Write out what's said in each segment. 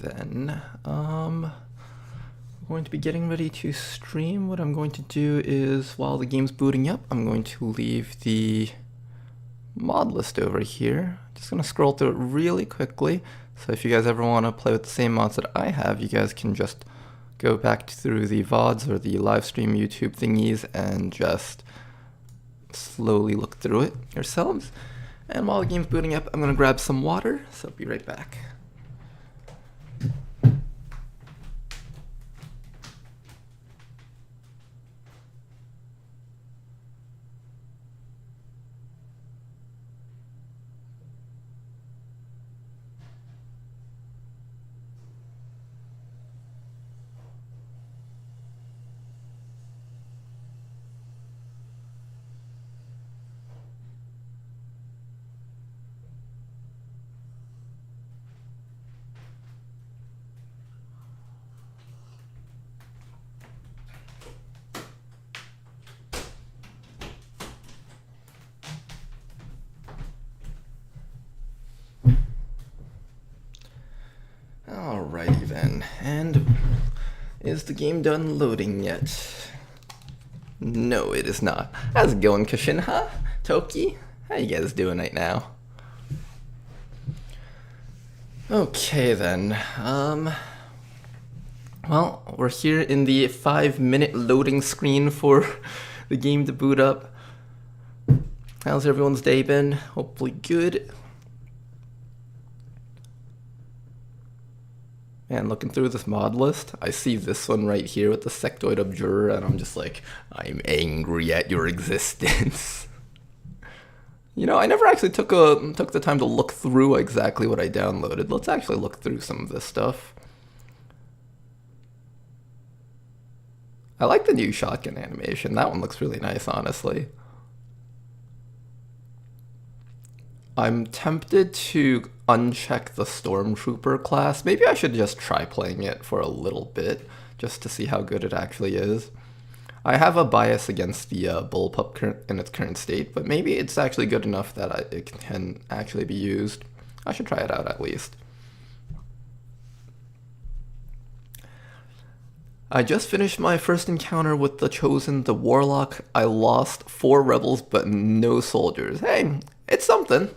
then, I'm going to be getting ready to stream. What I'm going to do is, while the game's booting up, I'm going to leave the mod list over here. Just gonna scroll through it really quickly. So if you guys ever want to play with the same mods that I have, you guys can just go back through the VODs or the live stream YouTube thingies and just slowly look through it yourselves. And while the game's booting up, I'm gonna grab some water, so I'll be right back. Alrighty then, and is the game done loading yet? No, it is not. How's it going, Kashin, huh? Toki? How you guys doing right now? Okay then, well, we're here in the 5-minute loading screen for the game to boot up. How's everyone's day been? Hopefully good. And looking through this mod list, I see this one right here with the sectoid objurer, and I'm just like, I'm angry at your existence. You know, I never actually took the time to look through exactly what I downloaded. Let's actually look through some of this stuff. I like the new shotgun animation. That one looks really nice, honestly. I'm tempted to uncheck the Stormtrooper class. Maybe I should just try playing it for a little bit, just to see how good it actually is. I have a bias against the Bullpup in its current state, but maybe it's actually good enough that it can actually be used. I should try it out at least. I just finished my first encounter with the Chosen, the Warlock. I lost 4 rebels, but no soldiers. Hey, it's something.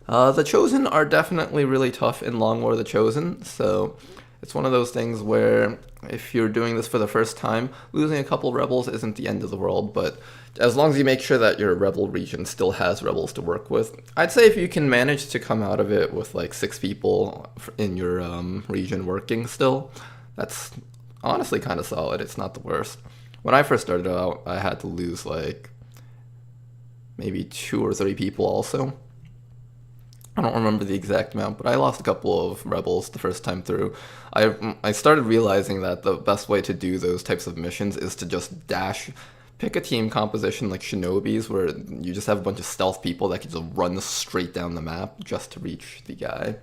The Chosen are definitely really tough in Long War the Chosen, so it's one of those things where if you're doing this for the first time, losing a couple rebels isn't the end of the world, but as long as you make sure that your rebel region still has rebels to work with, I'd say if you can manage to come out of it with like 6 people in your region working still, that's honestly kind of solid. It's not the worst. When I first started out, I had to lose like maybe 2 or 3 people also. I don't remember the exact amount, but I lost a couple of rebels the first time through. I started realizing that the best way to do those types of missions is to just dash, pick a team composition like Shinobis, where you just have a bunch of stealth people that can just run straight down the map just to reach the guy.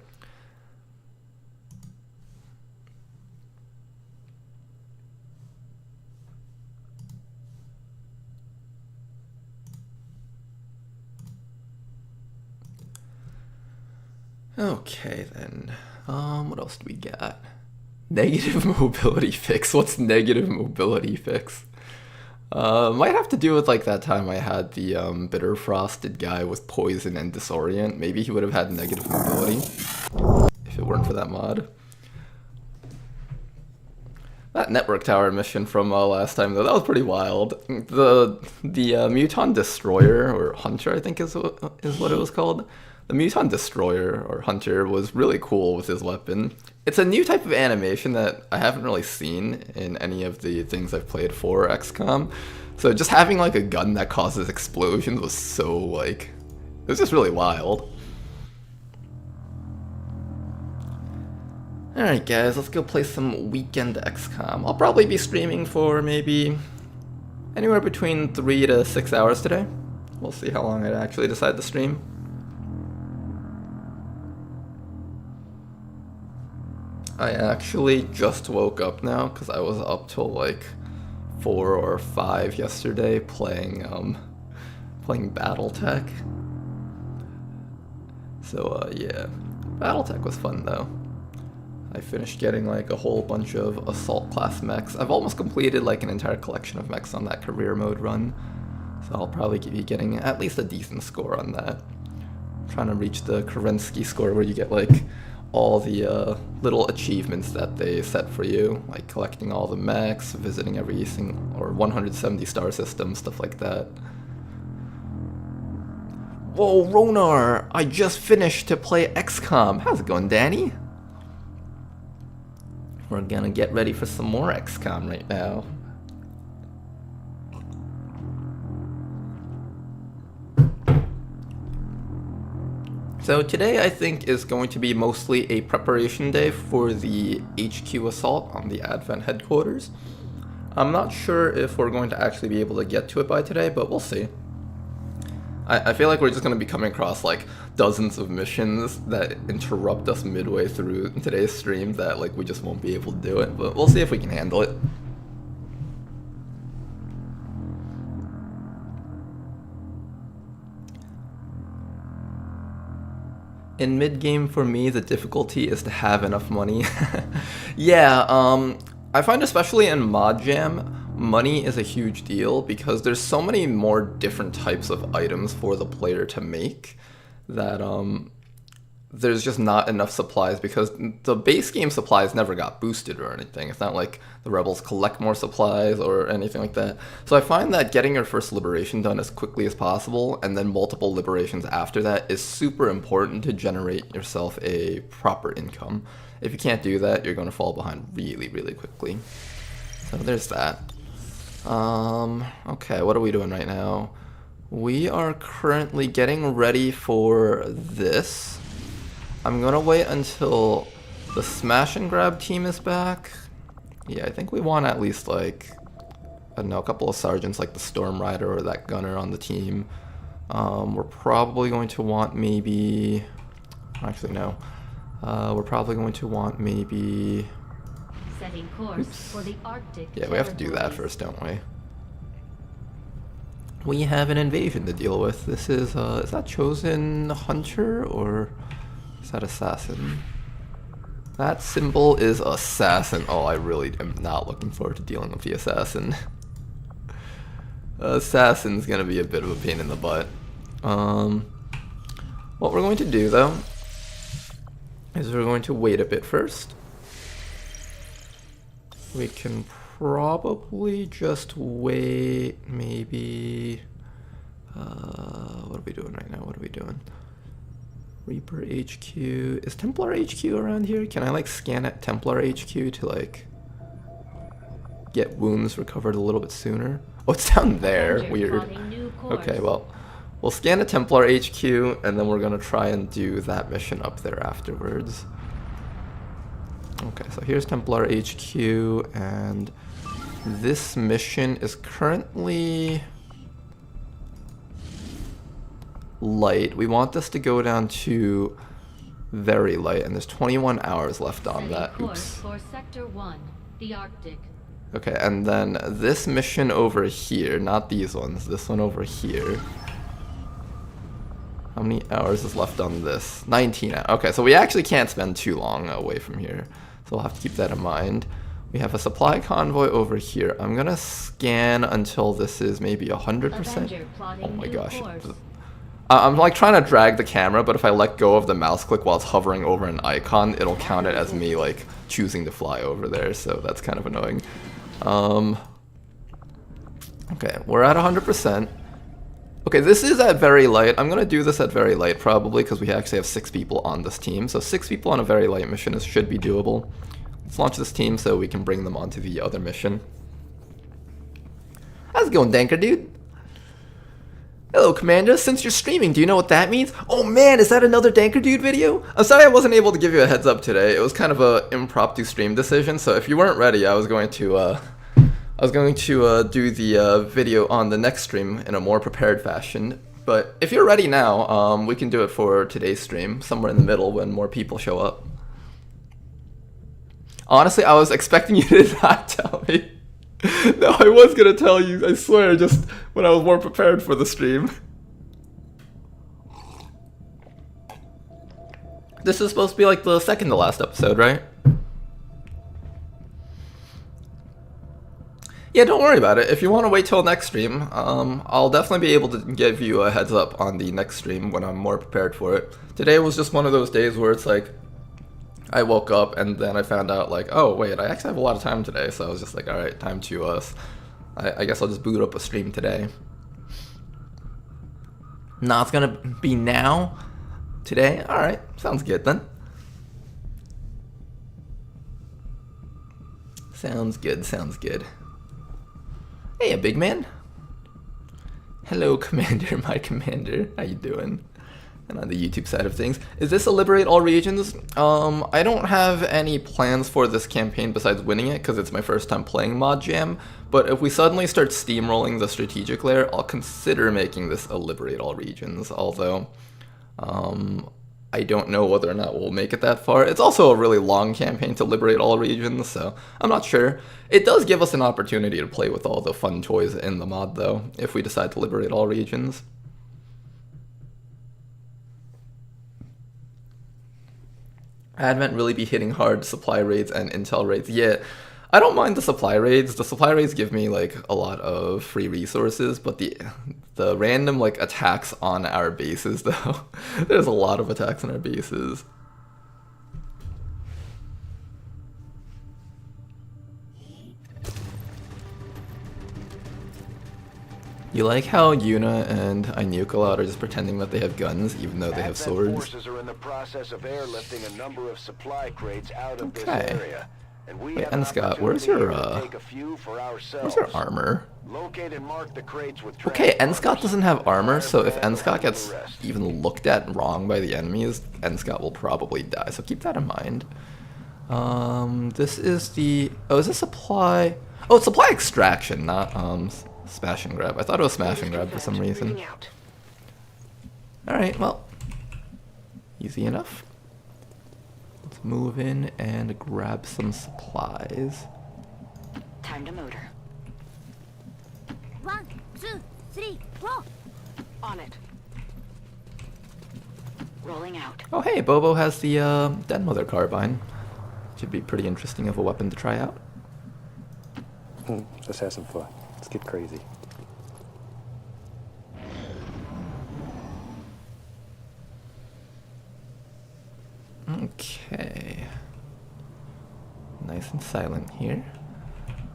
Okay then, what else do we got? Negative mobility fix. What's negative mobility fix? Might have to do with like that time I had the bitter frosted guy with poison and disorient. Maybe he would have had negative mobility if it weren't for that mod. That network tower mission from last time though, that was pretty wild. The Muton Destroyer, or Hunter I think is what it was called. The Muton Destroyer, or Hunter, was really cool with his weapon. It's a new type of animation that I haven't really seen in any of the things I've played for XCOM. So just having like a gun that causes explosions was so like, it was just really wild. Alright guys, let's go play some weekend XCOM. I'll probably be streaming for maybe anywhere between 3 to 6 hours today. We'll see how long I actually decide to stream. I actually just woke up now because I was up till like 4 or 5 yesterday playing BattleTech. So yeah, BattleTech was fun though. I finished getting like a whole bunch of assault class mechs. I've almost completed like an entire collection of mechs on that career mode run. So I'll probably be getting at least a decent score on that. I'm trying to reach the Kerensky score where you get like all the little achievements that they set for you, like collecting all the mechs, visiting every single, or 170 star system, stuff like that. Whoa, Ronar! I just finished to play XCOM. How's it going, Danny? We're gonna get ready for some more XCOM right now. So today I think is going to be mostly a preparation day for the HQ assault on the Advent headquarters. I'm not sure if we're going to actually be able to get to it by today, but we'll see. I feel like we're just going to be coming across like dozens of missions that interrupt us midway through today's stream that like we just won't be able to do it, but we'll see if we can handle it. In mid-game for me, the difficulty is to have enough money. Yeah, I find especially in Mod Jam, money is a huge deal because there's so many more different types of items for the player to make that there's just not enough supplies because the base game supplies never got boosted or anything. It's not like the rebels collect more supplies or anything like that. So I find that getting your first liberation done as quickly as possible and then multiple liberations after that is super important to generate yourself a proper income. If you can't do that, you're going to fall behind really, really quickly. So there's that. Okay, what are we doing right now? We are currently getting ready for this. I'm gonna wait until the smash and grab team is back. Yeah, I think we want at least like, I don't know, a couple of sergeants like the Storm Rider or that gunner on the team. We're probably going to want maybe, actually no, we're probably going to want maybe, setting course for the Arctic. Yeah, we have to do that first, don't we? We have an invasion to deal with. This is that Chosen Hunter or is that Assassin? That symbol is Assassin. Oh, I really am not looking forward to dealing with the Assassin. Assassin's gonna be a bit of a pain in the butt. What we're going to do though is we're going to wait a bit first. We can probably just wait maybe, what are we doing right now? What are we doing? Reaper HQ. Is Templar HQ around here? Can I like scan at Templar HQ to like get wounds recovered a little bit sooner? Oh, it's down there. Weird. Okay, well, we'll scan at Templar HQ and then we're gonna try and do that mission up there afterwards. Okay, so here's Templar HQ and this mission is currently light. We want this to go down to very light, and there's 21 hours left on that. Oops. For Sector 1, the Arctic. Okay, and then this mission over here, not these ones, this one over here. How many hours is left on this? 19 hours. Okay, so we actually can't spend too long away from here, so we'll have to keep that in mind. We have a supply convoy over here. I'm gonna scan until this is maybe 100%. Oh my gosh. I'm like trying to drag the camera, but if I let go of the mouse click while it's hovering over an icon, it'll count it as me like choosing to fly over there, so that's kind of annoying. Okay, we're at 100%. Okay, this is at very light. I'm gonna do this at very light probably because we actually have 6 people on this team, so 6 people on a very light mission should be doable. Let's launch this team so we can bring them onto the other mission. How's it going, Danker dude? Hello, Commander. Since you're streaming, do you know what that means? Oh man, is that another Danker Dude video? I'm sorry I wasn't able to give you a heads up today. It was kind of a impromptu stream decision, so if you weren't ready, I was going to do the video on the next stream in a more prepared fashion. But if you're ready now, we can do it for today's stream, somewhere in the middle when more people show up. Honestly, I was expecting you to not tell me. No, I was gonna tell you, I swear, just when I was more prepared for the stream. This is supposed to be like the second to last episode, right? Yeah, don't worry about it. If you want to wait till next stream, I'll definitely be able to give you a heads up on the next stream when I'm more prepared for it. Today was just one of those days where it's like, I woke up and then I found out like, oh wait, I actually have a lot of time today, so I was just like, alright, time to, I guess I'll just boot up a stream today. Nah, it's gonna be now? Today? Alright, sounds good then. Sounds good, sounds good. Hey, a big man. Hello, Commander, my commander. How you doing? And on the YouTube side of things, is this a liberate all regions? I don't have any plans for this campaign besides winning it because it's my first time playing Mod Jam. But if we suddenly start steamrolling the strategic layer, I'll consider making this a liberate all regions. Although, I don't know whether or not we'll make it that far. It's also a really long campaign to liberate all regions, so I'm not sure. It does give us an opportunity to play with all the fun toys in the mod, though, if we decide to liberate all regions. Advent really be hitting hard supply raids and intel raids. Yeah, I don't mind the supply raids. The supply raids give me like a lot of free resources, but the random like attacks on our bases though, there's a lot of attacks on our bases. You like how Yuna and Inukalot are just pretending that they have guns, even though they have swords? Forces are in the process of airlifting a number of supply crates out of this Okay. area. And we Wait, have and an Scott, where's your opportunity to take a few for where's ourselves. your armor? Locate and mark the crates with Okay, transponders. Enscott doesn't have armor, so if Fire Enscott and gets the rest. even looked at wrong by the enemies, Enscott will probably die, so keep that in mind. This is the... Oh, is this supply... Oh, it's supply extraction, not, smash and grab. I thought it was smash and grab for some reason. Alright, well, easy enough. Let's move in and grab some supplies. Time to motor. 1, 2, 3, 4. On it. Rolling out. Oh hey, Bobo has the Den Mother carbine. Should be pretty interesting of a weapon to try out. Let's have some fun. Let's get crazy. Okay. Nice and silent here.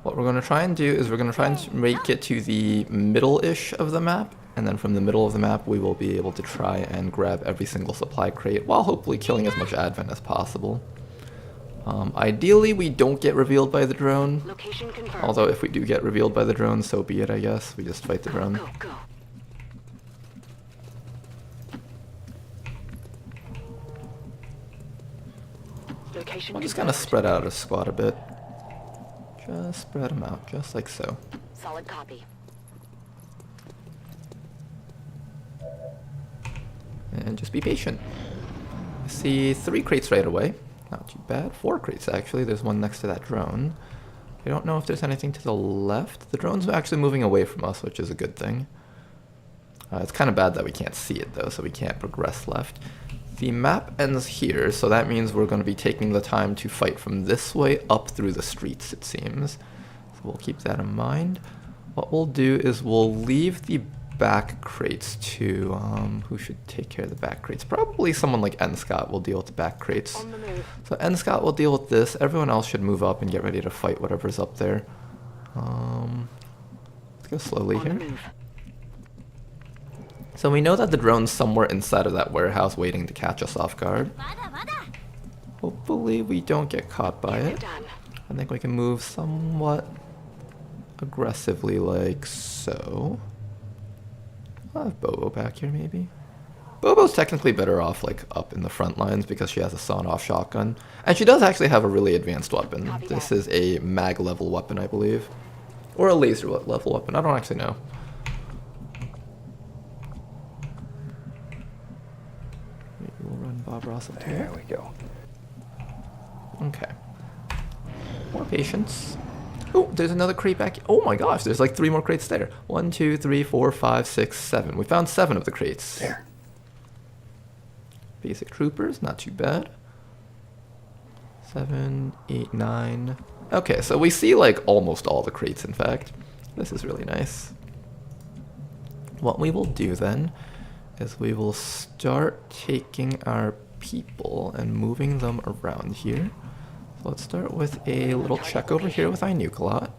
What we're going to try and do is we're going to try and make it to the middle-ish of the map, and then from the middle of the map we will be able to try and grab every single supply crate while hopefully killing as much Advent as possible. Ideally we don't get revealed by the drone, Location confirmed. although if we do get revealed by the drone, so be it, I guess. We just fight the drone. Go, go. Location I'll just kind of confirmed. spread out a squad a bit. Just spread them out, just like so. Solid copy. And just be patient. I see 3 crates right away. Not too bad. 4 crates, actually. There's one next to that drone. I don't know if there's anything to the left. The drone's actually moving away from us, which is a good thing. It's kind of bad that we can't see it, though, so we can't progress left. The map ends here, so that means we're going to be taking the time to fight from this way up through the streets, it seems. So we'll keep that in mind. What we'll do is we'll leave the back crates to, who should take care of the back crates? Probably someone like Enscott will deal with the back crates. On the move. So Enscott will deal with this. Everyone else should move up and get ready to fight whatever's up there. Let's go slowly On the here. move. So we know that the drone's somewhere inside of that warehouse waiting to catch us off guard. まだまだ Hopefully we don't get caught by Get it. done. I think we can move somewhat aggressively like so. I'll have Bobo back here maybe. Bobo's technically better off like up in the front lines because she has a sawn-off shotgun. And she does actually have a really advanced weapon. Copy This that. is a mag level weapon, I believe. Or a laser level weapon, I don't actually know. Maybe we'll run Bob Ross up to here. There we go. Okay. More patience. Oh, there's another crate back. Oh my gosh, there's like 3 more crates there. 1, 2, 3, 4, 5, 6, 7. We found 7 of the crates. There. Basic troopers, not too bad. 7, 8, 9. Okay, so we see like almost all the crates, in fact. This is really nice. What we will do then is we will start taking our people and moving them around here. So let's start with a little check over here with Inukalot.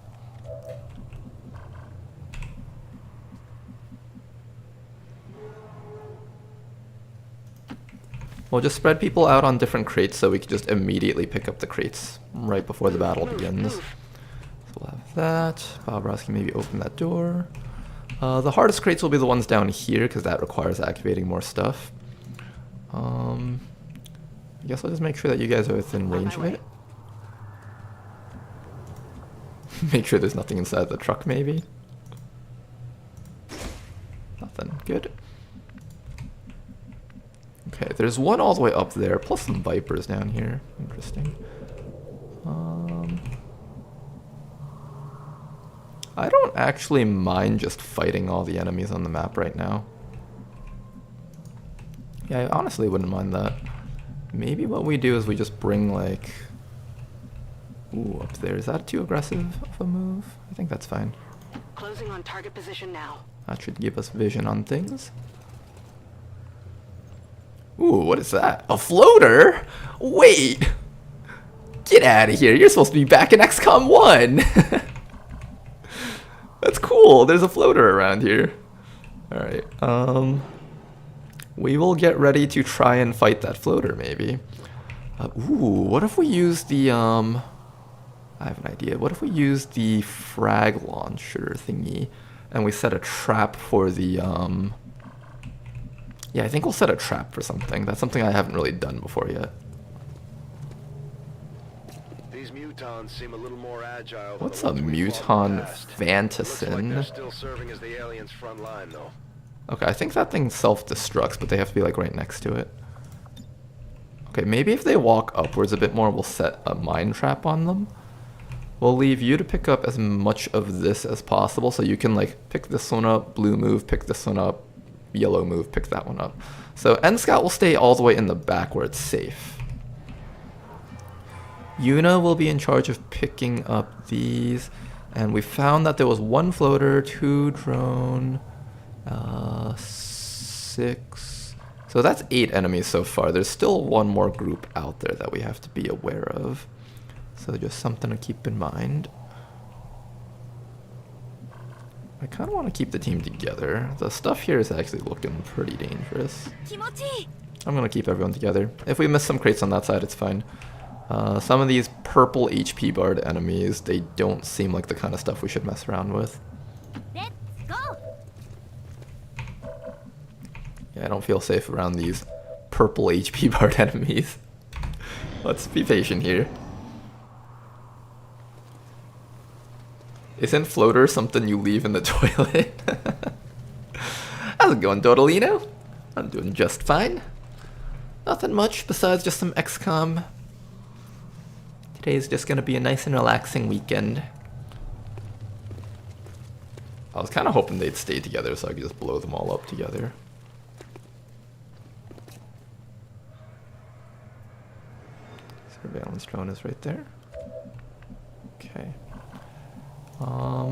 We'll just spread people out on different crates so we can just immediately pick up the crates right before the battle begins. So we'll have that. Bob Ross can maybe open that door. The hardest crates will be the ones down here because that requires activating more stuff. I guess I'll just make sure that you guys are within range of it. Make sure there's nothing inside the truck maybe. Nothing. Good. Okay, there's one all the way up there, plus some Vipers down here. Interesting. I don't actually mind just fighting all the enemies on the map right now. Yeah, I honestly wouldn't mind that. Maybe what we do is we just bring like... Ooh, up there. Is that too aggressive of a move? I think that's fine. Closing on target position now. That should give us vision on things. Ooh, what is that? A floater? Wait! Get out of here. You're supposed to be back in XCOM 1! That's cool. There's a floater around here. Alright, we will get ready to try and fight that floater, maybe. Ooh, what if we use the, I have an idea. What if we use the frag launcher thingy, and we set a trap for the, yeah, I think we'll set a trap for something. That's something I haven't really done before yet. These mutons seem a little more agile. What's a muton fantassin? They're still serving as the aliens' front line, though. Okay, I think that thing self-destructs, but they have to be like right next to it. Okay, maybe if they walk upwards a bit more, we'll set a mine trap on them. We'll leave you to pick up as much of this as possible, so you can like pick this one up, blue move, pick this one up, yellow move, pick that one up. So N Scout will stay all the way in the back where it's safe. Yuna will be in charge of picking up these, and we found that there was one floater, 2 drone, 6. So that's 8 enemies so far. There's still one more group out there that we have to be aware of. So just something to keep in mind. I kind of want to keep the team together. The stuff here is actually looking pretty dangerous. I'm going to keep everyone together. If we miss some crates on that side, it's fine. Some of these purple HP barred enemies, they don't seem like the kind of stuff we should mess around with. Let's go. Yeah, I don't feel safe around these purple HP barred enemies. Let's be patient here. Isn't floater something you leave in the toilet? How's it going, Dodolino? I'm doing just fine. Nothing much besides just some XCOM. Today's just gonna be a nice and relaxing weekend. I was kind of hoping they'd stay together so I could just blow them all up together. Surveillance drone is right there. Okay.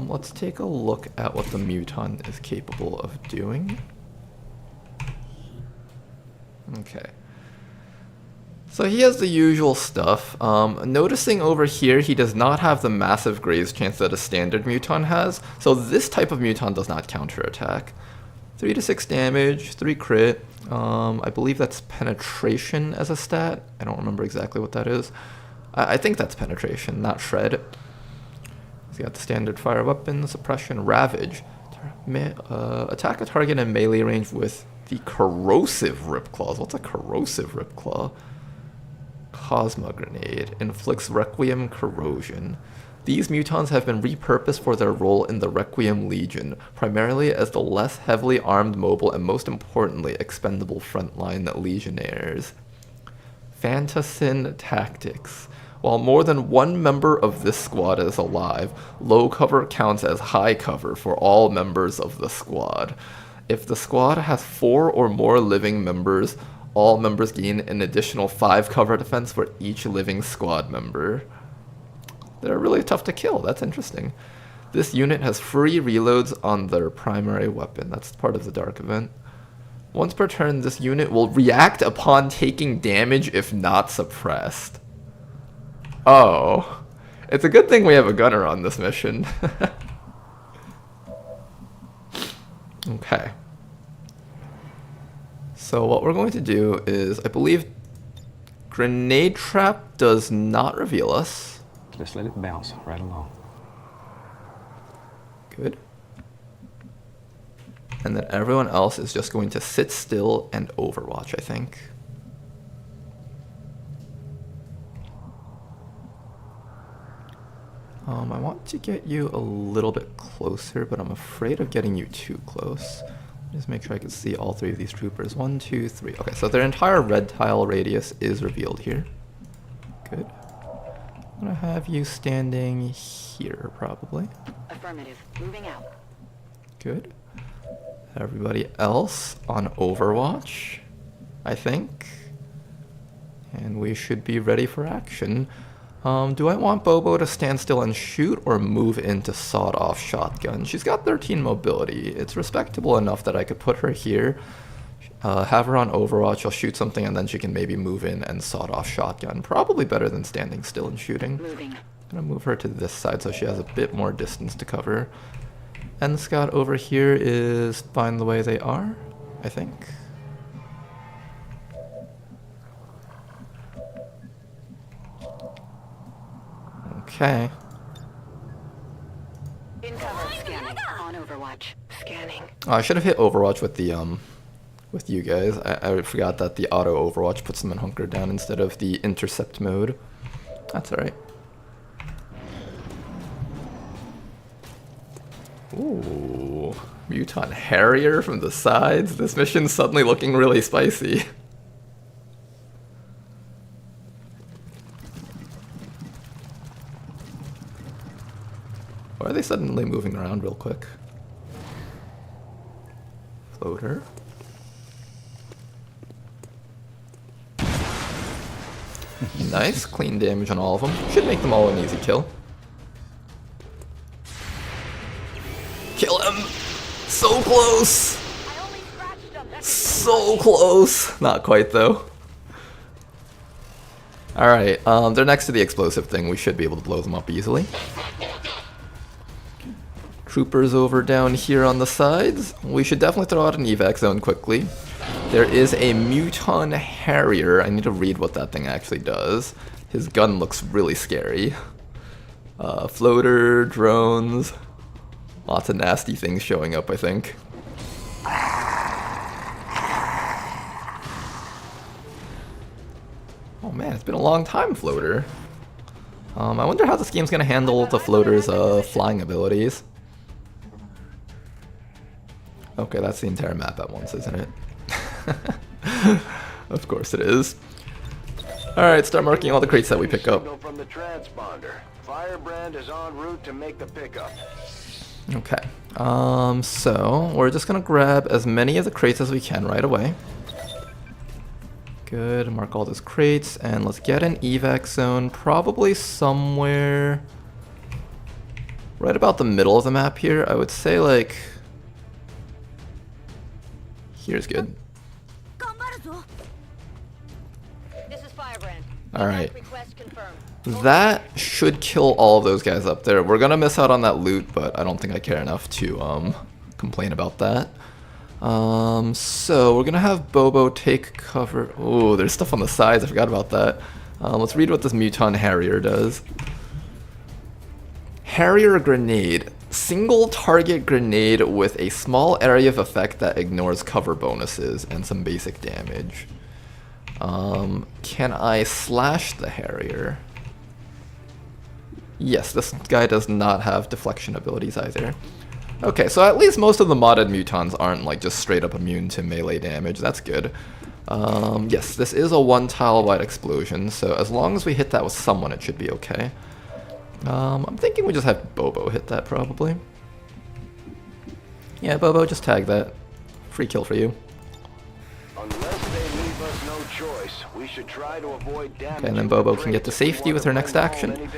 Let's take a look at what the muton is capable of doing. Okay. So he has the usual stuff. Noticing over here, he does not have the massive graze chance that a standard muton has. So this type of muton does not counterattack. 3 to 6 damage, 3 crit. I believe that's penetration as a stat. I don't remember exactly what that is. I think that's penetration, not shred. He's got the standard fire weapon, suppression, ravage. Attack a target in melee range with the corrosive rip claws. What's a corrosive rip claw? Cosma grenade. Inflicts requiem corrosion. These mutons have been repurposed for their role in the Requiem Legion, primarily as the less heavily armed, mobile, and most importantly, expendable frontline legionnaires. Fantassin tactics. While more than one member of this squad is alive, low cover counts as high cover for all members of the squad. If the squad has 4 or more living members, all members gain an additional 5 cover defense for each living squad member. They're really tough to kill. That's interesting. This unit has free reloads on their primary weapon. That's part of the Dark event. Once per turn, this unit will react upon taking damage if not suppressed. Oh. It's a good thing we have a gunner on this mission. Okay. So what we're going to do is, I believe grenade trap does not reveal us. Just let it bounce right along. Good. And then everyone else is just going to sit still and overwatch, I think. I want to get you a little bit closer, but I'm afraid of getting you too close. Just make sure I can see all three of these troopers. 1, 2, 3. Okay, so their entire red tile radius is revealed here. Good. I'm gonna have you standing here, probably. Affirmative. Moving out. Good. Everybody else on Overwatch, I think. And we should be ready for action. Do I want Bobo to stand still and shoot or move into sawed-off shotgun? She's got 13 mobility. It's respectable enough that I could put her here, have her on Overwatch, she'll shoot something, and then she can maybe move in and sawed-off shotgun. Probably better than standing still and shooting. Moving. I'm gonna move her to this side so she has a bit more distance to cover. And the scout over here is fine the way they are, I think. Okay. In cover. Scanning. On Overwatch. Scanning. Oh, I should have hit Overwatch with the with you guys. I forgot that the auto Overwatch puts them in hunker down instead of the intercept mode. That's alright. Ooh, Mutant Harrier from the sides. This mission's suddenly looking really spicy. Why are they suddenly moving around real quick? Floater. Nice, clean damage on all of them. Should make them all an easy kill. Kill him! So close! So close! Not quite though. Alright, they're next to the explosive thing. We should be able to blow them up easily. Troopers over down here on the sides. We should definitely throw out an evac zone quickly. There is a Mutant Harrier. I need to read what that thing actually does. His gun looks really scary. Floater, drones. Lots of nasty things showing up, I think. Oh man, it's been a long time, Floater. I wonder how this game's gonna handle the Floater's flying abilities. Okay, that's the entire map at once, isn't it? Of course it is. Alright, start marking all the crates that we pick up. From the transponder. Firebrand is en route to make the pickup. Okay, so we're just gonna grab as many of the crates as we can right away. Good, mark all those crates, and let's get an evac zone, probably somewhere right about the middle of the map here. I would say like, here's good. This is Firebrand. Alright. Request confirmed. That should kill all of those guys up there. We're gonna miss out on that loot, but I don't think I care enough to complain about that. So we're gonna have Bobo take cover. Oh, there's stuff on the sides. I forgot about that. Let's read what this Mutant Harrier does. Harrier grenade. Single target grenade with a small area of effect that ignores cover bonuses and some basic damage. Can I slash the Harrier? Yes, this guy does not have deflection abilities either. Okay, so at least most of the modded mutants aren't like just straight up immune to melee damage. That's good. Yes, this is a one tile wide explosion, so as long as we hit that with someone, it should be okay. I'm thinking we just have Bobo hit that probably. Yeah, Bobo, just tag that. Free kill for you. Unless they leave us no choice. We should try to avoid damage. Okay, and then Bobo can get to safety with her next action.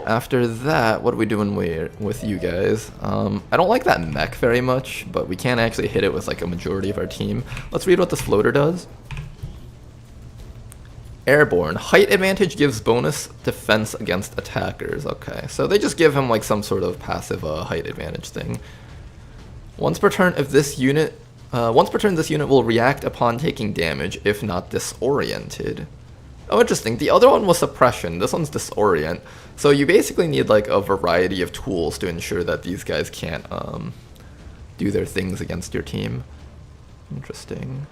After that, what are we doing with you guys? I don't like that mech very much, but we can't actually hit it with like a majority of our team. Let's read what this floater does. Airborne. Height advantage gives bonus defense against attackers. Okay, so they just give him like some sort of passive height advantage thing. Once per turn, this unit will react upon taking damage, if not disoriented. Oh, interesting. The other one was suppression. This one's disorient. So you basically need like a variety of tools to ensure that these guys can't do their things against your team. Interesting.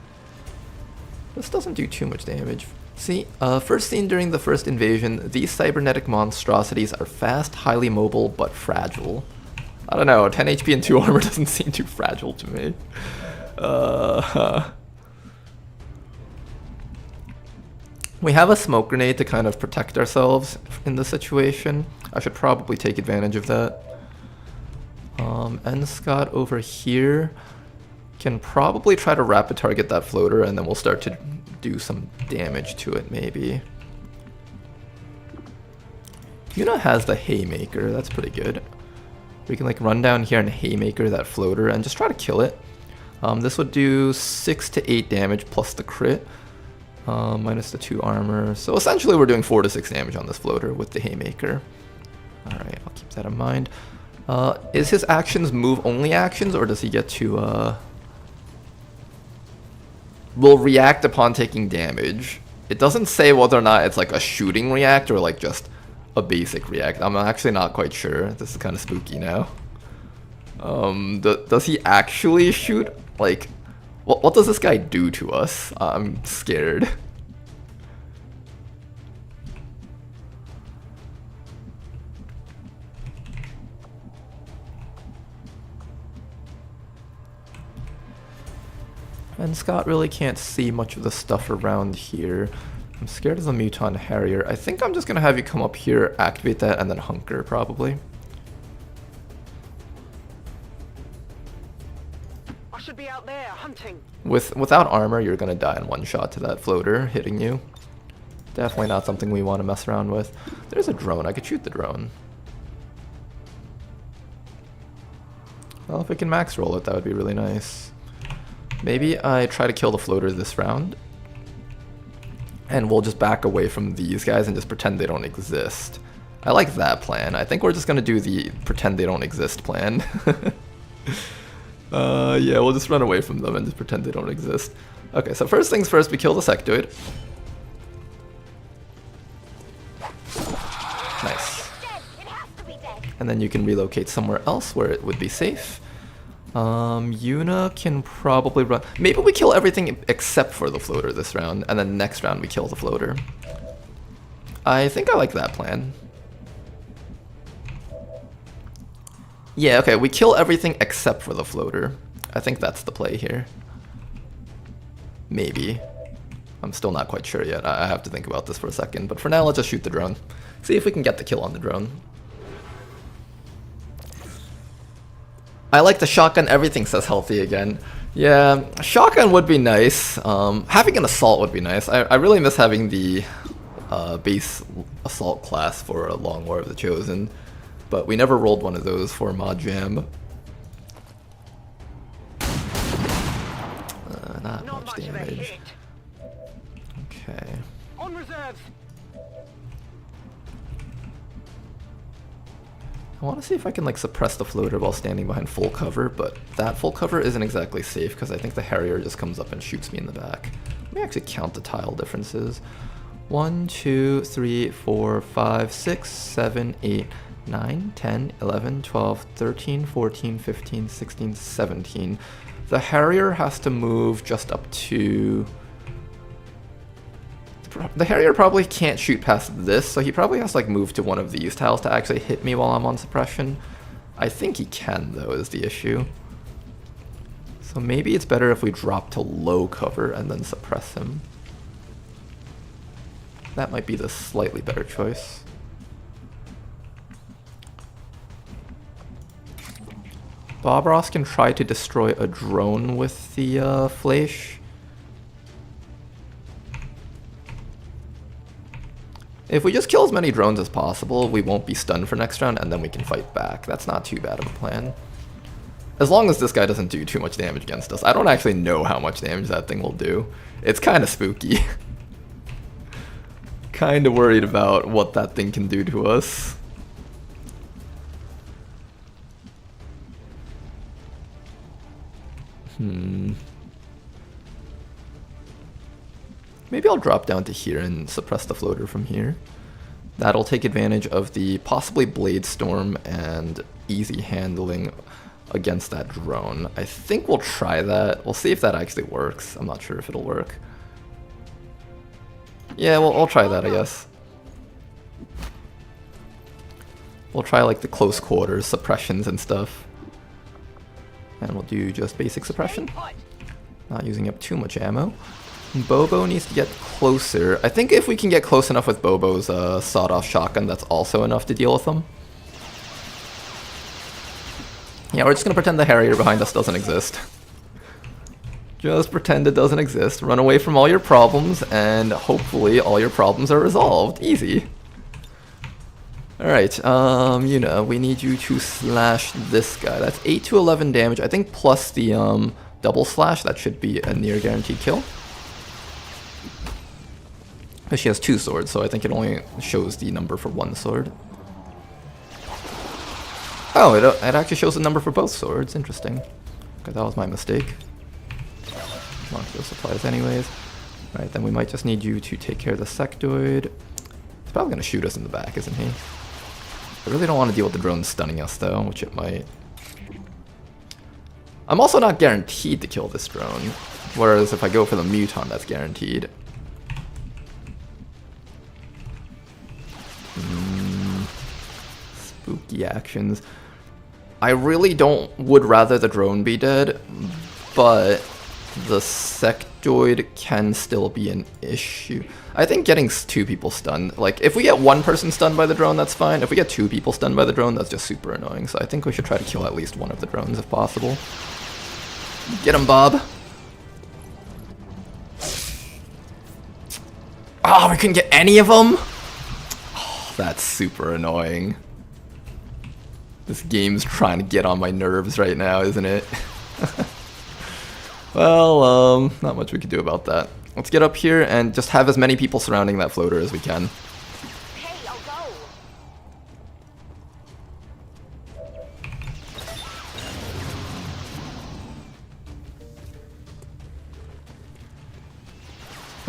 This doesn't do too much damage. See, first seen during the first invasion, these cybernetic monstrosities are fast, highly mobile, but fragile. I don't know, 10 HP and 2 armor doesn't seem too fragile to me. We have a smoke grenade to kind of protect ourselves in this situation. I should probably take advantage of that. And Scott over here can probably try to rapid target that floater, and then we'll start to do some damage to it, maybe. Yuna has the haymaker, that's pretty good. We can like run down here and haymaker that floater and just try to kill it. This would do 6 to 8 damage plus the crit, minus the 2 armor. So essentially we're doing 4 to 6 damage on this floater with the haymaker. Alright, I'll keep that in mind. Is his actions move only actions, or does he get to will react upon taking damage? It doesn't say whether or not it's like a shooting react or like just a basic react. I'm actually not quite sure. This is kind of spooky now. Does he actually shoot? Like, what does this guy do to us? I'm scared. And Scott really can't see much of the stuff around here. I'm scared of the Muton Harrier. I think I'm just going to have you come up here, activate that, and then hunker, probably. I should be out there hunting. Without armor, you're going to die in one shot to that floater hitting you. Definitely not something we want to mess around with. There's a drone. I could shoot the drone. Well, if we can max roll it, that would be really nice. Maybe I try to kill the floater this round, and we'll just back away from these guys and just pretend they don't exist. I like that plan. I think we're just gonna do the pretend they don't exist plan. Yeah, we'll just run away from them and just pretend they don't exist. Okay, so first things first, we kill the sectoid. Nice. And then you can relocate somewhere else where it would be safe. Yuna can probably run. Maybe we kill everything except for the floater this round, and then next round we kill the floater. I think I like that plan. Yeah, okay, we kill everything except for the floater. I think that's the play here. Maybe. I'm still not quite sure yet. I have to think about this for a second, but for now, let's just shoot the drone. See if we can get the kill on the drone. I like the shotgun everything, says Healthy again. Yeah, shotgun would be nice. Having an assault would be nice. I really miss having the base assault class for a Long War of the Chosen, but we never rolled one of those for Mod Jam. Not much damage. Okay. On reserves. I want to see if I can like suppress the floater while standing behind full cover, but that full cover isn't exactly safe because I think the Harrier just comes up and shoots me in the back. Let me actually count the tile differences. 1, 2, 3, 4, 5, 6, 7, 8, 9, 10, 11, 12, 13, 14, 15, 16, 17. The Harrier has to move just up to... The Harrier probably can't shoot past this, so he probably has to like move to one of these tiles to actually hit me while I'm on suppression. I think he can, though, is the issue. So maybe it's better if we drop to low cover and then suppress him. That might be the slightly better choice. Bob Ross can try to destroy a drone with the Flash. If we just kill as many drones as possible, we won't be stunned for next round, and then we can fight back. That's not too bad of a plan. As long as this guy doesn't do too much damage against us. I don't actually know how much damage that thing will do. It's kind of spooky. Kind of worried about what that thing can do to us. Maybe I'll drop down to here and suppress the floater from here. That'll take advantage of the possibly Blade Storm and easy handling against that drone. I think we'll try that. We'll see if that actually works. I'm not sure if it'll work. Yeah, well, I'll try that, I guess. We'll try like the close quarters, suppressions and stuff. And we'll do just basic suppression. Not using up too much ammo. Bobo needs to get closer. I think if we can get close enough with Bobo's sawed-off shotgun, that's also enough to deal with them. Yeah, we're just gonna pretend the Harrier behind us doesn't exist. Just pretend it doesn't exist. Run away from all your problems, and hopefully all your problems are resolved. Easy. Alright, Yuna, we need you to slash this guy. That's 8 to 11 damage. I think plus the double slash, that should be a near guaranteed kill. But she has 2 swords, so I think it only shows the number for 1 sword. Oh, it actually shows the number for both swords. Interesting. Okay, that was my mistake. Launch those supplies anyways. Alright, then we might just need you to take care of the sectoid. He's probably going to shoot us in the back, isn't he? I really don't want to deal with the drone stunning us though, which it might. I'm also not guaranteed to kill this drone, whereas if I go for the Muton, that's guaranteed. Spooky actions. I really would rather the drone be dead, but the sectoid can still be an issue. I think getting 2 people stunned, like if we get 1 person stunned by the drone, that's fine. If we get 2 people stunned by the drone, that's just super annoying. So I think we should try to kill at least 1 of the drones if possible. Get him, Bob. Oh, we couldn't get any of them? Oh, that's super annoying. This game's trying to get on my nerves right now, isn't it? Well, not much we can do about that. Let's get up here and just have as many people surrounding that floater as we can. Hey, I'll go.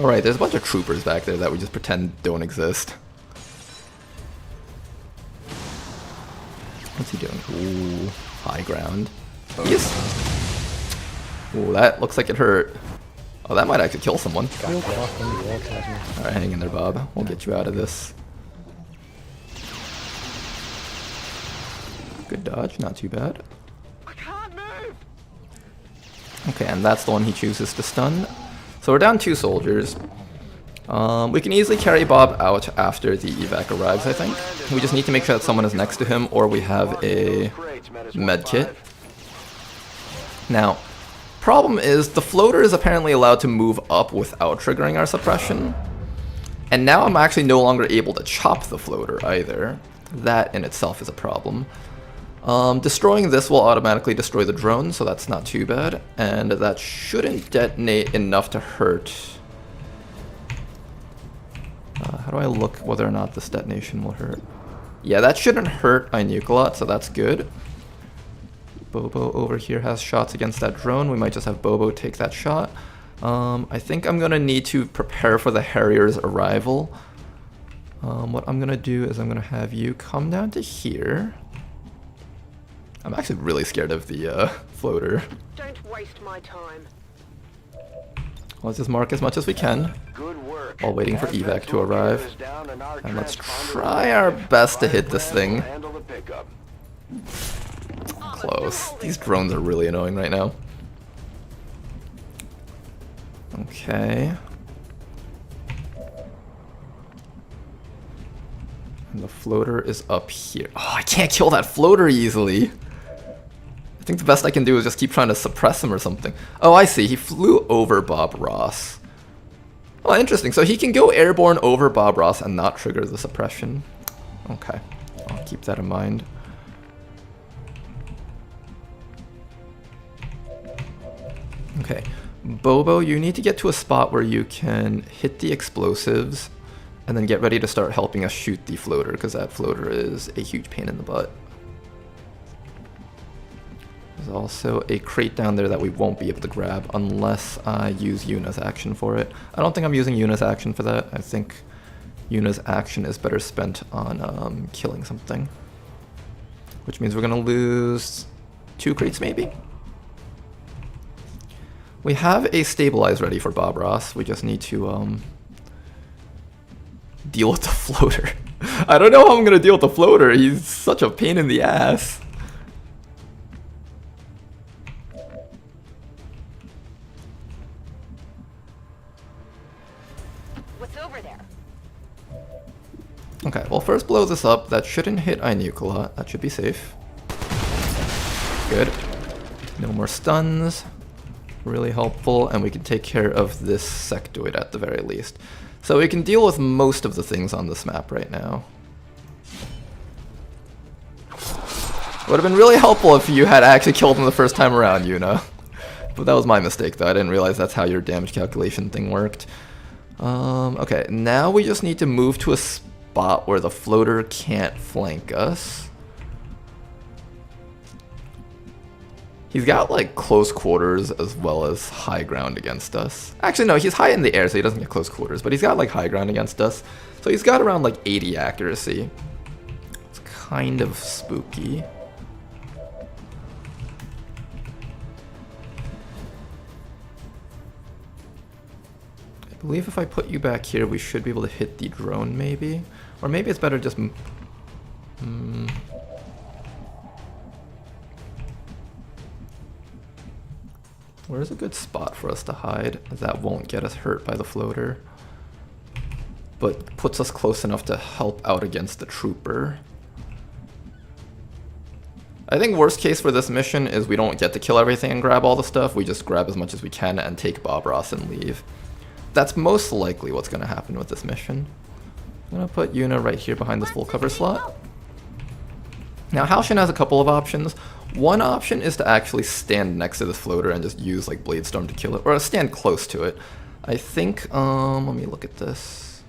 Alright, there's a bunch of troopers back there that we just pretend don't exist. What's he doing? Ooh, high ground. Yes. Ooh, that looks like it hurt. Oh, that might actually kill someone. Alright, hang in there, Bob. We'll get you out of this. Good dodge, not too bad. I can't move. Okay, and that's the one he chooses to stun. So we're down 2 soldiers. We can easily carry Bob out after the evac arrives, I think. We just need to make sure that someone is next to him, or we have a med kit. Now, problem is, the floater is apparently allowed to move up without triggering our suppression. And now I'm actually no longer able to chop the floater either. That in itself is a problem. Destroying this will automatically destroy the drone, so that's not too bad. And that shouldn't detonate enough to hurt. How do I look whether or not this detonation will hurt? Yeah, that shouldn't hurt Inukalot, so that's good. Bobo over here has shots against that drone. We might just have Bobo take that shot. I think I'm going to need to prepare for the Harrier's arrival. What I'm going to do is I'm going to have you come down to here. I'm actually really scared of the floater. Don't waste my time. Let's just mark as much as we can while waiting for evac to arrive. And let's try our best to hit this thing. Close. These drones are really annoying right now. Okay. And the floater is up here. Oh, I can't kill that floater easily. I think the best I can do is just keep trying to suppress him or something. Oh, I see. He flew over Bob Ross. Oh, interesting. So he can go airborne over Bob Ross and not trigger the suppression. Okay, I'll keep that in mind. Okay, Bobo, you need to get to a spot where you can hit the explosives and then get ready to start helping us shoot the floater, because that floater is a huge pain in the butt. There's also a crate down there that we won't be able to grab unless I use Yuna's action for it. I don't think I'm using Yuna's action for that. I think Yuna's action is better spent on killing something. Which means we're going to lose 2 crates maybe? We have a stabilize ready for Bob Ross. We just need to deal with the floater. I don't know how I'm going to deal with the floater. He's such a pain in the ass. What's over there? Okay, well first blow this up. That shouldn't hit Inuka. That should be safe. Good. No more stuns. Really helpful, and we can take care of this sectoid at the very least. So we can deal with most of the things on this map right now. Would have been really helpful if you had actually killed him the first time around, Yuna. But that was my mistake though, I didn't realize that's how your damage calculation thing worked. Okay, now we just need to move to a spot where the floater can't flank us. He's got like close quarters as well as high ground against us. Actually no, he's high in the air so he doesn't get close quarters, but he's got like high ground against us. So he's got around like 80 accuracy. It's kind of spooky. I believe if I put you back here we should be able to hit the drone maybe. Or maybe it's better just... Where's a good spot for us to hide that won't get us hurt by the floater, but puts us close enough to help out against the trooper? I think worst case for this mission is we don't get to kill everything and grab all the stuff, we just grab as much as we can and take Bob Ross and leave. That's most likely what's going to happen with this mission. I'm going to put Yuna right here behind this full cover slot. Now Halshin has a couple of options. One option is to actually stand next to this floater and just use like Blade Storm to kill it, or stand close to it. I think, let me look at this.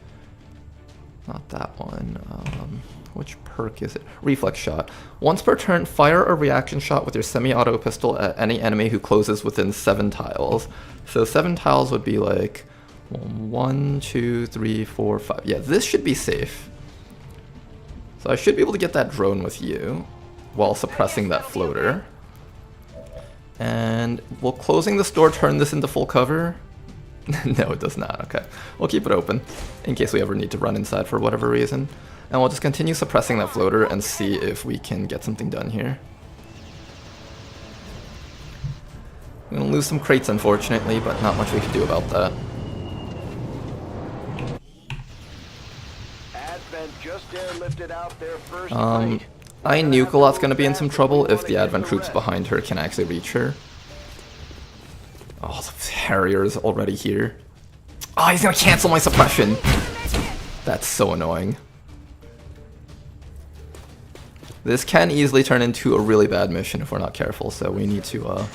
Not that one. Which perk is it? Reflex Shot. Once per turn, fire a reaction shot with your semi-auto pistol at any enemy who closes within 7 tiles. So 7 tiles would be like 1, 2, 3, 4, 5. Yeah, this should be safe. So I should be able to get that drone with you while suppressing that floater. And will closing this door turn this into full cover? No, it does not. Okay. We'll keep it open in case we ever need to run inside for whatever reason. And we'll just continue suppressing that floater and see if we can get something done here. We're going to lose some crates, unfortunately, but not much we can do about that. Advent just airlifted out their first crate. I knew Kalot's going to be in some trouble if the Advent troops behind her can actually reach her. Oh, the Harrier's already here. Oh, he's going to cancel my suppression. That's so annoying. This can easily turn into a really bad mission if we're not careful, so we need to,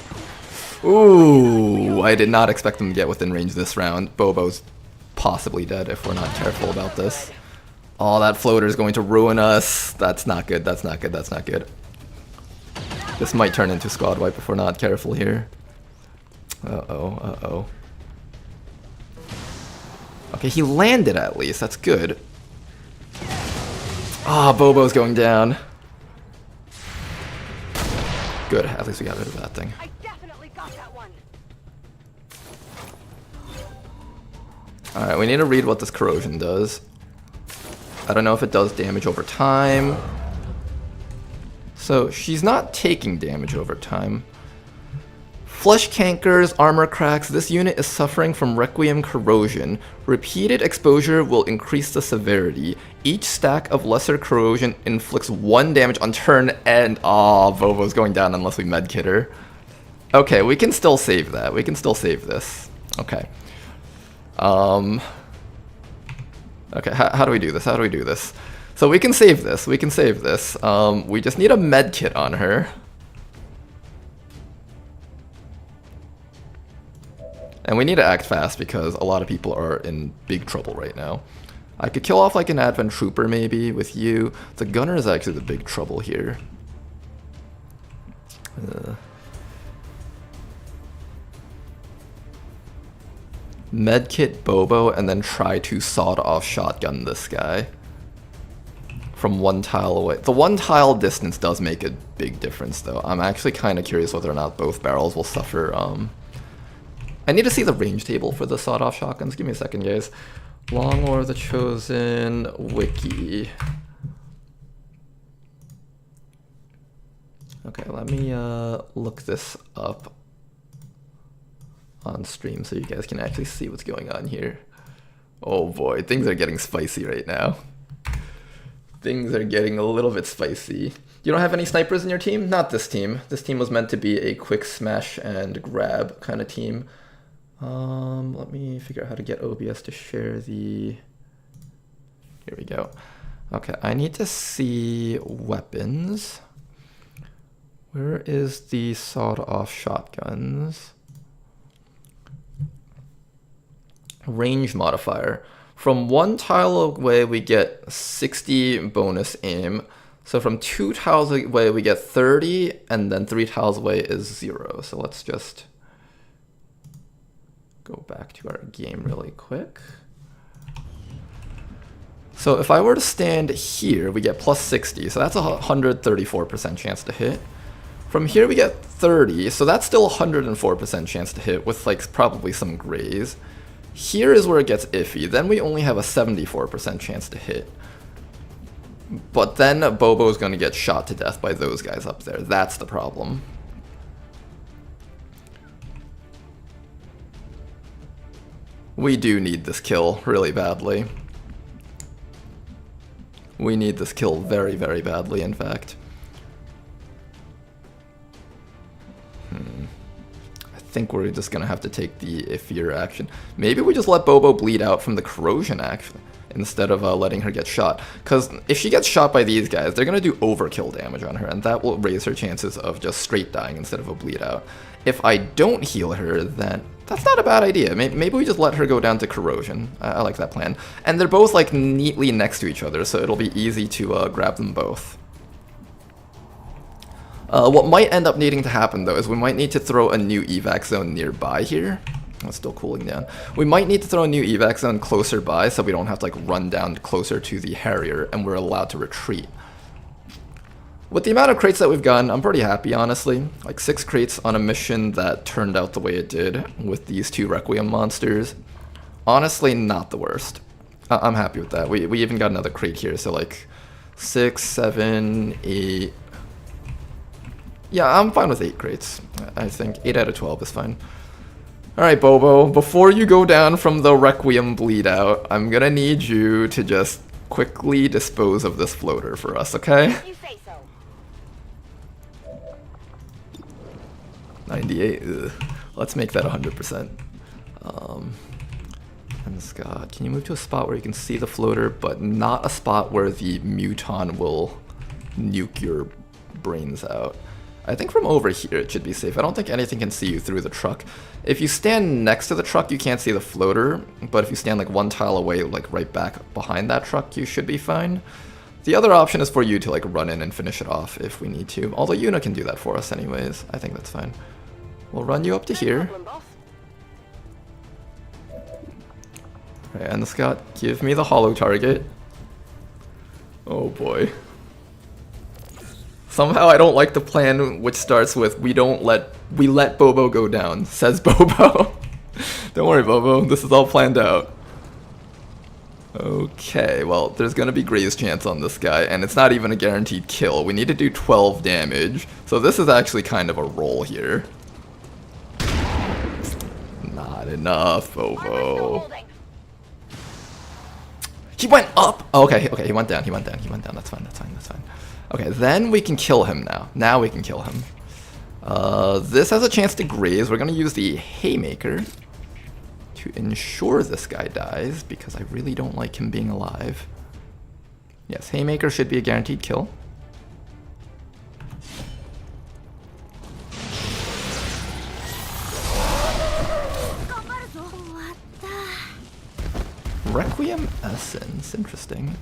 Ooh, I did not expect them to get within range this round. Bobo's possibly dead if we're not careful about this. Oh, that floater is going to ruin us. That's not good, that's not good, that's not good. This might turn into squad wipe if we're not careful here. Uh-oh, uh-oh. Okay, he landed at least, that's good. Ah, Bobo's going down. Good, at least we got rid of that thing. I definitely got that one. Alright, we need to read what this corrosion does. I don't know if it does damage over time. So, she's not taking damage over time. Flesh cankers, armor cracks, this unit is suffering from Requiem corrosion. Repeated exposure will increase the severity. Each stack of lesser corrosion inflicts 1 damage on turn and... Aw, Bobo's going down unless we medkit her. Okay, we can still save that. We can still save this. Okay. Okay, how do we do this? How do we do this? So we can save this. We can save this. We just need a med kit on her. And we need to act fast because a lot of people are in big trouble right now. I could kill off like an advent trooper maybe with you. The gunner is actually the big trouble here. Medkit Bobo and then try to sawed off shotgun this guy from 1 tile away. The 1 tile distance does make a big difference though. I'm actually kind of curious whether or not both barrels will suffer. I need to see the range table for the sawed off shotguns. Give me a second, guys. Long War, the Chosen, Wiki. Okay, let me look this up on stream so you guys can actually see what's going on here. Oh boy, things are getting spicy right now. Things are getting a little bit spicy. You don't have any snipers in your team? Not this team. This team was meant to be a quick smash and grab kind of team. Let me figure out how to get OBS to share the... Here we go. Okay, I need to see weapons. Where is the sawed-off shotguns? Range modifier. From 1 tile away, we get 60 bonus aim. So from 2 tiles away, we get 30, and then 3 tiles away is 0. So let's just go back to our game really quick. So if I were to stand here, we get plus 60, so that's a 134% chance to hit. From here we get 30, so that's still a 104% chance to hit with like probably some grays. Here is where it gets iffy, then we only have a 74% chance to hit. But then Bobo is going to get shot to death by those guys up there, that's the problem. We do need this kill really badly. We need this kill very, very badly, in fact. I think we're just gonna have to take the iffier action. Maybe we just let Bobo bleed out from the corrosion action instead of letting her get shot. Because if she gets shot by these guys, they're gonna do overkill damage on her, and that will raise her chances of just straight dying instead of a bleed out. If I don't heal her, then that's not a bad idea. Maybe we just let her go down to corrosion. I like that plan. And they're both like neatly next to each other, so it'll be easy to grab them both. What might end up needing to happen though is we might need to throw a new evac zone nearby here. It's still cooling down. We might need to throw a new evac zone closer by so we don't have to like run down closer to the Harrier and we're allowed to retreat. With the amount of crates that we've gotten, I'm pretty happy, honestly. Like 6 crates on a mission that turned out the way it did with these 2 Requiem monsters. Honestly, not the worst. I'm happy with that. We even got another crate here, so like 6, 7, 8. Yeah, I'm fine with 8 crates. I think 8 out of 12 is fine. Alright, Bobo, before you go down from the Requiem bleed out, I'm gonna need you to just quickly dispose of this floater for us, okay? You say so. 98. Ugh. Let's make that 100%. And Scott, can you move to a spot where you can see the floater, but not a spot where the Muton will nuke your brains out? I think from over here it should be safe. I don't think anything can see you through the truck. If you stand next to the truck, you can't see the floater, but if you stand like 1 tile away, like right back behind that truck, you should be fine. The other option is for you to like run in and finish it off if we need to, although Yuna can do that for us anyways. I think that's fine. We'll run you up to here. Okay, and Scott, give me the hollow target. Oh boy. Somehow I don't like the plan which starts with we let Bobo go down, says Bobo. Don't worry, Bobo, this is all planned out. Okay, well, there's gonna be Gray's chance on this guy, and it's not even a guaranteed kill. We need to do 12 damage, so this is actually kind of a roll here. Not enough, Bobo. He went up! Oh, okay, he went down, that's fine. Okay, then we can kill him now. Now we can kill him. This has a chance to graze. We're gonna use the Haymaker to ensure this guy dies, because I really don't like him being alive. Yes, Haymaker should be a guaranteed kill. Requiem Essence, interesting.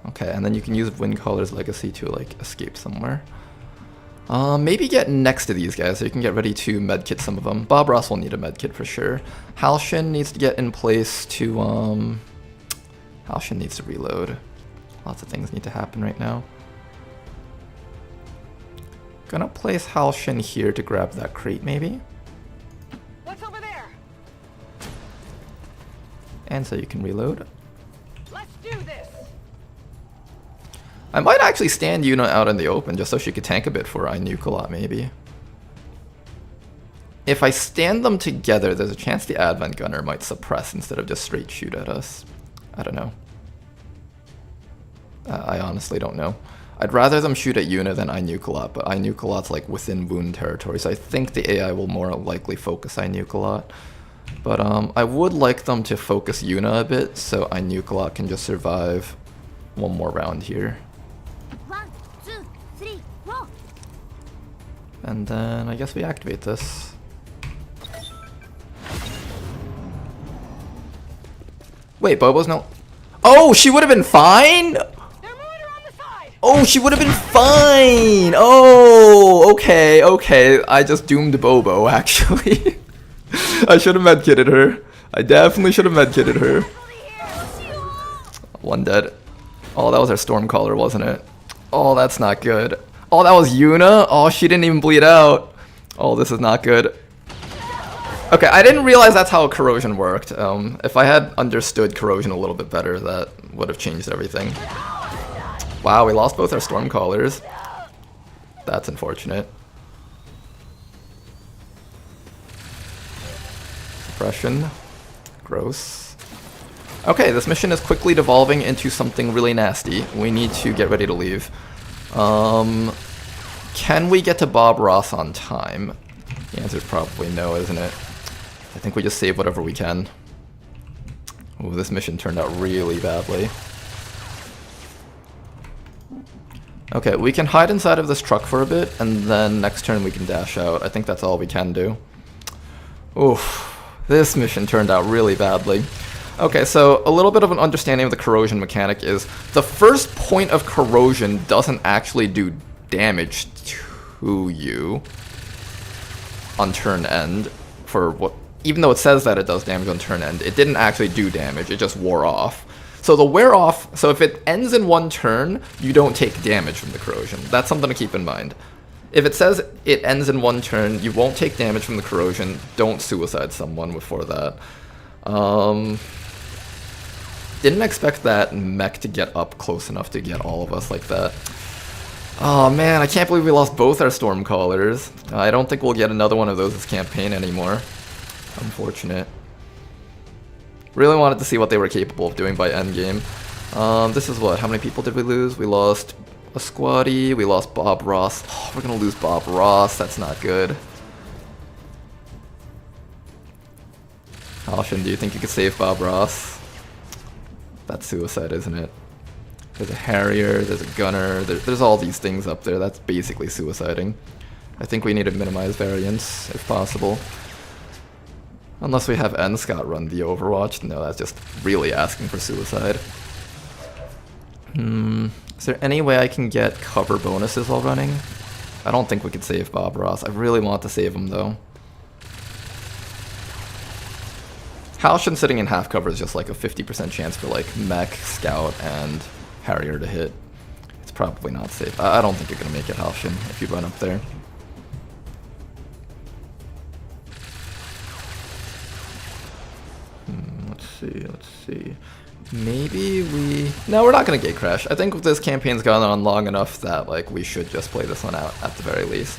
Okay, and then you can use Windcaller's Legacy to like escape somewhere. Maybe get next to these guys so you can get ready to medkit some of them. Bob Ross will need a medkit for sure. Halshin needs to get in place to Halshin needs to reload. Lots of things need to happen right now. Gonna place Halshin here to grab that crate maybe. What's over there? And so you can reload. Let's do this. I might actually stand Yuna out in the open just so she could tank a bit for I nuke a lot maybe. If I stand them together, there's a chance the Advent Gunner might suppress instead of just straight shoot at us. I don't know. I honestly don't know. I'd rather them shoot at Yuna than I nuke a lot, but I nuke a lot's like within wound territory, so I think the AI will more likely focus I nuke a lot. But I would like them to focus Yuna a bit, so I nuke a lot can just survive one more round here. 1, 2, 3, roll. And then I guess we activate this. Wait, Bobo's no... Oh, she would have been fine? They're moving around the side. Oh, she would have been fine! Oh, okay, okay. I just doomed Bobo, actually. I should have medkitted her. I definitely should have medkitted her. One dead. Oh, that was our Stormcaller, wasn't it? Oh, that's not good. Oh, that was Yuna? Oh, she didn't even bleed out. Oh, this is not good. Okay, I didn't realize that's how corrosion worked. If I had understood corrosion a little bit better, that would have changed everything. Wow, we lost both our Stormcallers. That's unfortunate. Suppression. Gross. Okay, this mission is quickly devolving into something really nasty. We need to get ready to leave. Can we get to Bob Ross on time? The answer is probably no, isn't it? I think we just save whatever we can. Ooh, this mission turned out really badly. Okay, we can hide inside of this truck for a bit, and then next turn we can dash out. I think that's all we can do. Oof, this mission turned out really badly. Okay, so a little bit of an understanding of the corrosion mechanic is the first point of corrosion doesn't actually do damage to you on turn end. For what, even though it says that it does damage on turn end, it didn't actually do damage, it just wore off. So the wear off, so if it ends in one turn, you don't take damage from the corrosion. That's something to keep in mind. If it says it ends in one turn, you won't take damage from the corrosion. Don't suicide someone before that. Didn't expect that mech to get up close enough to get all of us like that. Oh man, I can't believe we lost both our Stormcallers. I don't think we'll get another one of those this campaign anymore. Unfortunate. Really wanted to see what they were capable of doing by endgame. This is what? How many people did we lose? We lost a squatty, we lost Bob Ross. Oh, we're gonna lose Bob Ross, that's not good. Halshin, do you think you could save Bob Ross? That's suicide, isn't it? There's a Harrier, there's a Gunner, there's all these things up there. That's basically suiciding. I think we need to minimize variance, if possible. Unless we have N. Scott run the Overwatch. No, that's just really asking for suicide. Is there any way I can get cover bonuses while running? I don't think we could save Bob Ross. I really want to save him, though. Halshin sitting in half cover is just like a 50% chance for like Mech, Scout, and Harrier to hit. It's probably not safe. I don't think you're going to make it, Halshin, if you run up there. Let's see. Maybe we... No, we're not going to gate crash. I think this campaign's gone on long enough that like we should just play this one out at the very least.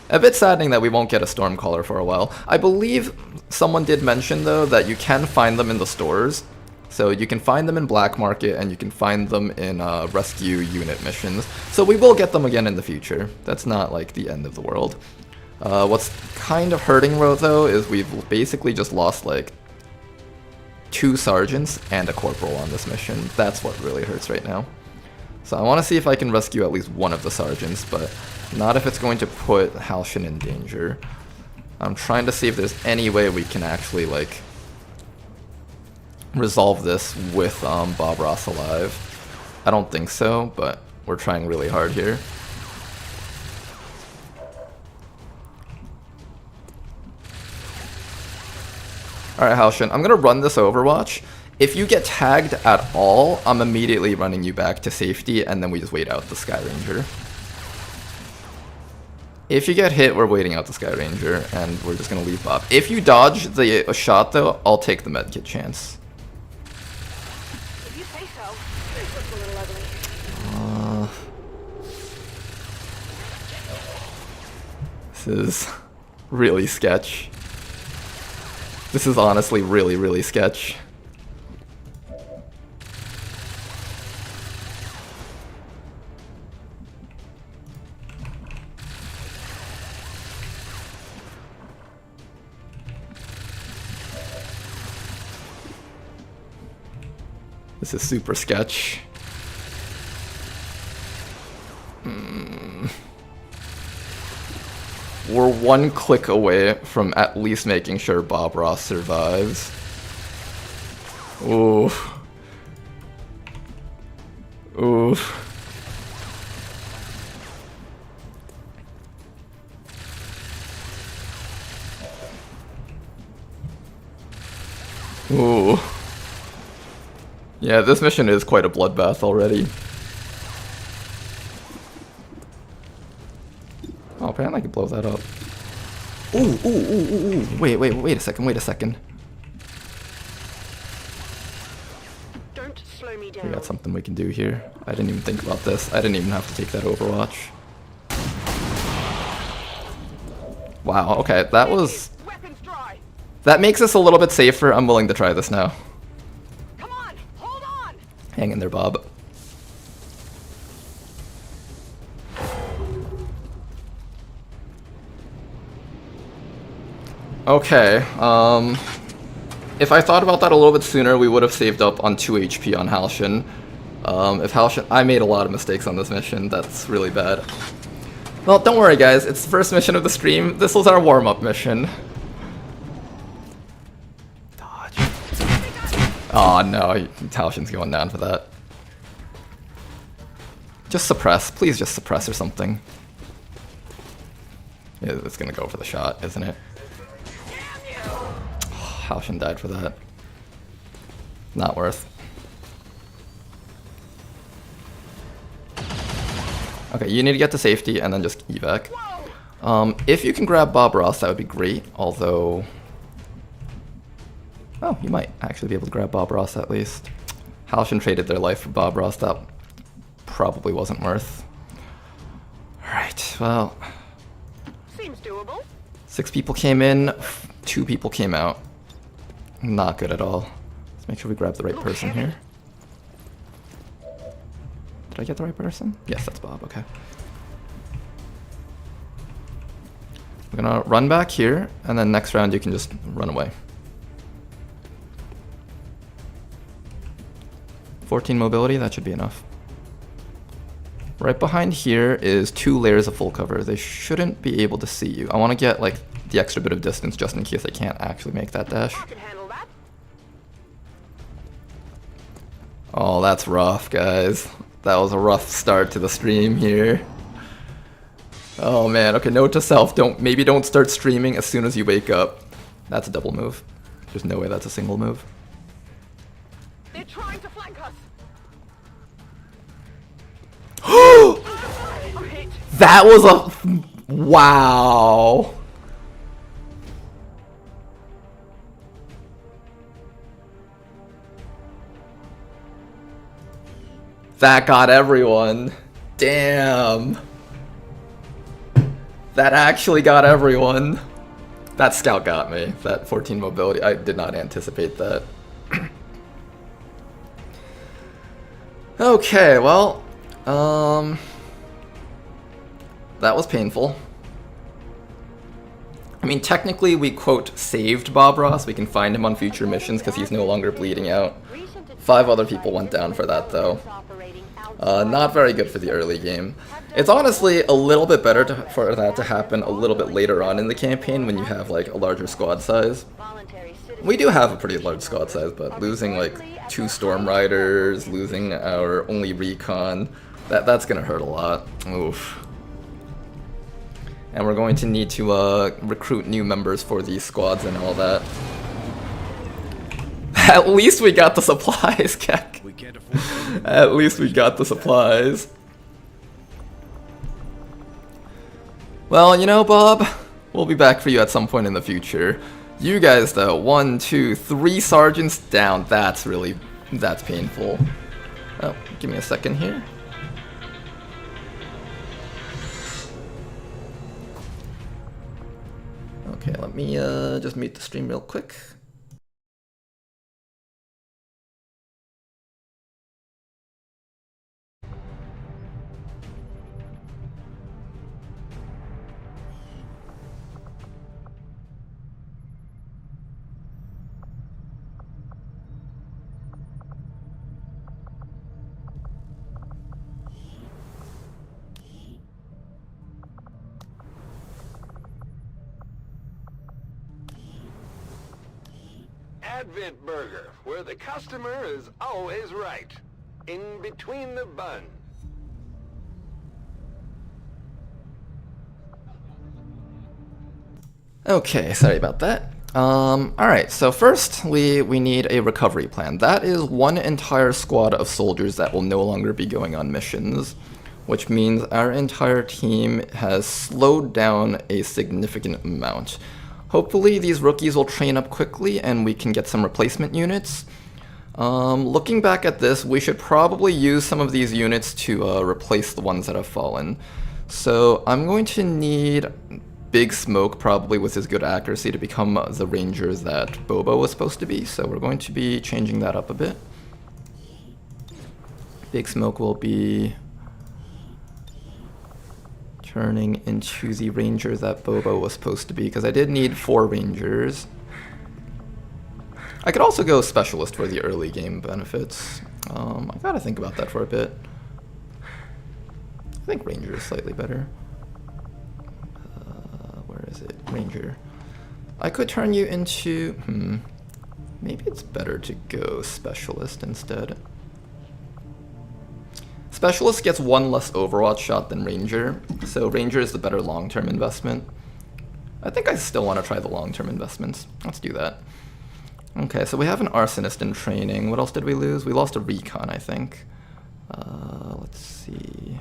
A bit saddening that we won't get a Stormcaller for a while. I believe someone did mention, though, that you can find them in the stores. So you can find them in Black Market, and you can find them in rescue unit missions. So we will get them again in the future. That's not, like, the end of the world. What's kind of hurting though is we've basically just lost like 2 sergeants and a corporal on this mission. That's what really hurts right now. So I want to see if I can rescue at least one of the sergeants, but not if it's going to put Halshin in danger. I'm trying to see if there's any way we can actually like resolve this with Bob Ross alive. I don't think so, but we're trying really hard here. Alright, Halshin, I'm gonna run this Overwatch. If you get tagged at all, I'm immediately running you back to safety, and then we just wait out the Sky Ranger. If you get hit, we're waiting out the Sky Ranger, and we're just gonna leave Bob. If you dodge the shot, though, I'll take the medkit chance. If you say so. This looks a little ugly. This is really sketch. This is honestly really, really sketch. This is super sketch. We're 1 click away from at least making sure Bob Ross survives. Oof. Oof. Ooh. Yeah, this mission is quite a bloodbath already. Oh, apparently I can blow that up. Ooh, ooh, ooh, ooh, ooh. Wait a second, wait a second. Don't slow me We down. got something we can do here. I didn't even think about this. I didn't even have to take that Overwatch. Wow, okay, that was... Weapons dry. That makes us a little bit safer. I'm willing to try this now. Come on, hold on. Hang in there, Bob. Okay, if I thought about that a little bit sooner, we would have saved up on 2 HP on Halshin. If Halshin... I made a lot of mistakes on this mission. That's really bad. Well, don't worry, guys. It's the first mission of the stream. This was our warm-up mission. Dodge. Oh, no. Halshin's going down for that. Just suppress. Please just suppress or something. Yeah, it's gonna go for the shot, isn't it? Halshin died for that. Not worth. Okay, you need to get to safety and then just evac. If you can grab Bob Ross, that would be great, although... Oh, you might actually be able to grab Bob Ross at least. Halshin traded their life for Bob Ross, that probably wasn't worth. Alright, well... Seems doable. 6 people came in, 2 people came out. Not good at all. Let's make sure we grab the right person here. Did I get the right person? Yes, that's Bob, okay. We're gonna run back here, and then next round you can just run away. 14 mobility, that should be enough. Right behind here is 2 layers of full cover. They shouldn't be able to see you. I want to get like the extra bit of distance just in case I can't actually make that dash. I can handle that. Oh, that's rough, guys. That was a rough start to the stream here. Oh man, okay, note to self, maybe don't start streaming as soon as you wake up. That's a double move. There's no way that's a single move. They're trying to flank us. I'm hit. That was a... Wow. That got everyone. Damn. That actually got everyone. That scout got me. That 14 mobility, I did not anticipate that. Okay, well, that was painful. I mean, technically we, quote, saved Bob Ross. We can find him on future missions because he's no longer bleeding out. 5 other people went down for that, though. Not very good for the early game. It's honestly a little bit better for that to happen a little bit later on in the campaign when you have, like, a larger squad size. We do have a pretty large squad size, but losing, like, 2 Storm Riders, losing our only recon, that's gonna hurt a lot. Oof. And we're going to need to recruit new members for these squads and all that. At least we got the supplies, Keck. At least we got the supplies. Well, you know, Bob, we'll be back for you at some point in the future. You guys, though, 1, 2, 3 sergeants down. That's painful. Oh, give me a second here. Okay, let me just mute the stream real quick. Advent Burger, where the customer is always right. In between the bun. Okay, sorry about that. Alright, so first we need a recovery plan. That is 1 entire squad of soldiers that will no longer be going on missions, which means our entire team has slowed down a significant amount. Hopefully these rookies will train up quickly and we can get some replacement units. Looking back at this, we should probably use some of these units to replace the ones that have fallen. So I'm going to need Big Smoke, probably with his good accuracy, to become the ranger that Bobo was supposed to be. So we're going to be changing that up a bit. Big Smoke will be turning into the ranger that Bobo was supposed to be, because I did need 4 rangers. I could also go specialist for the early game benefits. I gotta think about that for a bit. I think ranger is slightly better. Where is it? Ranger. I could turn you into... maybe it's better to go specialist instead. Specialist gets 1 less Overwatch shot than Ranger, so Ranger is the better long-term investment. I think I still want to try the long-term investments. Let's do that. Okay, so we have an Arsonist in training. What else did we lose? We lost a Recon, I think. Let's see.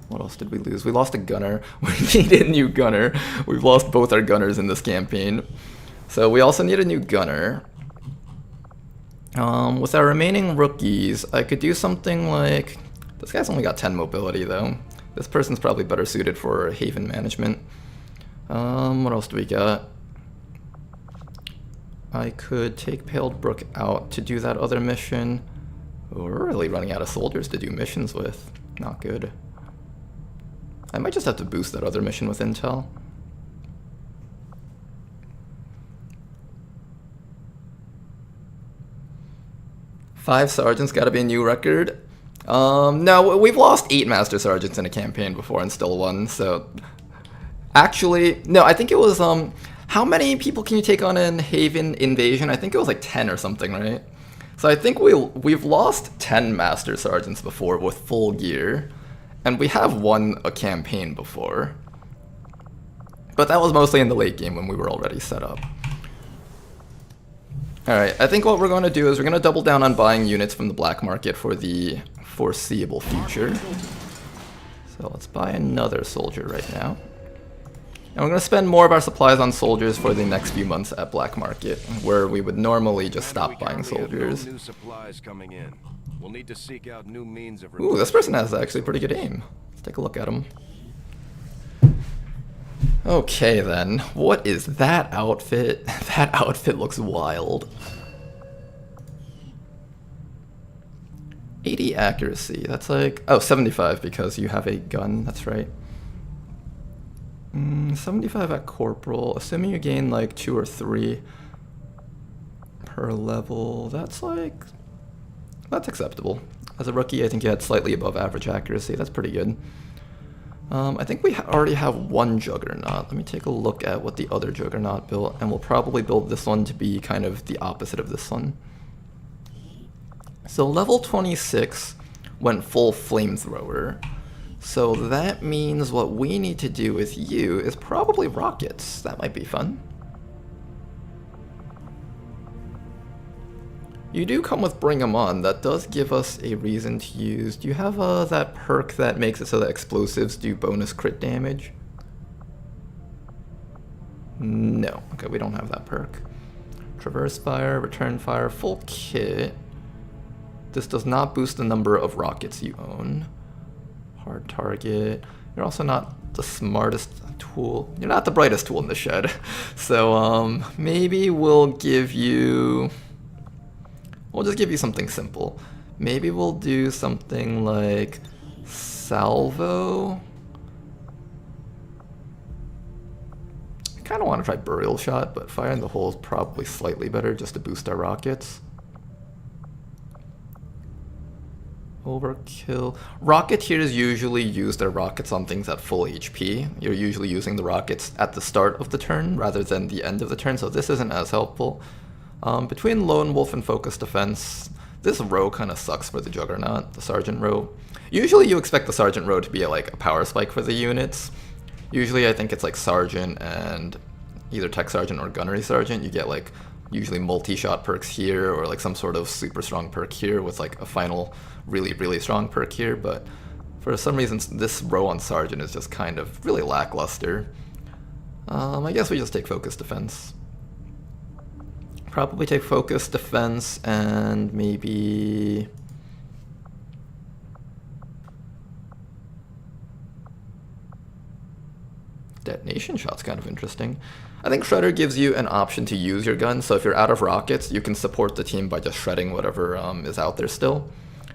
What else did we lose? We lost a Gunner. We need a new Gunner. We've lost both our Gunners in this campaign. So we also need a new Gunner. With our remaining rookies, I could do something like... This guy's only got 10 mobility, though. This person's probably better suited for Haven management. What else do we got? I could take Paled Brook out to do that other mission. Oh, we're really running out of soldiers to do missions with. Not good. I might just have to boost that other mission with intel. Five sergeants, gotta be a new record. No, we've lost 8 master sergeants in a campaign before and still won, so... Actually, no, I think it was, how many people can you take on in Haven Invasion? I think it was like 10 or something, right? So I think we've lost 10 master sergeants before with full gear, and we have won a campaign before. But that was mostly in the late game when we were already set up. Alright, I think what we're going to do is we're going to double down on buying units from the black market for the foreseeable future. So let's buy another soldier right now. And we're going to spend more of our supplies on soldiers for the next few months at black market, where we would normally just stop buying soldiers. New supplies coming in. We'll need to seek out new means of... Ooh, this person has actually pretty good aim. Let's take a look at him. Okay then, what is that outfit? That outfit looks wild. 80 accuracy, that's like... Oh, 75 because you have a gun, that's right. 75 at corporal, assuming you gain like 2 or 3 per level, that's acceptable. As a rookie, I think you had slightly above average accuracy. That's pretty good. I think we already have one Juggernaut. Let me take a look at what the other Juggernaut built, and we'll probably build this one to be kind of the opposite of this one. So level 26 went full flamethrower. So that means what we need to do with you is probably rockets. That might be fun. You do come with Bring 'em On. That does give us a reason to use. Do you have that perk that makes it so that explosives do bonus crit damage? No. Okay, we don't have that perk. Traverse fire, return fire, full kit. This does not boost the number of rockets you own. Hard target. You're also not the smartest tool. You're not the brightest tool in the shed. So maybe we'll give you... We'll just give you something simple. Maybe we'll do something like salvo. I kind of want to try burial shot, but fire in the hole is probably slightly better just to boost our rockets. Overkill. Rocketeers usually use their rockets on things at full HP. You're usually using the rockets at the start of the turn rather than the end of the turn, so this isn't as helpful. Between Lone Wolf and Focus Defense, this row kind of sucks for the Juggernaut, the Sergeant row. Usually you expect the Sergeant row to be like a power spike for the units. Usually I think it's like Sergeant and either Tech Sergeant or Gunnery Sergeant. You get like usually multi-shot perks here or like some sort of super strong perk here with like a final really strong perk here, but for some reason this row on Sergeant is just kind of really lackluster. I guess we just take Focus Defense. Probably take Focus Defense and maybe... Detonation shot's kind of interesting. I think Shredder gives you an option to use your gun, so if you're out of rockets, you can support the team by just shredding whatever is out there still.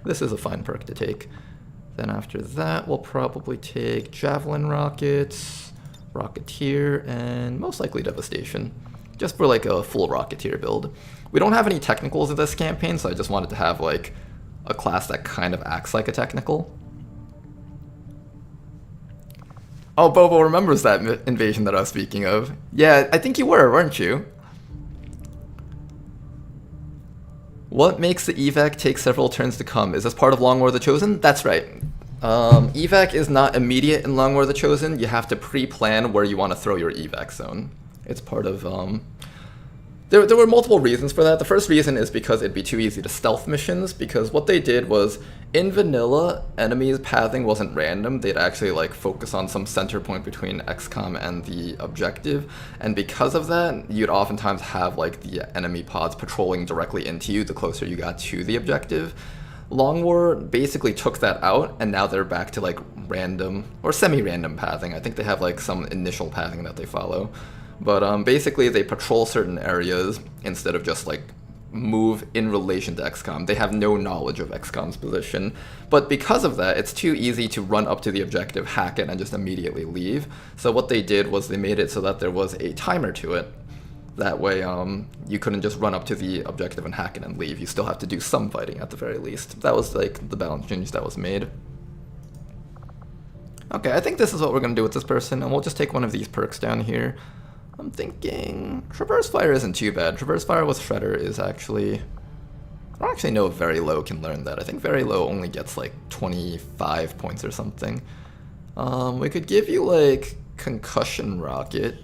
This is a fine perk to take. Then after that, we'll probably take Javelin Rockets, Rocketeer, and most likely Devastation. Just for like a full Rocketeer build. We don't have any technicals in this campaign, so I just wanted to have like a class that kind of acts like a technical. Oh, Bobo remembers that invasion that I was speaking of. Yeah, I think you were, weren't you? What makes the evac take several turns to come? Is this part of Long War the Chosen? That's right. Evac is not immediate in Long War the Chosen. You have to pre-plan where you want to throw your evac zone. It's part of, there were multiple reasons for that. The first reason is because it'd be too easy to stealth missions, because what they did was, in vanilla, enemies' pathing wasn't random. They'd actually like focus on some center point between XCOM and the objective, and because of that, you'd oftentimes have like the enemy pods patrolling directly into you the closer you got to the objective. Long War basically took that out, and now they're back to like random or semi-random pathing. I think they have like some initial pathing that they follow. But basically they patrol certain areas instead of just like move in relation to XCOM. They have no knowledge of XCOM's position. But because of that, it's too easy to run up to the objective, hack it, and just immediately leave. So what they did was they made it so that there was a timer to it. That way you couldn't just run up to the objective and hack it and leave. You still have to do some fighting at the very least. That was like the balance change that was made. Okay, I think this is what we're going to do with this person, and we'll just take one of these perks down here. I'm thinking Traverse Fire isn't too bad. Traverse Fire with Shredder is actually... I don't actually know if Very Low can learn that. I think Very Low only gets like 25 points or something. We could give you like Concussion Rocket.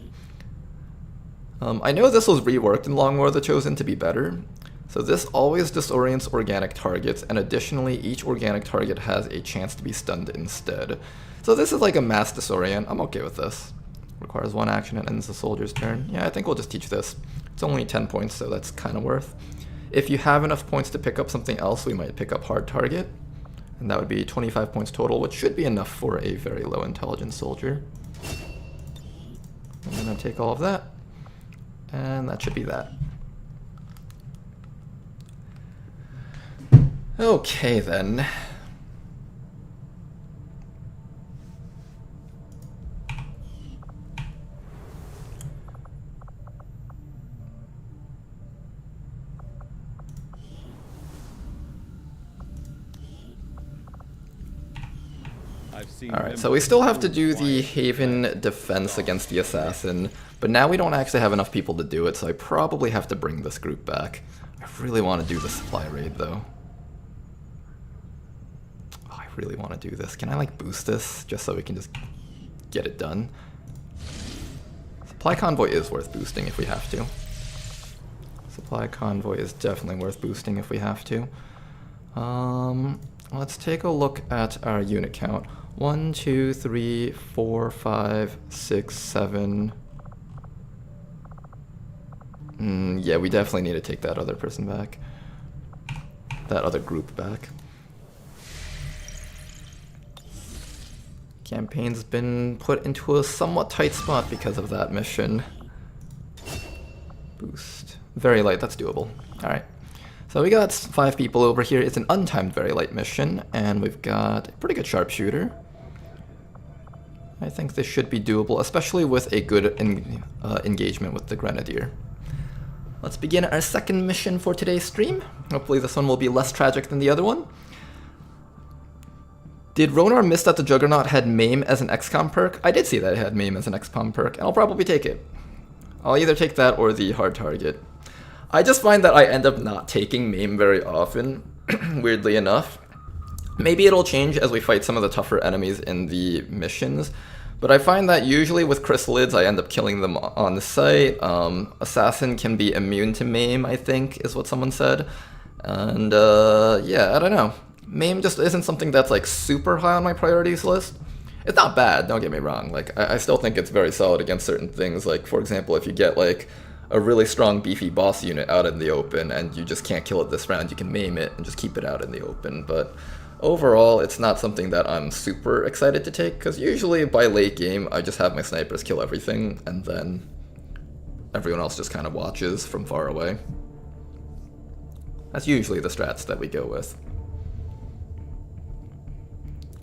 I know this was reworked in Long War the Chosen to be better. So this always disorients organic targets, and additionally each organic target has a chance to be stunned instead. So this is like a mass disorient. I'm okay with this. Requires one action and ends the soldier's turn. Yeah, I think we'll just teach this. It's only 10 points, so that's kind of worth. If you have enough points to pick up something else, we might pick up Hard Target. And that would be 25 points total, which should be enough for a very low intelligence soldier. I'm gonna take all of that. And that should be that. Okay then. Alright, so we still have to do the Haven defense against the Assassin, but now we don't actually have enough people to do it, so I probably have to bring this group back. I really want to do the supply raid, though. Oh, I really want to do this. Can I, like, boost this, just so we can just get it done? Supply Convoy is worth boosting if we have to. Supply Convoy is definitely worth boosting if we have to. Let's take a look at our unit count. 1, 2, 3, 4, 5, 6, 7. Yeah, we definitely need to take that other person back. That other group back. Campaign's been put into a somewhat tight spot because of that mission. Boost. Very light, that's doable. Alright. So we got 5 people over here. It's an untimed very light mission, and we've got a pretty good sharpshooter. I think this should be doable, especially with a good engagement with the Grenadier. Let's begin our second mission for today's stream. Hopefully this one will be less tragic than the other one. Did Ronar miss that the Juggernaut had MAME as an XCOM perk? I did see that it had MAME as an XCOM perk, and I'll probably take it. I'll either take that or the hard target. I just find that I end up not taking MAME very often, weirdly enough. Maybe it'll change as we fight some of the tougher enemies in the missions, but I find that usually with chrysalids I end up killing them on the site. Assassin can be immune to MAME, I think, is what someone said. And yeah, I don't know. MAME just isn't something that's like super high on my priorities list. It's not bad, don't get me wrong. Like, I still think it's very solid against certain things. Like, for example, if you get like a really strong beefy boss unit out in the open and you just can't kill it this round, you can MAME it and just keep it out in the open. But overall, it's not something that I'm super excited to take, because usually by late game I just have my snipers kill everything and then everyone else just kind of watches from far away. That's usually the strats that we go with.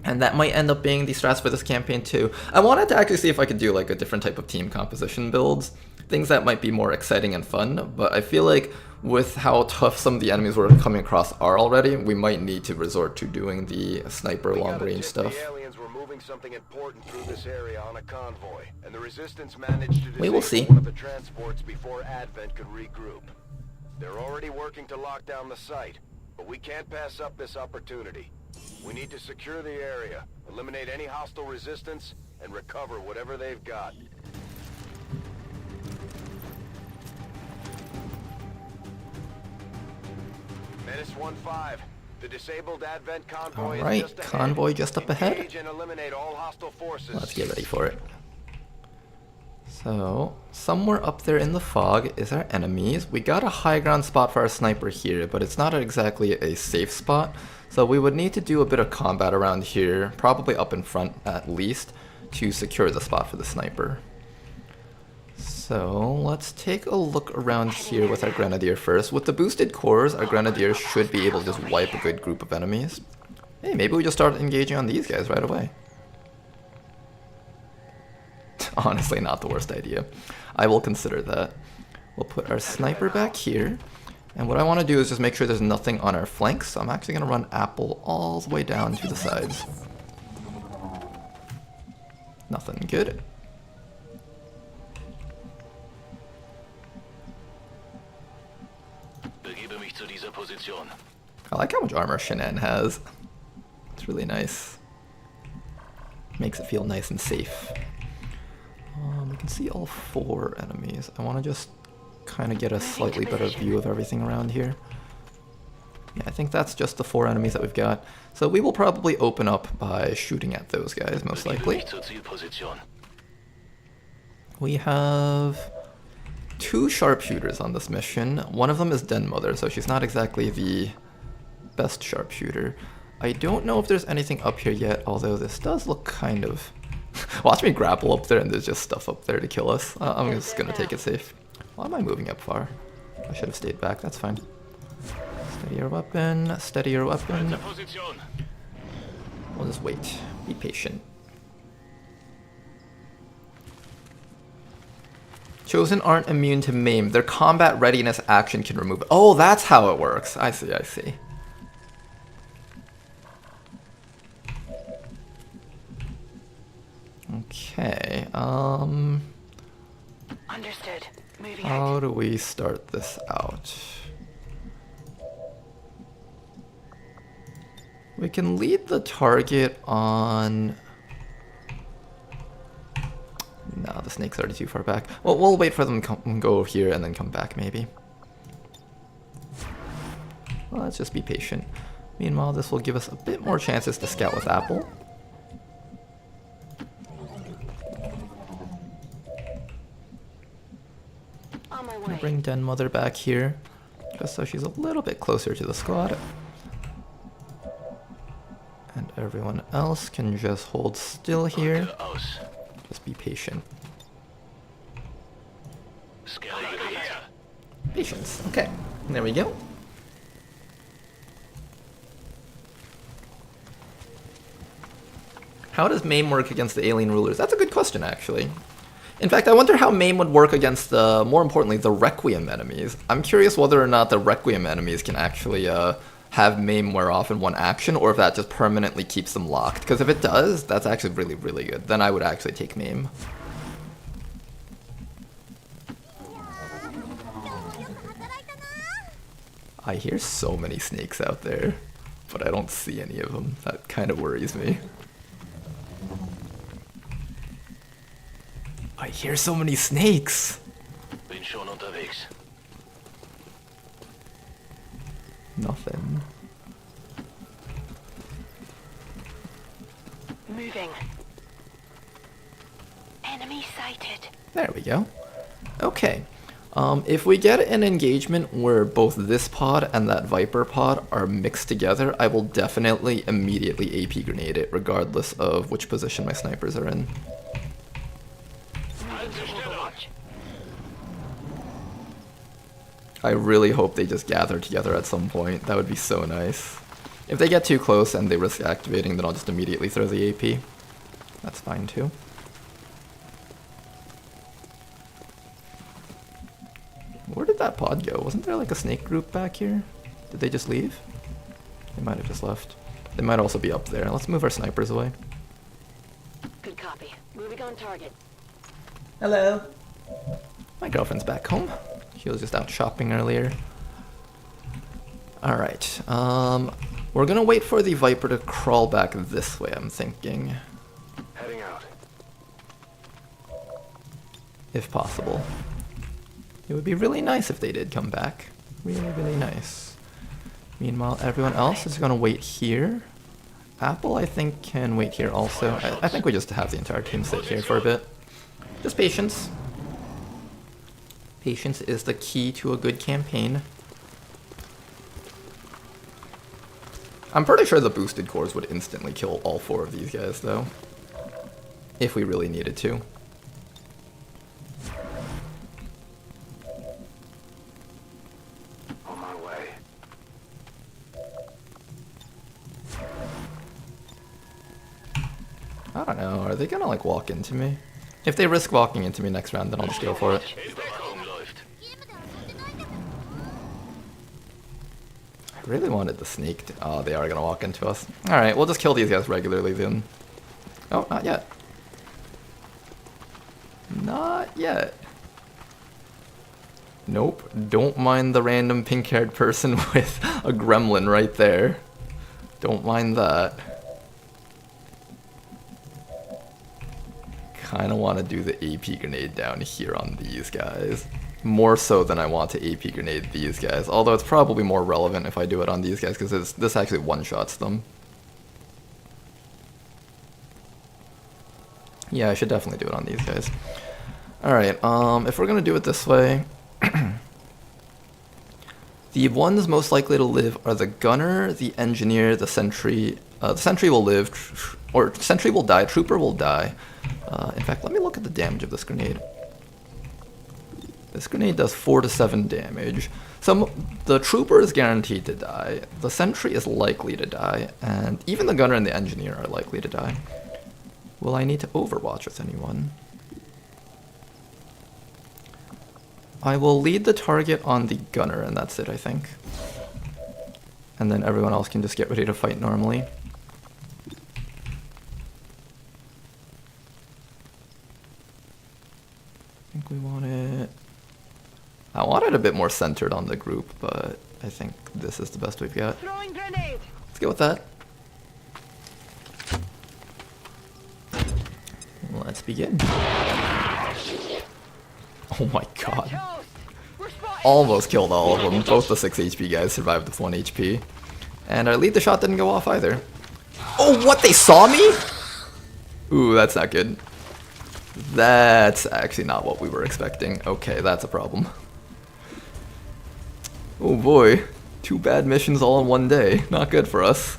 And that might end up being the strats for this campaign too. I wanted to actually see if I could do like a different type of team composition builds. Things that might be more exciting and fun, but I feel like with how tough some of the enemies we're coming across are already, we might need to resort to doing the sniper long range stuff. The aliens were moving something important through this area on a convoy, and the resistance managed to We will disable see. one of the transports before Advent could regroup. They're already working to lock down the site, but we can't pass up this opportunity. We need to secure the area, eliminate any hostile resistance, and recover whatever they've got. Menace 1-5. The disabled Advent convoy is Alright, just ahead. convoy just up ahead. Engage and eliminate all hostile forces. Let's get ready for it. So, somewhere up there in the fog is our enemies. We got a high ground spot for our sniper here, but it's not exactly a safe spot. So we would need to do a bit of combat around here, probably up in front at least, to secure the spot for the sniper. So let's take a look around here with our Grenadier first. With the boosted cores, our Grenadier should be able to just wipe a good group of enemies. Hey, maybe we just start engaging on these guys right away. Honestly, not the worst idea. I will consider that. We'll put our sniper back here. And what I want to do is just make sure there's nothing on our flanks. So I'm actually going to run Apple all the way down to the sides. Nothing good. I like how much armor Shannon has. It's really nice. Makes it feel nice and safe. We can see all 4 enemies. I want to just kind of get a slightly better view of everything around here. Yeah, I think that's just the 4 enemies that we've got. So we will probably open up by shooting at those guys, most likely. We have 2 sharpshooters on this mission. One of them is Den Mother, so she's not exactly the best sharpshooter. I don't know if there's anything up here yet, although this does look kind of... Watch me grapple up there and there's just stuff up there to kill us. I'm just gonna take it safe. Why am I moving up far? I should have stayed back, that's fine. Steady your weapon, steady your weapon. We'll just wait, be patient. Chosen aren't immune to MAME. Their combat readiness action can remove it. Oh, that's how it works. I see, I see. Okay, Understood. Moving out. how do we start this out? We can lead the target on... No, the snake's already too far back. Well, we'll wait for them to go here and then come back, maybe. Well, let's just be patient. Meanwhile, this will give us a bit more chances to scout with Apple. On my way. Bring Den Mother back here, just so she's a little bit closer to the squad. And everyone else can just hold still here. Just be patient. Patience. Okay, there we go. How does MAME work against the alien rulers? That's a good question, actually. In fact, I wonder how MAME would work against, more importantly, the Requiem enemies. I'm curious whether or not the Requiem enemies can actually have MAME wear off in one action, or if that just permanently keeps them locked. Because if it does, that's actually really, really good. Then I would actually take MAME. I hear so many snakes out there, but I don't see any of them. That kind of worries me. I hear so many snakes! Nothing. Moving. Enemy sighted. There we go. Okay. If we get an engagement where both this pod and that Viper pod are mixed together, I will definitely immediately AP grenade it, regardless of which position my snipers are in. I really hope they just gather together at some point. That would be so nice. If they get too close and they risk activating, then I'll just immediately throw the AP. That's fine too. Where did that pod go? Wasn't there like a snake group back here? Did they just leave? They might have just left. They might also be up there. Let's move our snipers away. Good copy. Moving on target. Hello. My girlfriend's back home. She was just out shopping earlier. Alright, we're gonna wait for the Viper to crawl back this way, I'm thinking. Heading out. If possible. It would be really nice if they did come back. Really, really nice. Meanwhile, everyone else is gonna wait here. Apple, I think, can wait here also. I think we just have the entire team sit here for a bit. Just patience. Patience is the key to a good campaign. I'm pretty sure the boosted cores would instantly kill all 4 of these guys, though. If we really needed to. On my way. I don't know, are they gonna like walk into me? If they risk walking into me next round, then I'll just go for it. I really wanted the snake to... Oh, they are gonna walk into us. Alright, we'll just kill these guys regularly then. Oh, not yet. Not yet. Nope, don't mind the random pink-haired person with a gremlin right there. Don't mind that. Kinda wanna do the AP grenade down here on these guys. More so than I want to AP grenade these guys. Although it's probably more relevant if I do it on these guys, because this actually one-shots them. Yeah, I should definitely do it on these guys. Alright, if we're gonna do it this way... the ones most likely to live are the gunner, the engineer, the sentry. The sentry will live, or sentry will die, trooper will die. In fact, let me look at the damage of this grenade. This grenade does 4 to 7 damage. The trooper is guaranteed to die, the sentry is likely to die, and even the gunner and the engineer are likely to die. Will I need to overwatch with anyone? I will lead the target on the gunner, and that's it, I think. And then everyone else can just get ready to fight normally. think we want it... I want it a bit more centered on the group, but I think this is the best we've got. Throwing grenade. Let's go with that. Let's begin. Oh my god. Toast. We're spotted. Almost killed all of them. Both the 6 HP guys survived with 1 HP. And our lead the shot didn't go off either. Oh, what? They saw me? Ooh, that's not good. That's actually not what we were expecting. Okay, that's a problem. Oh boy. 2 bad missions all in one day. Not good for us.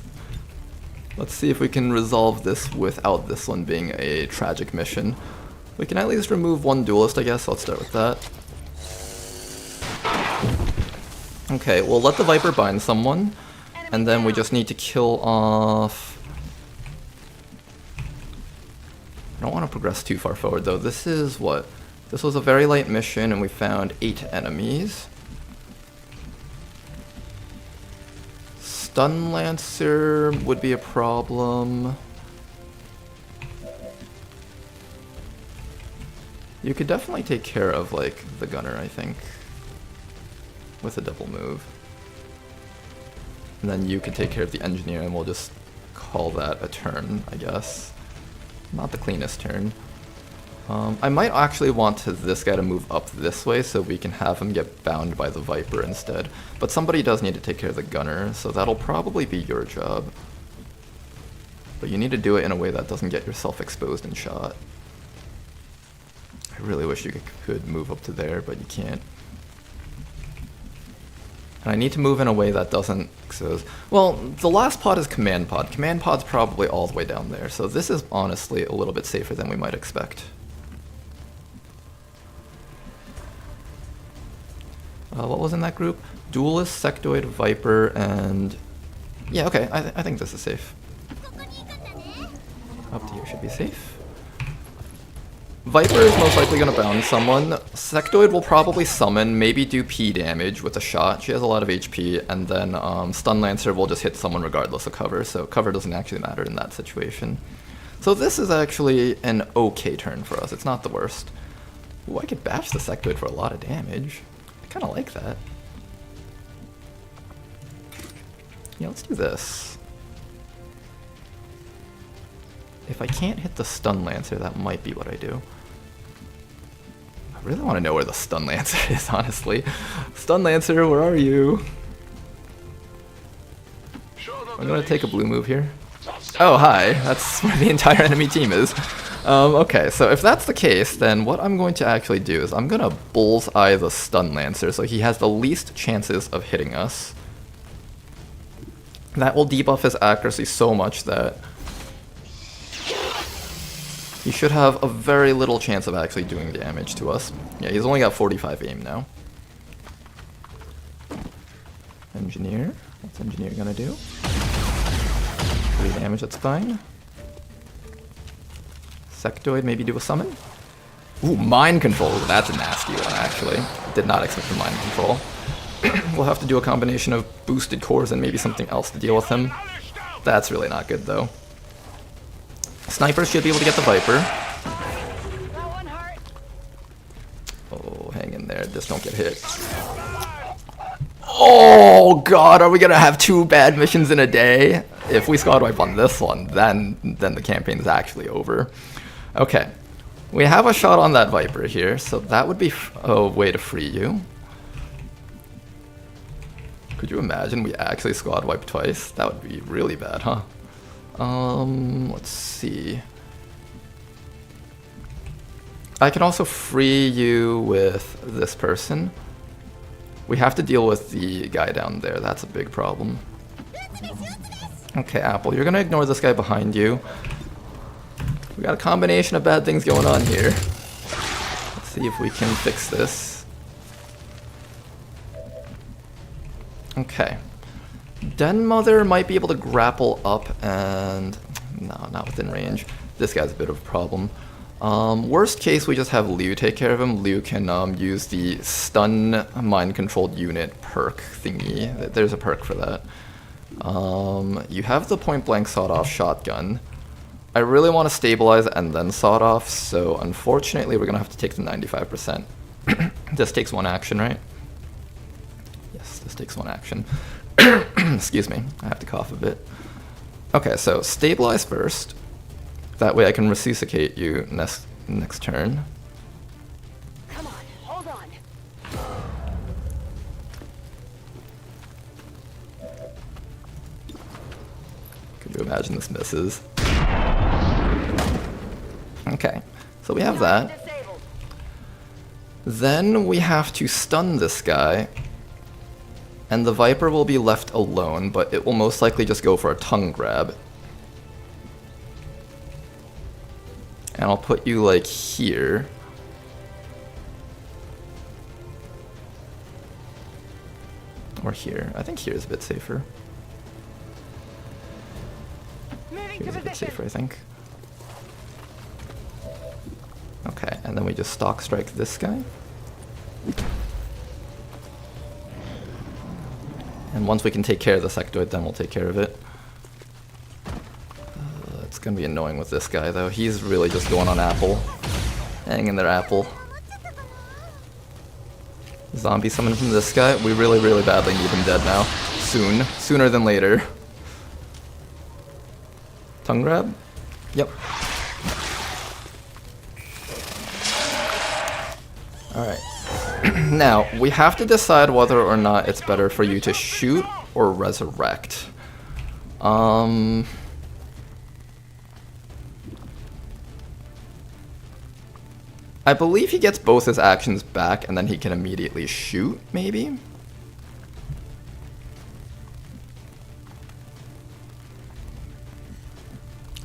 Let's see if we can resolve this without this one being a tragic mission. We can at least remove 1 duelist, I guess. Let's start with that. Okay, we'll let the Viper bind someone. And then we just need to kill off... I don't want to progress too far forward though. This is what? This was a very light mission and we found 8 enemies. Stun Lancer would be a problem. You could definitely take care of like the gunner, I think, with a double move. And then you can take care of the engineer and we'll just call that a turn, I guess. Not the cleanest turn. I might actually want this guy to move up this way so we can have him get bound by the Viper instead. But somebody does need to take care of the gunner, so that'll probably be your job. But you need to do it in a way that doesn't get yourself exposed and shot. I really wish you could move up to there, but you can't. And I need to move in a way that doesn't expose... Well, the last pod is command pod. Command pod's probably all the way down there, so this is honestly a little bit safer than we might expect. What was in that group? Duelist, Sectoid, Viper, and... Yeah, okay, I think this is safe. Up to here should be safe. Viper is most likely going to bound someone. Sectoid will probably summon, maybe do P damage with a shot. She has a lot of HP, and then Stun Lancer will just hit someone regardless of cover, so cover doesn't actually matter in that situation. So this is actually an okay turn for us. It's not the worst. Ooh, I could bash the Sectoid for a lot of damage. I kind of like that. Yeah, let's do this. If I can't hit the Stun Lancer, that might be what I do. I really want to know where the Stun Lancer is, honestly. Stun Lancer, where are you? I'm going to take a blue move here. Oh, hi. That's where the entire enemy team is. Okay, so if that's the case, then what I'm going to actually do is I'm going to bullseye the Stun Lancer so he has the least chances of hitting us. That will debuff his accuracy so much that he should have a very little chance of actually doing damage to us. Yeah, he's only got 45 aim now. Engineer. What's Engineer gonna do? 3 damage, that's fine. Sectoid, maybe do a summon? Ooh, Mind Control. That's a nasty one, actually. Did not expect the Mind Control. We'll have to do a combination of boosted cores and maybe something else to deal with him. That's really not good, though. Sniper should be able to get the Viper. Oh, hang in there. Just don't get hit. Oh, God. Are we going to have 2 bad missions in a day? If we squad wipe on this one, then the campaign is actually over. Okay. We have a shot on that Viper here, so that would be a way to free you. Could you imagine we actually squad wipe twice? That would be really bad, huh? Let's see. I can also free you with this person. We have to deal with the guy down there. That's a big problem. Okay, Apple, you're gonna ignore this guy behind you. We got a combination of bad things going on here. Let's see if we can fix this. Okay. Den Mother might be able to grapple up and... No, not within range. This guy's a bit of a problem. Worst case, we just have Liu take care of him. Liu can use the stun mind-controlled unit perk thingy. There's a perk for that. You have the point-blank sawed-off shotgun. I really want to stabilize and then sawed off, so unfortunately we're going to have to take the 95%. This takes one action, right? Yes, this takes one action. Excuse me, I have to cough a bit. Okay, so stabilize first. That way I can resuscitate you next turn. Come on, hold on. Could you imagine this misses? Okay, so we have that. Disabled. Then we have to stun this guy. And the Viper will be left alone, but it will most likely just go for a tongue grab. And I'll put you like here. Or here. I think here is a bit safer. Moving Here's to a bit position. safer, I think. Okay, and then we just stock strike this guy. And once we can take care of the sectoid, then we'll take care of it. It's gonna be annoying with this guy, though. He's really just going on Apple. Hang in there, Apple. Zombie summon from this guy. We really, really badly need him dead now. Soon. Sooner than later. Tongue grab? Yep. Alright. Now, we have to decide whether or not it's better for you to shoot or resurrect. I believe he gets both his actions back and then he can immediately shoot, maybe?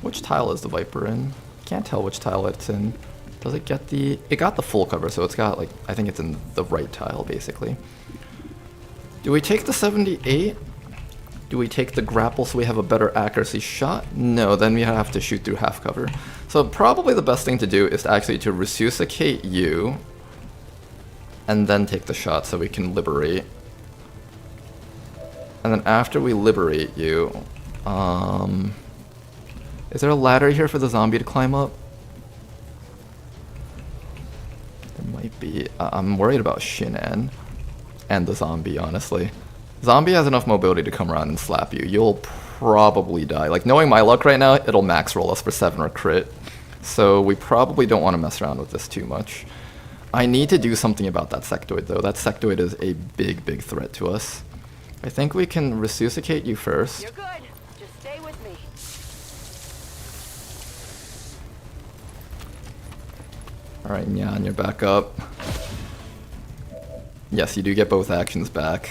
Which tile is the Viper in? Can't tell which tile it's in. Does it get the... It got the full cover, so it's got, like, I think it's in the right tile, basically. Do we take the 78? Do we take the grapple so we have a better accuracy shot? No, then we have to shoot through half cover. So probably the best thing to do is actually to resuscitate you, and then take the shot so we can liberate. And then after we liberate you... is there a ladder here for the zombie to climb up? Might be. I'm worried about Shinan and the zombie, honestly. Zombie has enough mobility to come around and slap you. You'll probably die. Like, knowing my luck right now, it'll max roll us for 7 or crit. So we probably don't want to mess around with this too much. I need to do something about that sectoid, though. That sectoid is a big, big threat to us. I think we can resuscitate you first. You're good. Just stay with me. Alright, Nyan, you're back up. Yes, you do get both actions back.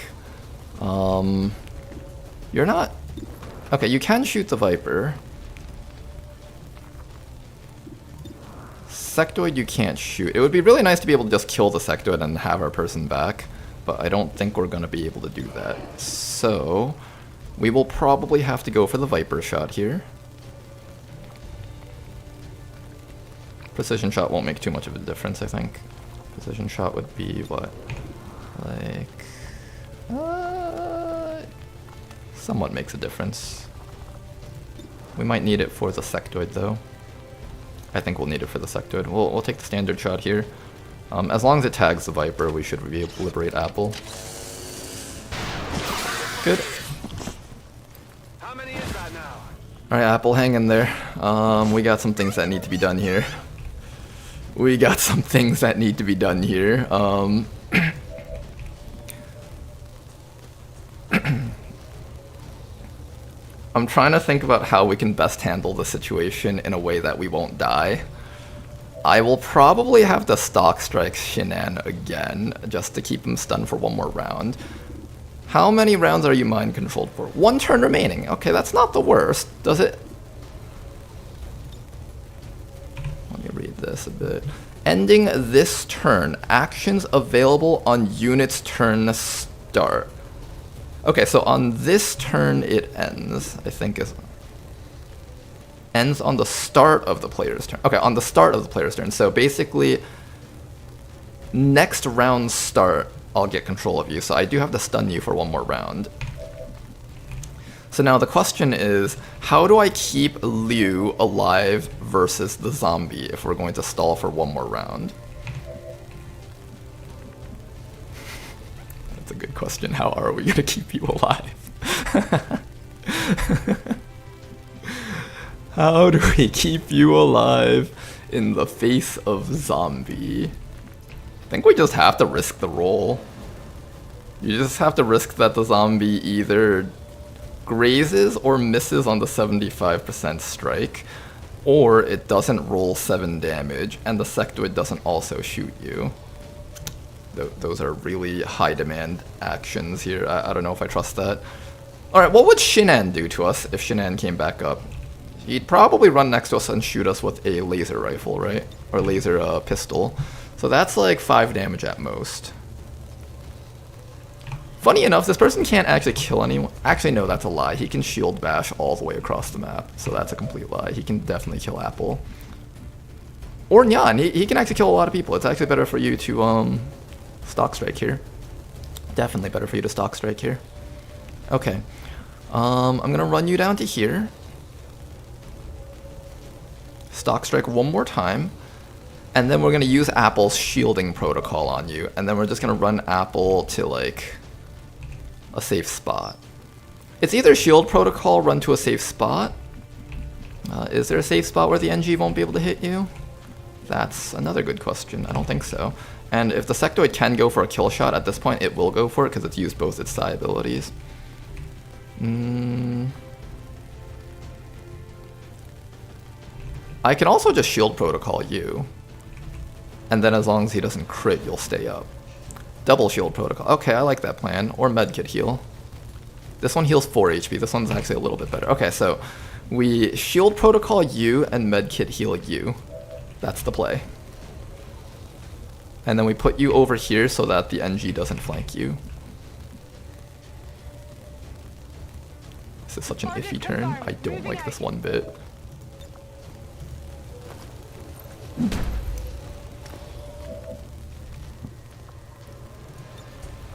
You're not... Okay, you can shoot the Viper. Sectoid you can't shoot. It would be really nice to be able to just kill the sectoid and have our person back, but I don't think we're gonna be able to do that. So, we will probably have to go for the Viper shot here. Precision shot won't make too much of a difference, I think. Precision shot would be what? Like... somewhat makes a difference. We might need it for the sectoid, though. I think we'll need it for the sectoid. We'll take the standard shot here. As long as it tags the Viper, we should be able to liberate Apple. Good. How many is that now? Alright, Apple, hang in there. We got some things that need to be done here. We got some things that need to be done here. I'm trying to think about how we can best handle the situation in a way that we won't die. I will probably have to stock strike Shinan again, just to keep him stunned for one more round. How many rounds are you mind controlled for? 1 turn remaining. Okay, that's not the worst, does it? Let me read this a bit. Ending this turn. Actions available on unit's turn start. Okay, so on this turn it ends, I think is... Ends on the start of the player's turn. Okay, on the start of the player's turn. So basically, next round start, I'll get control of you. So I do have to stun you for 1 more round. So now the question is, how do I keep Liu alive versus the zombie if we're going to stall for one more round? That's a good question. How are we going to keep you alive? How do we keep you alive in the face of zombie? I think we just have to risk the roll. You just have to risk that the zombie either grazes or misses on the 75% strike, or it doesn't roll 7 damage, and the sectoid doesn't also shoot you. Those are really high demand actions here. I don't know if I trust that. Alright, what would Shinan do to us if Shinan came back up? He'd probably run next to us and shoot us with a laser rifle, right? Or laser pistol. So that's like 5 damage at most. Funny enough, this person can't actually kill anyone. Actually, no, that's a lie. He can shield bash all the way across the map. So that's a complete lie. He can definitely kill Apple. Or Nyan. He can actually kill a lot of people. It's actually better for you to stock strike here. Definitely better for you to stock strike here. Okay. I'm going to run you down to here. Stock strike one more time, and then we're going to use Apple's shielding protocol on you, and then we're just going to run Apple to like a safe spot. It's either shield protocol, run to a safe spot. Is there a safe spot where the NG won't be able to hit you? That's another good question. I don't think so. And if the sectoid can go for a kill shot at this point, it will go for it because it's used both its psi abilities. I can also just shield protocol you. And then as long as he doesn't crit, you'll stay up. Double shield protocol. Okay, I like that plan. Or medkit heal. This one heals 4 HP. This one's actually a little bit better. Okay, so we shield protocol you and medkit heal you. That's the play. And then we put you over here so that the NG doesn't flank you. This is such an iffy turn. I don't like this one bit.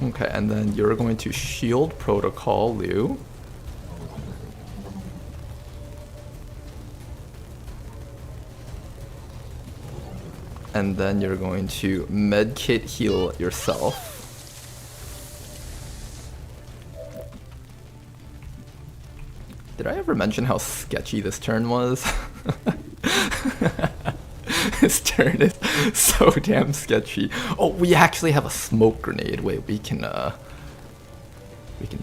Okay, and then you're going to shield protocol Liu. And then you're going to medkit heal yourself. Did I ever mention how sketchy this turn was? This turn is so damn sketchy. Oh, we actually have a smoke grenade. Wait, we can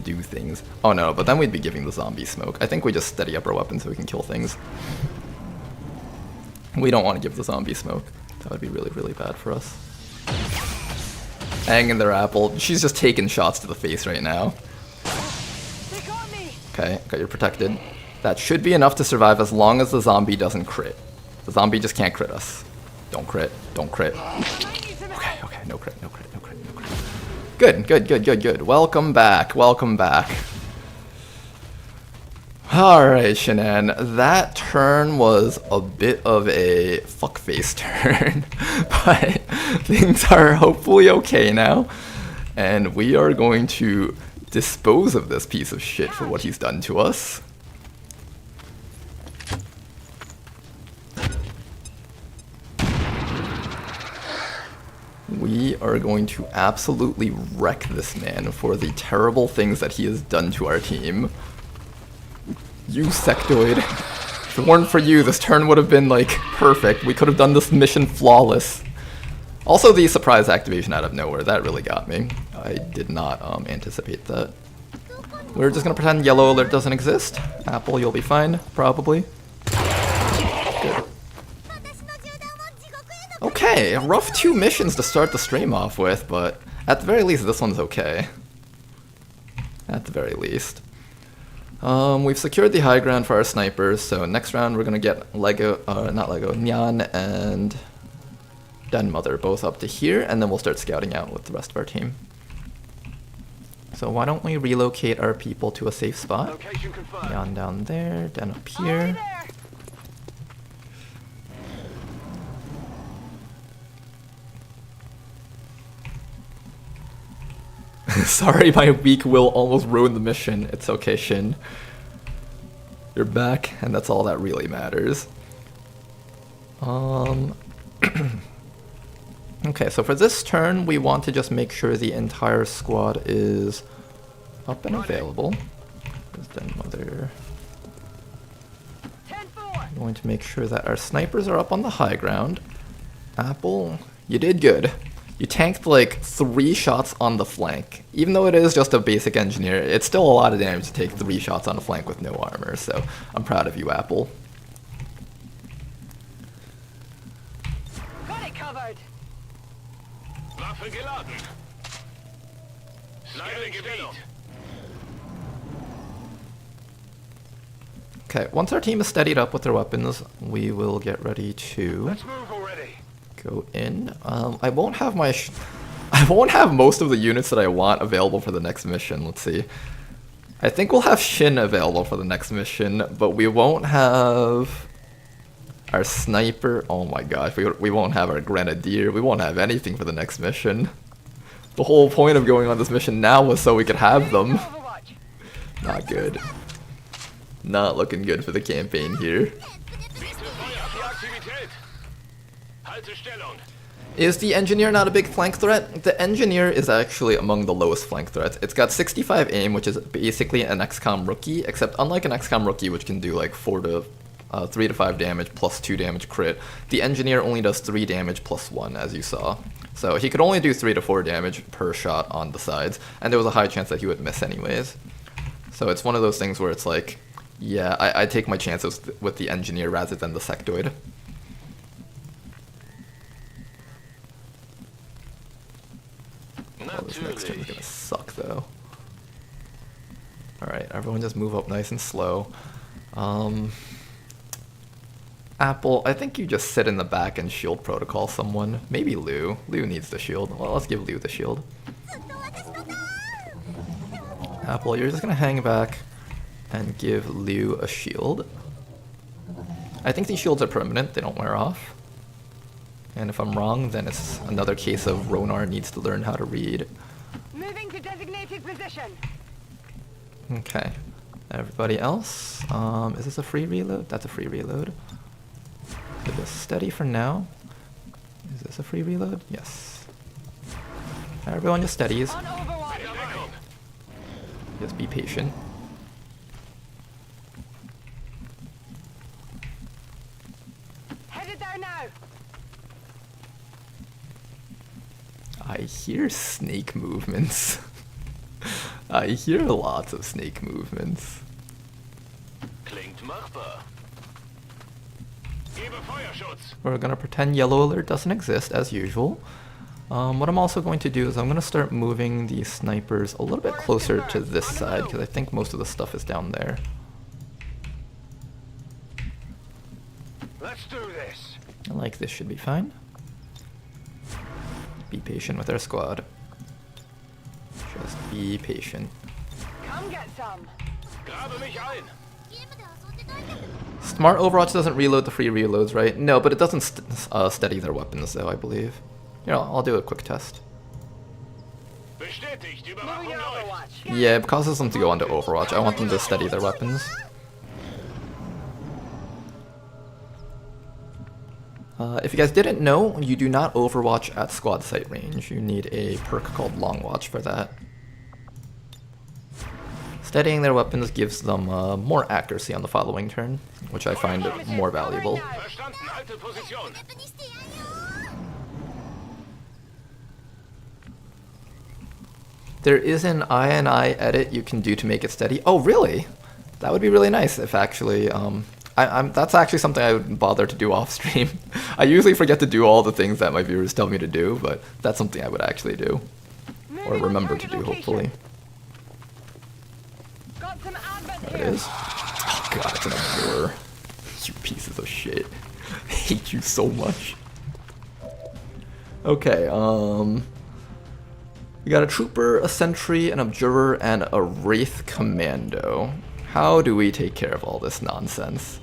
do things. Oh no, but then we'd be giving the zombie smoke. I think we just steady up our weapons so we can kill things. We don't want to give the zombie smoke. That would be really, really bad for us. Hang in there, Apple. She's just taking shots to the face right now. Okay, got you protected. That should be enough to survive as long as the zombie doesn't crit. The zombie just can't crit us. Don't crit, don't crit. Okay, okay, no crit, no crit, no crit, no crit. Good, good, good, good, good. Welcome back, welcome back. Alright, Shinan, that turn was a bit of a fuckface turn, but things are hopefully okay now, and we are going to dispose of this piece of shit for what he's done to us. We are going to absolutely wreck this man for the terrible things that he has done to our team. You sectoid. If it weren't for you, this turn would have been, like, perfect. We could have done this mission flawless. Also, the surprise activation out of nowhere, that really got me. I did not anticipate that. We're just gonna pretend yellow alert doesn't exist. Apple, you'll be fine, probably. Good. Okay, a rough 2 missions to start the stream off with, but at the very least, this one's okay. At the very least. We've secured the high ground for our snipers, so next round we're gonna get Nyan and Denmother both up to here, and then we'll start scouting out with the rest of our team. So why don't we relocate our people to a safe spot? Nyan down there, Den up here. Sorry, my weak will almost ruined the mission. It's okay, Shin. You're back, and that's all that really matters. Okay, so for this turn, we want to just make sure the entire squad is up and available. There's Den Mother. I'm going to make sure that our snipers are up on the high ground. Apple, you did good. You tanked like 3 shots on the flank. Even though it is just a basic engineer, it's still a lot of damage to take 3 shots on the flank with no armor, so I'm proud of you, Apple. Got it covered. Waffe geladen. Bleibe Gebiet. Okay, once our team is steadied up with their weapons, we will get ready to Let's move already. go in. I won't have my I won't have most of the units that I want available for the next mission. Let's see. I think we'll have Shin available for the next mission, but we won't have our sniper. Oh my gosh, we won't have our grenadier. We won't have anything for the next mission. The whole point of going on this mission now was so we could have them. Overwatch. Not good. Not looking good for the campaign here. Biete Feuer für Aktivität. Halte Stellung. Is the engineer not a big flank threat? The engineer is actually among the lowest flank threats. It's got 65 aim, which is basically an XCOM rookie, except unlike an XCOM rookie, which can do like 3 to 5 damage plus 2 damage crit, the engineer only does 3 damage plus 1, as you saw. So he could only do 3 to 4 damage per shot on the sides, and there was a high chance that he would miss anyways. So it's one of those things where it's like, yeah, I take my chances with the engineer rather than the sectoid. Oh, this next turn is gonna suck though. Alright, everyone just move up nice and slow. Apple, I think you just sit in the back and shield protocol someone. Maybe Lou. Lou needs the shield. Well, let's give Lou the shield. Apple, you're just gonna hang back and give Liu a shield. I think these shields are permanent, they don't wear off. And if I'm wrong, then it's another case of Ronar needs to learn how to read. Moving to designated position. Okay. Everybody else, is this a free reload? That's a free reload. Keep this steady for now. Is this a free reload? Yes. Everyone just steadies. On Overwatch. Just be patient. Headed there now. I hear snake movements. I hear lots of snake movements. Klingt machbar. Gebe Feuerschutz. We're gonna pretend yellow alert doesn't exist as usual. What I'm also going to do is I'm gonna start moving the snipers a little bit closer to this side because I think most of the stuff is down there. Let's do this. I like this should be fine. Be patient with our squad. Just be patient. Come get some. Grabe mich ein. Smart Overwatch doesn't reload the free reloads, right? No, but it doesn't steady their weapons though, I believe. Here, I'll do a quick test. Bestätigt, Moving Überwachung to läuft. Overwatch. Yeah, it causes them to go onto Overwatch. I want them to steady their weapons. If you guys didn't know, you do not Overwatch at squad sight range. You need a perk called Long Watch for that. Steadying their weapons gives them more accuracy on the following turn, which I find more valuable. Verstanden, halte Position. There is an INI edit you can do to make it steady. Oh, really? That would be really nice if actually, that's actually something I would bother to do off stream. I usually forget to do all the things that my viewers tell me to do, but that's something I would actually do. Or remember to do, hopefully. Got some advent There it here. is. Oh god, it's an blur. You pieces of shit. I hate you so much. Okay, we got a trooper, a sentry, an observer, and a wraith commando. How do we take care of all this nonsense?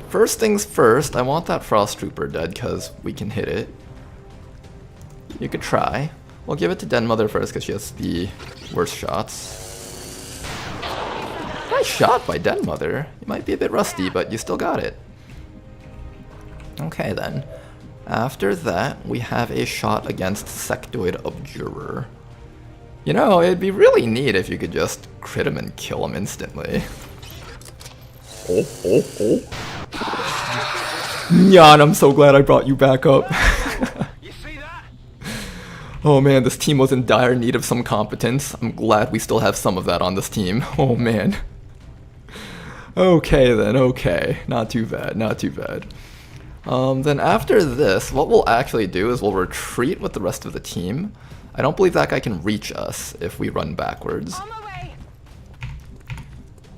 First things first, I want that frost trooper dead because we can hit it. You could try. We'll give it to Den Mother first because she has the worst shots. Nice shot by Den Mother. You might be a bit rusty, but you still got it. Okay then. After that, we have a shot against Sectoid Abjurer. You know, it'd be really neat if you could just crit him and kill him instantly. Oh. Nyan, I'm so glad I brought you back up. You see that? Oh man, this team was in dire need of some competence. I'm glad we still have some of that on this team. Oh man. Okay then, okay. Not too bad, not too bad. Then after this, what we'll actually do is we'll retreat with the rest of the team. I don't believe that guy can reach us if we run backwards. On my way.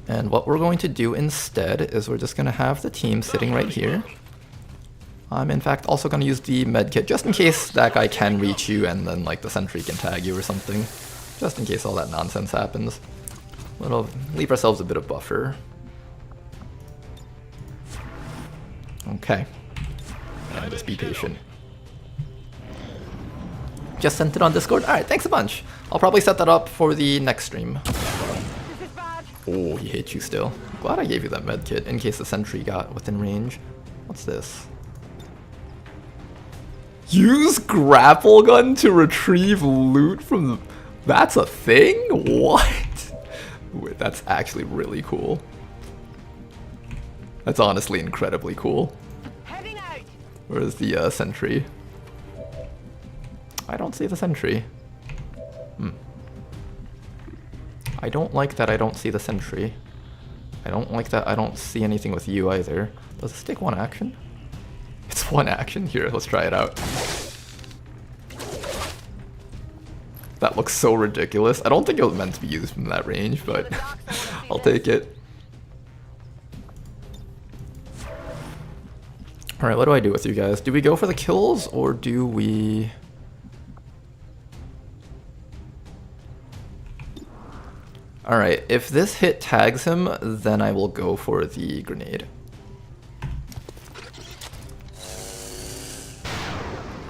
And what we're going to do instead is we're just going to have the team sitting right here. I'm in fact also going to use the medkit just in case that guy can reach you and then like the sentry can tag you or something. Just in case all that nonsense happens. Leave ourselves a bit of buffer. Okay. And just be patient. Just sent it on Discord? Alright, thanks a bunch. I'll probably set that up for the next stream. This is bad. Oh, he hit you still. Glad I gave you that medkit in case the sentry got within range. What's this? Use grapple gun to retrieve loot from the... That's a thing? What? Wait, that's actually really cool. That's honestly incredibly cool. Heading out. Where's the sentry? I don't see the sentry. I don't like that I don't see the sentry. I don't like that I don't see anything with you either. Does this take one action? It's one action? Here, let's try it out. That looks so ridiculous. I don't think it was meant to be used from that range, but I'll take it. Alright, what do I do with you guys? Do we go for the kills, or do we... Alright, if this hit tags him, then I will go for the grenade.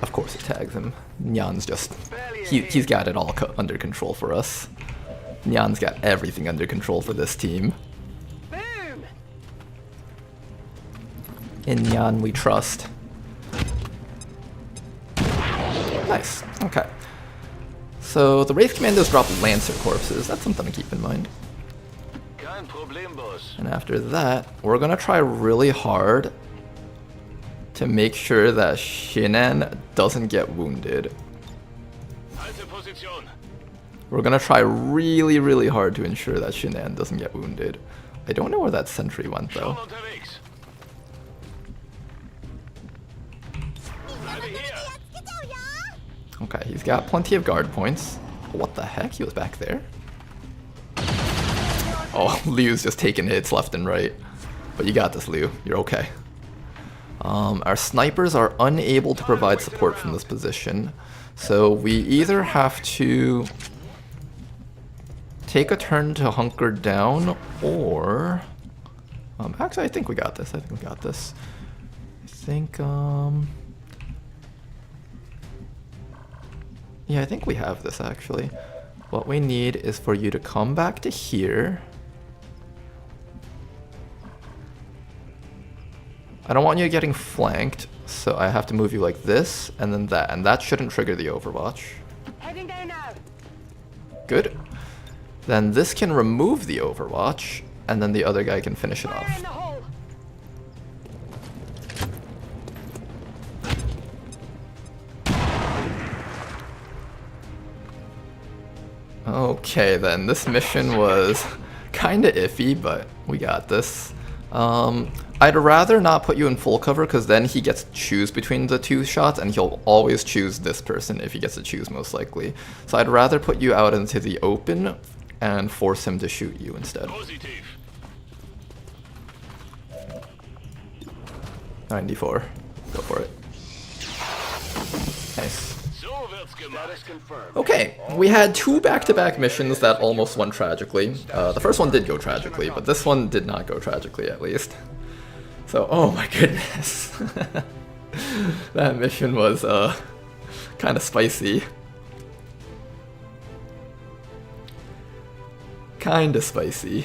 Of course it tags him. Nyan's just... He's got it all under control for us. Nyan's got everything under control for this team. Boom. In Nyan we trust. Nice, okay. So the Wraith Commandos drop Lancer corpses. That's something to keep in mind. Kein Problem, boss. And after that, we're gonna try really hard to make sure that Shinan doesn't get wounded. We're gonna try really, really hard to ensure that Shinan doesn't get wounded. I don't know where that sentry went though. Okay, he's got plenty of guard points. What the heck? He was back there? Oh, Liu's just taking hits left and right. But you got this, Liu. You're okay. Our snipers are unable to provide support from this position. So we either have to take a turn to hunker down, or... actually, I think we got this. I think, yeah, I think we have this, actually. What we need is for you to come back to here. I don't want you getting flanked, so I have to move you like this, and then that. And that shouldn't trigger the Overwatch. Heading down now. Good. Then this can remove the Overwatch, and then the other guy can finish it Fire in off. the hole. Okay, then this mission was kinda iffy, but we got this. I'd rather not put you in full cover, because then he gets to choose between the two shots, and he'll always choose this person if he gets to choose, most likely. So I'd rather put you out into the open and force him to shoot you instead. 94. Go for it. Nice. Status confirmed. Okay, we had two back-to-back missions that almost went tragically. The first one did go tragically, but this one did not go tragically, at least. So, oh my goodness. That mission was, kind of spicy. Kinda spicy.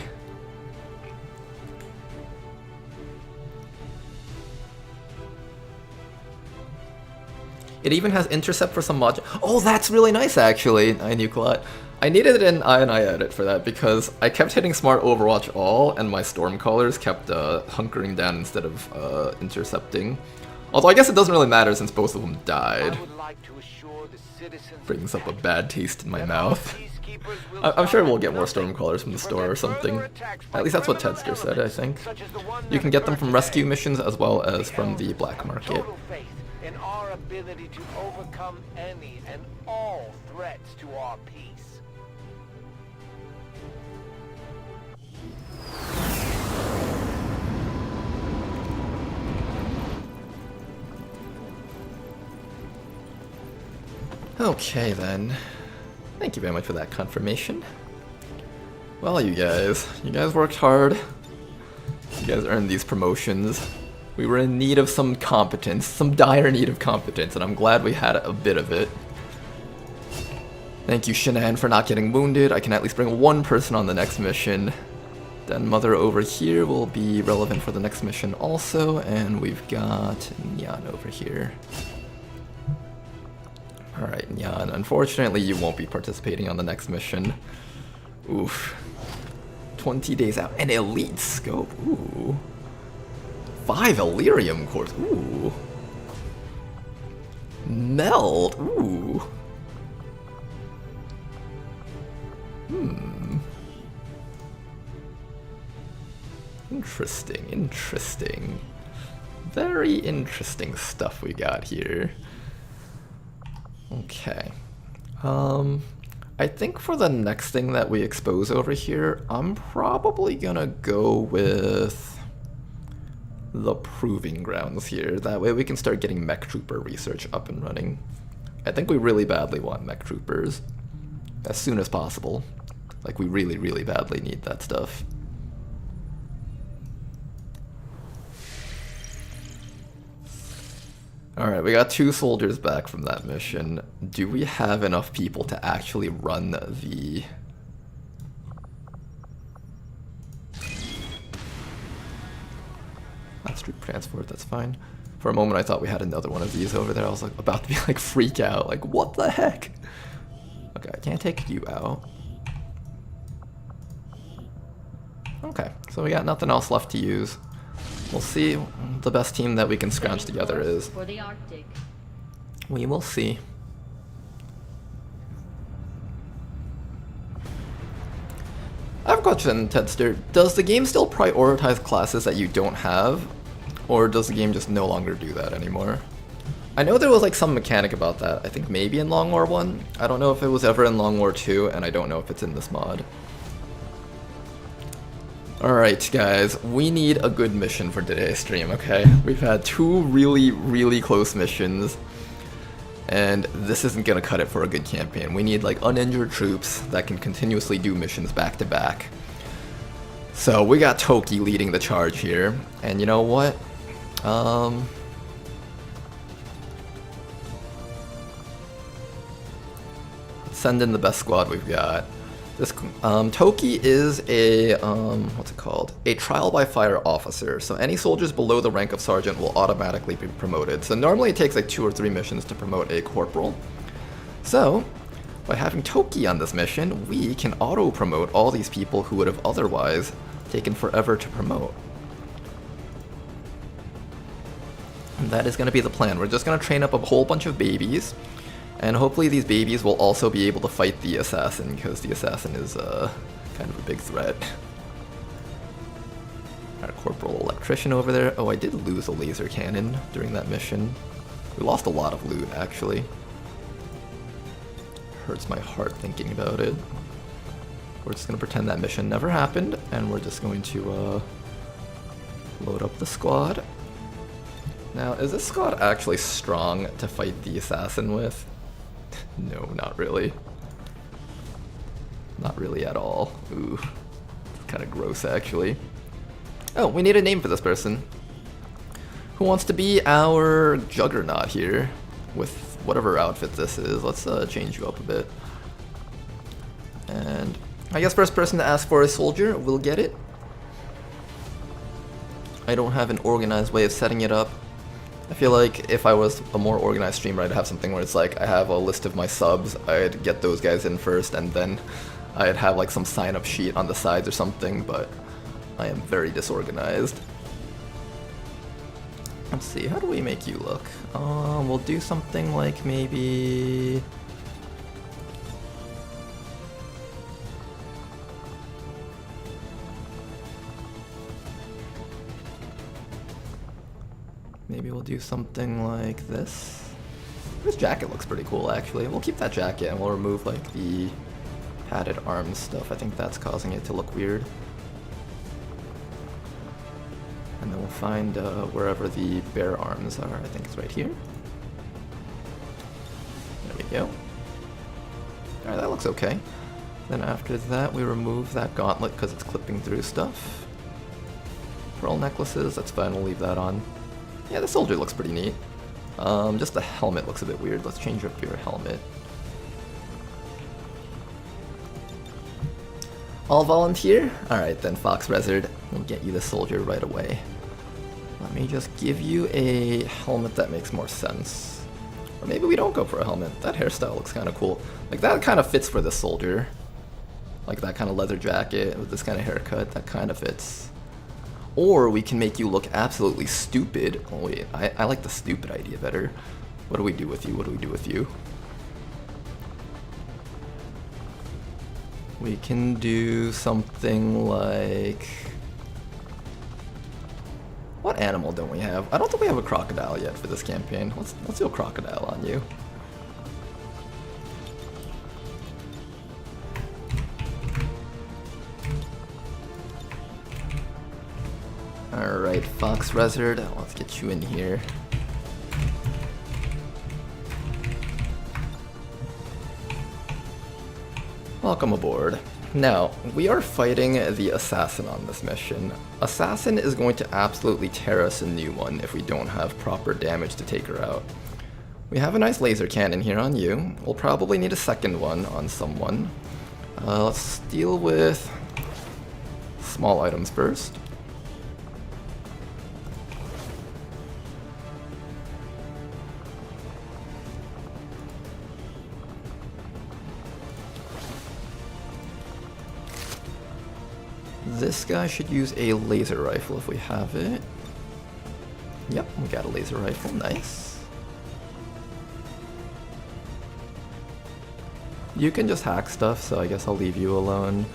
It even has intercept for some mod. Oh, that's really nice actually, iNucleot. I needed it in I edit for that because I kept hitting Smart Overwatch all and my Stormcallers kept hunkering down instead of intercepting. Although I guess it doesn't really matter since both of them died. Brings up a bad taste in my mouth. I'm sure we'll get more Stormcallers from the store or something. At least that's what Tedster said, I think. You can get them from rescue missions as well as from the black market. In our ability to overcome any and all threats to our peace. Okay then. Thank you very much for that confirmation. Well, you guys worked hard. You guys earned these promotions. We were in need of some competence, some dire need of competence, and I'm glad we had a bit of it. Thank you, Shanann, for not getting wounded. I can at least bring one person on the next mission. Then Mother over here will be relevant for the next mission also, and we've got Nyan over here. Alright, Nyan, unfortunately you won't be participating on the next mission. Oof. 20 days out. An elite scope. Ooh. 5 Elerium cores. Ooh. Meld. Ooh. Interesting, interesting. Very interesting stuff we got here. Okay. I think for the next thing that we expose over here, I'm probably gonna go with the Proving Grounds here. That way we can start getting mech trooper research up and running. I think we really badly want mech troopers as soon as possible. Like, we really, really badly need that stuff. Alright, we got 2 soldiers back from that mission. Do we have enough people to actually run the... That's troop transport, that's fine. For a moment I thought we had another one of these over there. I was like about to be like freak out, like what the heck? Okay, I can't take you out. Okay, so we got nothing else left to use. We'll see what the best team that we can scrounge together is. For the Arctic. We will see. I have a question, Tedster. Does the game still prioritize classes that you don't have? Or does the game just no longer do that anymore? I know there was like some mechanic about that, I think maybe in Long War 1. I don't know if it was ever in Long War 2, and I don't know if it's in this mod. Alright guys, we need a good mission for today's stream, okay? We've had 2 really, really close missions, and this isn't gonna cut it for a good campaign. We need like uninjured troops that can continuously do missions back to back. So we got Toki leading the charge here, and you know what? Send in the best squad we've got. This Toki is a what's it called? A trial by fire officer. So any soldiers below the rank of sergeant will automatically be promoted. So normally it takes like 2 or 3 missions to promote a corporal. So by having Toki on this mission, we can auto promote all these people who would have otherwise taken forever to promote. And that is going to be the plan. We're just going to train up a whole bunch of babies. And hopefully these babies will also be able to fight the assassin, because the assassin is kind of a big threat. Our corporal electrician over there. Oh, I did lose a laser cannon during that mission. We lost a lot of loot, actually. Hurts my heart thinking about it. We're just going to pretend that mission never happened, and we're just going to load up the squad. Now, is this squad actually strong to fight the assassin with? No, not really. Not really at all. Ooh, it's kind of gross, actually. Oh, we need a name for this person. Who wants to be our juggernaut here with whatever outfit this is? Let's change you up a bit. And I guess first person to ask for a soldier will get it. I don't have an organized way of setting it up. I feel like if I was a more organized streamer, I'd have something where it's like I have a list of my subs, I'd get those guys in first, and then I'd have like some sign-up sheet on the sides or something, but I am very disorganized. Let's see, how do we make you look? We'll do something like maybe... Maybe we'll do something like this. This jacket looks pretty cool, actually. We'll keep that jacket and we'll remove like the padded arms stuff. I think that's causing it to look weird. And then we'll find wherever the bare arms are. I think it's right here. There we go. Alright, that looks okay. Then after that, we remove that gauntlet because it's clipping through stuff. Pearl necklaces, that's fine, we'll leave that on. Yeah, the soldier looks pretty neat. Just the helmet looks a bit weird. Let's change up your helmet. All volunteer? Alright then, Fox Rezard. We'll get you the soldier right away. Let me just give you a helmet that makes more sense. Or maybe we don't go for a helmet. That hairstyle looks kind of cool. Like, that kind of fits for the soldier. Like, that kind of leather jacket with this kind of haircut, that kind of fits. Or we can make you look absolutely stupid. Oh wait, I like the stupid idea better. What do we do with you? What do we do with you? We can do something like... What animal don't we have? I don't think we have a crocodile yet for this campaign. Let's do a crocodile on you. Alright, Fox Rezard, let's get you in here. Welcome aboard. Now, we are fighting the Assassin on this mission. Assassin is going to absolutely tear us a new one if we don't have proper damage to take her out. We have a nice laser cannon here on you. We'll probably need a second one on someone. Let's deal with small items first. This guy should use a laser rifle if we have it. Yep, we got a laser rifle, nice. You can just hack stuff, so I guess I'll leave you alone.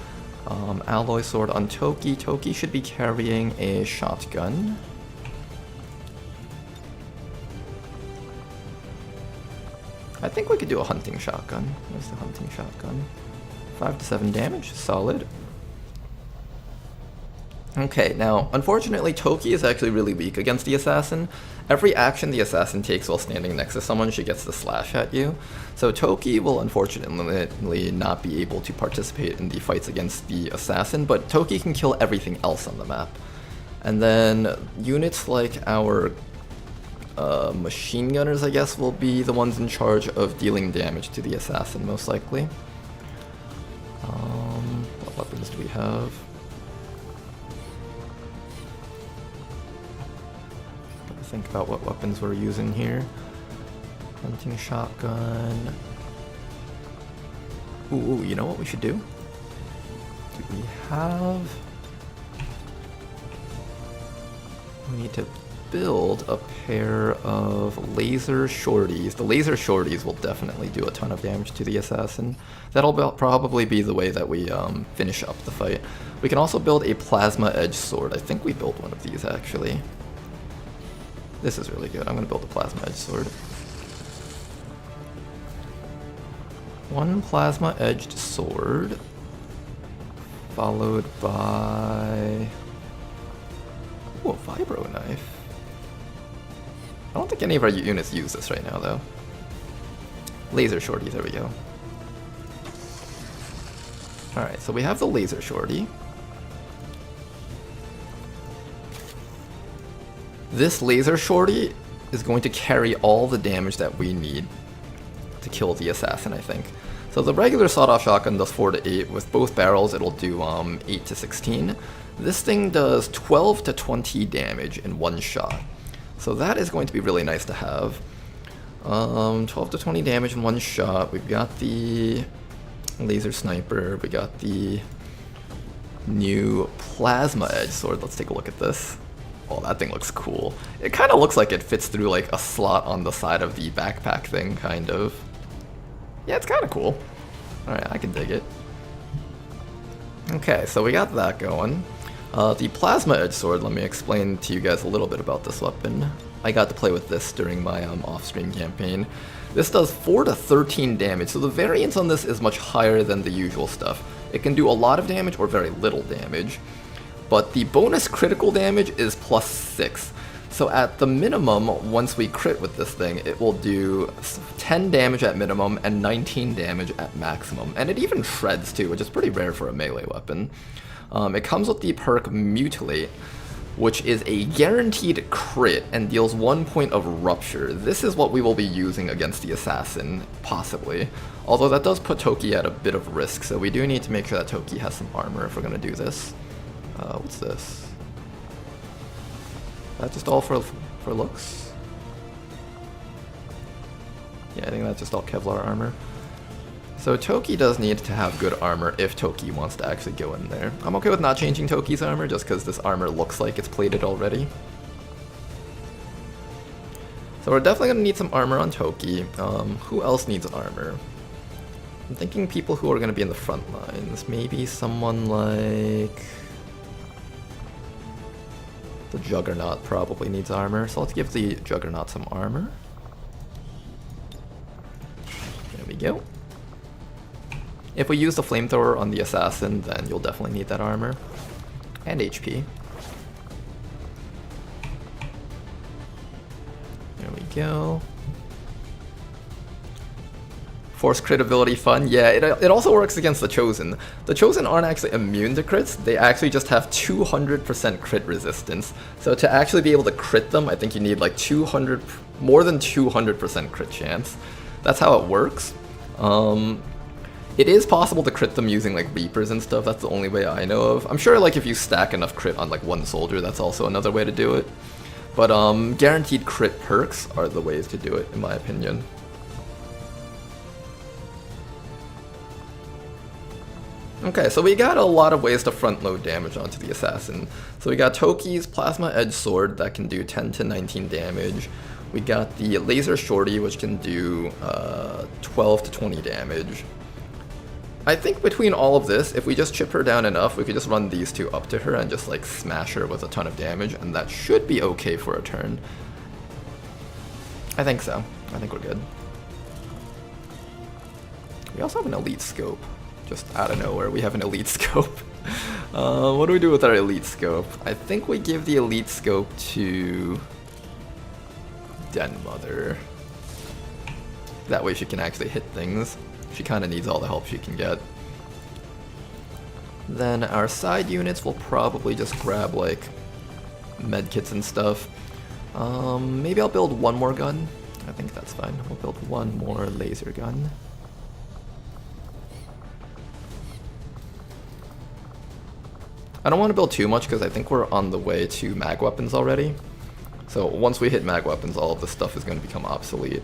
Alloy sword on Toki. Toki should be carrying a shotgun. I think we could do a hunting shotgun. Where's the hunting shotgun? 5 to 7 damage, solid. Okay, now, unfortunately, Toki is actually really weak against the Assassin. Every action the Assassin takes while standing next to someone, she gets to slash at you. So Toki will unfortunately not be able to participate in the fights against the Assassin, but Toki can kill everything else on the map. And then units like our machine gunners, I guess, will be the ones in charge of dealing damage to the Assassin, most likely. What weapons do we have? Think about what weapons we're using here. Hunting shotgun. Ooh, you know what we should do? Do we have... We need to build a pair of laser shorties. The laser shorties will definitely do a ton of damage to the Assassin. That'll probably be the way that we finish up the fight. We can also build a plasma edge sword. I think we built one of these actually. This is really good. I'm going to build a plasma edge sword. One plasma edged sword, followed by... Ooh, a vibro knife. I don't think any of our units use this right now, though. Laser shorty, there we go. Alright, so we have the laser shorty. This laser shorty is going to carry all the damage that we need to kill the Assassin, I think. So the regular sawed-off shotgun does 4 to 8. With both barrels, it'll do 8 to 16. This thing does 12 to 20 damage in one shot. So that is going to be really nice to have. 12 to 20 damage in one shot. We've got the laser sniper. We got the new plasma edge sword. Let's take a look at this. Oh, that thing looks cool. It kind of looks like it fits through like a slot on the side of the backpack thing, kind of. Yeah, it's kind of cool. Alright, I can dig it. Okay, so we got that going. The plasma edge sword, let me explain to you guys a little bit about this weapon. I got to play with this during my off-stream campaign. This does 4 to 13 damage, so the variance on this is much higher than the usual stuff. It can do a lot of damage or very little damage. But the bonus critical damage is +6. So at the minimum, once we crit with this thing, it will do 10 damage at minimum and 19 damage at maximum. And it even shreds too, which is pretty rare for a melee weapon. It comes with the perk Mutilate, which is a guaranteed crit and deals 1 point of rupture. This is what we will be using against the assassin, possibly. Although that does put Toki at a bit of risk, so we do need to make sure that Toki has some armor if we're going to do this. What's this? That just all for looks? Yeah, I think that's just all Kevlar armor. So Toki does need to have good armor if Toki wants to actually go in there. I'm okay with not changing Toki's armor just because this armor looks like it's plated already. So we're definitely going to need some armor on Toki. Who else needs armor? I'm thinking people who are going to be in the front lines. Maybe someone like... the Juggernaut probably needs armor, so let's give the Juggernaut some armor. There we go. If we use the flamethrower on the assassin, then you'll definitely need that armor. And HP. There we go. Force crit ability fun. Yeah, it also works against the Chosen. The Chosen aren't actually immune to crits, they actually just have 200% crit resistance. So to actually be able to crit them, I think you need like more than 200% crit chance. That's how it works. It is possible to crit them using like Reapers and stuff, that's the only way I know of. I'm sure like if you stack enough crit on like one soldier, that's also another way to do it. But guaranteed crit perks are the ways to do it, in my opinion. Okay, so we got a lot of ways to front load damage onto the assassin. So we got Toki's Plasma Edge Sword that can do 10 to 19 damage. We got the Laser Shorty, which can do 12 to 20 damage. I think between all of this, if we just chip her down enough, we could just run these two up to her and just like smash her with a ton of damage, and that should be okay for a turn. I think so. I think we're good. We also have an elite scope. Just out of nowhere, we have an elite scope. What do we do with our elite scope? I think we give the elite scope to Den Mother. That way she can actually hit things. She kind of needs all the help she can get. Then our side units will probably just grab like medkits and stuff. Maybe I'll build one more gun. I think that's fine. We'll build one more laser gun. I don't want to build too much because I think we're on the way to mag weapons already. So once we hit mag weapons, all of this stuff is going to become obsolete.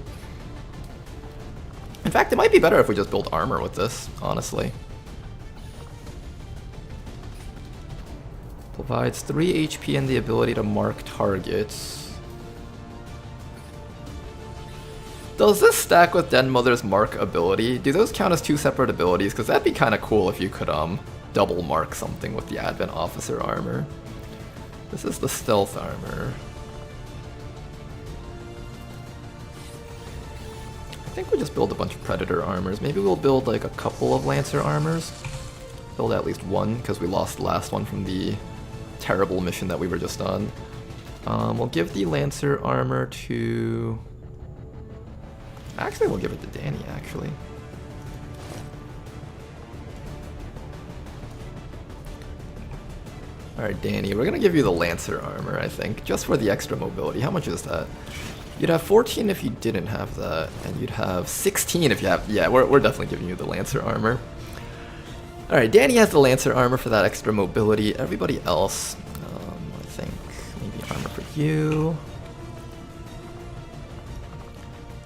In fact, it might be better if we just build armor with this, honestly. Provides 3 HP and the ability to mark targets. Does this stack with Den Mother's mark ability? Do those count as 2 separate abilities? Because that'd be kind of cool if you could double mark something with the Advent Officer armor. This is the stealth armor. I think we just build a bunch of Predator armors. Maybe we'll build like a couple of Lancer armors. Build at least one, because we lost the last one from the terrible mission that we were just on. We'll give the Lancer armor to... Actually, we'll give it to Danny, actually. Alright, Danny, we're gonna give you the Lancer armor, I think, just for the extra mobility. How much is that? You'd have 14 if you didn't have that, and you'd have 16 if you have... Yeah, we're definitely giving you the Lancer armor. Alright, Danny has the Lancer armor for that extra mobility. Everybody else, I think, maybe armor for you.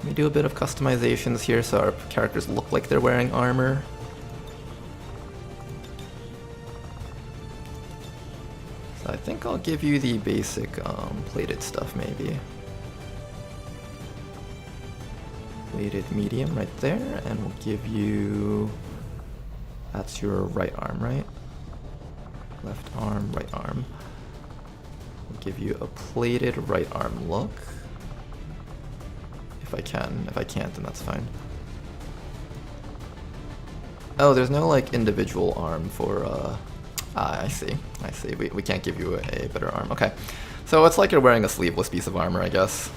We do a bit of customizations here so our characters look like they're wearing armor. So I think I'll give you the basic plated stuff maybe. Plated medium right there, and we'll give you... That's your right arm, right? Left arm, right arm. We'll give you a plated right arm look. If I can. If I can't, then that's fine. Oh, there's no like individual arm for I see. I see. We can't give you a better arm. Okay. So it's like you're wearing a sleeveless piece of armor, I guess.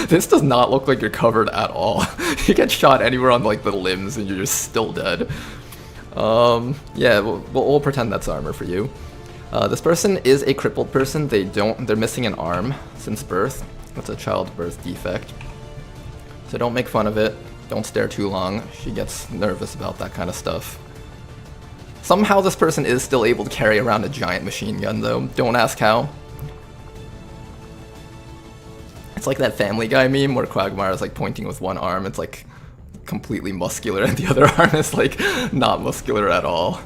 This does not look like you're covered at all. You get shot anywhere on like the limbs and you're just still dead. Yeah, we'll pretend that's armor for you. This person is a crippled person. They're missing an arm since birth. That's a childbirth defect. So don't make fun of it. Don't stare too long. She gets nervous about that kind of stuff. Somehow this person is still able to carry around a giant machine gun though. Don't ask how. It's like that Family Guy meme where Quagmire is like pointing with one arm. It's like completely muscular and the other arm is like not muscular at all.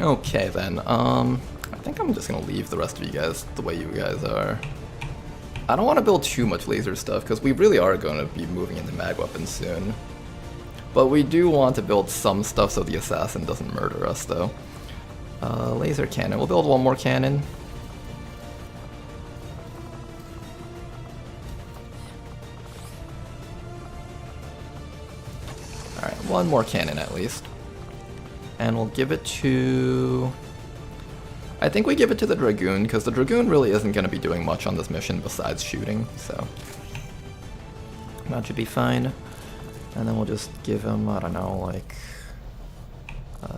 Okay then, I think I'm just gonna leave the rest of you guys the way you guys are. I don't want to build too much laser stuff because we really are going to be moving into mag weapons soon. But we do want to build some stuff so the assassin doesn't murder us though. Laser cannon, we'll build one more cannon. Alright, one more cannon at least. And we'll give it to... I think we give it to the Dragoon, because the Dragoon really isn't going to be doing much on this mission besides shooting, so... that should be fine. And then we'll just give him, I don't know, like...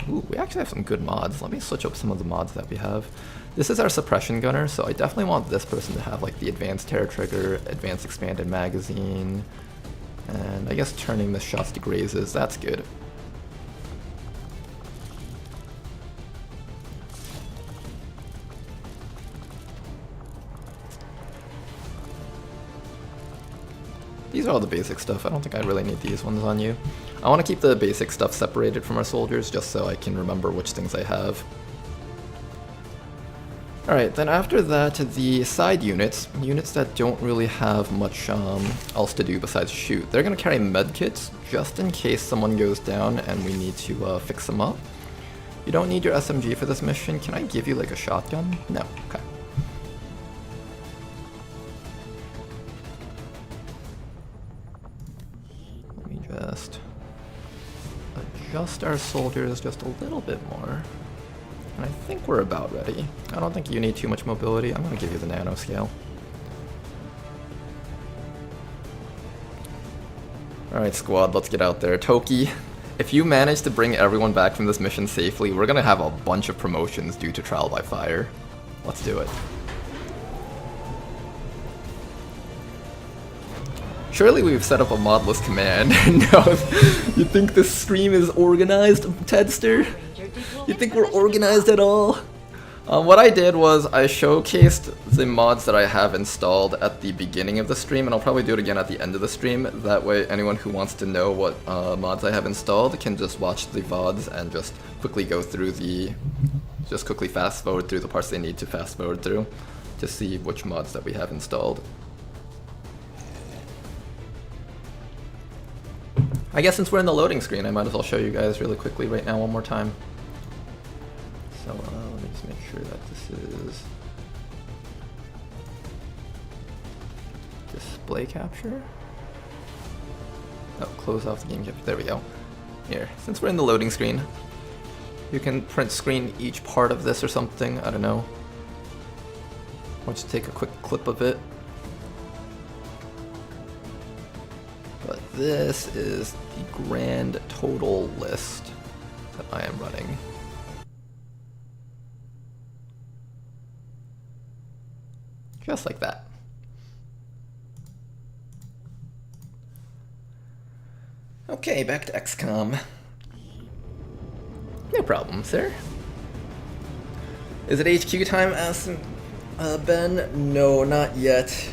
ooh, we actually have some good mods. Let me switch up some of the mods that we have. This is our suppression gunner, so I definitely want this person to have like the advanced tear trigger, advanced expanded magazine, and I guess turning the shots to grazes, that's good. These are all the basic stuff. I don't think I really need these ones on you. I want to keep the basic stuff separated from our soldiers just so I can remember which things I have. Alright, then after that, the side units that don't really have much else to do besides shoot. They're going to carry medkits just in case someone goes down and we need to fix them up. You don't need your SMG for this mission. Can I give you like a shotgun? No. Okay. Just adjust our soldiers just a little bit more. And I think we're about ready. I don't think you need too much mobility. I'm going to give you the nanoscale. Alright squad, let's get out there. Toki, if you manage to bring everyone back from this mission safely, we're going to have a bunch of promotions due to trial by fire. Let's do it. Surely we've set up a modless command. No, you think this stream is organized, Tedster? You think we're organized at all? What I did was I showcased the mods that I have installed at the beginning of the stream, and I'll probably do it again at the end of the stream. That way anyone who wants to know what mods I have installed can just watch the VODs and just quickly go through just quickly fast forward through the parts they need to fast forward through to see which mods that we have installed. I guess since we're in the loading screen, I might as well show you guys really quickly right now one more time. So let me just make sure that this is display capture. Oh, close off the game capture. There we go. Here, since we're in the loading screen, you can print screen each part of this or something. I don't know. Or just take a quick clip of it. But this is the grand total list that I am running. Just like that. Okay, back to XCOM. No problem, sir. Is it HQ time? Ben, no, not yet.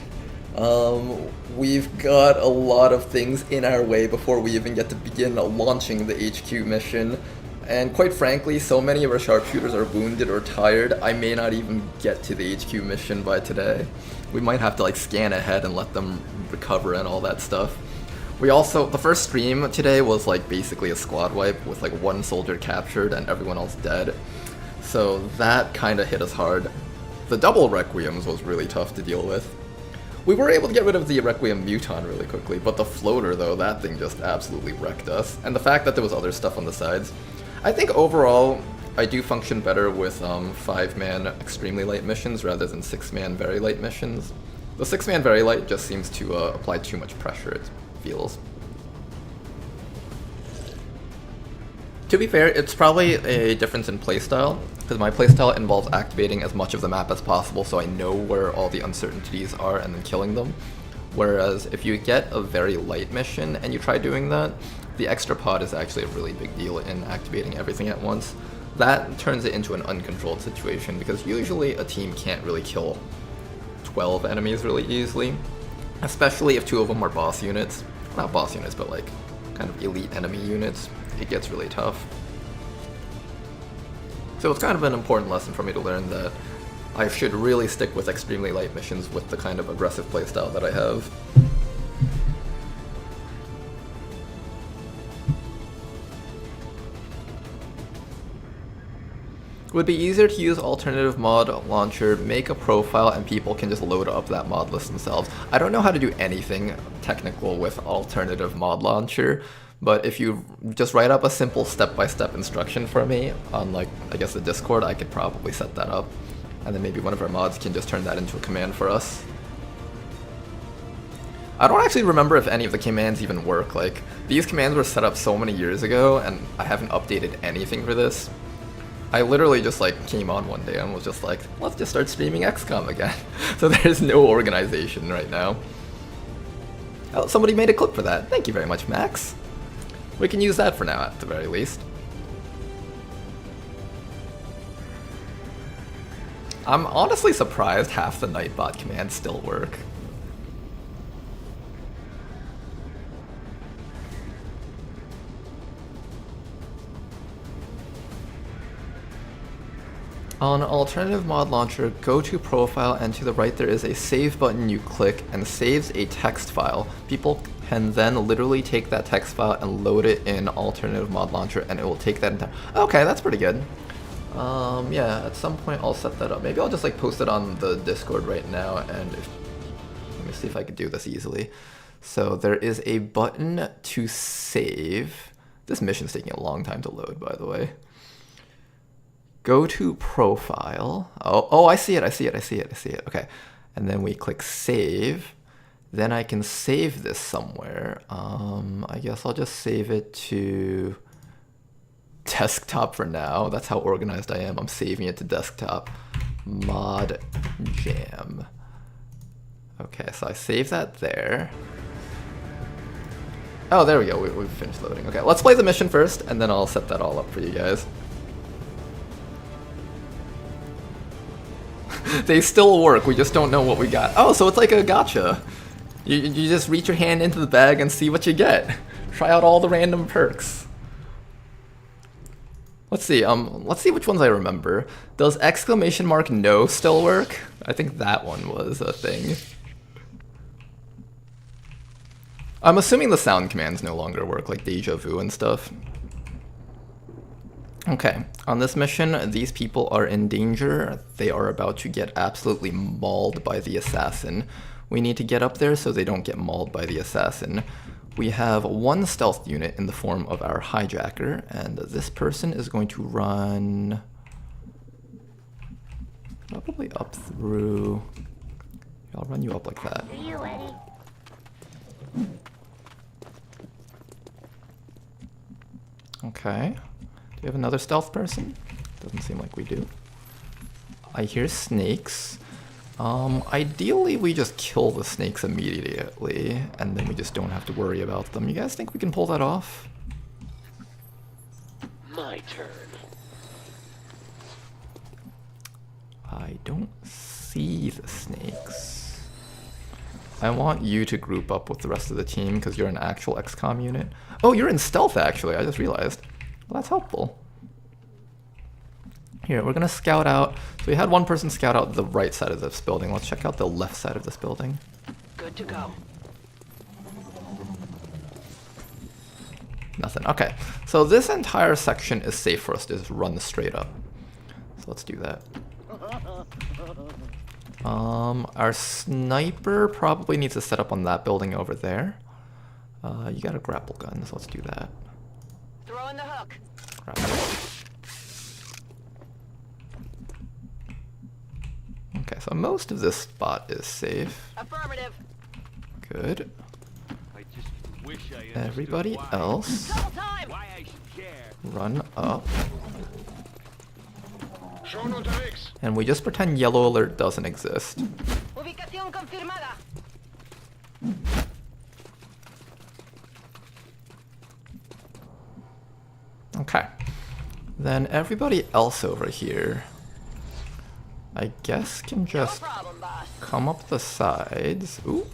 We've got a lot of things in our way before we even get to begin launching the HQ mission. And quite frankly, so many of our sharpshooters are wounded or tired, I may not even get to the HQ mission by today. We might have to like scan ahead and let them recover and all that stuff. We also, the first stream today was like basically a squad wipe with like one soldier captured and everyone else dead. So that kind of hit us hard. The double Requiems was really tough to deal with. We were able to get rid of the Requiem Muton really quickly, but the floater though, that thing just absolutely wrecked us. And the fact that there was other stuff on the sides. I think overall, I do function better with 5-man extremely light missions rather than 6-man very light missions. The 6-man very light just seems to apply too much pressure, it feels. To be fair, it's probably a difference in playstyle, because my playstyle involves activating as much of the map as possible so I know where all the uncertainties are and then killing them. Whereas if you get a very light mission and you try doing that, the extra pod is actually a really big deal in activating everything at once. That turns it into an uncontrolled situation because usually a team can't really kill 12 enemies really easily, especially if 2 of them are boss units. Not boss units, but like kind of elite enemy units. It gets really tough. So it's kind of an important lesson for me to learn that I should really stick with extremely light missions with the kind of aggressive playstyle that I have. It would be easier to use alternative mod launcher, make a profile, and people can just load up that mod list themselves. I don't know how to do anything technical with alternative mod launcher, but if you just write up a simple step-by-step instruction for me on, like, I guess the Discord, I could probably set that up. And then maybe one of our mods can just turn that into a command for us. I don't actually remember if any of the commands even work. Like, these commands were set up so many years ago, and I haven't updated anything for this. I literally just like came on one day and was just like, let's just start streaming XCOM again. So there's no organization right now. Oh, somebody made a clip for that. Thank you very much, Max. We can use that for now at the very least. I'm honestly surprised half the Nightbot commands still work. On alternative mod launcher, go to profile and to the right there is a save button you click and saves a text file. People can then literally take that text file and load it in alternative mod launcher and it will take that entire... Okay, that's pretty good. Yeah, at some point I'll set that up. Maybe I'll just like post it on the Discord right now and let me see if I can do this easily. So there is a button to save. This mission's taking a long time to load, by the way. Go to profile. Oh, I see it. Okay. And then we click save. Then I can save this somewhere. I guess I'll just save it to desktop for now. That's how organized I am. I'm saving it to desktop. Mod jam. Okay, so I save that there. Oh, there we go. We've finished loading. Okay, let's play the mission first, and then I'll set that all up for you guys. They still work, we just don't know what we got. Oh, so it's like a gacha. You just reach your hand into the bag and see what you get. Try out all the random perks. Let's see which ones I remember. Does exclamation mark no still work? I think that one was a thing. I'm assuming the sound commands no longer work, like deja vu and stuff. Okay, on this mission, these people are in danger. They are about to get absolutely mauled by the assassin. We need to get up there so they don't get mauled by the assassin. We have one stealth unit in the form of our hijacker, and this person is going to run probably up through... I'll run you up like that. Are you ready? Okay. Do we have another stealth person? Doesn't seem like we do. I hear snakes. Ideally we just kill the snakes immediately, and then we just don't have to worry about them. You guys think we can pull that off? My turn. I I don't see the snakes. I want you to group up with the rest of the team because you're an actual XCOM unit. Oh, you're in stealth actually, I just realized. Well, that's helpful. Here, we're gonna scout out. So we had one person scout out the right side of this building. Let's check out the left side of this building. Good to go. Nothing. Okay, so this entire section is safe for us to just run straight up. So let's do that. Our sniper probably needs to set up on that building over there. You got a grapple gun, so let's do that. Throw in the hook. Okay, so most of this spot is safe. Affirmative. Good. I just wish I understood Everybody why. else, Double time. Why I should care. run up. And we just pretend yellow alert doesn't exist. Ubicación confirmada. Okay. Then everybody else over here, I guess, can No just problem, boss. come up the sides. Ooh.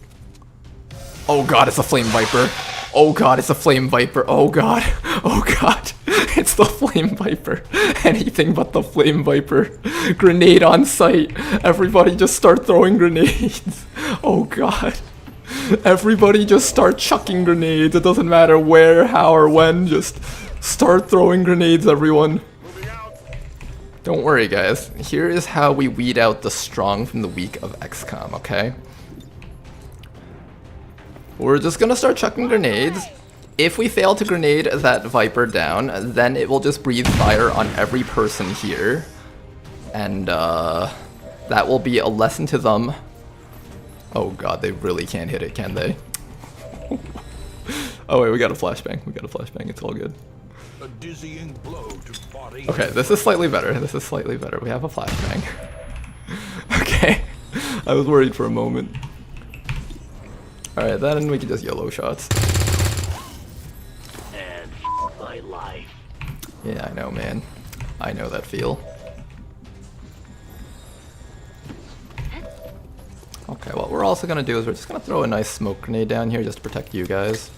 Oh god, it's a flame viper. Oh god, it's a flame viper. Oh god. Oh god. It's the flame viper. Anything but the flame viper. Grenade on sight. Everybody just start throwing grenades. Oh god. Everybody just start chucking grenades. It doesn't matter where, how, or when. Just start throwing grenades, everyone. Don't worry, guys. Here is how we weed out the strong from the weak of XCOM, okay? We're just gonna start chucking grenades. If we fail to grenade that Viper down, then it will just breathe fire on every person here. And that will be a lesson to them. Oh god, they really can't hit it, can they? Oh wait, we got a flashbang. We got a flashbang, it's all good. A dizzying blow to body. Okay, this is slightly better. This is slightly better. We have a flashbang. Okay, I was worried for a moment. Alright, then we can just YOLO shots. And my life. Yeah, I know, man. I know that feel. Okay, what we're also gonna do is we're just gonna throw a nice smoke grenade down here just to protect you guys.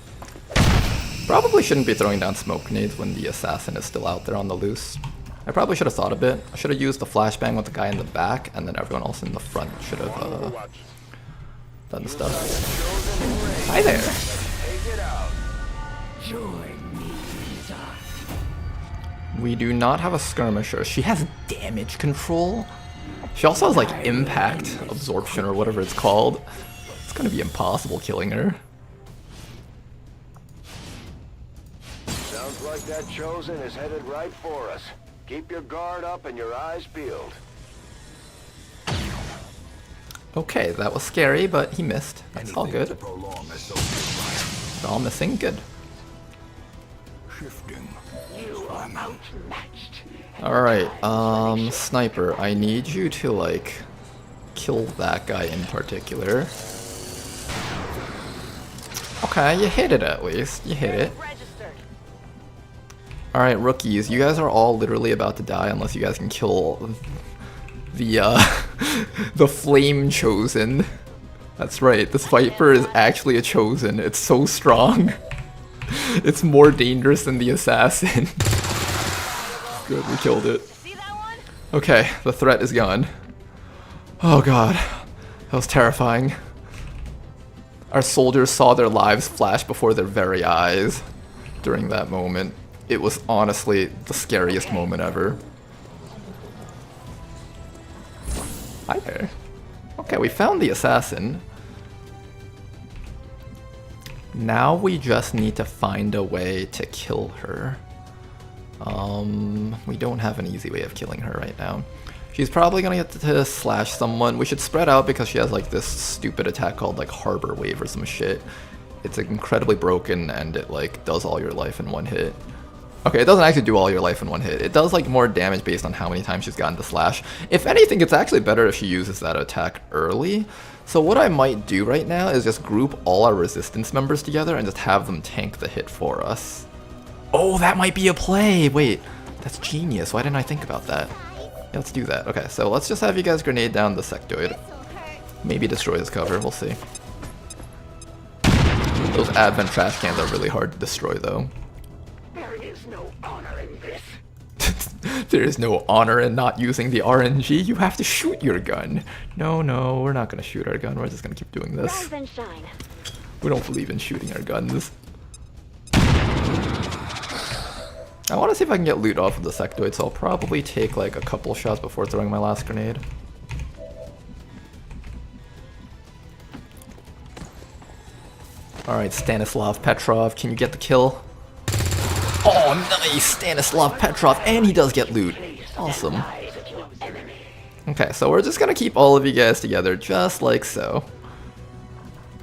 Probably shouldn't be throwing down smoke grenades when the assassin is still out there on the loose. I probably should have thought a bit. I should have used the flashbang with the guy in the back, and then everyone else in the front should have done stuff. Hi there! We do not have a skirmisher. She has damage control. She also has like impact absorption or whatever it's called. It's gonna be impossible killing her. Sounds like that Chosen is headed right for us. Keep your guard up and your eyes peeled. Okay, that was scary, but he missed. That's all Anything to good. prolong association. They're all missing, good. Shifting. Alright, Sniper, I need you to, like, kill that guy in particular. Okay, you hit it at least. You hit it. Registered. Alright, rookies, you guys are all literally about to die unless you guys can kill the, the Flame Chosen. That's right, this Viper is actually a Chosen. It's so strong. It's more dangerous than the Assassin. Good, we killed it. See that one? Okay, the threat is gone. Oh god, that was terrifying. Our soldiers saw their lives flash before their very eyes during that moment. It was honestly the scariest moment ever. Hi there. Okay, we found the assassin. Now we just need to find a way to kill her. We don't have an easy way of killing her right now. She's probably gonna get to slash someone. We should spread out because she has like this stupid attack called like Harbor Wave or some shit. It's incredibly broken and it like does all your life in one hit. Okay, it doesn't actually do all your life in one hit. It does like more damage based on how many times she's gotten to slash. If anything, it's actually better if she uses that attack early. So what I might do right now is just group all our resistance members together and just have them tank the hit for us. Oh, that might be a play! Wait, that's genius. Why didn't I think about that? let's do that. Okay, so let's just have you guys grenade down the sectoid. Maybe destroy his cover, we'll see. Those advent trash cans are really hard to destroy though. There is no honor in this. There is no honor in not using the RNG. You have to shoot your gun. No, we're not gonna shoot our gun. We're just gonna keep doing this. Rise and shine. We don't believe in shooting our guns. I want to see if I can get loot off of the sectoid, so I'll probably take like a couple shots before throwing my last grenade. Alright, Stanislav Petrov, can you get the kill? Oh, nice! Stanislav Petrov, and he does get loot. Awesome. Okay, so we're just gonna keep all of you guys together, just like so.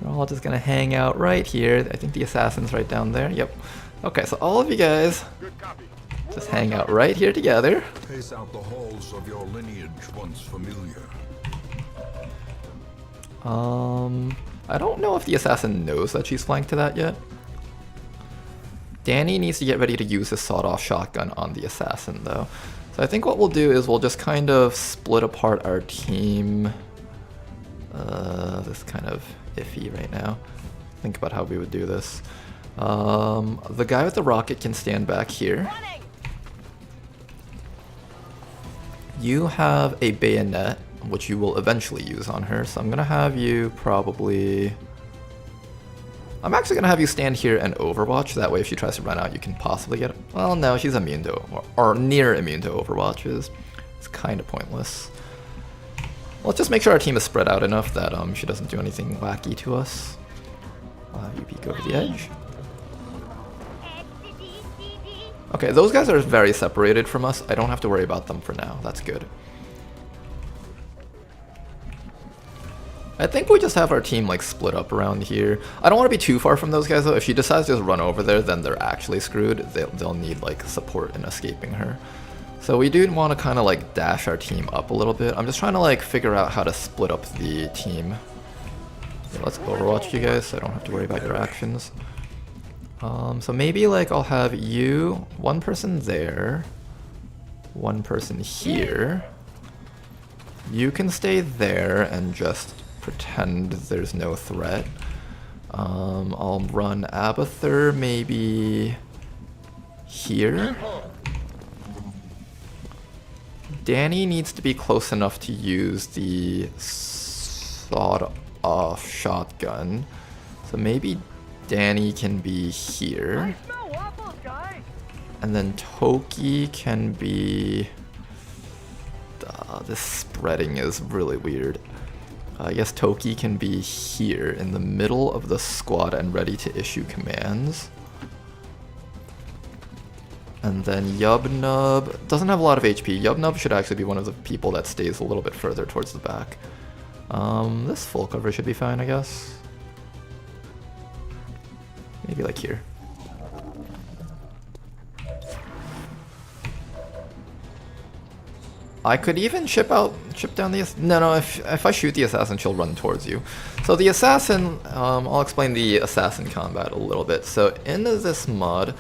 We're all just gonna hang out right here. I think the assassin's right down there. Yep. Okay, so all of you guys just hang out right here together. Pace out the halls of your lineage once familiar. I don't know if the assassin knows that she's flanked to that yet. Danny needs to get ready to use his sawed-off shotgun on the assassin, though. So I think what we'll do is we'll just kind of split apart our team. This is kind of iffy right now. Think about how we would do this. The guy with the rocket can stand back here. You have a bayonet, which you will eventually use on her, so I'm gonna have you probably... I'm actually gonna have you stand here and overwatch, that way if she tries to run out you can possibly get it. Well, no, she's immune to, or near immune to overwatches. It's kind of pointless. Let's just make sure our team is spread out enough that she doesn't do anything wacky to us. You peek over the edge. Okay, those guys are very separated from us. I don't have to worry about them for now. That's good. I think we just have our team like split up around here. I don't want to be too far from those guys though. If she decides to just run over there, then they're actually screwed. They'll need like support in escaping her. So we do want to kind of like dash our team up a little bit. I'm just trying to like figure out how to split up the team. Okay, let's overwatch you guys so I don't have to worry about your actions. So maybe like I'll have you, one person there, one person here. You can stay there and just pretend there's no threat. I'll run Abathur maybe here. Danny needs to be close enough to use the sawed-off shotgun. So maybe Danny can be here. And then Toki can be... this spreading is really weird. I guess Toki can be here in the middle of the squad and ready to issue commands. And then Yubnub doesn't have a lot of HP. Yubnub should actually be one of the people that stays a little bit further towards the back. This full cover should be fine, I guess. Maybe like here. I could even chip down the... No, if I shoot the assassin, she'll run towards you. So the assassin, I'll explain the assassin combat a little bit. So in this mod,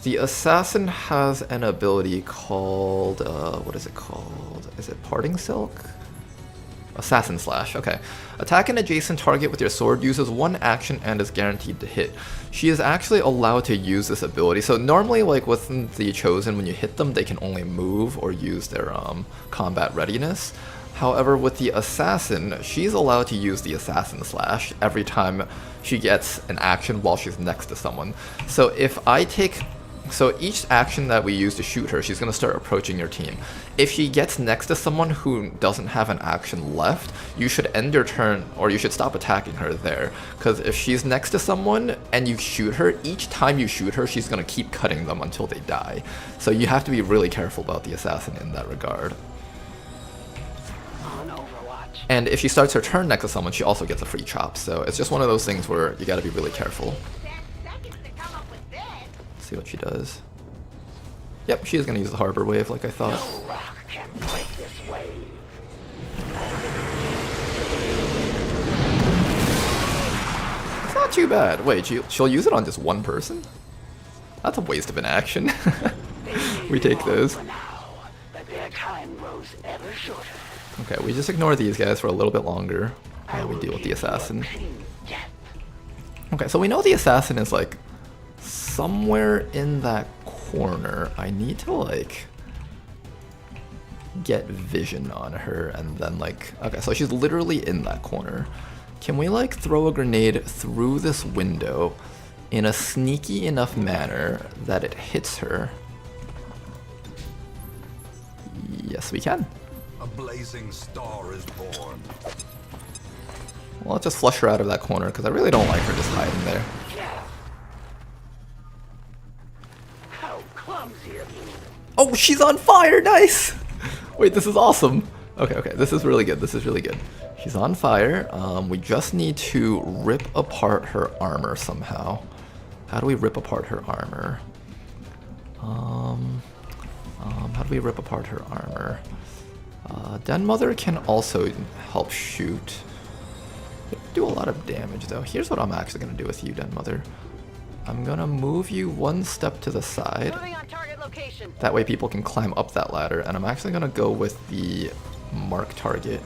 the assassin has an ability called, what is it called? Is it Parting Silk? Assassin Slash, okay. Attack an adjacent target with your sword, uses one action and is guaranteed to hit. She is actually allowed to use this ability. So normally like within the Chosen, when you hit them, they can only move or use their combat readiness. However, with the Assassin, she's allowed to use the Assassin Slash every time she gets an action while she's next to someone. So if I take... So each action that we use to shoot her, she's going to start approaching your team. If she gets next to someone who doesn't have an action left, you should end your turn, or you should stop attacking her there. Because if she's next to someone and you shoot her, each time you shoot her, she's going to keep cutting them until they die. So you have to be really careful about the assassin in that regard. And if she starts her turn next to someone, she also gets a free chop. So it's just one of those things where you got to be really careful. See what she does. Yep, she is going to use the harbor wave like I thought. No rock can break this wave. It's not too bad. Wait, she'll use it on just one person? That's a waste of an action. We take those. Now that their time grows ever shorter. Okay, we just ignore these guys for a little bit longer I while we will deal with the keep your assassin. clean death. Okay, so we know the assassin is like somewhere in that corner. I need to like get vision on her and then like, okay, so she's literally in that corner. Can we like throw a grenade through this window in a sneaky enough manner that it hits her? Yes, we can. A blazing star is born. Well, let's just flush her out of that corner because I really don't like her just hiding there. How clumsy of you. Oh, she's on fire! Nice! Wait, this is awesome. Okay, okay, this is really good. This is really good. She's on fire. We just need to rip apart her armor somehow. How do we rip apart her armor? How do we rip apart her armor? Den Mother can also help shoot. Do a lot of damage though. Here's what I'm actually gonna do with you, Den Mother. I'm gonna move you one step to the side. Moving on target location. That way people can climb up that ladder, and I'm actually gonna go with the mark target.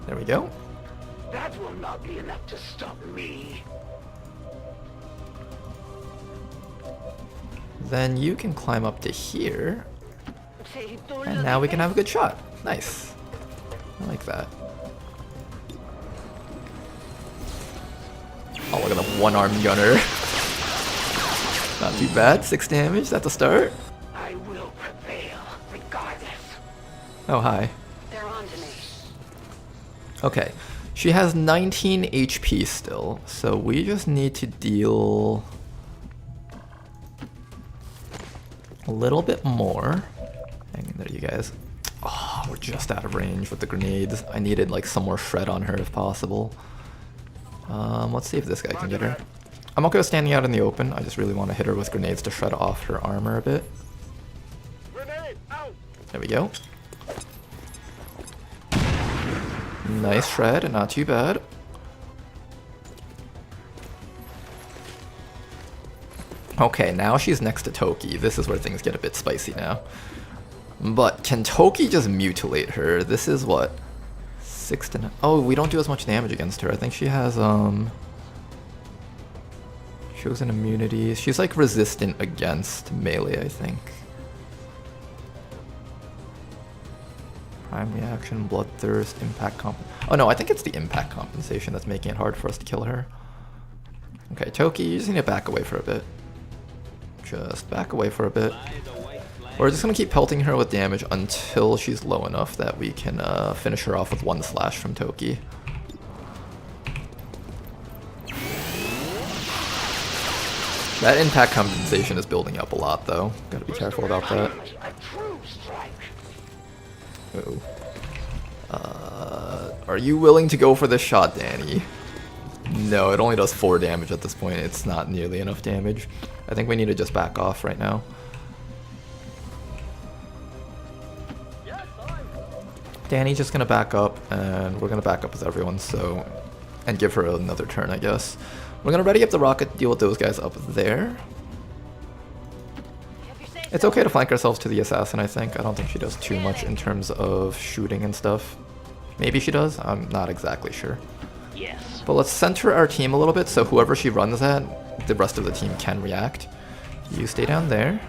There we go. That will not be enough to stop me. Then you can climb up to here, and now we can have a good shot. Nice. I like that. Oh, look at the one-armed gunner. Not too bad. 6 damage. That's a start. I will prevail, regardless. Oh, hi. They're on to me. Okay. She has 19 HP still, so we just need to deal a little bit more. Hang in there, you guys. Oh, we're just out of range with the grenades. I needed like some more shred on her if possible. Let's see if this guy can get her. I'm okay with standing out in the open. I just really want to hit her with grenades to shred off her armor a bit. There we go. Nice shred, not too bad. Okay, now she's next to Toki. This is where things get a bit spicy now. But can Toki just mutilate her? This is what? 6 to 9. Oh, we don't do as much damage against her. I think she has, shows an immunity. She's like resistant against melee, I think. Prime reaction, bloodthirst, impact comp. Oh no, I think it's the impact compensation that's making it hard for us to kill her. Okay, Toki, you just need to back away for a bit. Just back away for a bit. We're just gonna keep pelting her with damage until she's low enough that we can finish her off with 1 slash from Toki. That impact compensation is building up a lot though. Gotta be careful about that. Uh-oh. Are you willing to go for this shot, Danny? No, it only does 4 damage at this point. It's not nearly enough damage. I think we need to just back off right now. Danny's just gonna back up, and we're gonna back up with everyone, so... and give her another turn, I guess. We're gonna ready up the rocket, deal with those guys up there. It's okay to flank ourselves to the assassin, I think. I don't think she does too much in terms of shooting and stuff. Maybe she does? I'm not exactly sure. Yes. But let's center our team a little bit, so whoever she runs at, the rest of the team can react. You stay down there.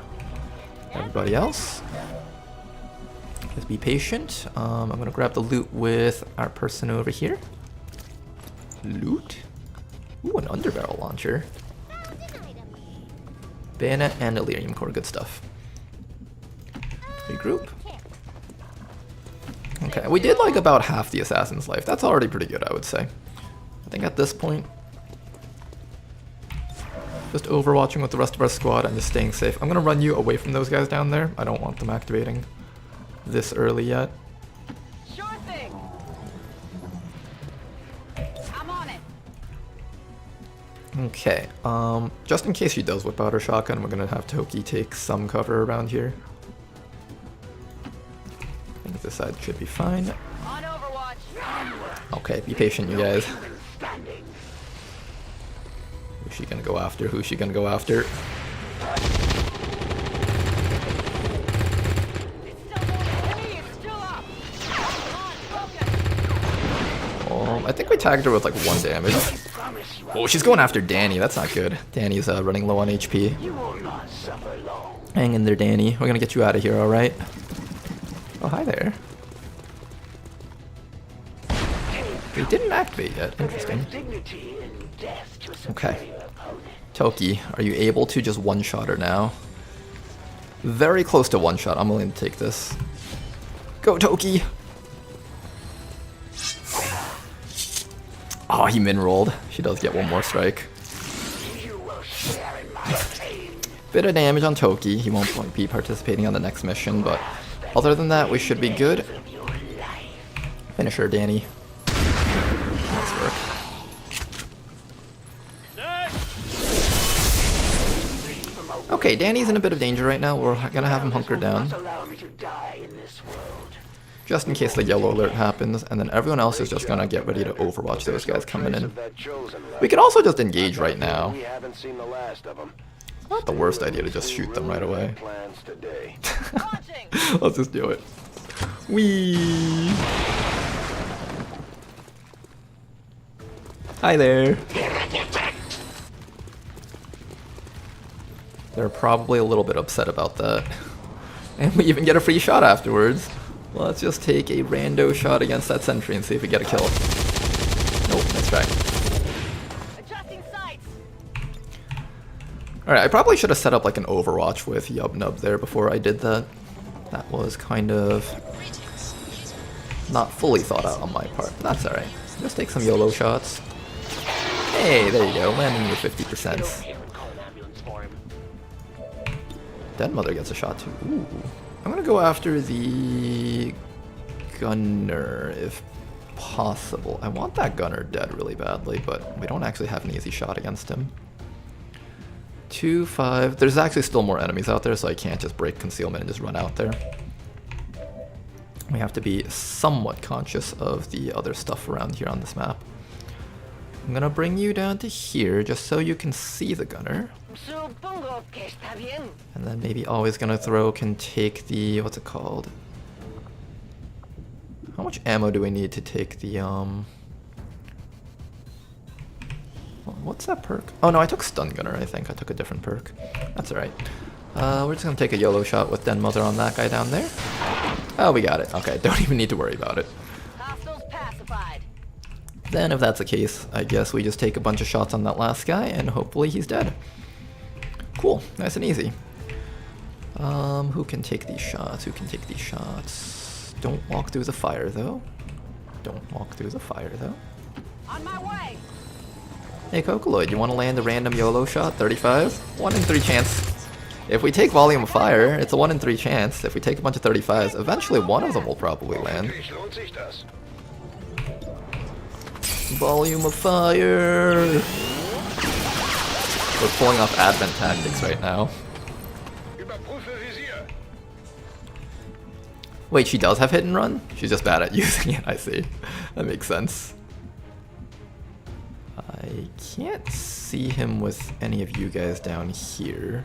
Everybody else, just be patient. I'm gonna grab the loot with our person over here. Loot? Ooh, an underbarrel launcher. Bayonet and Elerium core, good stuff. Regroup. Okay, we did like about half the assassin's life. That's already pretty good, I would say. I think at this point, just overwatching with the rest of our squad and just staying safe. I'm gonna run you away from those guys down there. I don't want them activating this early yet. Sure thing. I'm on it. Okay, just in case she does whip out her shotgun, we're gonna have Toki take some cover around here. I think this side should be fine. On Overwatch. Okay, be patient, you guys. Who's she gonna go after? Who's she gonna go after? tagged her with like 1 damage. Oh, she's going after Danny. That's not good. Danny's running low on HP. You will not suffer long. Hang in there, Danny. We're gonna get you out of here, alright? Oh, hi there. They didn't activate yet. Interesting. Dignity and death to a Okay. superior opponent. Toki, are you able to just one-shot her now? Very close to one-shot. I'm willing to take this. Go, Toki! Oh, he min-rolled. She does get 1 more strike. You will share in my pain. Bit of damage on Toki. He won't be participating on the next mission, but other than that, we should be good. Of your life. Finish her, Danny. Nice work. Okay, Danny's in a bit of danger right now. We're gonna have him hunker down, Must allow me to die in this world. just in case the yellow alert happens, and then everyone else is just gonna get ready to overwatch those guys coming in. We could also just engage right now. We haven't seen the last of them. Not the worst idea to just shoot them right away. Plans today. Let's just do it. Whee! Hi there. They're probably a little bit upset about that. And we even get a free shot afterwards. Let's just take a rando shot against that sentry and see if we get a kill. Nope, nice try. Adjusting sights. Alright, I probably should have set up like an Overwatch with Yub Nub there before I did that. That was kind of not fully thought out on my part, but that's alright. Just take some YOLO shots. Hey, there you go, landing with 50%. Den Mother gets a shot too. Ooh. I'm gonna go after the gunner if possible. I want that gunner dead really badly, but we don't actually have an easy shot against him. 2-5. There's actually still more enemies out there, so I can't just break concealment and just run out there. We have to be somewhat conscious of the other stuff around here on this map. I'm gonna bring you down to here just so you can see the gunner. Supongo que está bien. And then maybe always gonna throw can take the, what's it called? How much ammo do we need to take the, what's that perk? Oh no, I took Stun Gunner, I think. I took a different perk. That's alright. We're just gonna take a YOLO shot with Den Mother on that guy down there. Oh, we got it. Okay, don't even need to worry about it. Hostiles pacified. Then if that's the case, I guess we just take a bunch of shots on that last guy and hopefully he's dead. Cool, nice and easy. Who can take these shots? Who can take these shots? Don't walk through the fire though. Don't walk through the fire though. On my way. Hey Kokoloid, you want to land a random YOLO shot? 35? 1 in 3 chance. If we take Volume of Fire, it's a 1 in 3 chance. If we take a bunch of 35s, eventually one of them will probably land. Volume of Fire! We're pulling off Advent tactics right now. Wait, she does have hit and run? She's just bad at using it, I see. That makes sense. I can't see him with any of you guys down here.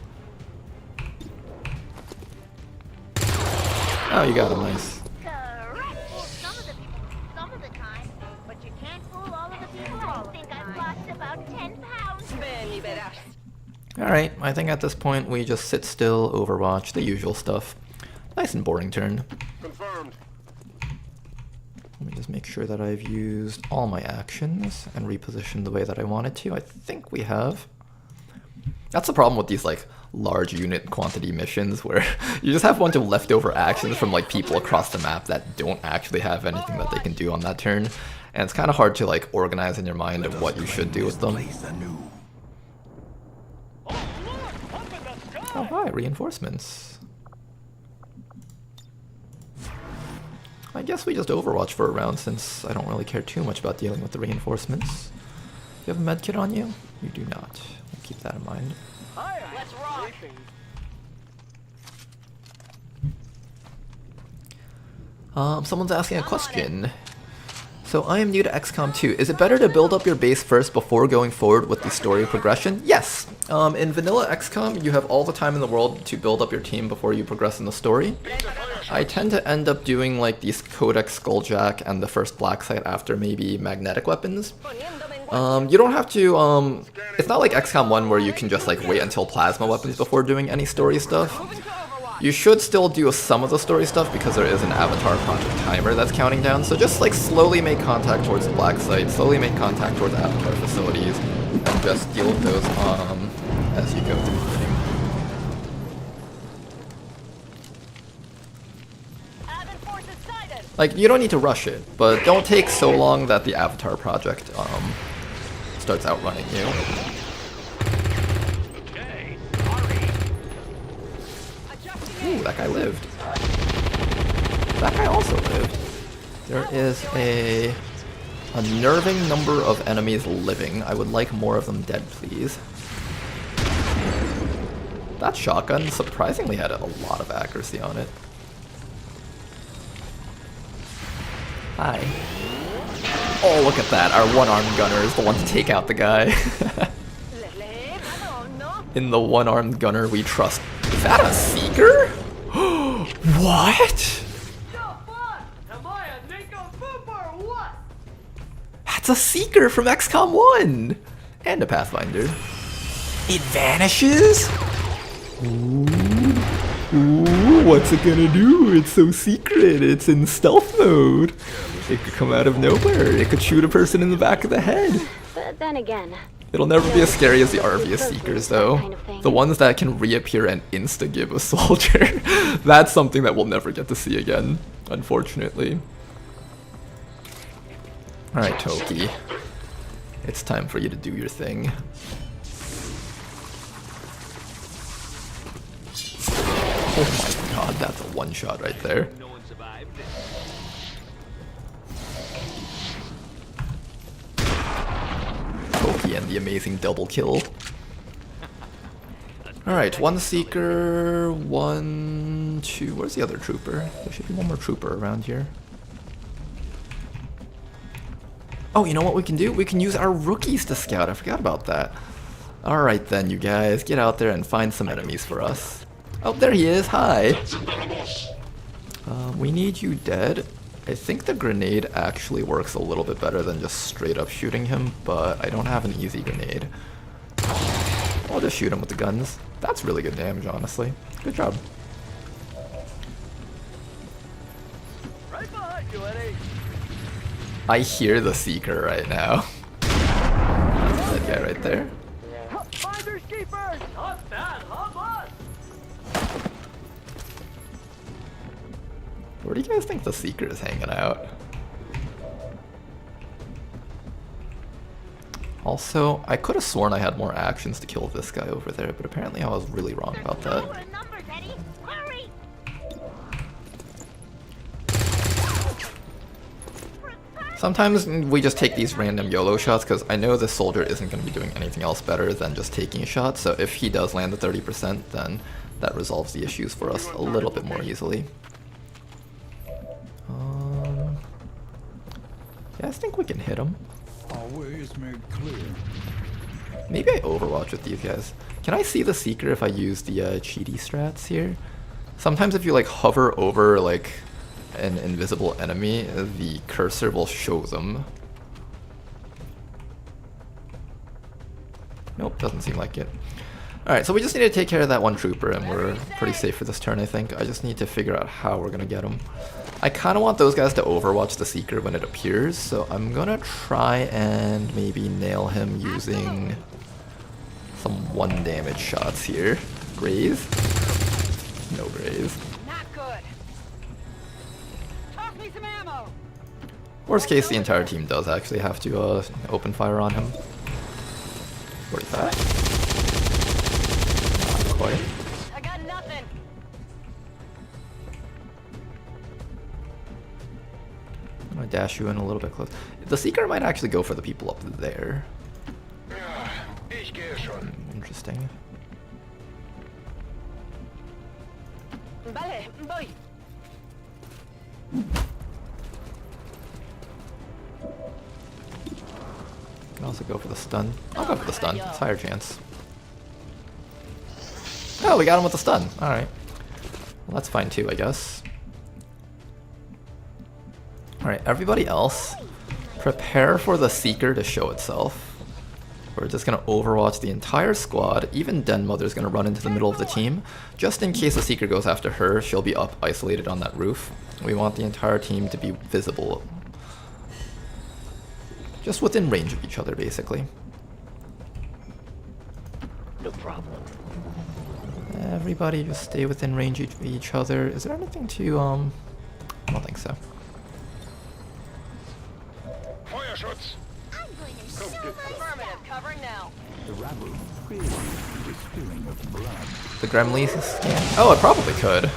Oh, you got him, nice. Correct. Some of the people, some of the time, but you can't fool all of the people. I think I've lost about 10 pounds. Ven y verás. Alright, I think at this point we just sit still, overwatch, the usual stuff. Nice and boring turn. Confirmed. Let me just make sure that I've used all my actions and repositioned the way that I wanted to. I think we have. That's the problem with these like large unit quantity missions where you just have a bunch of leftover actions from like people across the map that don't actually have anything that they can do on that turn. And it's kind of hard to like organize in your mind of what you should do with them. Oh hi, reinforcements. I guess we just overwatch for a round since I don't really care too much about dealing with the reinforcements. Do you have a medkit on you? You do not. We'll keep that in mind. Let's rock. Someone's asking a question. So I am new to XCOM 2. Is it better to build up your base first before going forward with the story progression? Yes. In vanilla XCOM, you have all the time in the world to build up your team before you progress in the story. I tend to end up doing like these Codex Skulljack and the first Black Site after maybe magnetic weapons. You don't have to, it's not like XCOM 1 where you can just like wait until plasma weapons before doing any story stuff. You should still do some of the story stuff because there is an Avatar Project timer that's counting down, so just like slowly make contact towards the Black Site, slowly make contact towards Avatar facilities, and just deal with those as you go through the game. Like, you don't need to rush it, but don't take so long that the Avatar Project starts outrunning you. Ooh, that guy lived. That guy also lived. There is a unnerving number of enemies living. I would like more of them dead, please. That shotgun surprisingly had a lot of accuracy on it. Hi. Oh, look at that. Our one-armed gunner is the one to take out the guy. In the one-armed gunner we trust. Is that a Seeker? What? That's a Seeker from XCOM 1! And a Pathfinder. It vanishes? Ooh, what's it gonna do? It's so secret. It's in stealth mode. It could come out of nowhere. It could shoot a person in the back of the head. But then again, It'll never be as scary as the Arvius Seekers, though. The ones that can reappear and insta-give a soldier. That's something that we'll never get to see again, unfortunately. Alright, Toki. It's time for you to do your thing. Oh my god, that's a one-shot right there. Toki and the amazing double kill. Alright, one Seeker, one, two... Where's the other trooper? There should be one more trooper around here. Oh, you know what we can do? We can use our rookies to scout. I forgot about that. Alright then, you guys. Get out there and find some enemies for us. Oh, there he is. Hi. We need you dead. I think the grenade actually works a little bit better than just straight up shooting him, but I don't have an easy grenade. I'll just shoot him with the guns. That's really good damage, honestly. Good job. Right behind you, Eddie. I hear the Seeker right now. That's that guy right there. Finders keepers. Not bad, huh, boss? Where do you guys think the Seeker is hanging out? Also, I could have sworn I had more actions to kill this guy over there, but apparently I was really wrong about that. numbers, Eddie. Hurry! Sometimes we just take these random YOLO shots because I know this soldier isn't going to be doing anything else better than just taking a shot, so if he does land the 30%, then that resolves the issues for us a little bit more easily. Yeah, I think we can hit him. Our way is made clear. Maybe I Overwatch with these guys. Can I see the Seeker if I use the cheaty strats here? Sometimes if you like hover over like an invisible enemy, the cursor will show them. Nope, doesn't seem like it. Alright, so we just need to take care of that one trooper and we're pretty safe for this turn, I think. I just need to figure out how we're gonna get him. I kind of want those guys to Overwatch the Seeker when it appears, so I'm gonna try and maybe nail him using some 1 damage shots here. Graze? No graze. Not good. Toss me some ammo. Worst case, the entire team does actually have to open fire on him. 45. Not quite. I got nothing. I'm gonna dash you in a little bit close. The Seeker might actually go for the people up there. Interesting. Vale, voy. Can also go for the stun. I'll go for the stun. It's higher chance. Oh, we got him with the stun. Alright. Well, that's fine too, I guess. Alright, everybody else, prepare for the Seeker to show itself. We're just gonna overwatch the entire squad. Even Den Mother's gonna run into the middle of the team. Just in case the Seeker goes after her, she'll be up isolated on that roof. We want the entire team to be visible. Just within range of each other, basically. No problem. Everybody just stay within range of each other. Is there anything to, I don't think so. Feuer shots! I'm going to show my Affirmative, covering now. The rabble clearly is spilling of blood. The Gremlins scan? Oh, it probably could.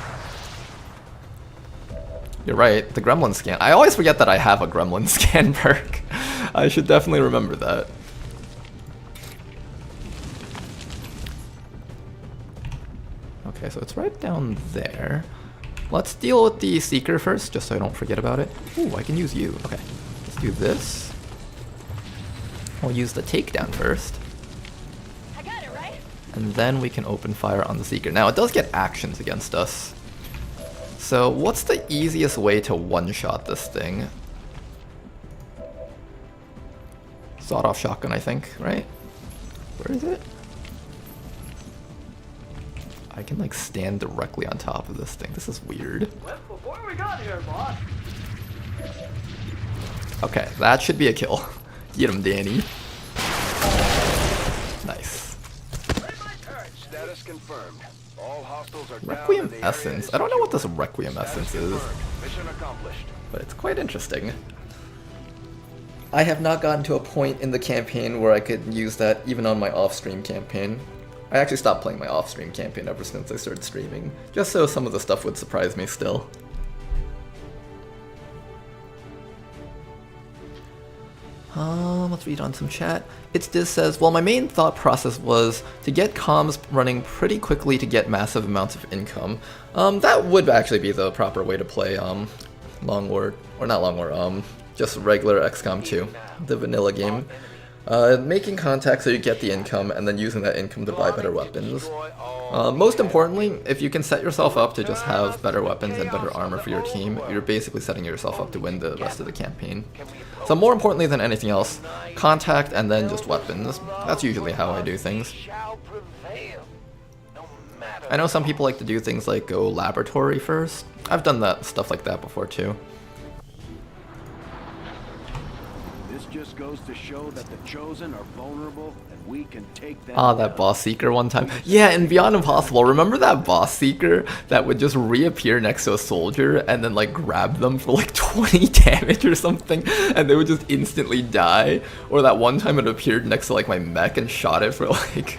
You're right, the Gremlin scan. I always forget that I have a Gremlin scan perk. I should definitely remember that. Okay, so it's right down there. Let's deal with the Seeker first, just so I don't forget about it. Ooh, I can use you. Okay, let's do this. We'll use the takedown first. I got it, right? And then we can open fire on the Seeker. Now, it does get actions against us. So, what's the easiest way to one-shot this thing? Sawed-off shotgun, I think, right? Where is it? I can, like, stand directly on top of this thing. This is weird. Before we got here, boss. Okay, that should be a kill. Get him, Danny. Nice. Status confirmed. All hostiles are Requiem down and the Essence. area I don't know what this secure. Requiem Essence is, Confirmed. Mission accomplished. but it's quite interesting. I have not gotten to a point in the campaign where I could use that even on my off-stream campaign. I actually stopped playing my off-stream campaign ever since I started streaming, just so some of the stuff would surprise me still. Let's read on some chat. It's Diz says, well, my main thought process was to get comms running pretty quickly to get massive amounts of income. That would actually be the proper way to play Long War, or not Long War, just regular XCOM 2, the vanilla game. Making contact so you get the income, and then using that income to buy better weapons. Most importantly, if you can set yourself up to just have better weapons and better armor for your team, you're basically setting yourself up to win the rest of the campaign. So more importantly than anything else, contact and then just weapons. That's usually how I do things. I know some people like to do things like go laboratory first. I've done that stuff like that before too. This just goes to show that the Chosen are vulnerable and we can take them. Ah, that boss seeker one time. Yeah, in Beyond Impossible, remember that boss seeker that would just reappear next to a soldier and then like grab them for like 20 damage or something and they would just instantly die? Or that one time it appeared next to like my mech and shot it for like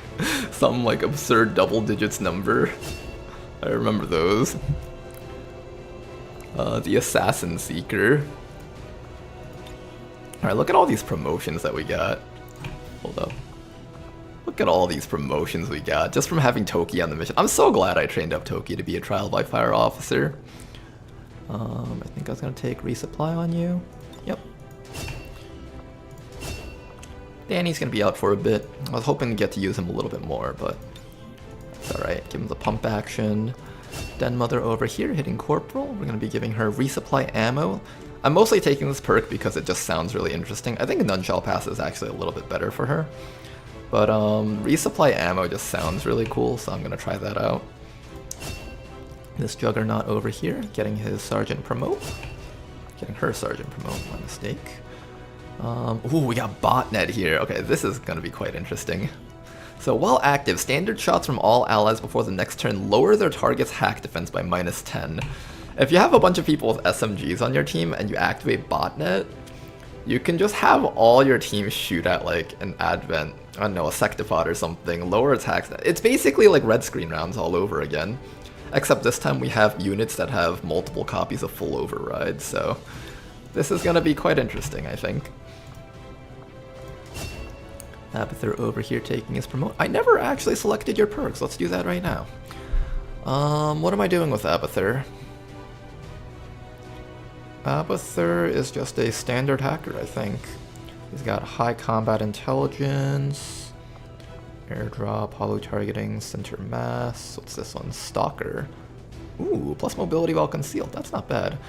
some like absurd double digits number. I remember those. The Assassin Seeker. Alright, look at all these promotions that we got. Hold up. Look at all these promotions we got just from having Toki on the mission. I'm so glad I trained up Toki to be a trial by fire officer. I think I was gonna take resupply on you. Yep. Danny's gonna be out for a bit. I was hoping to get to use him a little bit more, but it's alright. Give him the pump action. Den Mother over here hitting Corporal. We're gonna be giving her resupply ammo. I'm mostly taking this perk because it just sounds really interesting. I think Nunshell Pass is actually a little bit better for her. But resupply ammo just sounds really cool, so I'm gonna try that out. This Juggernaut over here, getting his Sergeant promote. Getting her Sergeant promote, my mistake. Ooh, we got botnet here. Okay, this is gonna be quite interesting. So while active, standard shots from all allies before the next turn lower their target's hack defense by -10. If you have a bunch of people with SMGs on your team and you activate botnet, you can just have all your team shoot at like an advent, I don't know, a sectopod or something, lower attacks. It's basically like red screen rounds all over again. Except this time we have units that have multiple copies of full override, so this is gonna be quite interesting, I think. Abathur over here taking his promote. I never actually selected your perks. Let's do that right now. What am I doing with Abathur? Abathur is just a standard hacker, I think. He's got high combat intelligence, airdrop, hollow targeting, center mass. What's this one? Stalker. Ooh, plus mobility while concealed. That's not bad.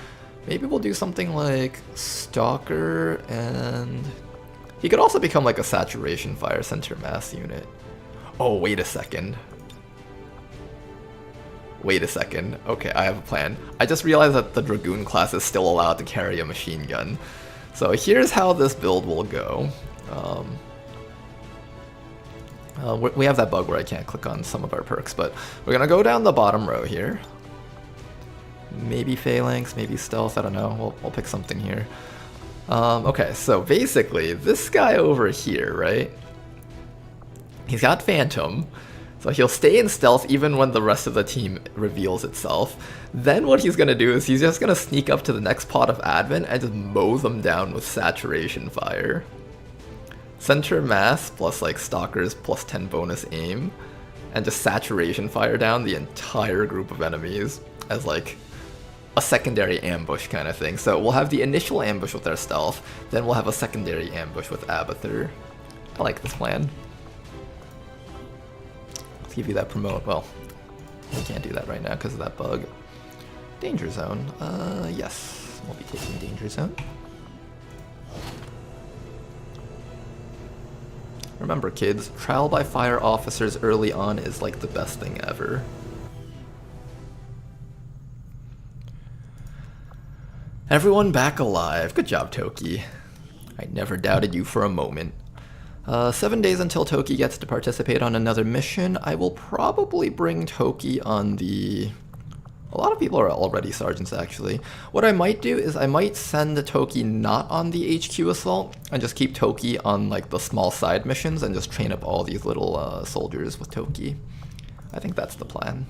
Maybe we'll do something like Stalker, and he could also become like a Saturation Fire Center Mass unit. Oh, wait a second. Wait a second. Okay, I have a plan. I just realized that the Dragoon class is still allowed to carry a machine gun. So here's how this build will go. We have that bug where I can't click on some of our perks, but we're gonna go down the bottom row here. Maybe Phalanx, maybe Stealth, I don't know. We'll pick something here. Okay, so basically, this guy over here, right? He's got Phantom, so he'll stay in Stealth even when the rest of the team reveals itself. Then what he's gonna do is he's just gonna sneak up to the next pot of Advent and just mow them down with Saturation Fire. Center Mass plus like Stalkers plus 10 bonus aim, and just Saturation Fire down the entire group of enemies as like a secondary ambush kind of thing. So we'll have the initial ambush with our Stealth, then we'll have a secondary ambush with Abathur. I like this plan. Let's give you that promote. Well, we can't do that right now because of that bug. Danger Zone. Yes, we'll be taking Danger Zone. Remember kids, trial by fire officers early on is like the best thing ever. Everyone back alive. Good job, Toki. I never doubted you for a moment. 7 days until Toki gets to participate on another mission. I will probably bring Toki on the... A lot of people are already sergeants, actually. What I might do is I might send the Toki not on the HQ assault and just keep Toki on like the small side missions and just train up all these little soldiers with Toki. I think that's the plan.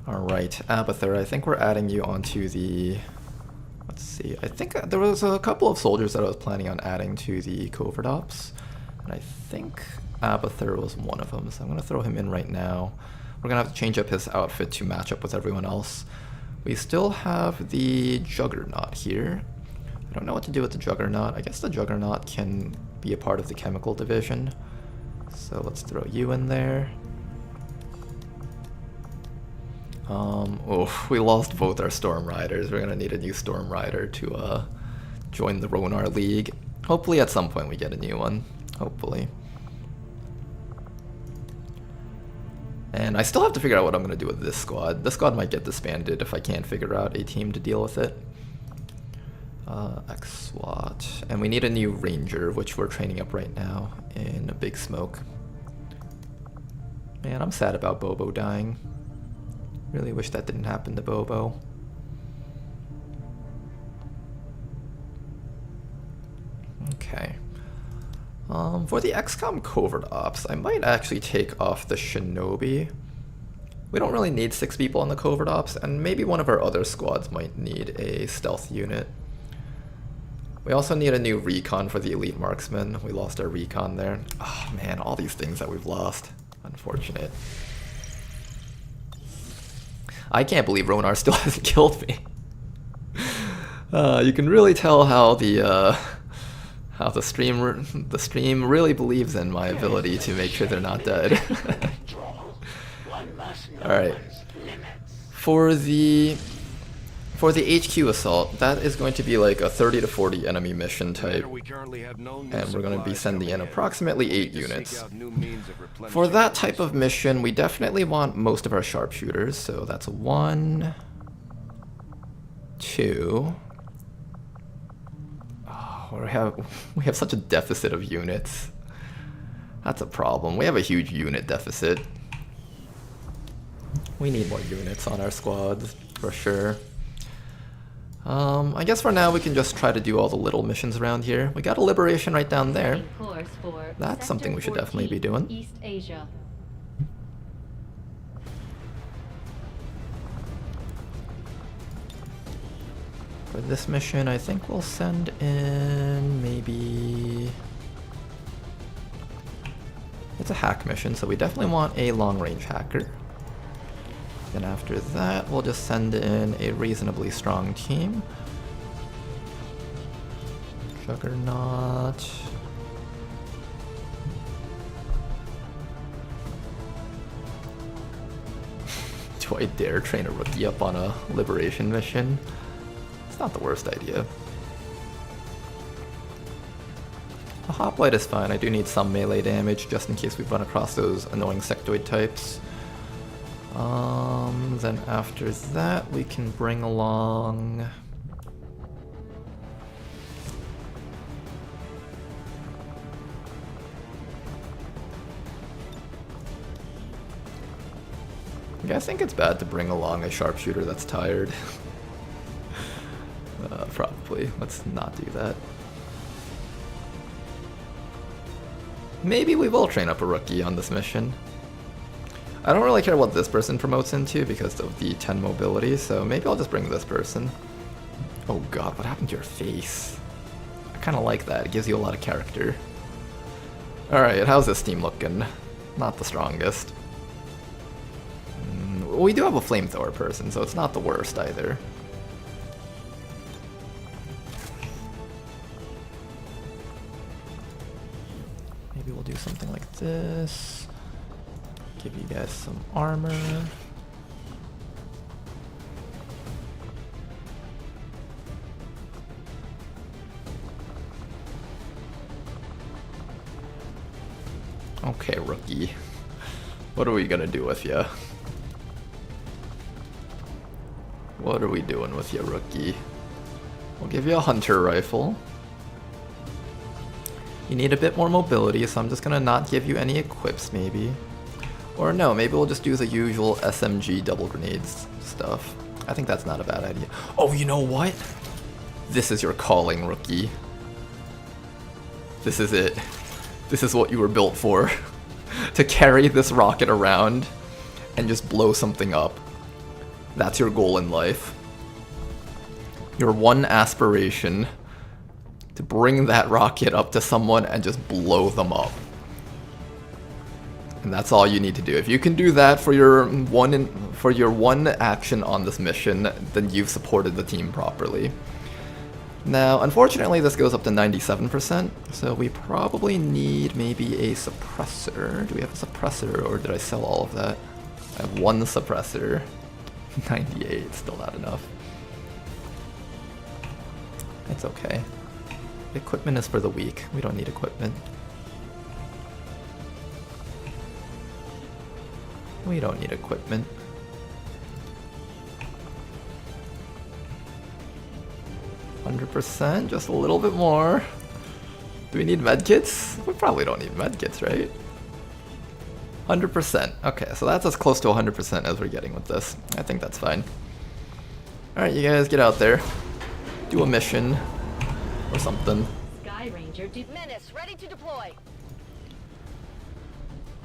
Alright, Abathur, I think we're adding you onto the... Let's see, I think there was a couple of soldiers that I was planning on adding to the Covert Ops, and I think Abathur was one of them, so I'm going to throw him in right now. We're going to have to change up his outfit to match up with everyone else. We still have the Juggernaut here. I don't know what to do with the Juggernaut. I guess the Juggernaut can be a part of the Chemical Division. So let's throw you in there. Oh, we lost both our Storm Riders. We're going to need a new Storm Rider to join the Ronar League. Hopefully at some point we get a new one. Hopefully. And I still have to figure out what I'm going to do with this squad. This squad might get disbanded if I can't figure out a team to deal with it. X-SWAT. And we need a new Ranger, which we're training up right now in a Big Smoke. Man, I'm sad about Bobo dying. Really wish that didn't happen to Bobo. Okay. For the XCOM Covert Ops, I might actually take off the Shinobi. We don't really need 6 people on the Covert Ops, and maybe one of our other squads might need a stealth unit. We also need a new recon for the Elite Marksman. We lost our recon there. Oh man, all these things that we've lost. Unfortunate. I can't believe Ronar still hasn't killed me. You can really tell how the stream really believes in my ability to make sure they're not dead. Alright. For the HQ assault, that is going to be like a 30 to 40 enemy mission type. And we're going to be sending in approximately 8 units. For that type of mission, we definitely want most of our sharpshooters. So that's 1, 2... We have such a deficit of units. That's a problem. We have a huge unit deficit. We need more units on our squads, for sure. I guess for now we can just try to do all the little missions around here. We got a liberation right down there. That's something we should definitely be doing. East Asia. For this mission, I think we'll send in maybe... It's a hack mission, so we definitely want a long-range hacker. Then after that, we'll just send in a reasonably strong team. Juggernaut. Do I dare train a rookie up on a liberation mission? It's not the worst idea. A hoplite is fine. I do need some melee damage just in case we run across those annoying sectoid types. Then after that we can bring along... Yeah, I think it's bad to bring along a sharpshooter that's tired. Probably. Let's not do that. Maybe we will train up a rookie on this mission. I don't really care what this person promotes into because of the 10 mobility, so maybe I'll just bring this person. Oh god, what happened to your face? I kind of like that. It gives you a lot of character. Alright, how's this team looking? Not the strongest. We do have a flamethrower person, so it's not the worst either. Maybe we'll do something like this. Give you guys some armor. Okay, rookie. What are we gonna do with ya? What are we doing with you, rookie? We'll give you a hunter rifle. You need a bit more mobility, so I'm just gonna not give you any equips, maybe. Or no, maybe we'll just do the usual SMG double grenades stuff. I think that's not a bad idea. Oh, you know what? This is your calling, rookie. This is it. This is what you were built for. To carry this rocket around and just blow something up. That's your goal in life. Your one aspiration, to bring that rocket up to someone and just blow them up. And that's all you need to do. If you can do that for your one action on this mission, then you've supported the team properly. Now, unfortunately, this goes up to 97%, so we probably need maybe a suppressor. Do we have a suppressor, or did I sell all of that? I have one suppressor. 98, still not enough. It's okay. Equipment is for the weak. We don't need equipment. We don't need equipment. 100%, just a little bit more. Do we need medkits? We probably don't need medkits, right? 100%. Okay, so that's as close to 100% as we're getting with this. I think that's fine. Alright, you guys get out there. Do a mission. Or something. Sky Ranger Menace, ready to deploy.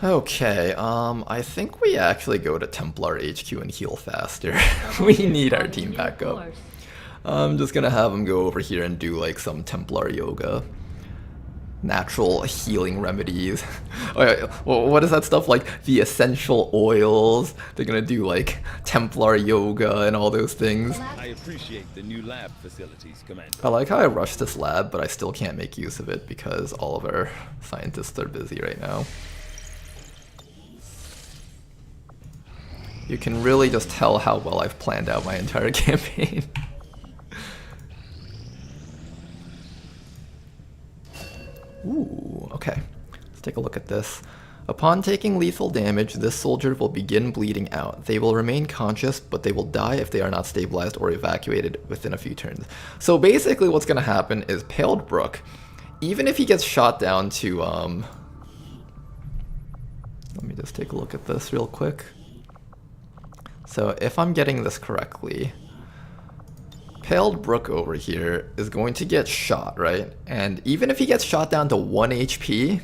Okay, I think we actually go to Templar HQ and heal faster. We need our team back up. I'm just gonna have them go over here and do like some Templar yoga. Natural healing remedies. Oh, yeah, well, what is that stuff like? The essential oils. They're gonna do like Templar yoga and all those things. I appreciate the new lab facilities, Commander. I like how I rushed this lab, but I still can't make use of it because all of our scientists are busy right now. You can really just tell how well I've planned out my entire campaign. Ooh, okay. Let's take a look at this. Upon taking lethal damage, this soldier will begin bleeding out. They will remain conscious, but they will die if they are not stabilized or evacuated within a few turns. So basically what's going to happen is Paled Brook, even if he gets shot down to... Let me just take a look at this real quick. So if I'm getting this correctly... Paled Brook over here is going to get shot, right? And even if he gets shot down to 1 HP,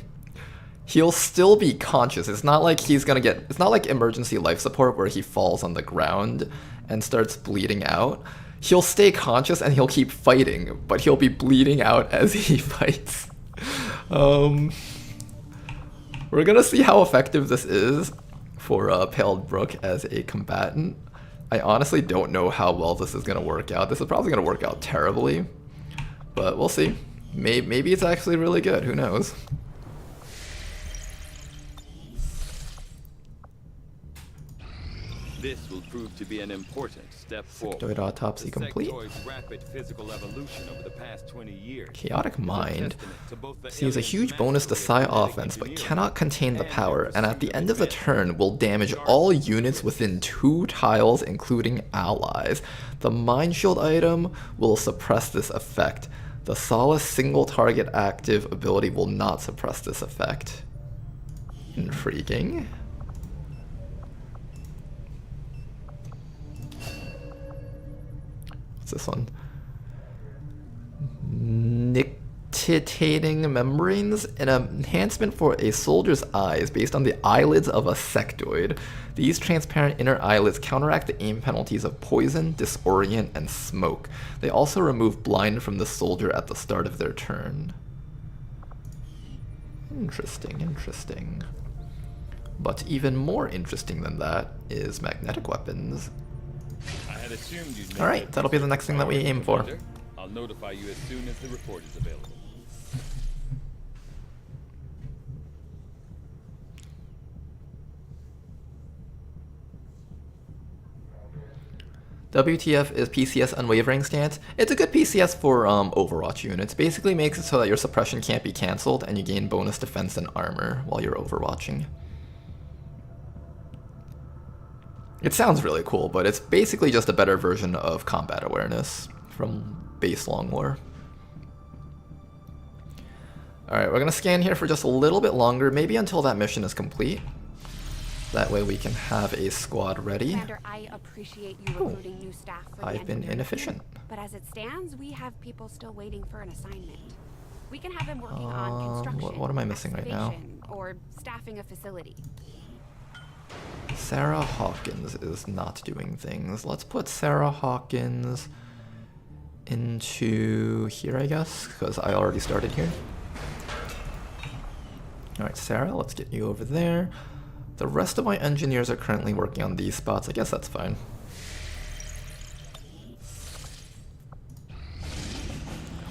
he'll still be conscious. It's not like he's gonna get... It's not like emergency life support where he falls on the ground and starts bleeding out. He'll stay conscious and he'll keep fighting, but he'll be bleeding out as he fights. We're gonna see how effective this is for Paled Brook as a combatant. I honestly don't know how well this is going to work out. This is probably going to work out terribly, but we'll see. Maybe it's actually really good. Who knows? This will prove to be an important step forward. Sectoid autopsy The complete. sectoid's rapid physical evolution over the past 20 years. Chaotic Mind to both the sees a alien's huge bonus to mastery psi of offense, but engineering cannot contain the and power, and at the end of the pursuit turn will damage all units within 2 tiles, including allies. The Mind Shield item will suppress this effect. The Solace single target active ability will not suppress this effect. Intriguing. What's this one? Nictitating membranes, an enhancement for a soldier's eyes based on the eyelids of a sectoid. These transparent inner eyelids counteract the aim penalties of poison, disorient, and smoke. They also remove blind from the soldier at the start of their turn. Interesting, interesting. But even more interesting than that is magnetic weapons. I had assumed you'd make Alright, it that'll be the next thing that we aim for. Commander. I'll notify you as soon as the report is available. WTF is PCS Unwavering Stance. It's a good PCS for Overwatch units. Basically makes it so that your suppression can't be cancelled and you gain bonus defense and armor while you're overwatching. It sounds really cool, but it's basically just a better version of combat awareness from base Long War. Alright, we're gonna scan here for just a little bit longer, maybe until that mission is complete. That way we can have a squad ready. Commander, I appreciate you recruiting new staff for the I've been engineering inefficient. team, but as it stands, we have people still waiting for an assignment. We can have them working on construction, what am I missing right now? excavation, or staffing a facility. Sarah Hawkins is not doing things. Let's put Sarah Hawkins into here, I guess, because I already started here. Alright, Sarah, let's get you over there. The rest of my engineers are currently working on these spots. I guess that's fine.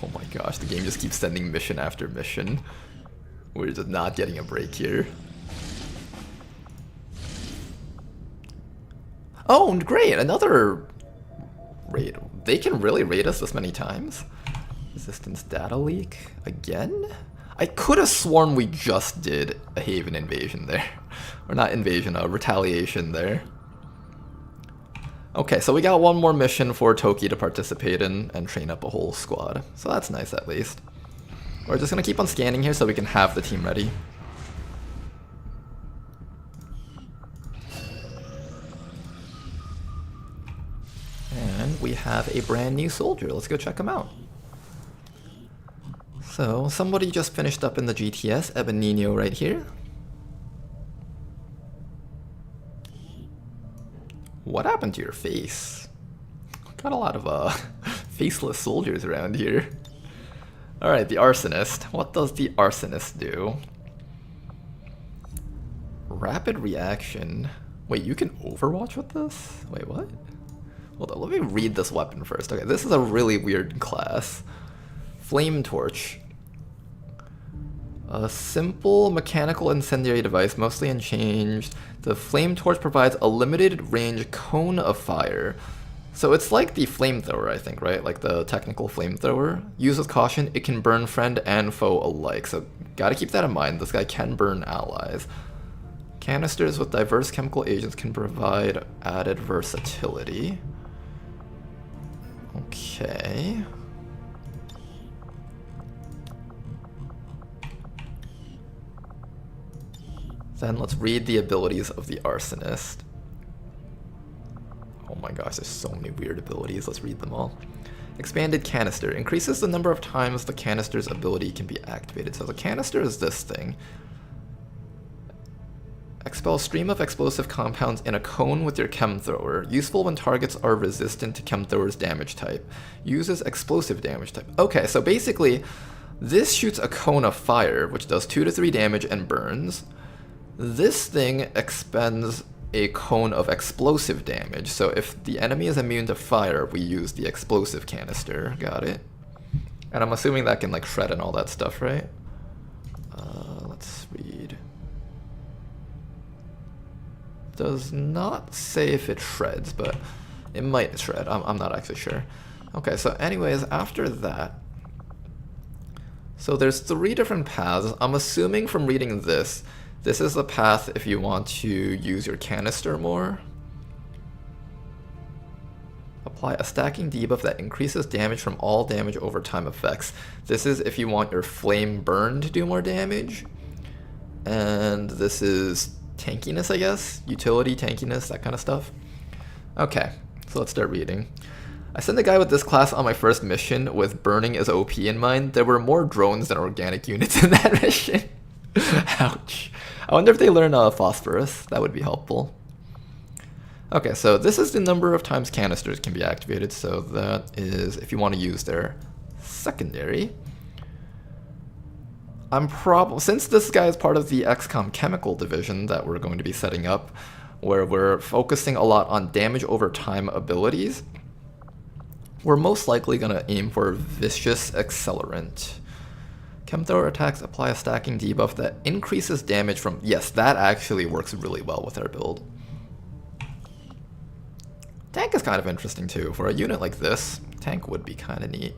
Oh my gosh, the game just keeps sending mission after mission. We're just not getting a break here. Oh, great! Another raid. They can really raid us this many times? Resistance data leak? Again? I could have sworn we just did a Haven invasion there. Or not invasion, a retaliation there. Okay, so we got one more mission for Toki to participate in and train up a whole squad. So that's nice at least. We're just gonna keep on scanning here so we can have the team ready. And we have a brand new soldier. Let's go check him out. So, somebody just finished up in the GTS, Ebenino right here. What happened to your face? Got a lot of faceless soldiers around here. Alright, the Arsonist. What does the Arsonist do? Rapid reaction. Wait, you can overwatch with this? Wait, what? Hold on, let me read this weapon first. Okay, this is a really weird class. Flame Torch. A simple mechanical incendiary device, mostly unchanged. The Flame Torch provides a limited range cone of fire. So it's like the flamethrower, I think, right? Like the technical flamethrower. Used with caution, it can burn friend and foe alike. So gotta keep that in mind. This guy can burn allies. Canisters with diverse chemical agents can provide added versatility. Okay. Then let's read the abilities of the Arsonist. Oh my gosh, there's so many weird abilities. Let's read them all. Expanded Canister. Increases the number of times the canister's ability can be activated. So the canister is this thing. Expel a stream of explosive compounds in a cone with your chem thrower. Useful when targets are resistant to chem thrower's damage type. Uses explosive damage type. Okay, so basically, this shoots a cone of fire, which does 2 to 3 damage and burns. This thing expends a cone of explosive damage, so if the enemy is immune to fire, we use the explosive canister. Got it? And I'm assuming that can like shred and all that stuff, right? Let's read. does not say if it shreds, but it might shred. I'm not actually sure. Okay, so anyways, after that, so there's 3 different paths. I'm assuming from reading this is the path if you want to use your canister more. Apply a stacking debuff that increases damage from all damage over time effects. This is if you want your flame burn to do more damage. And this is tankiness, I guess. Utility, tankiness, that kind of stuff. Okay, so let's start reading. I sent a guy with this class on my first mission with burning as OP in mind. There were more drones than organic units in that mission. Ouch. I wonder if they learn phosphorus. That would be helpful. Okay, so this is the number of times canisters can be activated. So that is if you want to use their secondary. Since this guy is part of the XCOM chemical division that we're going to be setting up, where we're focusing a lot on damage over time abilities, we're most likely going to aim for Vicious Accelerant. Chemthrower attacks apply a stacking debuff that increases damage from... Yes, that actually works really well with our build. Tank is kind of interesting too. For a unit like this, tank would be kind of neat.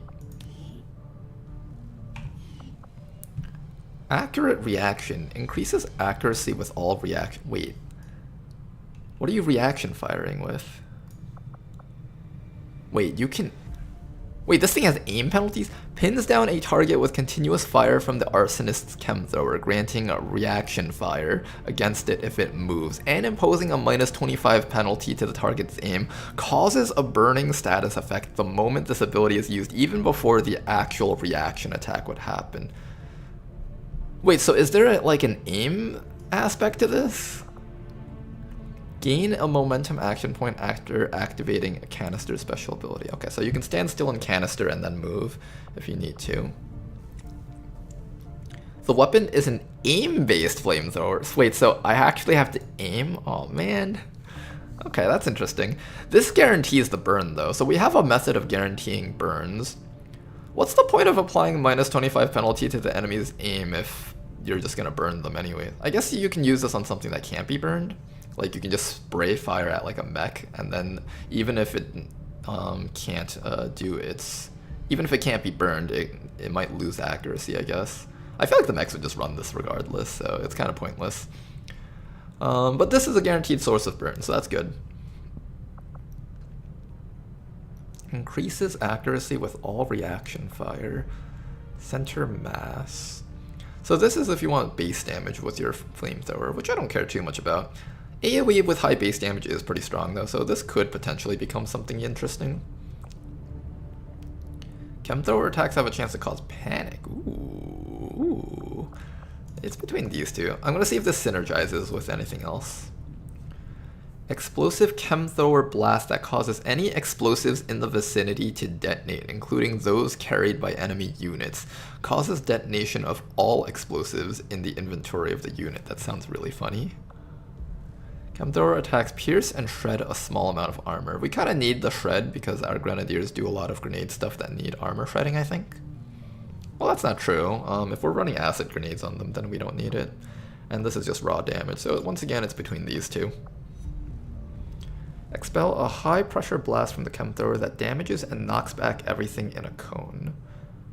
Accurate reaction increases accuracy with all reaction... Wait. What are you reaction firing with? Wait, you can... Wait, this thing has aim penalties? Pins down a target with continuous fire from the arsonist's chemthrower, granting a reaction fire against it if it moves, and imposing a -25 penalty to the target's aim, causes a burning status effect the moment this ability is used, even before the actual reaction attack would happen. Wait, so is there like an aim aspect to this? Gain a momentum action point after activating a canister special ability. Okay, so you can stand still in canister and then move if you need to. The weapon is an aim-based flamethrower. Wait, so I actually have to aim? Oh man. Okay, that's interesting. This guarantees the burn though, so we have a method of guaranteeing burns. What's the point of applying -25 penalty to the enemy's aim if you're just gonna burn them anyway? I guess you can use this on something that can't be burned. Like you can just spray fire at like a mech, and then even if it can't even if it can't be burned, it might lose accuracy, I guess. I feel like the mechs would just run this regardless, so it's kind of pointless. But this is a guaranteed source of burn, so that's good. Increases accuracy with all reaction fire. Center mass. So this is if you want base damage with your flamethrower, which I don't care too much about. AoE with high base damage is pretty strong though, so this could potentially become something interesting. Chemthrower attacks have a chance to cause panic. Ooh. It's between these two. I'm gonna see if this synergizes with anything else. Explosive chemthrower blast that causes any explosives in the vicinity to detonate, including those carried by enemy units. Causes detonation of all explosives in the inventory of the unit. That sounds really funny. Chemthrower attacks pierce and shred a small amount of armor. We kind of need the shred because our grenadiers do a lot of grenade stuff that need armor shredding, I think. Well, that's not true. If we're running acid grenades on them, then we don't need it. And this is just raw damage, so once again, it's between these two. Expel a high pressure blast from the chemthrower that damages and knocks back everything in a cone.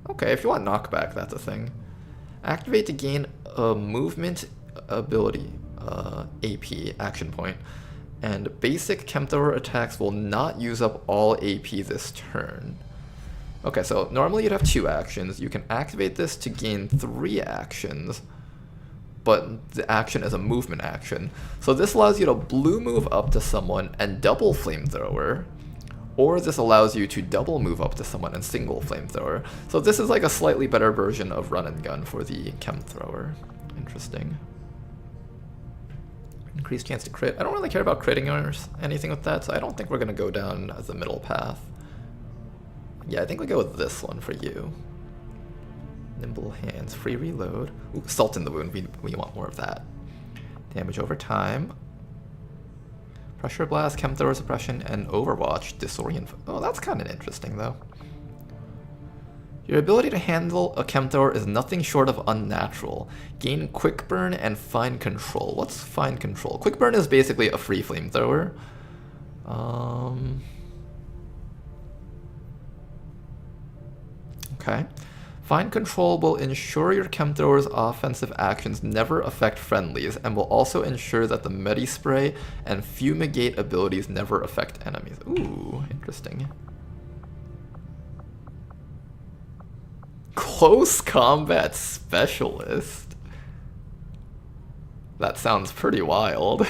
Okay, if you want knockback, that's a thing. Activate to gain a movement ability. AP, action point, and basic chemthrower attacks will not use up all AP this turn. Okay, so normally you'd have 2 actions. You can activate this to gain 3 actions, but the action is a movement action. So this allows you to blue move up to someone and double flamethrower, or this allows you to double move up to someone and single flamethrower. So this is like a slightly better version of run and gun for the chemthrower. Interesting. Increased chance to crit. I don't really care about critting or anything with that, so I don't think we're going to go down the middle path. Yeah, I think we go with this one for you. Nimble hands, free reload. Ooh, salt in the wound, we want more of that. Damage over time. Pressure blast, chemthrower suppression, and overwatch, disorient. Oh, that's kind of interesting though. Your ability to handle a chem thrower is nothing short of unnatural. Gain quick burn and fine control. What's fine control? Quick burn is basically a free flamethrower. Okay. Fine control will ensure your chem thrower's offensive actions never affect friendlies, and will also ensure that the Medi Spray and Fumigate abilities never affect enemies. Ooh, interesting. Close Combat Specialist? That sounds pretty wild.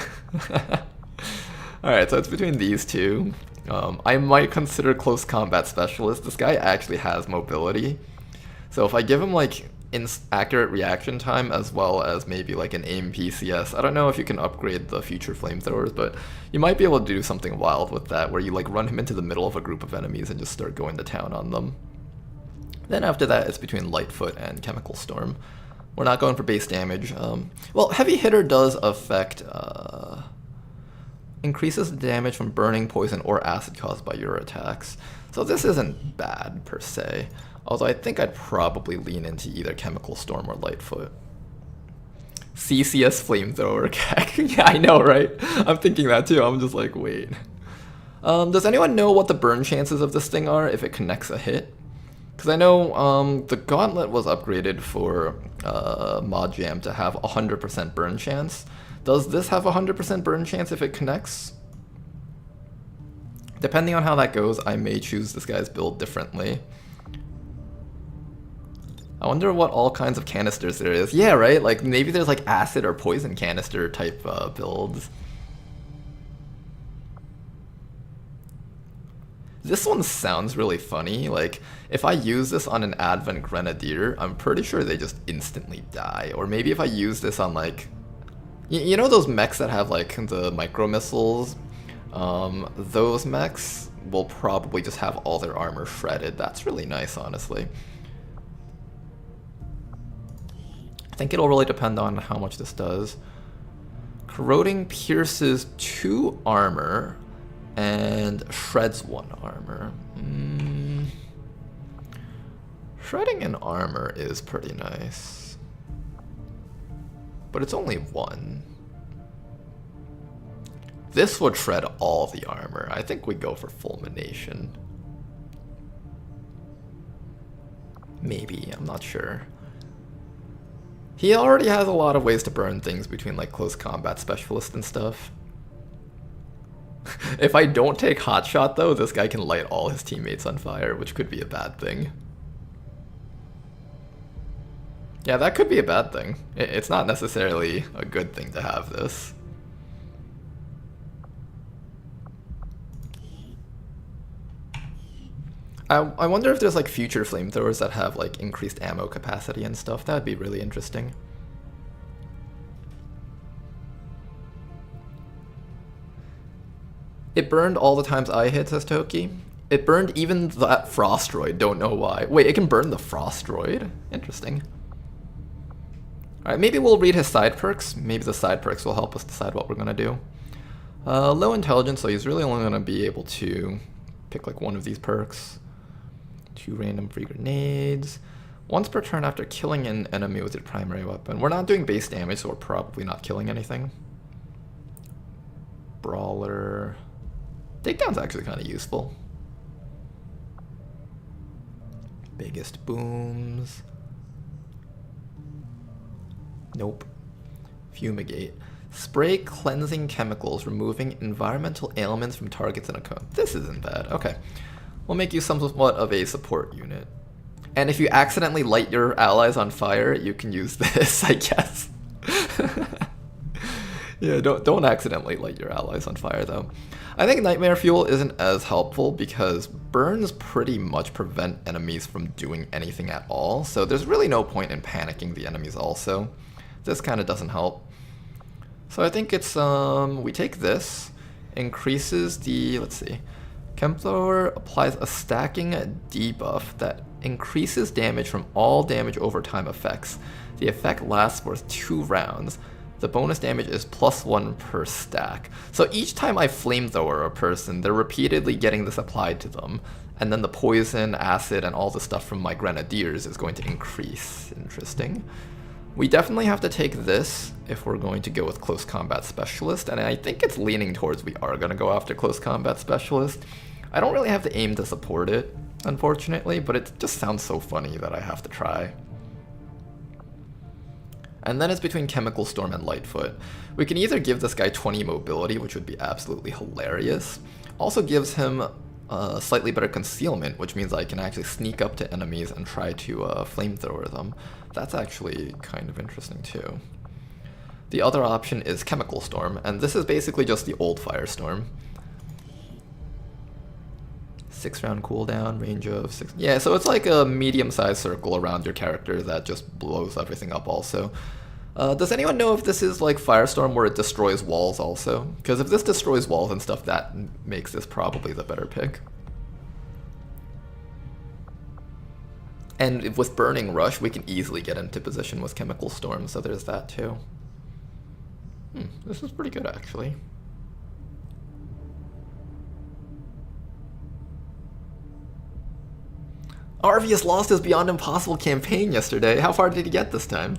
Alright, so it's between these two. I might consider Close Combat Specialist. This guy actually has mobility. So if I give him like accurate reaction time as well as maybe like an aim PCS, I don't know if you can upgrade the future flamethrowers, but you might be able to do something wild with that where you like run him into the middle of a group of enemies and just start going to town on them. Then after that it's between Lightfoot and Chemical Storm. We're not going for base damage. Well, Heavy Hitter does affect increases damage from burning, poison, or acid caused by your attacks. So this isn't bad per se. Although I think I'd probably lean into either Chemical Storm or Lightfoot. CCS Flamethrower. Yeah, I know, right? I'm thinking that too. I'm just like, wait. Does anyone know what the burn chances of this thing are if it connects a hit? Because I know the Gauntlet was upgraded for Mod Jam to have 100% burn chance. Does this have 100% burn chance if it connects? Depending on how that goes, I may choose this guy's build differently. I wonder what all kinds of canisters there is. Yeah, right? Like maybe there's like acid or poison canister type builds. This one sounds really funny. Like if I use this on an Advent Grenadier, I'm pretty sure they just instantly die. Or maybe if I use this on like, you know those mechs that have like the micro missiles? Those mechs will probably just have all their armor shredded. That's really nice, honestly. I think it'll really depend on how much this does. Corroding pierces 2 armor and shreds 1 armor. Shredding an armor is pretty nice. But it's only 1. This would shred all the armor. I think we go for Fulmination. Maybe, I'm not sure. He already has a lot of ways to burn things between like Close Combat Specialist and stuff. If I don't take Hotshot though, this guy can light all his teammates on fire, which could be a bad thing. Yeah, that could be a bad thing. It's not necessarily a good thing to have this. I wonder if there's like future flamethrowers that have like increased ammo capacity and stuff. That would be really interesting. It burned all the times I hit, says Toki. It burned even that Frostroid, don't know why. Wait, it can burn the Frostroid? Interesting. Alright, maybe we'll read his side perks. Maybe the side perks will help us decide what we're gonna do. Low intelligence, so he's really only gonna be able to pick like one of these perks. 2 random free grenades. Once per turn after killing an enemy with your primary weapon. We're not doing base damage, so we're probably not killing anything. Brawler. Takedown's actually kind of useful. Biggest booms. Nope. Fumigate. Spray cleansing chemicals, removing environmental ailments from targets in a cone. This isn't bad. Okay. We'll make you somewhat of a support unit. And if you accidentally light your allies on fire, you can use this, I guess. Yeah, don't accidentally light your allies on fire, though. I think Nightmare Fuel isn't as helpful because burns pretty much prevent enemies from doing anything at all, so there's really no point in panicking the enemies also. This kind of doesn't help. So I think it's, we take this, increases the, let's see, Chemthrower applies a stacking debuff that increases damage from all damage over time effects. The effect lasts for 2 rounds. The bonus damage is +1 per stack. So each time I flamethrower a person, they're repeatedly getting this applied to them. And then the poison, acid, and all the stuff from my grenadiers is going to increase. Interesting. We definitely have to take this if we're going to go with close combat specialist, and I think it's leaning towards we are going to go after close combat specialist. I don't really have the aim to support it, unfortunately, but it just sounds so funny that I have to try. And then it's between Chemical Storm and Lightfoot. We can either give this guy 20 mobility, which would be absolutely hilarious. Also gives him slightly better concealment, which means I can actually sneak up to enemies and try to flamethrower them. That's actually kind of interesting too. The other option is Chemical Storm, and this is basically just the old Firestorm. 6-round cooldown, range of 6. Yeah, so it's like a medium-sized circle around your character that just blows everything up also. Does anyone know if this is like Firestorm where it destroys walls also? Because if this destroys walls and stuff, that makes this probably the better pick. And with Burning Rush, we can easily get into position with Chemical Storm, so there's that too. This is pretty good actually. Arvius lost his Beyond Impossible campaign yesterday. How far did he get this time?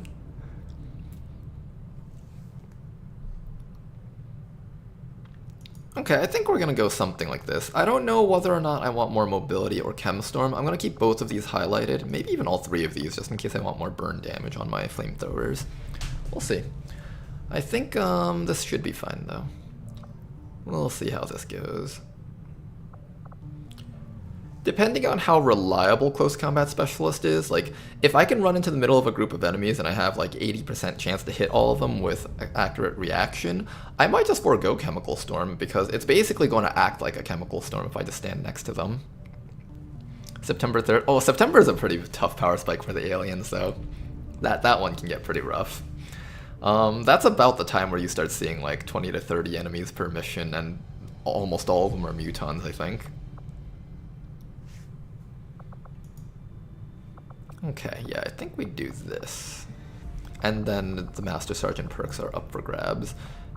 Okay, I think we're gonna go something like this. I don't know whether or not I want more mobility or Chem Storm. I'm gonna keep both of these highlighted, maybe even all three of these, just in case I want more burn damage on my flamethrowers. We'll see. I think this should be fine though. We'll see how this goes. Depending on how reliable Close Combat Specialist is, like, if I can run into the middle of a group of enemies and I have like 80% chance to hit all of them with accurate reaction, I might just forego Chemical Storm because it's basically going to act like a Chemical Storm if I just stand next to them. September 3rd. Oh, September is a pretty tough power spike for the aliens though. That one can get pretty rough. That's about the time where you start seeing like 20 to 30 enemies per mission, and almost all of them are mutons, I think. Okay, yeah, I think we do this. And then the Master Sergeant perks are up for grabs.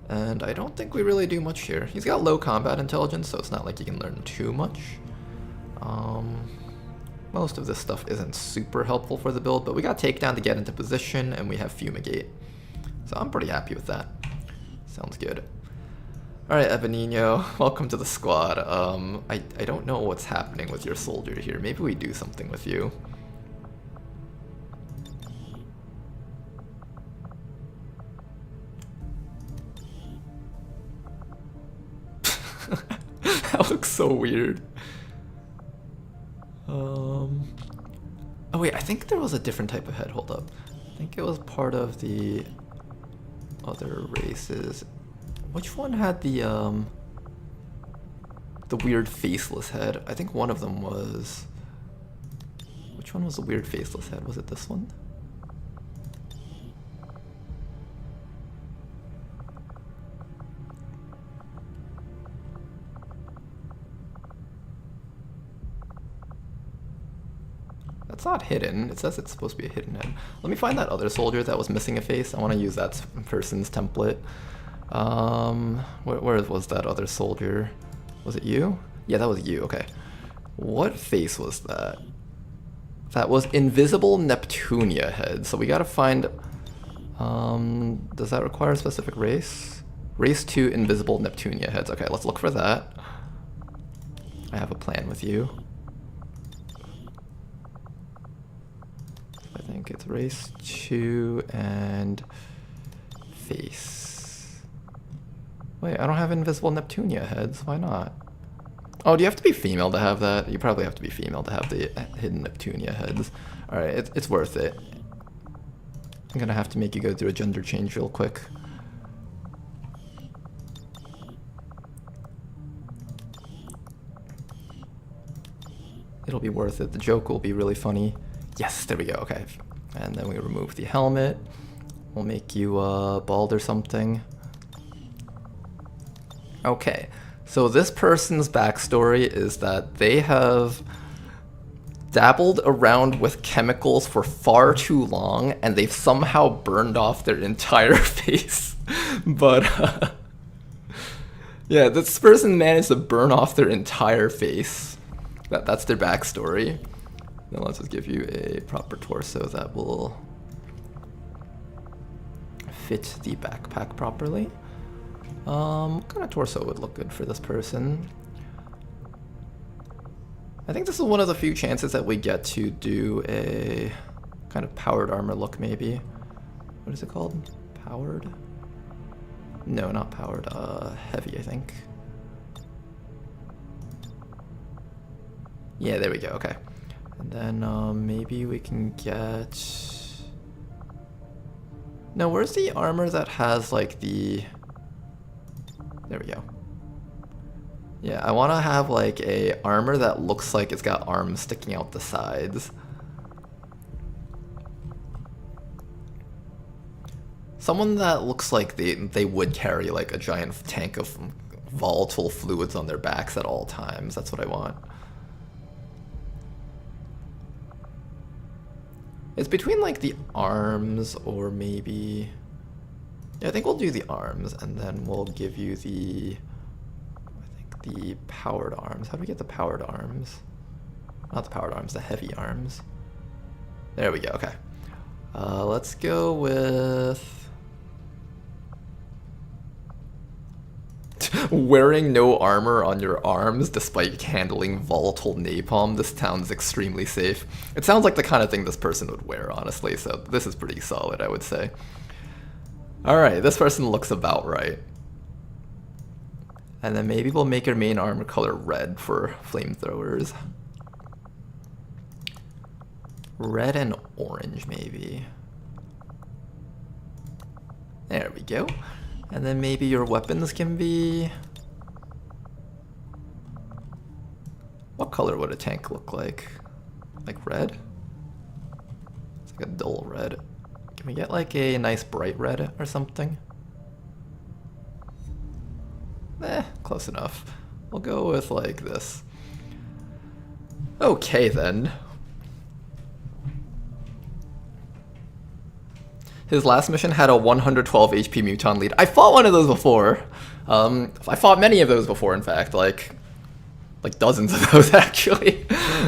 And I don't think we really do much here. He's got low combat intelligence, so it's not like you can learn too much. Most of this stuff isn't super helpful for the build, but we got Takedown to get into position, and we have Fumigate. So I'm pretty happy with that. Sounds good. Alright, Ebenino, welcome to the squad. I don't know what's happening with your soldier here. Maybe we do something with you. That looks so weird. Oh wait, I think there was a different type of head. Hold up. I think it was part of the other races. Which one had the weird faceless head? I think one of them was... Which one was the weird faceless head? Was it this one? It's not hidden. It says it's supposed to be a hidden head. Let me find that other soldier that was missing a face. I want to use that person's template. Where was that other soldier? Was it you? Yeah, that was you. Okay. What face was that? That was Invisible Neptunia head. So we gotta find... does that require a specific race? Race 2 Invisible Neptunia heads. Okay, let's look for that. I have a plan with you. I think it's race 2 and face. Wait, I don't have Invisible Neptunia heads. Why not? Oh, do you have to be female to have that? You probably have to be female to have the hidden Neptunia heads. Alright, it's worth it. I'm gonna have to make you go through a gender change real quick. It'll be worth it. The joke will be really funny. Yes, there we go, okay. And then we remove the helmet. We'll make you bald or something. Okay, so this person's backstory is that they're dabbled around with chemicals for far too long, and they've somehow burned off their entire face. But yeah, this person managed to burn off their entire face. That's their backstory. Then let's just give you a proper torso that will fit the backpack properly. What kind of torso would look good for this person? I think this is one of the few chances that we get to do a kind of powered armor look, maybe. What is it called? Powered? No, not powered. Heavy, I think. Yeah, there we go. Okay. And then maybe we can get... No, where's the armor that has like the... There we go. Yeah, I want to have like a armor that looks like it's got arms sticking out the sides. Someone that looks like they would carry like a giant tank of volatile fluids on their backs at all times. That's what I want. It's between like the arms or maybe... Yeah, I think we'll do the arms and then we'll give you the... the powered arms. How do we get the powered arms? Not the powered arms, the heavy arms. There we go, okay. Let's go with... Wearing no armor on your arms despite handling volatile napalm. This sounds extremely safe. It sounds like the kind of thing this person would wear, honestly, so this is pretty solid, I would say. Alright, this person looks about right. And then maybe we'll make your main armor color red for flamethrowers. Red and orange, maybe. There we go. And then maybe your weapons can be... What color would a tank look like? Like red? It's like a dull red. Can we get like a nice bright red or something? Close enough. We'll go with like this. Okay then. His last mission had a 112 HP Muton lead. I fought one of those before. I fought many of those before, in fact, like dozens of those actually.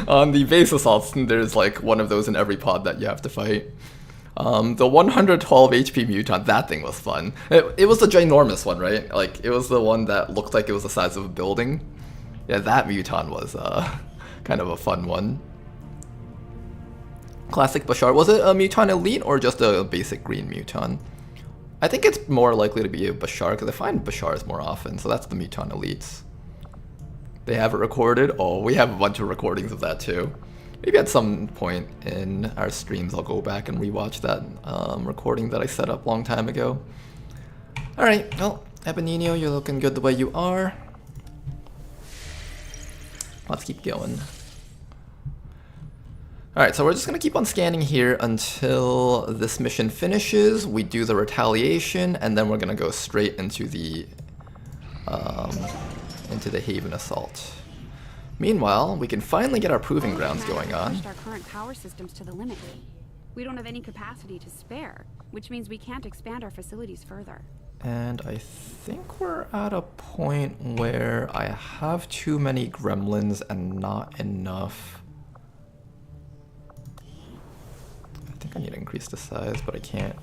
On the base assaults, there's like one of those in every pod that you have to fight. The 112 HP Muton, that thing was fun. It was the ginormous one, right? Like, it was the one that looked like it was the size of a building. Yeah, that Muton was kind of a fun one. Classic Bashar. Was it a Muton Elite or just a basic green Muton? I think it's more likely to be a Bashar because I find Bashars more often, so that's the Muton Elites. They have it recorded? Oh, we have a bunch of recordings of that too. Maybe at some point in our streams I'll go back and rewatch that recording that I set up a long time ago. Alright, well, Ebenino, you're looking good the way you are. Let's keep going. Alright, so we're just going to keep on scanning here until this mission finishes. We do the retaliation, and then we're going to go straight into the Haven Assault. Meanwhile, we can finally get our proving grounds going on. Pushed our current power systems to the limit. We don't have any capacity to spare, which means we can't expand our facilities further. And I think we're at a point where I have too many gremlins and not enough. I think I need to increase the size, but I can't.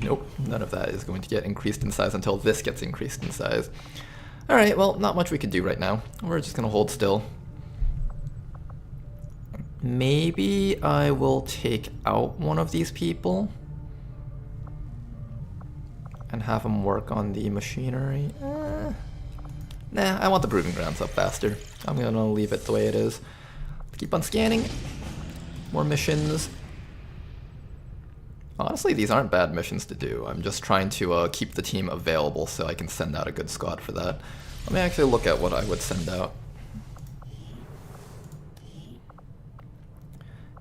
Nope, none of that is going to get increased in size until this gets increased in size. Alright, well, not much we could do right now. We're just gonna hold still. Maybe I will take out one of these people and have them work on the machinery. Nah, I want the proving grounds up faster. I'm gonna leave it the way it is. Keep on scanning. More missions. Honestly, these aren't bad missions to do. I'm just trying to keep the team available so I can send out a good squad for that. Let me actually look at what I would send out.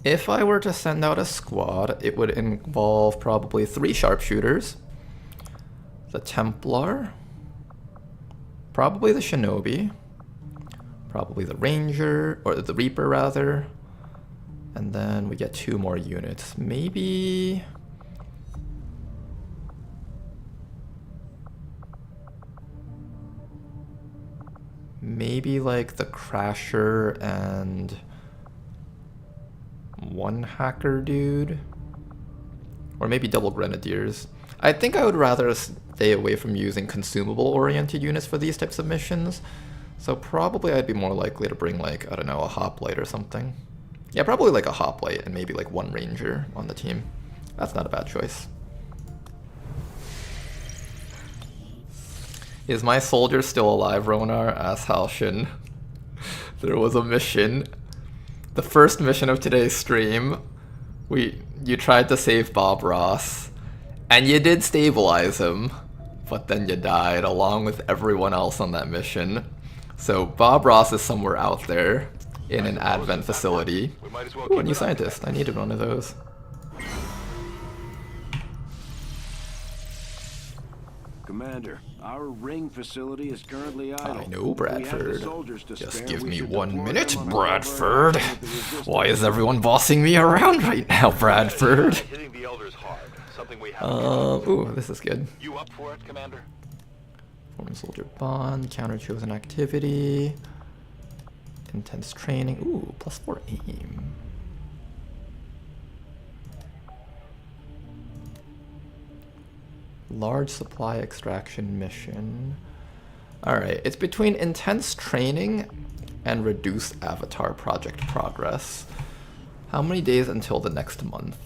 If I were to send out a squad, it would involve probably 3 sharpshooters, the Templar, probably the Shinobi, Probably the Ranger, or the Reaper rather. And then we get 2 more units. Maybe... maybe like the Crasher and 1 Hacker dude? Or maybe double Grenadiers. I think I would rather stay away from using consumable-oriented units for these types of missions. So probably I'd be more likely to bring like, I don't know, a Hoplite or something. Yeah, probably like a Hoplite and maybe like 1 Ranger on the team. That's not a bad choice. Is my soldier still alive, Ronar? Asks Halshin. There was a mission. The first mission of today's stream. You tried to save Bob Ross. And you did stabilize him. But then you died along with everyone else on that mission. So Bob Ross is somewhere out there in an Advent facility. Ooh, a new scientist. I needed one of those. Commander, our ring facility is currently idle. I know, Bradford. Just give me 1 minute, Bradford. Why is everyone bossing me around right now, Bradford? Ooh, this is good. You up for it, Commander? Forming soldier bond, counter chosen activity, intense training. Ooh, +4 aim. Large supply extraction mission. Alright, it's between intense training and reduced avatar project progress. How many days until the next month?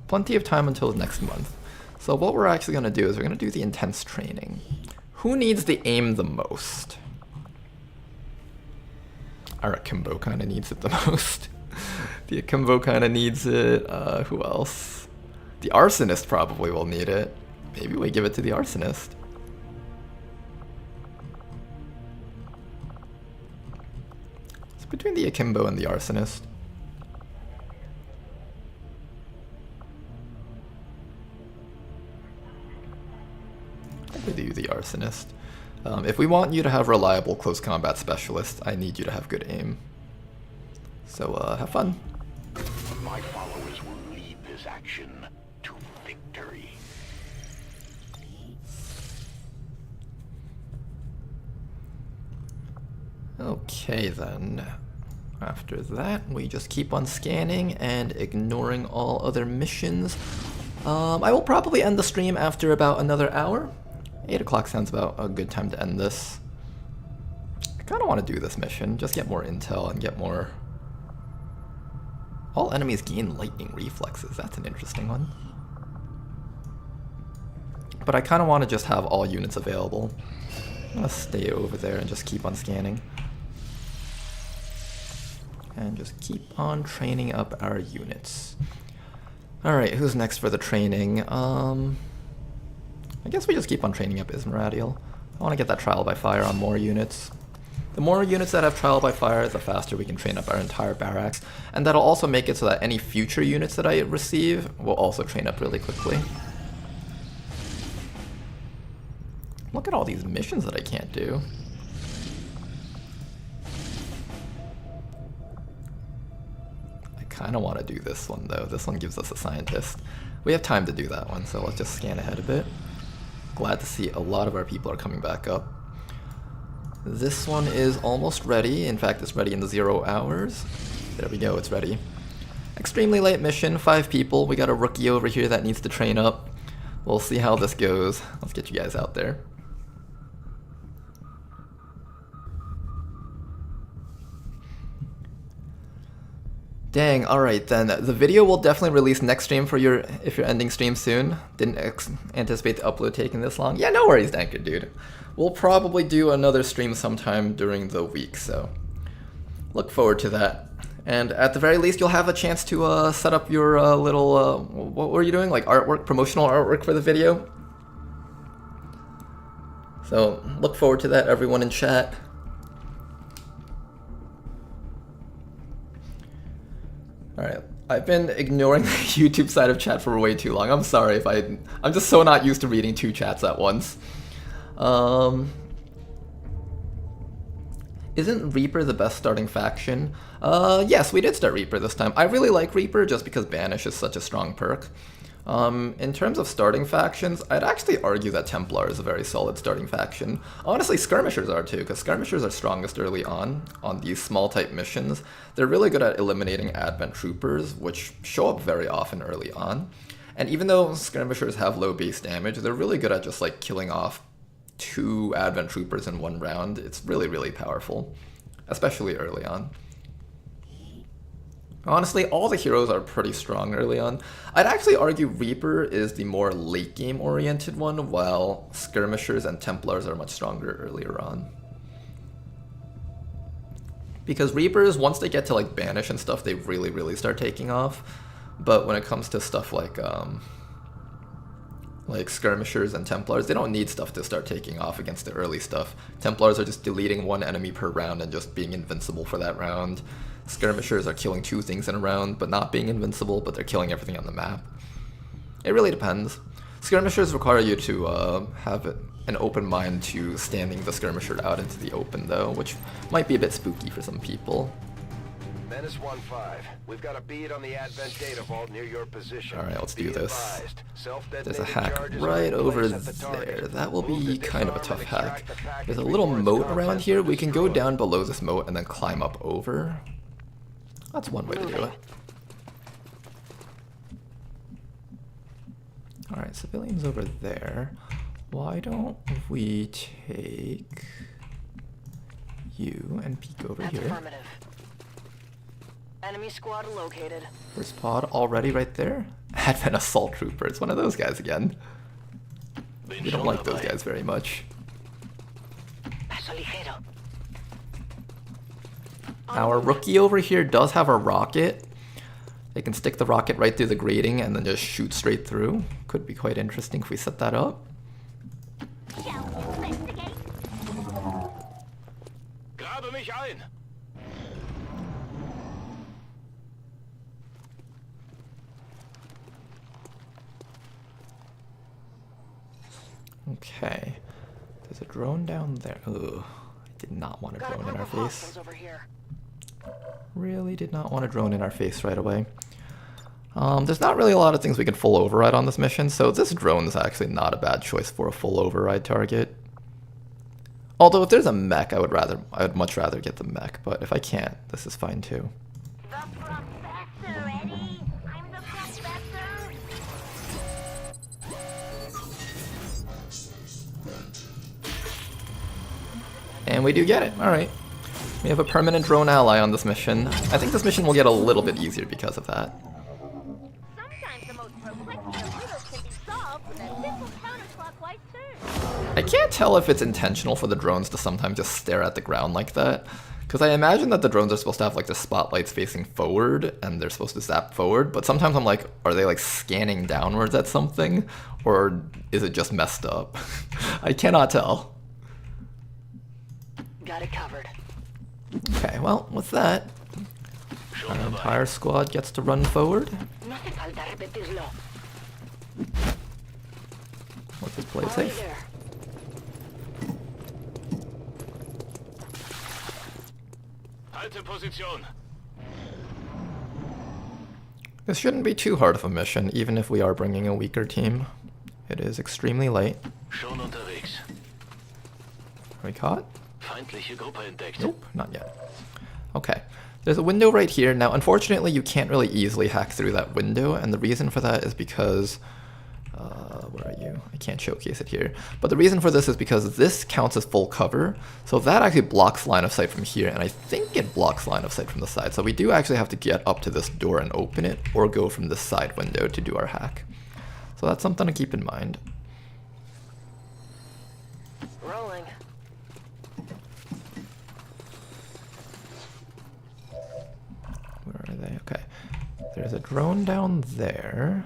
Plenty of time until next month. So what we're actually going to do is we're going to do the intense training. Who needs the aim the most? Our Akimbo kind of needs it the most. The Akimbo kind of needs it. Who else? The Arsonist probably will need it. Maybe we give it to the Arsonist. It's between the Akimbo and the Arsonist. I do the Arsonist. If we want you to have reliable close combat specialists, I need you to have good aim. So have fun. My followers will lead this action to victory. Okay then. After that, we just keep on scanning and ignoring all other missions. I will probably end the stream after about another hour. 8 o'clock sounds about a good time to end this. I kind of want to do this mission, just get more intel and get more... All enemies gain lightning reflexes, that's an interesting one. But I kind of want to just have all units available. I'm going to stay over there and just keep on scanning. And just keep on training up our units. Alright, who's next for the training? I guess we just keep on training up Ismaradiel. I want to get that trial by fire on more units. The more units that have trial by fire, the faster we can train up our entire barracks. And that'll also make it so that any future units that I receive will also train up really quickly. Look at all these missions that I can't do. I kind of want to do this one though. This one gives us a scientist. We have time to do that one, so let's just scan ahead a bit. Glad to see a lot of our people are coming back up. This one is almost ready. In fact, it's ready in the 0 hours. There we go, it's ready. Extremely late mission, 5 people. We got a rookie over here that needs to train up. We'll see how this goes. Let's get you guys out there. Dang, alright then. The video will definitely release next stream for if you're ending stream soon. Didn't anticipate the upload taking this long. Yeah, no worries, Danker dude. We'll probably do another stream sometime during the week, so look forward to that. And at the very least, you'll have a chance to set up your little, what were you doing? Like artwork, promotional artwork for the video? So look forward to that, everyone in chat. Alright, I've been ignoring the YouTube side of chat for way too long. I'm sorry if I'm just so not used to reading 2 chats at once. Isn't Reaper the best starting faction? Yes, we did start Reaper this time. I really like Reaper just because Banish is such a strong perk. In terms of starting factions, I'd actually argue that Templar is a very solid starting faction. Honestly, Skirmishers are too, because Skirmishers are strongest early on these small type missions. They're really good at eliminating Advent Troopers, which show up very often early on. And even though Skirmishers have low base damage, they're really good at just like killing off 2 Advent Troopers in 1 round. It's really, really powerful, especially early on. Honestly, all the heroes are pretty strong early on. I'd actually argue Reaper is the more late game oriented one, while Skirmishers and Templars are much stronger earlier on. Because Reapers, once they get to like Banish and stuff, they really, really start taking off. But when it comes to stuff like Skirmishers and Templars, they don't need stuff to start taking off against the early stuff. Templars are just deleting 1 enemy per round and just being invincible for that round. Skirmishers are killing 2 things in a round, but not being invincible, but they're killing everything on the map. It really depends. Skirmishers require you to have an open mind to standing the Skirmisher out into the open, though, which might be a bit spooky for some people. Menace 1-5. We've got a bead on the Advent data vault near your position. Alright, let's do this. There's a hack right over there. That will be kind of a tough hack. There's a little moat around here. We can go down below this moat and then climb up over. That's one way to do it. Alright, civilians over there. Why don't we take you and peek over here? Enemy squad located. First pod already right there. Advent Assault Trooper. It's one of those guys again. We don't like those guys very much. Our rookie over here does have a rocket. They can stick the rocket right through the grating and then just shoot straight through. Could be quite interesting if we set that up. Grabe mich ein! Okay. There's a drone down there. Ugh. I did not want a drone in our face. Really did not want a drone in our face right away. There's not really a lot of things we can full override on this mission, so this drone is actually not a bad choice for a full override target. Although if there's a mech, I would much rather get the mech, but if I can't, this is fine too. The professor, Eddie! I'm the professor! And we do get it. Alright. We have a permanent drone ally on this mission. I think this mission will get a little bit easier because of that. Sometimes the most perplexing of riddles can be solved with a simple counterclockwise turn. I can't tell if it's intentional for the drones to sometimes just stare at the ground like that. Because I imagine that the drones are supposed to have like the spotlights facing forward and they're supposed to zap forward, but sometimes I'm like, are they like scanning downwards at something? Or is it just messed up? I cannot tell. Got it covered. Okay, well, with that, our entire squad gets to run forward. Let's just play safe. This shouldn't be too hard of a mission, even if we are bringing a weaker team. It is extremely late. Are we caught? Nope, not yet. Okay, there's a window right here. Now, unfortunately, you can't really easily hack through that window, and the reason for that is because... where are you? I can't showcase it here. But the reason for this is because this counts as full cover, so that actually blocks line of sight from here, and I think it blocks line of sight from the side. So we do actually have to get up to this door and open it, or go from this side window to do our hack. So that's something to keep in mind. Rolling. Where are they? Okay. There's a drone down there.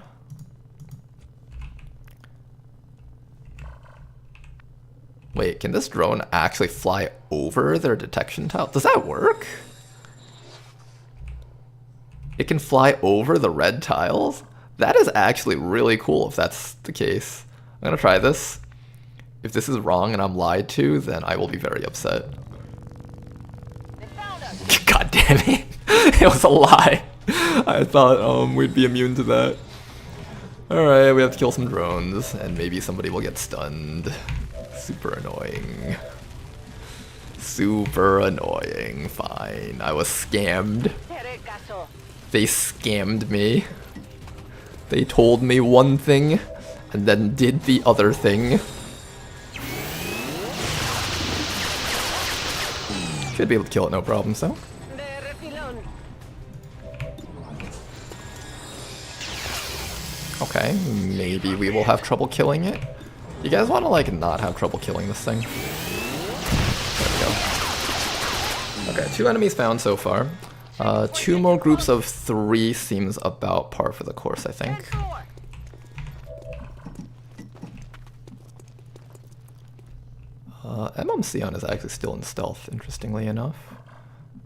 Wait, can this drone actually fly over their detection tile? Does that work? It can fly over the red tiles? That is actually really cool if that's the case. I'm gonna try this. If this is wrong and I'm lied to, then I will be very upset. Damn it. It was a lie. I thought we'd be immune to that. Alright, we have to kill some drones, and maybe somebody will get stunned. Super annoying. Super annoying. Fine. I was scammed. They scammed me. They told me one thing, and then did the other thing. Should be able to kill it, no problem, so. Okay, maybe we will have trouble killing it. You guys want to, like, not have trouble killing this thing? There we go. Okay, 2 enemies found so far. 2 more groups of 3 seems about par for the course, I think. MMCon is actually still in stealth, interestingly enough.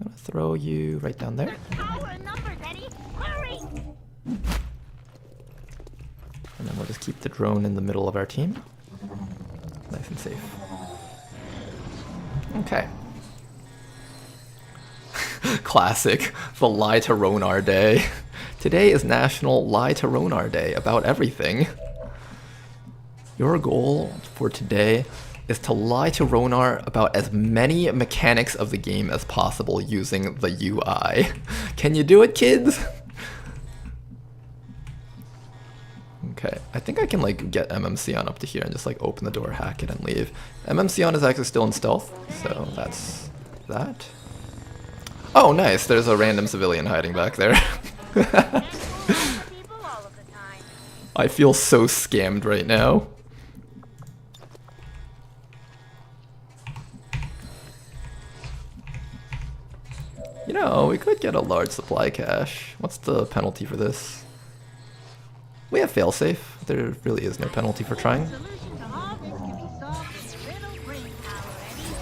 I'm gonna throw you right down there. And then we'll just keep the drone in the middle of our team. Nice and safe. Okay. Classic. The Lie to Ronar Day. Today is National Lie to Ronar Day about everything. Your goal for today is to lie to Ronar about as many mechanics of the game as possible using the UI. Can you do it, kids? Okay, I think I can like get MMCon up to here and just like open the door, hack it, and leave. MMCon is actually still in stealth, so that's that. Oh, nice, there's a random civilian hiding back there. I feel so scammed right now. You know, we could get a large supply cache. What's the penalty for this? We have failsafe. There really is no penalty for trying.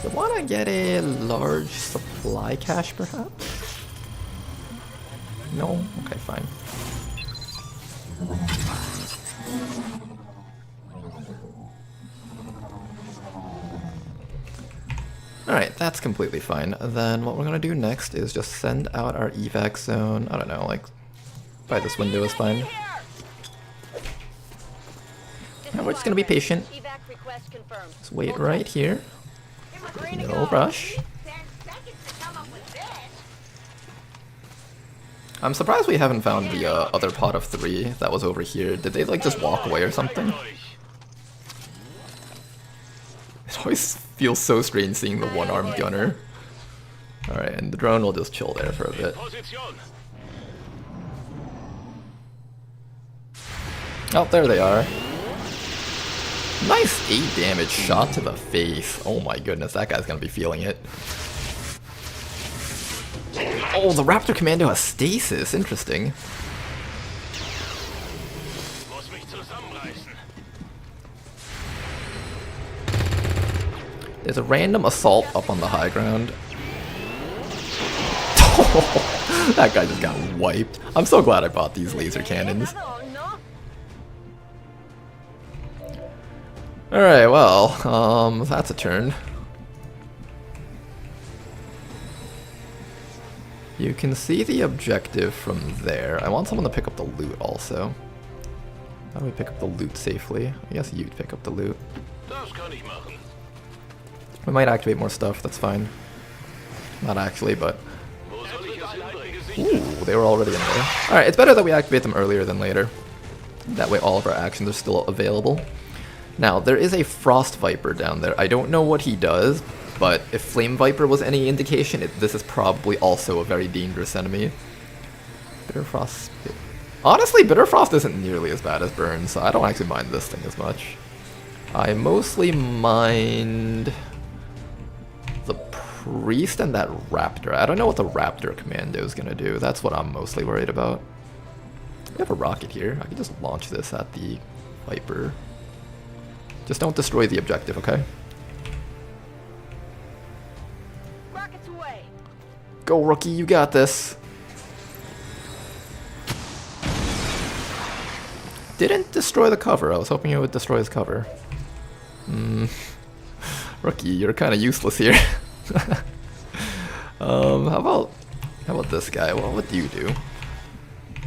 So wanna get a large supply cache, perhaps? No? Okay, fine. Alright, that's completely fine. Then what we're gonna do next is just send out our evac zone. I don't know, like, by this window is fine. And we're just gonna be patient. Just wait right here. No rush. I'm surprised we haven't found the other pot of 3 that was over here. Did they like just walk away or something? It always feels so strange seeing the one-armed gunner. Alright, and the drone will just chill there for a bit. Oh, there they are. Nice 8 damage shot to the face. Oh my goodness, that guy's gonna be feeling it. Oh, the Raptor Commando has stasis. Interesting. There's a random assault up on the high ground. Oh, that guy just got wiped. I'm so glad I bought these laser cannons. Alright, well, that's a turn. You can see the objective from there. I want someone to pick up the loot also. How do we pick up the loot safely? I guess you'd pick up the loot. We might activate more stuff, that's fine. Not actually, but... Ooh, they were already in there. Alright, it's better that we activate them earlier than later. That way all of our actions are still available. Now, there is a Frost Viper down there. I don't know what he does, but if Flame Viper was any indication, this is probably also a very dangerous enemy. Bitterfrost... Honestly, Bitterfrost isn't nearly as bad as Burn, so I don't actually mind this thing as much. I mostly mind... the Priest and that Raptor. I don't know what the Raptor Commando is gonna do. That's what I'm mostly worried about. We have a rocket here. I can just launch this at the Viper. Just don't destroy the objective, okay? Rockets away. Go, rookie, you got this. Didn't destroy the cover. I was hoping it would destroy his cover. Rookie, you're kind of useless here. How about How about this guy? Well, what do you do?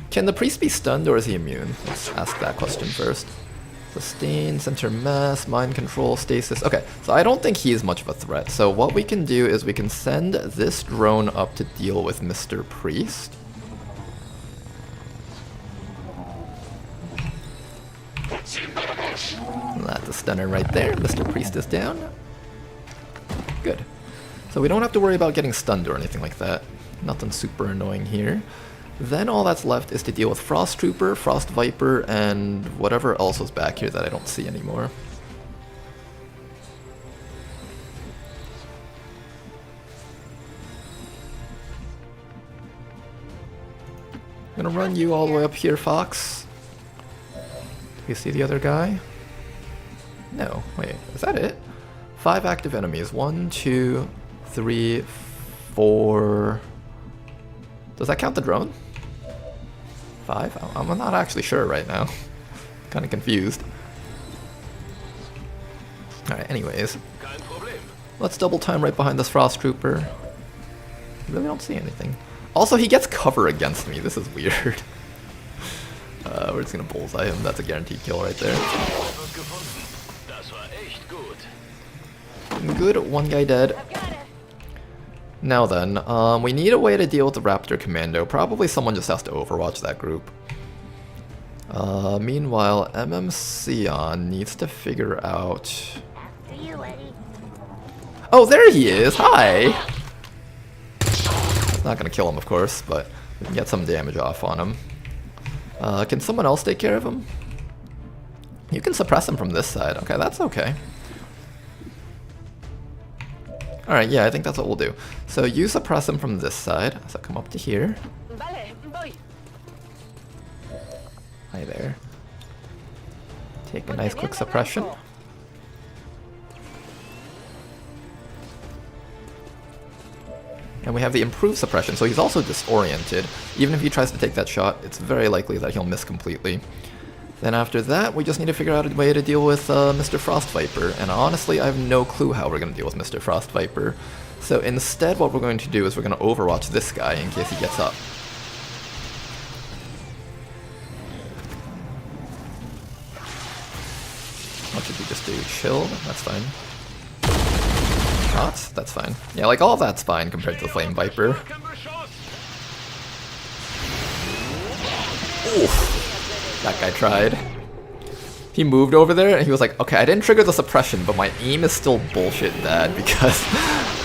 Can the priest be stunned or is he immune? Let's ask that question first. Sustain, center mass, mind control, stasis. Okay, so I don't think he is much of a threat. So what we can do is we can send this drone up to deal with Mr. Priest. That's a stunner right there. Mr. Priest is down. Good. So we don't have to worry about getting stunned or anything like that. Nothing super annoying here. Then all that's left is to deal with Frost Trooper, Frost Viper, and whatever else was back here that I don't see anymore. I'm gonna run you all the way up here, Fox. Do you see the other guy? No, wait, is that it? 5 active enemies. 1, 2, 3, 4. Does that count the drone? 5? I'm not actually sure right now. Kind of confused. Alright, anyways. Let's double time right behind this Frost Trooper. Really don't see anything. Also, he gets cover against me. This is weird. We're just gonna bullseye him. That's a guaranteed kill right there. Good, one guy dead. Now then, we need a way to deal with the Raptor Commando. Probably someone just has to overwatch that group. Meanwhile, Sion needs to figure out... Oh, there he is! Hi! Not gonna kill him, of course, but we can get some damage off on him. Can someone else take care of him? You can suppress him from this side. Okay, that's okay. Alright, yeah, I think that's what we'll do. So you suppress him from this side. So come up to here. Hi there. Take a nice quick suppression. And we have the improved suppression, so he's also disoriented. Even if he tries to take that shot, it's very likely that he'll miss completely. Then after that, we just need to figure out a way to deal with Mr. Frost Viper. And honestly, I have no clue how we're going to deal with Mr. Frost Viper. So instead, what we're going to do is we're going to overwatch this guy in case he gets up. What should we just do? Chill? That's fine. Shots? That's fine. Yeah, like all of that's fine compared to the Flame Viper. Oof. That guy tried. He moved over there and he was like, okay, I didn't trigger the suppression, but my aim is still bullshit bad because...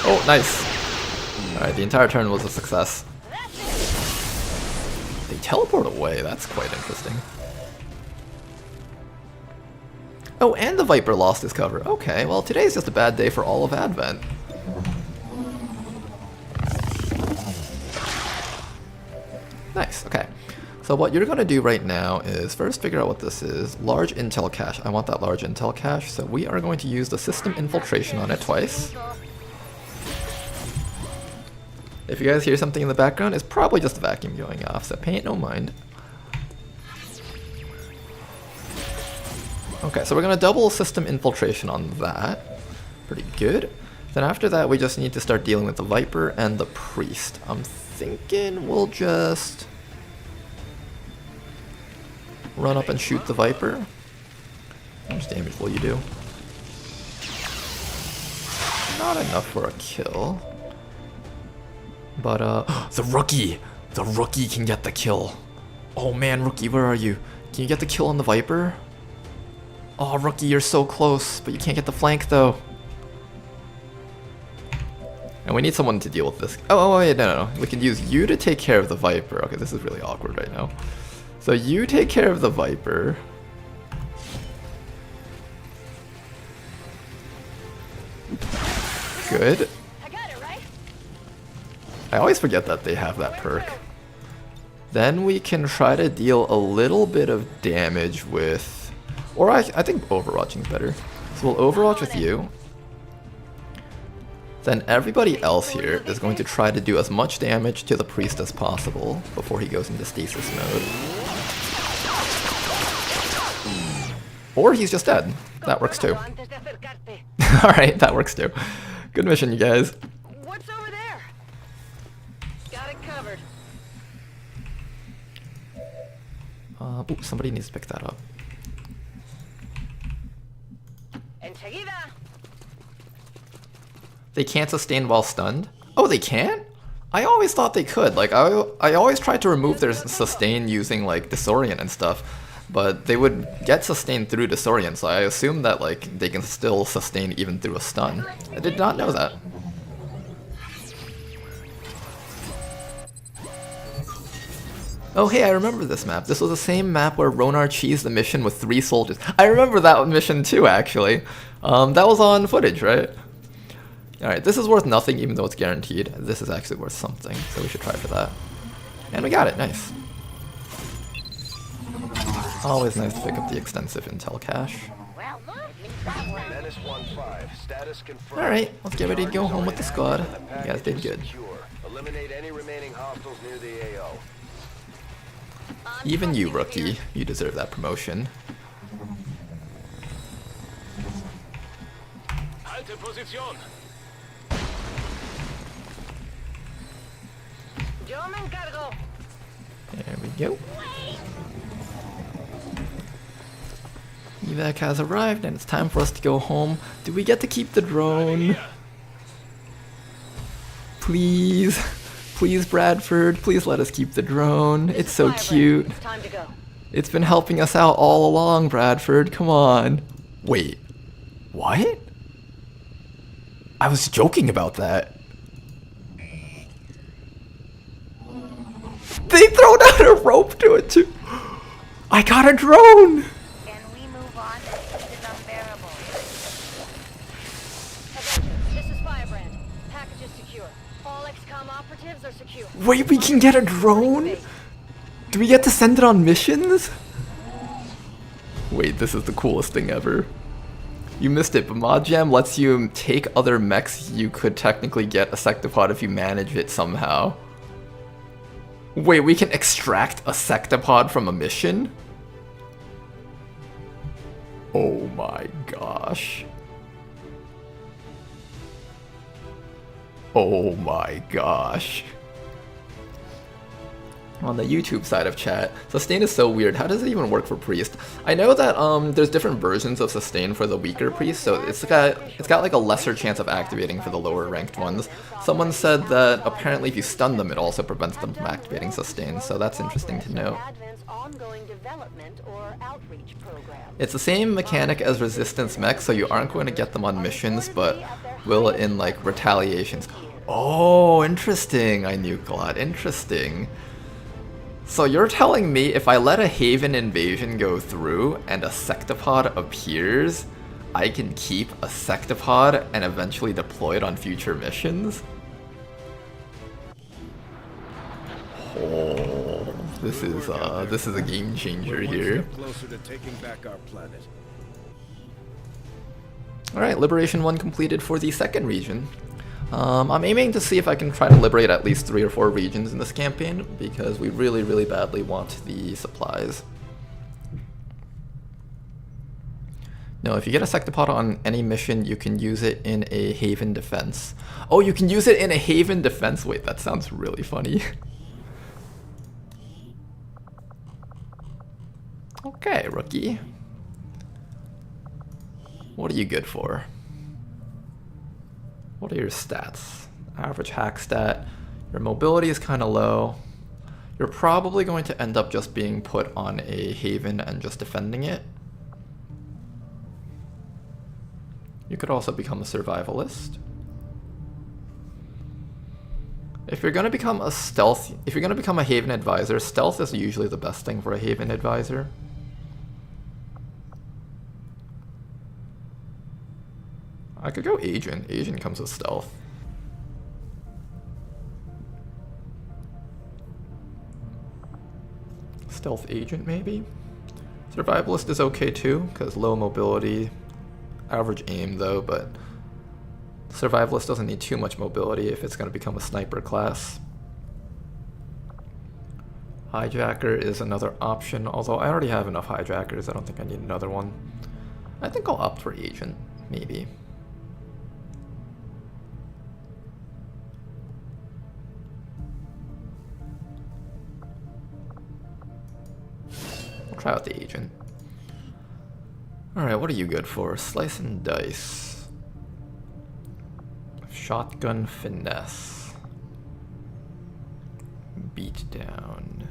Oh, nice. Alright, the entire turn was a success. They teleport away, that's quite interesting. Oh, and the Viper lost his cover. Okay, well today's just a bad day for all of Advent. Nice, okay. So what you're going to do right now is first figure out what this is. Large intel cache. I want that large intel cache, so we are going to use the system infiltration on it twice. If you guys hear something in the background, it's probably just a vacuum going off, so pay it no mind. Okay, so we're going to double system infiltration on that. Pretty good. Then after that, we just need to start dealing with the Viper and the Priest. I'm thinking we'll just... run up and shoot the Viper. How much damage will you do? Not enough for a kill. But, the Rookie! The Rookie can get the kill. Oh man, Rookie, where are you? Can you get the kill on the Viper? Oh, Rookie, you're so close, but you can't get the flank, though. And we need someone to deal with this. Oh, wait, no. We can use you to take care of the Viper. Okay, this is really awkward right now. So you take care of the Viper. Good. I always forget that they have that perk. Then we can try to deal a little bit of damage with... Or I think overwatching is better. So we'll overwatch with you. Then everybody else here is going to try to do as much damage to the Priest as possible before he goes into stasis mode. Or he's just dead. That works too. Alright, that works too. Good mission, you guys. What's over there? Got it covered. Ooh, somebody needs to pick that up. Enseguida. They can't sustain while stunned? Oh, they can't? I always thought they could. Like, I always tried to remove their sustain using, like, disorient and stuff. But they would get sustained through disorient, so I assume that, like, they can still sustain even through a stun. I did not know that. Oh hey, I remember this map. This was the same map where Ronar cheesed the mission with 3 soldiers. I remember that mission too, actually. That was on footage, right? Alright, this is worth nothing even though it's guaranteed. This is actually worth something, so we should try for that. And we got it, nice. Always nice to pick up the extensive intel cache. Alright, let's get ready to go home with the squad. You guys did good. Eliminate any remaining hostiles near the AO. Even you, rookie. You deserve that promotion. Halte Position. Yo me encargo. There we go. Evac has arrived and it's time for us to go home. Do we get to keep the drone? Please. Please, Bradford, please let us keep the drone. It's so cute. Time to go. It's been helping us out all along, Bradford. Come on. Wait. What? I was joking about that. They thrown out a rope to it too. I got a drone. Can we move on? This is unbearable. Avengers, this is Firebrand. Package is secure. All XCOM operatives are secure. Wait, we can get a drone? Do we get to send it on missions? Wait, this is the coolest thing ever. You missed it, but Mod Jam lets you take other mechs. You could technically get a Sectopod if you manage it somehow. Wait, we can extract a Sectopod from a mission? Oh my gosh. Oh my gosh. On the YouTube side of chat, sustain is so weird. How does it even work for priest? I know that there's different versions of sustain for the weaker priest, so it's got like a lesser chance of activating for the lower ranked ones. Someone said that apparently if you stun them, it also prevents them from activating sustain, so that's interesting to know. It's the same mechanic as resistance mech, so you aren't going to get them on missions, but will in like retaliations. Oh, interesting. I knew Glad. Interesting. So you're telling me if I let a Haven invasion go through and a Sectopod appears, I can keep a Sectopod and eventually deploy it on future missions? Oh, this is a game changer here. Alright, Liberation 1 completed for the second region. I'm aiming to see if I can try to liberate at least 3 or 4 regions in this campaign, because we really, really badly want the supplies. No, if you get a Sectopod on any mission, you can use it in a Haven defense. Oh, you can use it in a Haven defense? Wait, that sounds really funny. Okay, rookie. What are you good for? What are your stats? Average hack stat. Your mobility is kind of low. You're probably going to end up just being put on a Haven and just defending it. You could also become a survivalist. If you're going to become a stealth, if you're going to become a Haven advisor, stealth is usually the best thing for a Haven advisor. I could go agent. Agent comes with stealth. Stealth agent, maybe? Survivalist is okay too, because low mobility. Average aim though, but Survivalist doesn't need too much mobility if it's going to become a sniper class. Hijacker is another option, although I already have enough hijackers. I don't think I need another one. I think I'll opt for agent, maybe. try out the agent. Alright, what are you good for? Slice and dice. Shotgun finesse. Beat down.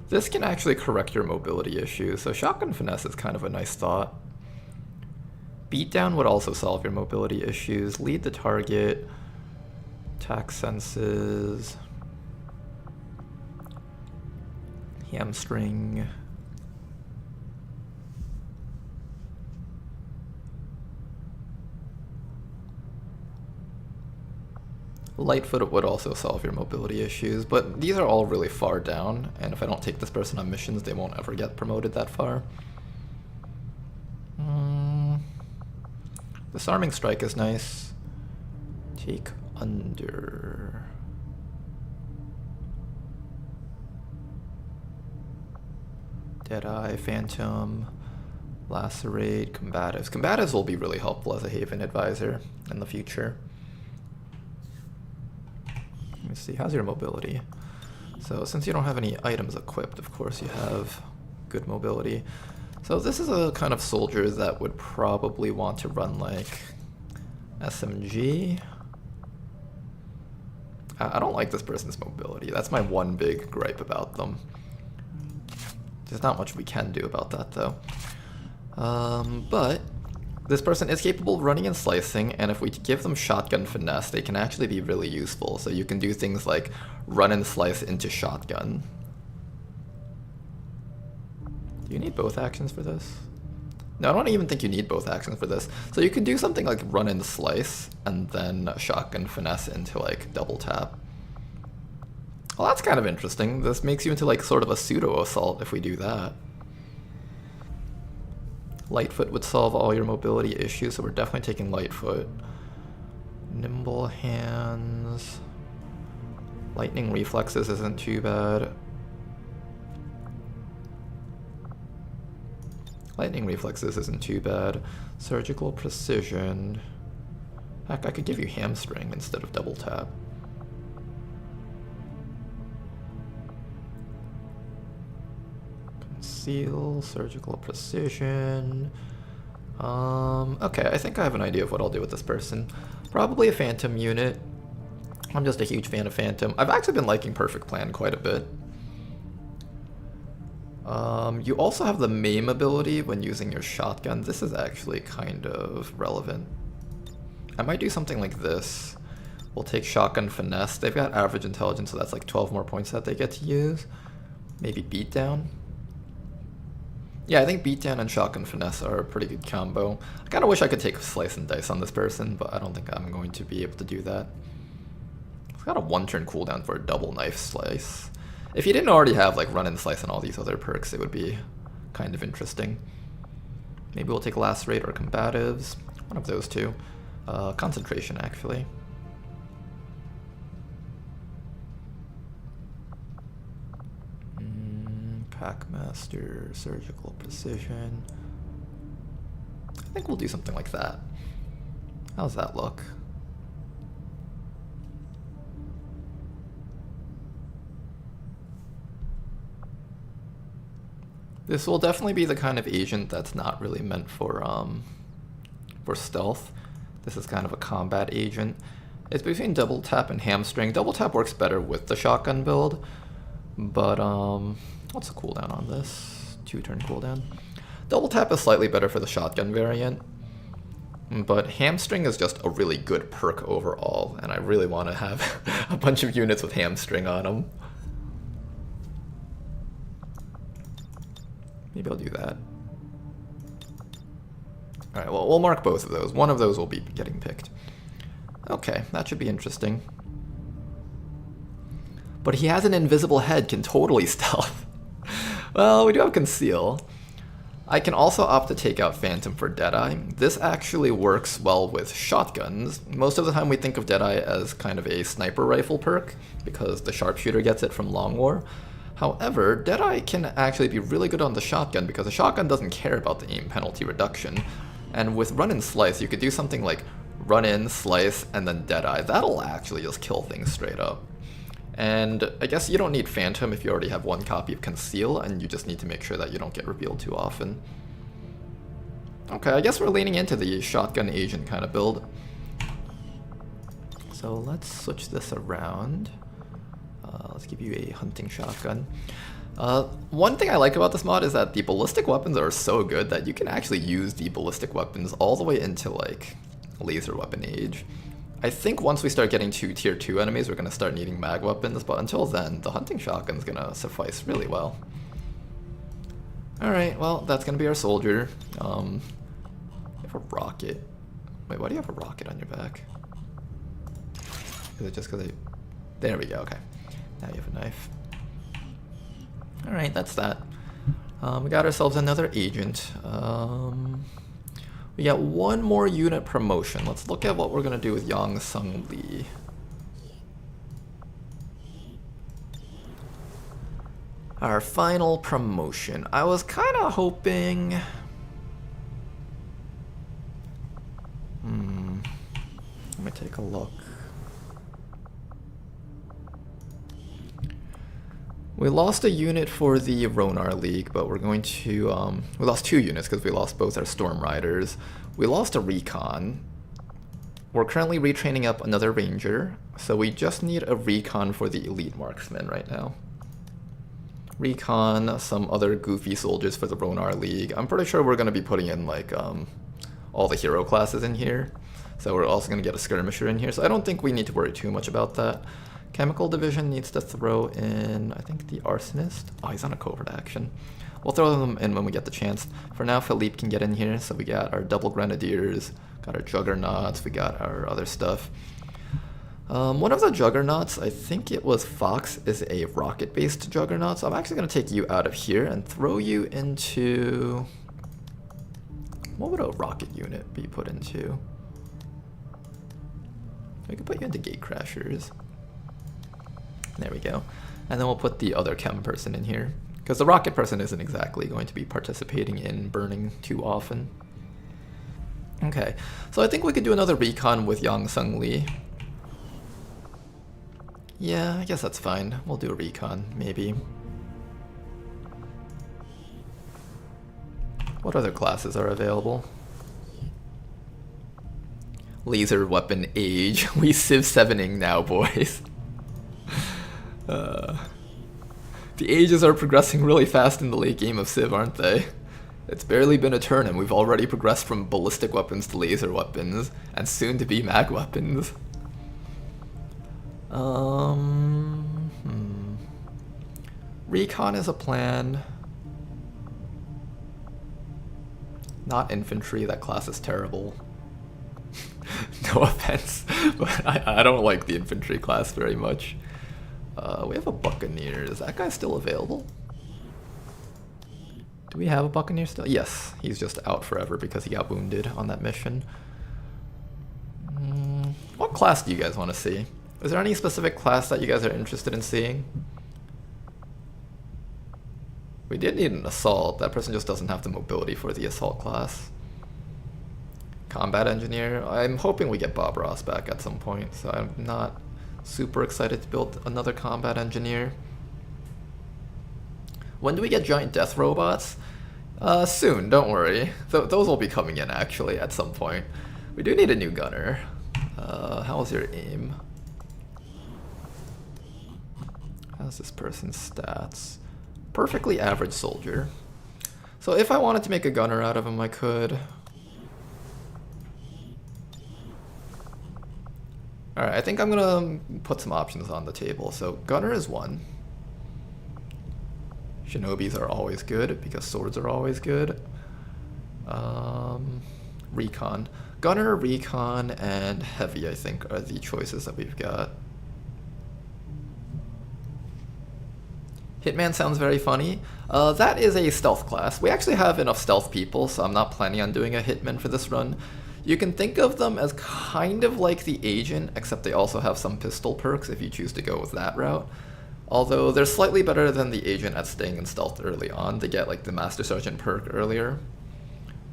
This can actually correct your mobility issues, so shotgun finesse is kind of a nice thought. Beatdown would also solve your mobility issues. Lead the target. Attack senses. Hamstring. Lightfoot would also solve your mobility issues, but these are all really far down, and if I don't take this person on missions, they won't ever get promoted that far. Disarming strike is nice. Take under. Deadeye, Phantom, Lacerate, Combatives. Combatives will be really helpful as a Haven advisor in the future. Let me see, how's your mobility? So since you don't have any items equipped, of course you have good mobility. So this is a kind of soldier that would probably want to run like SMG. I don't like this person's mobility. That's my one big gripe about them. There's not much we can do about that though. But this person is capable of running and slicing, and if we give them shotgun finesse, they can actually be really useful. So you can do things like run and slice into shotgun. Do you need both actions for this? No, I don't even think you need both actions for this. So you can do something like run and slice, and then shotgun finesse into like double tap. Well, that's kind of interesting. This makes you into like sort of a pseudo assault if we do that. Lightfoot would solve all your mobility issues, so we're definitely taking Lightfoot. Nimble hands. Lightning reflexes isn't too bad. Lightning reflexes isn't too bad. Surgical precision. Heck, I could give you hamstring instead of double tap. Conceal, surgical precision. Okay, I think I have an idea of what I'll do with this person. Probably a Phantom unit. I'm just a huge fan of Phantom. I've actually been liking Perfect Plan quite a bit. You also have the maim ability when using your shotgun. This is actually kind of relevant. I might do something like this. We'll take shotgun finesse. They've got average intelligence, so that's like 12 more points that they get to use. Maybe beatdown. Yeah, I think beatdown and shotgun finesse are a pretty good combo. I kind of wish I could take slice and dice on this person, but I don't think I'm going to be able to do that. It's got a 1-turn cooldown for a double knife slice. If you didn't already have like run and slice and all these other perks, it would be kind of interesting. Maybe we'll take lacerate or combatives. One of those two. Concentration, actually. Packmaster, surgical precision. I think we'll do something like that. How's that look? This will definitely be the kind of agent that's not really meant for stealth. This is kind of a combat agent. It's between double tap and hamstring. Double tap works better with the shotgun build, but what's the cooldown on this? 2-turn cooldown. Double tap is slightly better for the shotgun variant, but hamstring is just a really good perk overall, and I really want to have a bunch of units with hamstring on them. Maybe I'll do that. Alright, well, we'll mark both of those. One of those will be getting picked. Okay, that should be interesting. But he has an invisible head, can totally stealth. Well, we do have conceal. I can also opt to take out Phantom for Deadeye. This actually works well with shotguns. Most of the time we think of Deadeye as kind of a sniper rifle perk, because the sharpshooter gets it from Long War. However, Deadeye can actually be really good on the shotgun because the shotgun doesn't care about the aim penalty reduction. And with run and slice, you could do something like run in, slice, and then Deadeye. That'll actually just kill things straight up. And I guess you don't need Phantom if you already have one copy of Conceal, and you just need to make sure that you don't get revealed too often. Okay, I guess we're leaning into the shotgun agent kind of build. So let's switch this around. Let's give you a hunting shotgun. One thing I like about this mod is that the ballistic weapons are so good that you can actually use the ballistic weapons all the way into like laser weapon age. I think once we start getting to tier 2 enemies, we're going to start needing mag weapons, but until then, the hunting shotgun's going to suffice really well. Alright, well, that's going to be our soldier. You have a rocket. Wait, why do you have a rocket on your back? Is it just because they... There we go, okay. Now you have a knife. Alright, that's that. We got ourselves another agent. We got one more unit promotion. Let's look at what we're going to do with Yang Sung Lee. Our final promotion. I was kind of hoping... Let me take a look. We lost a unit for the Ronar League, but we're going to, we lost 2 units because we lost both our Storm Riders. We lost a Recon. We're currently retraining up another Ranger, so we just need a Recon for the Elite Marksman right now. Recon, some other goofy soldiers for the Ronar League. I'm pretty sure we're going to be putting in, like, all the hero classes in here. So we're also going to get a Skirmisher in here, so I don't think we need to worry too much about that. Chemical Division needs to throw in, I think, the Arsonist. Oh, he's on a covert action. We'll throw them in when we get the chance. For now, Philippe can get in here. So we got our Double Grenadiers, got our Juggernauts, we got our other stuff. One of the Juggernauts, I think it was Fox, is a rocket-based Juggernaut. So I'm actually going to take you out of here and throw you into... What would a rocket unit be put into? We could put you into Gatecrashers. There we go. And then we'll put the other chem person in here, because the rocket person isn't exactly going to be participating in burning too often. Okay, so I think we could do another recon with Yang Sung Lee. Yeah, I guess that's fine. We'll do a recon, maybe. What other classes are available? Laser weapon age. We Civ 7ing now, boys. The ages are progressing really fast in the late game of Civ, aren't they? It's barely been a turn and we've already progressed from ballistic weapons to laser weapons, and soon to be mag weapons. Recon is a plan. Not infantry, that class is terrible. No offense, but I don't like the infantry class very much. We have a Buccaneer. Is that guy still available? Do we have a Buccaneer still? Yes, he's just out forever because he got wounded on that mission. What class do you guys want to see? Is there any specific class that you guys are interested in seeing? We did need an Assault. That person just doesn't have the mobility for the Assault class. Combat Engineer. I'm hoping we get Bob Ross back at some point, so I'm not super excited to build another Combat Engineer. When do we get Giant Death Robots? Soon, don't worry. Those will be coming in, actually, at some point. We do need a new gunner. How's your aim? How's this person's stats? Perfectly average soldier. So if I wanted to make a gunner out of him, I could. Alright, I think I'm gonna put some options on the table. So gunner is one. Shinobis are always good because swords are always good. Recon. Gunner, recon, and heavy, I think, are the choices that we've got. Hitman sounds very funny. That is a stealth class. We actually have enough stealth people, so I'm not planning on doing a hitman for this run. You can think of them as kind of like the agent, except they also have some pistol perks if you choose to go with that route. Although they're slightly better than the agent at staying in stealth early on. They get like the Master Sergeant perk earlier.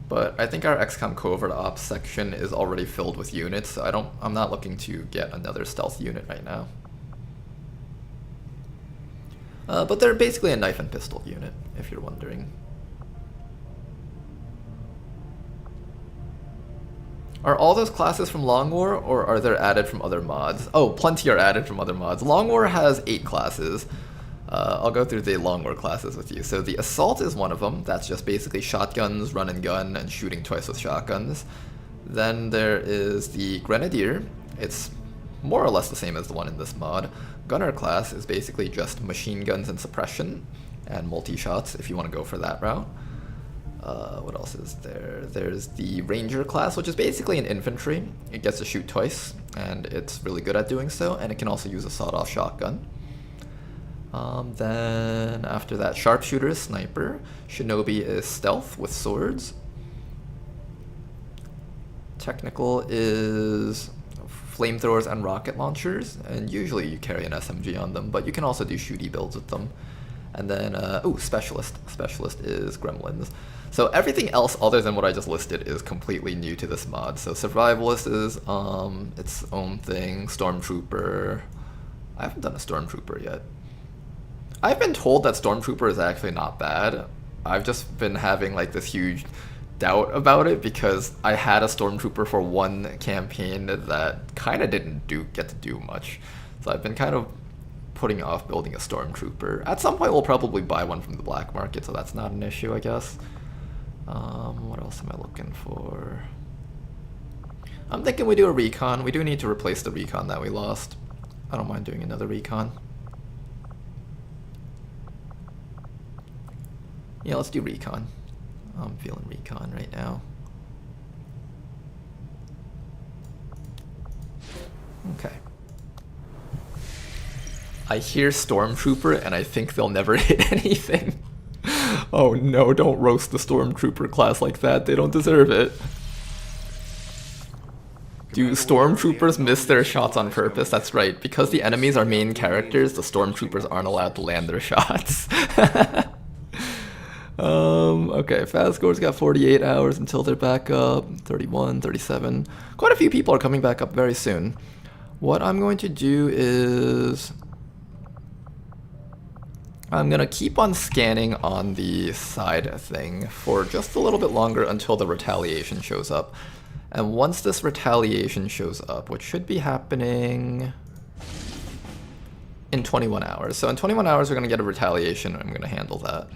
But I think our XCOM Covert Ops section is already filled with units, so I'm not looking to get another stealth unit right now. But they're basically a knife and pistol unit, if you're wondering. Are all those classes from Long War, or are they added from other mods? Oh, plenty are added from other mods. Long War has 8 classes. I'll go through the Long War classes with you. So the Assault is one of them. That's just basically shotguns, run and gun, and shooting twice with shotguns. Then there is the Grenadier. It's more or less the same as the one in this mod. Gunner class is basically just machine guns and suppression, and multi-shots if you want to go for that route. What else is there? There's the Ranger class, which is basically an infantry. It gets to shoot twice, and it's really good at doing so, and it can also use a sawed-off shotgun. Then after that, Sharpshooter is Sniper. Shinobi is Stealth with swords. Technical is flamethrowers and rocket launchers, and usually you carry an SMG on them, but you can also do shooty builds with them. And then, Specialist. Specialist is Gremlins. So everything else other than what I just listed is completely new to this mod. So Survivalist is its own thing. Stormtrooper. I haven't done a Stormtrooper yet. I've been told that Stormtrooper is actually not bad. I've just been having like this huge doubt about it because I had a Stormtrooper for one campaign that kind of didn't get to do much. So I've been kind of putting off building a Stormtrooper. At some point we'll probably buy one from the black market, so that's not an issue, I guess. What else am I looking for? I'm thinking we do a recon. We do need to replace the recon that we lost. I don't mind doing another recon. Yeah, let's do recon. I'm feeling recon right now. Okay. I hear Stormtrooper and I think they'll never hit anything. Oh no, don't roast the Stormtrooper class like that. They don't deserve it. Do Stormtroopers miss their shots on purpose? That's right. Because the enemies are main characters, the Stormtroopers aren't allowed to land their shots. Okay, Fast Score's got 48 hours until they're back up. 31, 37. Quite a few people are coming back up very soon. What I'm going to do is I'm going to keep on scanning on the side thing for just a little bit longer until the retaliation shows up. And once this retaliation shows up, which should be happening in 21 hours. So in 21 hours, we're going to get a retaliation, and I'm going to handle that.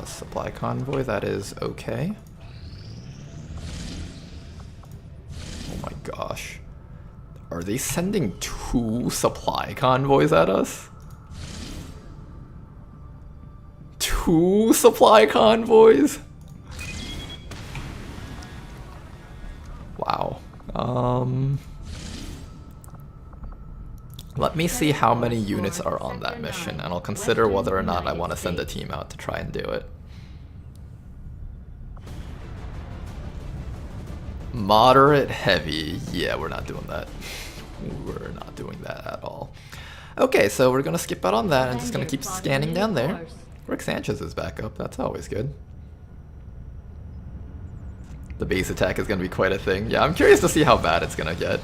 Supply convoy, that is okay. Oh my gosh. Are they sending 2 supply convoys at us? 2 supply convoys? Wow. Let me see how many units are on that mission, and I'll consider whether or not I want to send a team out to try and do it. Moderate heavy. Yeah, we're not doing that. We're not doing that at all. Okay, so we're going to skip out on that and just going to keep scanning down there. Rick Sanchez is back up. That's always good. The base attack is going to be quite a thing. Yeah, I'm curious to see how bad it's going to get.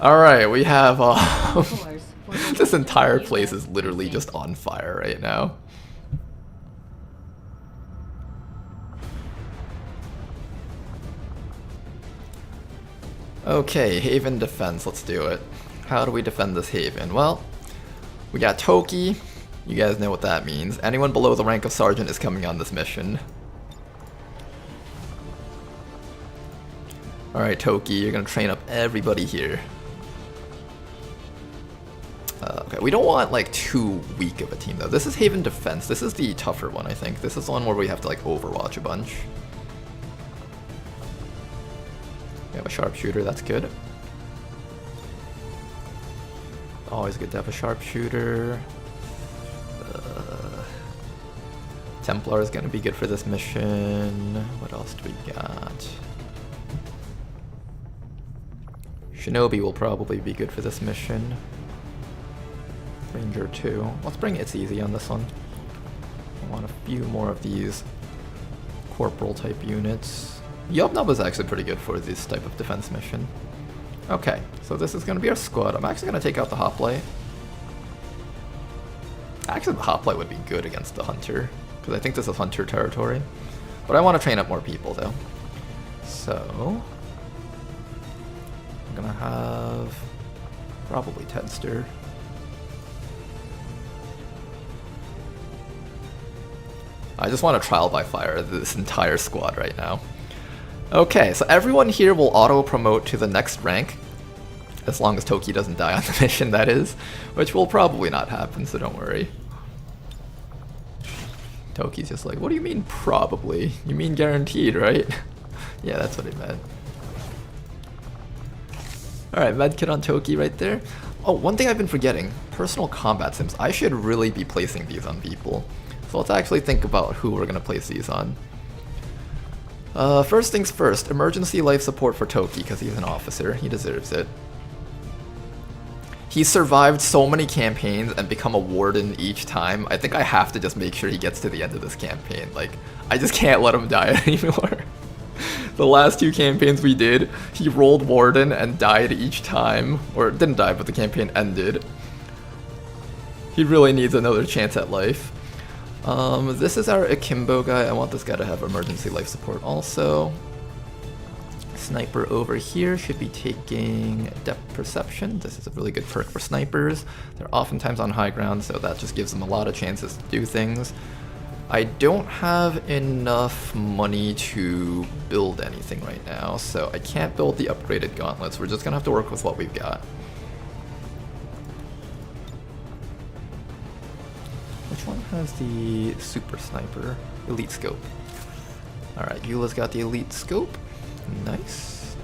Alright, we have... this entire place is literally just on fire right now. Okay, Haven defense, let's do it. How do we defend this Haven? Well, we got Toki. You guys know what that means. Anyone below the rank of Sergeant is coming on this mission. Alright, Toki, you're gonna train up everybody here. Okay, we don't want like too weak of a team though. This is Haven defense. This is the tougher one, I think. This is the one where we have to like overwatch a bunch. We have a sharpshooter, that's good. Always good to have a sharpshooter. Templar is gonna be good for this mission. What else do we got? Shinobi will probably be good for this mission. Ranger 2. Let's bring It's Easy on this one. I want a few more of these corporal type units. Yubnub is actually pretty good for this type of defense mission. Okay, so this is going to be our squad. I'm actually going to take out the hoplite. Actually, the hoplite would be good against the hunter, because I think this is hunter territory. But I want to train up more people, though. So I'm going to have probably Tedster. I just want to trial by fire this entire squad right now. Okay, so everyone here will auto-promote to the next rank, as long as Toki doesn't die on the mission, that is, which will probably not happen, so don't worry. Toki's just like, what do you mean probably? You mean guaranteed, right? Yeah, that's what he meant. Alright, medkit on Toki right there. Oh, one thing I've been forgetting, personal combat sims. I should really be placing these on people. So let's actually think about who we're going to place these on. First things first, emergency life support for Toki, because he's an officer. He deserves it. He's survived so many campaigns and become a warden each time. I think I have to just make sure he gets to the end of this campaign. Like, I just can't let him die anymore. The last 2 campaigns we did, he rolled warden and died each time. Or didn't die, but the campaign ended. He really needs another chance at life. This is our Akimbo guy. I want this guy to have emergency life support also. Sniper over here should be taking depth perception. This is a really good perk for snipers. They're oftentimes on high ground, so that just gives them a lot of chances to do things. I don't have enough money to build anything right now, so I can't build the upgraded gauntlets. We're just gonna have to work with what we've got. Which one has the super sniper? Elite scope. Alright, Eula's got the elite scope. Nice.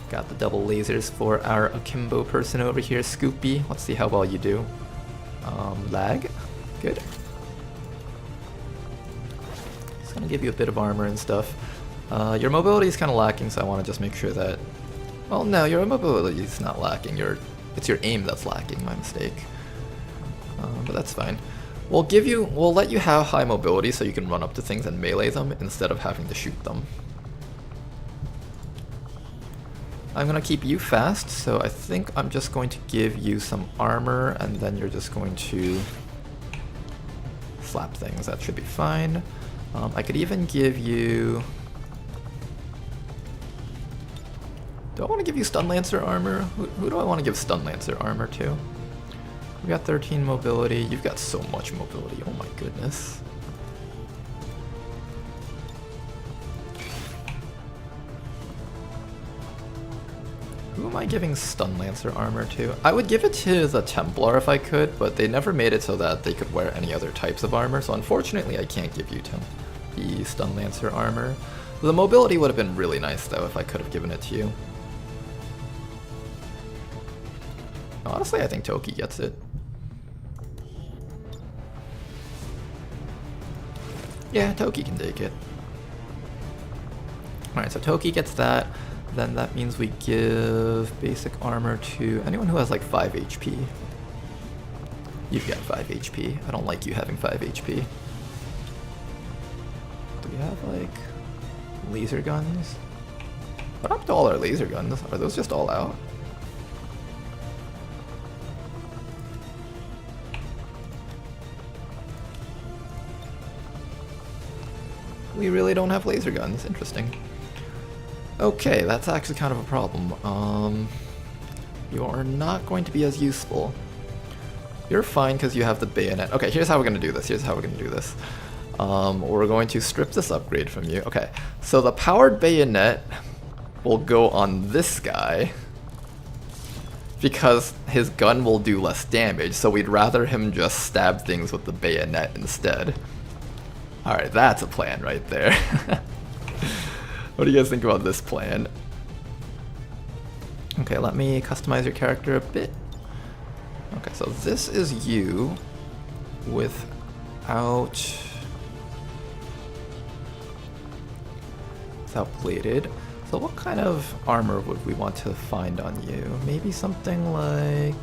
Got the double lasers for our Akimbo person over here, Scoopy. Let's see how well you do. Lag. Good. It's gonna give you a bit of armor and stuff. Your mobility is kind of lacking, so I want to just make sure that... Well, no, your mobility is not lacking. It's your aim that's lacking, my mistake. But that's fine. We'll let you have high mobility so you can run up to things and melee them instead of having to shoot them. I'm gonna keep you fast, so I think I'm just going to give you some armor and then you're just going to slap things. That should be fine. I could even give you... Do I want to give you Stun Lancer armor? Who do I want to give Stun Lancer armor to? You've got 13 mobility. You've got so much mobility. Oh my goodness. Who am I giving Stun Lancer armor to? I would give it to the Templar if I could, but they never made it so that they could wear any other types of armor, so unfortunately I can't give you the Stun Lancer armor. The mobility would have been really nice though if I could have given it to you. Honestly, I think Toki gets it. Yeah, Toki can take it. Alright, so Toki gets that. Then that means we give basic armor to anyone who has like 5 HP. You've got 5 HP. I don't like you having 5 HP. Do we have like laser guns? What happened to all our laser guns? Are those just all out? We really don't have laser guns. Interesting. Okay, that's actually kind of a problem. You are not going to be as useful. You're fine because you have the bayonet. Okay, here's how we're going to do this. We're going to strip this upgrade from you. Okay, so the powered bayonet will go on this guy because his gun will do less damage, so we'd rather him just stab things with the bayonet instead. Alright, that's a plan right there. What do you guys think about this plan? Okay, let me customize your character a bit. Okay, so this is you without plated. So what kind of armor would we want to find on you? Maybe something like...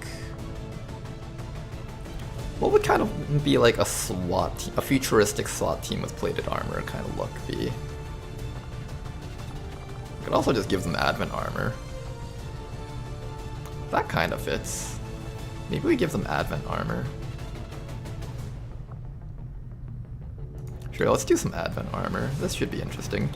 What would kind of be like a SWAT team, a futuristic SWAT team with plated armor kind of look be? Could also just give them advent armor. That kind of fits. Maybe we give them advent armor. Sure, let's do some advent armor. This should be interesting.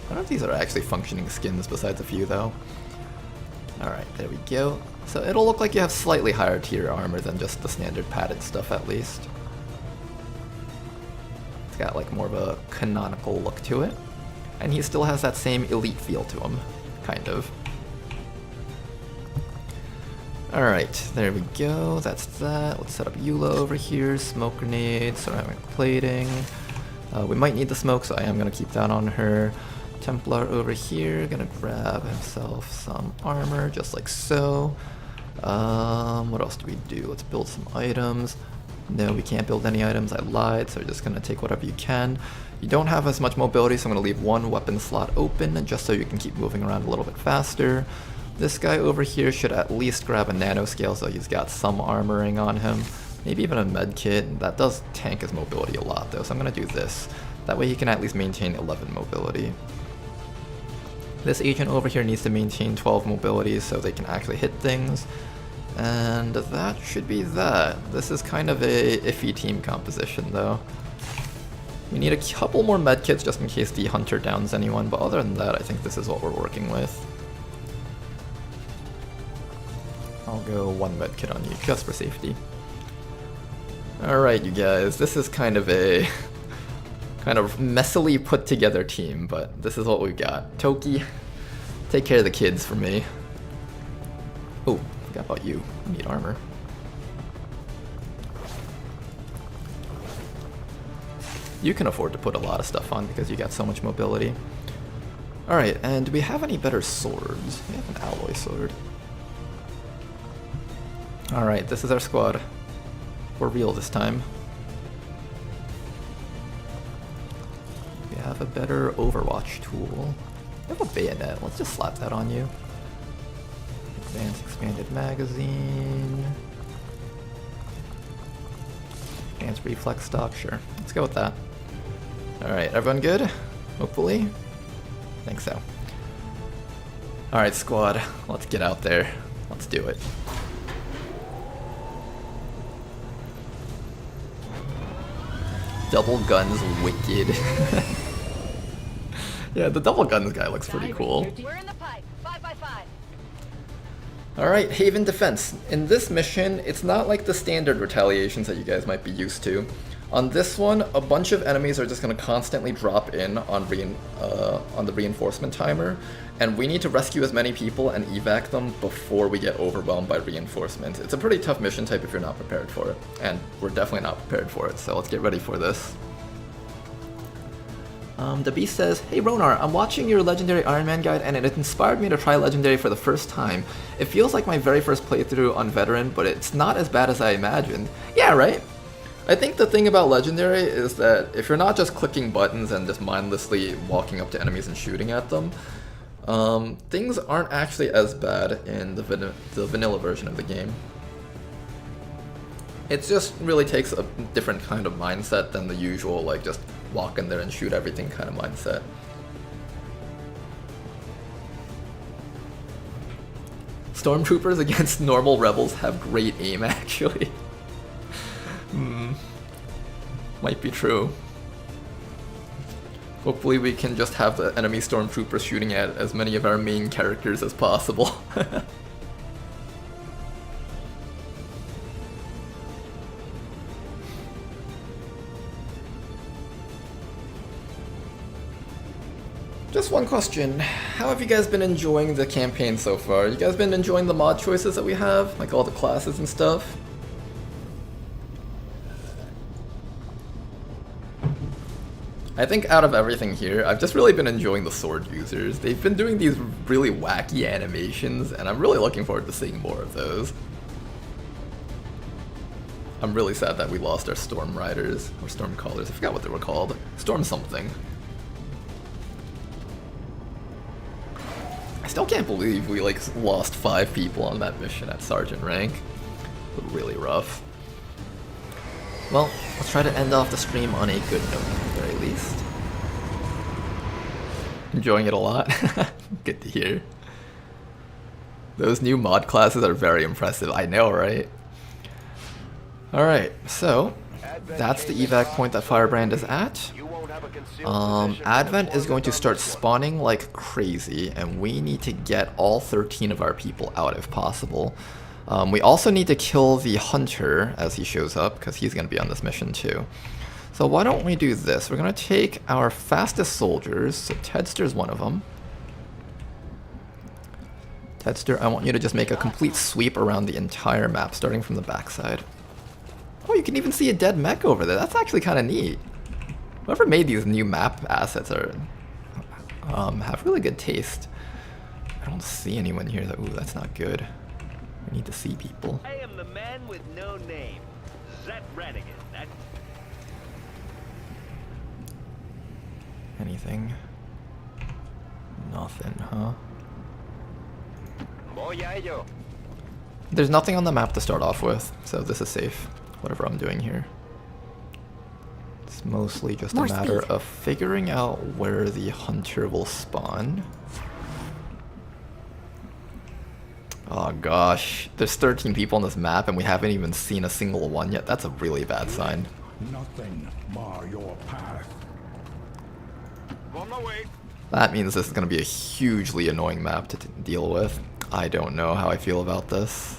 I don't know if these are actually functioning skins besides a few though. Alright, there we go. So it'll look like you have slightly higher tier armor than just the standard padded stuff at least. It's got like more of a canonical look to it. And he still has that same elite feel to him, kind of. Alright, there we go, that's that. Let's set up Eula over here, smoke grenades, ceramic plating. We might need the smoke, so I am going to keep that on her. Templar over here, gonna grab himself some armor, just like so. What else do we do? Let's build some items. No, we can't build any items, I lied, so we're just gonna take whatever you can. You don't have as much mobility, so I'm gonna leave one weapon slot open, just so you can keep moving around a little bit faster. This guy over here should at least grab a nanoscale, so he's got some armoring on him. Maybe even a med kit. That does tank his mobility a lot though, so I'm gonna do this. That way he can at least maintain 11 mobility. This agent over here needs to maintain 12 mobility so they can actually hit things. And that should be that. This is kind of a iffy team composition though. We need a couple more medkits just in case the hunter downs anyone, but other than that I think this is what we're working with. I'll go one medkit on you just for safety. Alright you guys, this is kind of a kind of messily put together team, but this is what we've got. Toki, take care of the kids for me. Oh, forgot about you. I need armor. You can afford to put a lot of stuff on because you got so much mobility. Alright, and do we have any better swords? We have an alloy sword. Alright, this is our squad. We're real this time. Have a better Overwatch tool. You have a bayonet, let's just slap that on you. Advanced expanded magazine. Advanced reflex stock, sure. Let's go with that. Alright, everyone good? Hopefully? I think so. Alright squad, let's get out there. Let's do it. Double guns wicked. Yeah, the double guns guy looks pretty cool. We're in the pipe. 5x5. Alright, Haven Defense. In this mission, it's not like the standard retaliations that you guys might be used to. On this one, a bunch of enemies are just going to constantly drop in on the reinforcement timer, and we need to rescue as many people and evac them before we get overwhelmed by reinforcements. It's a pretty tough mission type if you're not prepared for it, and we're definitely not prepared for it, so let's get ready for this. The Beast says, "Hey Ronar, I'm watching your Legendary Iron Man guide and it inspired me to try Legendary for the first time. It feels like my very first playthrough on Veteran, but it's not as bad as I imagined." Yeah, right? I think the thing about Legendary is that if you're not just clicking buttons and just mindlessly walking up to enemies and shooting at them, things aren't actually as bad in the vanilla version of the game. It just really takes a different kind of mindset than the usual, like, just walk in there and shoot everything kind of mindset. Stormtroopers against normal rebels have great aim, actually. Might be true. Hopefully we can just have the enemy stormtroopers shooting at as many of our main characters as possible. Just one question. How have you guys been enjoying the campaign so far? You guys been enjoying the mod choices that we have? Like all the classes and stuff? I think out of everything here, I've just really been enjoying the sword users. They've been doing these really wacky animations, and I'm really looking forward to seeing more of those. I'm really sad that we lost our Storm Riders, or Storm Callers, I forgot what they were called. Storm something. I still can't believe we like lost 5 people on that mission at sergeant rank. Really rough. Well, let's try to end off the stream on a good note at the very least. Enjoying it a lot. Good to hear. Those new mod classes are very impressive. I know, right? Alright, so that's the evac point that Firebrand is at. Advent is going to start spawning like crazy, and we need to get all 13 of our people out if possible. We also need to kill the hunter as he shows up, because he's going to be on this mission too. So why don't we do this? We're going to take our fastest soldiers, so Tedster's one of them. Tedster, I want you to just make a complete sweep around the entire map, starting from the backside. Oh, you can even see a dead mech over there. That's actually kind of neat. Whoever made these new map assets are have really good taste. I don't see anyone here that, ooh, that's not good. We need to see people. I am the man with no name. Zet Ranigan. That... Anything? Nothing, huh? There's nothing on the map to start off with, so this is safe. Whatever I'm doing here. It's mostly just a matter of figuring out where the hunter will spawn. Oh gosh, there's 13 people on this map and we haven't even seen a single one yet. That's a really bad sign. Nothing mar your path. On my way. That means this is going to be a hugely annoying map to deal with. I don't know how I feel about this.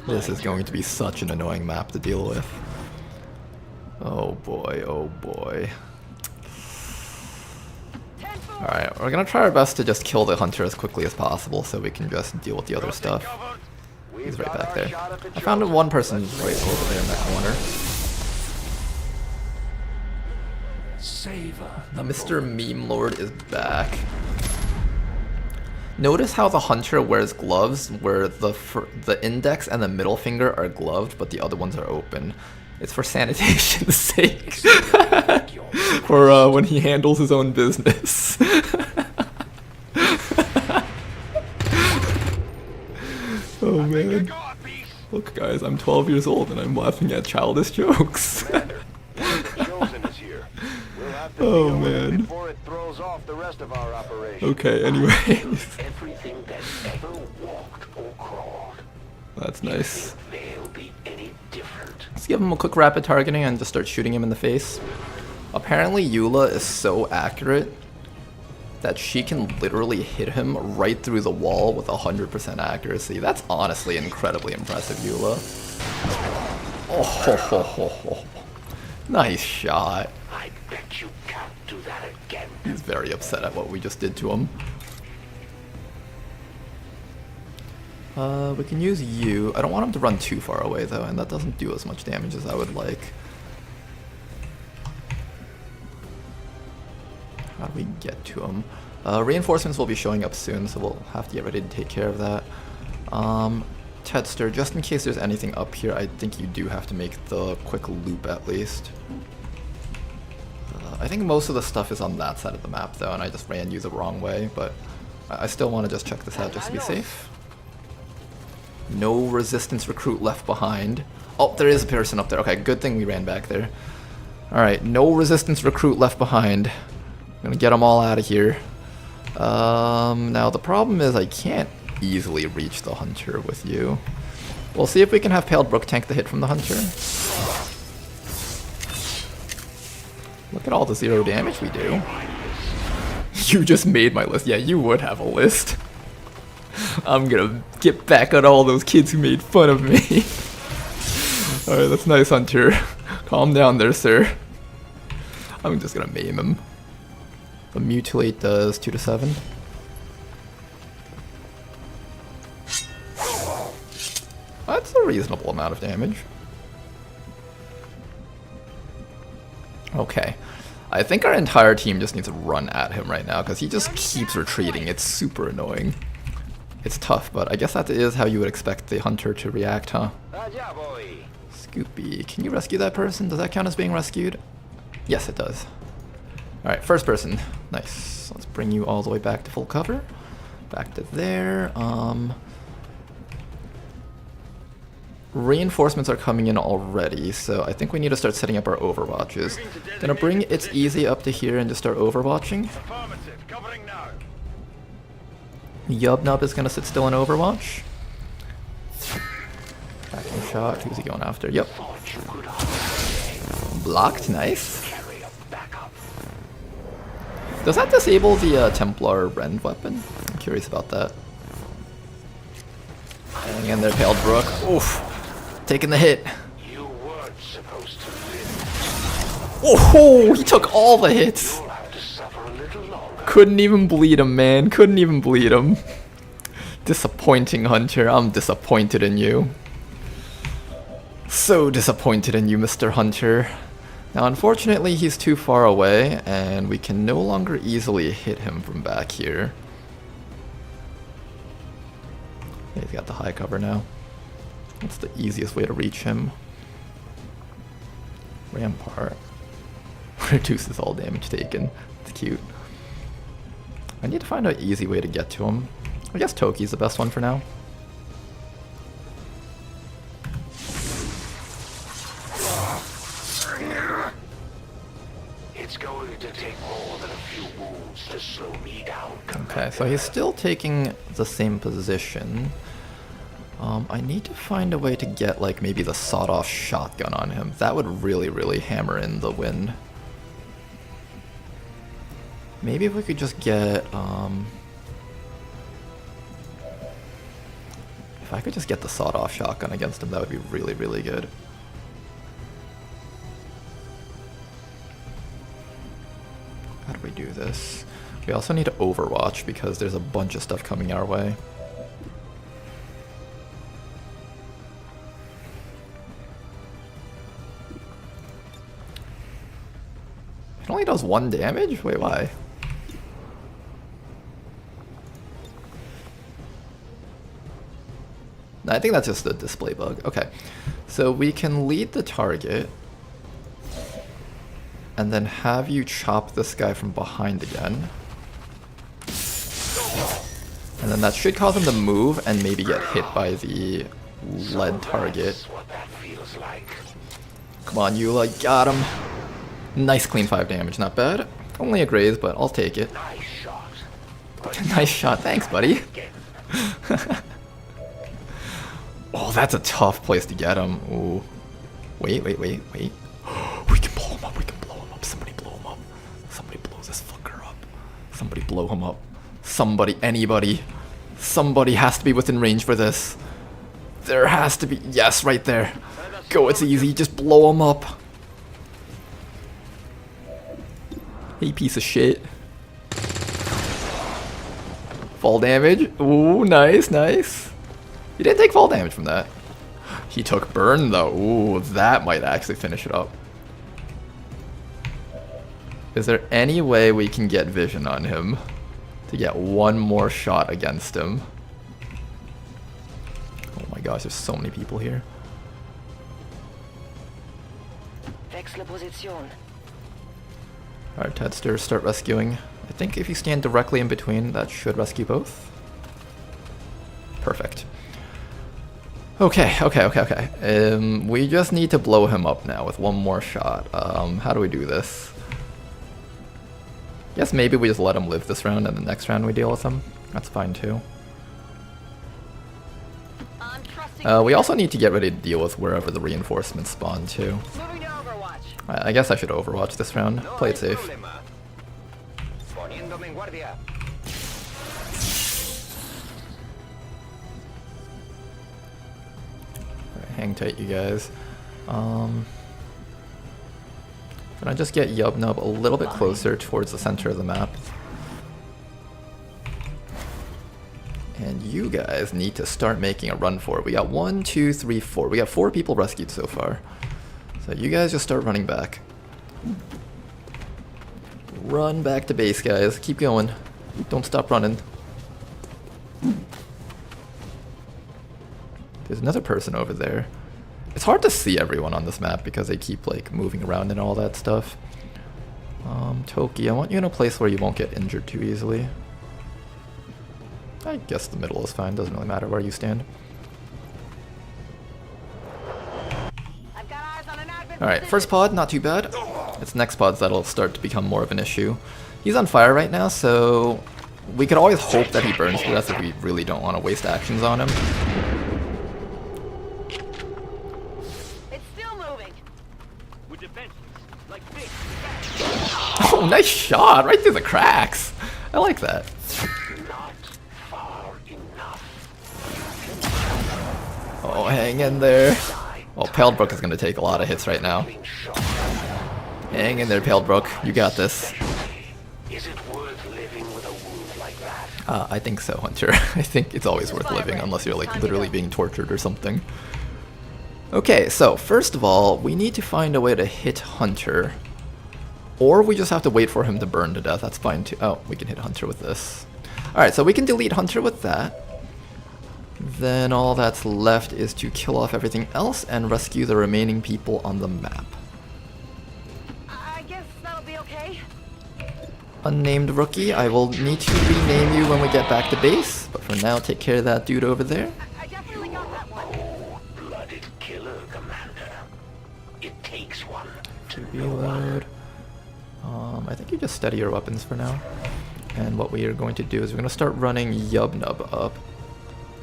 This is going to be such an annoying map to deal with. Oh boy, oh boy. Alright, we're gonna try our best to just kill the hunter as quickly as possible so we can just deal with the other stuff. He's right back there. I found one person right over there in that corner. Mr. Meme Lord is back. Notice how the hunter wears gloves where the index and the middle finger are gloved but the other ones are open. It's for sanitation's sake. For when he handles his own business. Oh man. Look guys, I'm 12 years old and I'm laughing at childish jokes. Oh man. Okay, anyways. That's nice. Let's give him a quick rapid targeting and just start shooting him in the face. Apparently Eula is so accurate that she can literally hit him right through the wall with 100% accuracy. That's honestly incredibly impressive, Eula. Oh, ho, ho, ho, ho. Nice shot. I bet you can't do that again. He's very upset at what we just did to him. We can use you. I don't want him to run too far away though, and that doesn't do as much damage as I would like. How do we get to him? Reinforcements will be showing up soon, so we'll have to get ready to take care of that. Tedster, just in case there's anything up here, I think you do have to make the quick loop at least. I think most of the stuff is on that side of the map though, and I just ran you the wrong way, but I still want to just check this out just to be safe. No resistance recruit left behind. Oh, there is a person up there. Okay, good thing we ran back there. Alright, no resistance recruit left behind. I'm gonna get them all out of here. Now the problem is I can't easily reach the hunter with you. We'll see if we can have Paled Brook tank the hit from the hunter. Look at all the 0 damage we do. You just made my list. Yeah, you would have a list. I'm gonna get back on all those kids who made fun of me. Alright, that's nice, Hunter. Calm down there, sir. I'm just gonna maim him. The mutilate does 2 to 7. That's a reasonable amount of damage. Okay. I think our entire team just needs to run at him right now because he just keeps retreating. It's super annoying. It's tough, but I guess that is how you would expect the hunter to react, huh? Scoopy, can you rescue that person? Does that count as being rescued? Yes, it does. Alright, first person. Nice. Let's bring you all the way back to full cover. Back to there. Reinforcements are coming in already, so I think we need to start setting up our overwatches. Gonna bring It's Easy up to here and just start overwatching. Yubnub is gonna sit still in overwatch. Backing shot, who's he going after? Yep. Blocked, nice. Does that disable the Templar Rend weapon? I'm curious about that. And again, there, Pale Brook. Oof. Taking the hit. You weren't supposed to live. Oh, he took all the hits. You'll have to suffer a little longer. Couldn't even bleed him, man. Couldn't even bleed him. Disappointing, Hunter. I'm disappointed in you. So disappointed in you, Mr. Hunter. Now, unfortunately, he's too far away, and we can no longer easily hit him from back here. Yeah, he's got the high cover now. That's the easiest way to reach him. Rampart. Reduces all damage taken. It's cute. I need to find an easy way to get to him. I guess Toki's the best one for now. It's going to take more than a few wounds to slow me down. Okay, so he's still taking the same position. I need to find a way to get, like, maybe the sawed-off shotgun on him. That would really, really hammer in the win. Maybe if we could just get, if I could just get the sawed-off shotgun against him, that would be really, really good. How do we do this? We also need to overwatch because there's a bunch of stuff coming our way. It only does 1 damage? Wait, why? No, I think that's just a display bug. Okay. So we can lead the target and then have you chop this guy from behind again. And then that should cause him to move and maybe get hit by the lead target. Come on, Eula, got him. Nice clean 5 damage, not bad. Only a graze, but I'll take it. Nice shot. Nice shot, thanks, buddy. Oh, that's a tough place to get him. Ooh. Wait. We can blow him up, Somebody blow him up. Somebody blow this fucker up. Somebody blow him up. Somebody, anybody. Somebody has to be within range for this. There has to be. Yes, right there. Go, It's Easy. Just blow him up. Hey, piece of shit. Fall damage. Ooh, nice. He didn't take fall damage from that. He took burn, though. Ooh, that might actually finish it up. Is there any way we can get vision on him to get 1 more shot against him? Oh my gosh, there's so many people here. Alright, Tedster, start rescuing. I think if you stand directly in between, that should rescue both. Perfect. Okay. We just need to blow him up now with 1 more shot. How do we do this? Guess maybe we just let him live this round and the next round we deal with him. That's fine too. We also need to get ready to deal with wherever the reinforcements spawn too. I guess I should overwatch this round. Play it safe. Alright, hang tight, you guys. Can I just get Yubnub a little bit closer towards the center of the map? And you guys need to start making a run for it. We got 1, 2, 3, 4. We got 4 people rescued so far. So you guys just start running back. Run back to base, guys. Keep going. Don't stop running. There's another person over there. It's hard to see everyone on this map because they keep like moving around and all that stuff. Toki, I want you in a place where you won't get injured too easily. I guess the middle is fine, doesn't really matter where you stand. Alright, first pod, not too bad. It's next pods that'll start to become more of an issue. He's on fire right now, so we could always hope that he burns to death if we really don't want to waste actions on him. It's still moving. With defenses like this. Oh, nice shot! Right through the cracks! I like that. Not far enough. Oh, hang in there. Well, Palebrook is going to take a lot of hits right now. Hang in there, Palebrook. You got this. Is it worth living with a wound like that? I think so, Hunter. I think it's always worth living unless you're like literally being tortured or something. Okay, so first of all, we need to find a way to hit Hunter. Or we just have to wait for him to burn to death. That's fine too. Oh, we can hit Hunter with this. Alright, so we can delete Hunter with that. Then all that's left is to kill off everything else and rescue the remaining people on the map. I guess that'll be okay. Unnamed rookie, I will need to rename you when we get back to base, but for now take care of that dude over there. I definitely got that one. Cold-blooded killer, Commander. It takes one to Reload. I think you just steady your weapons for now. And what we are going to do is we're going to start running Yubnub up,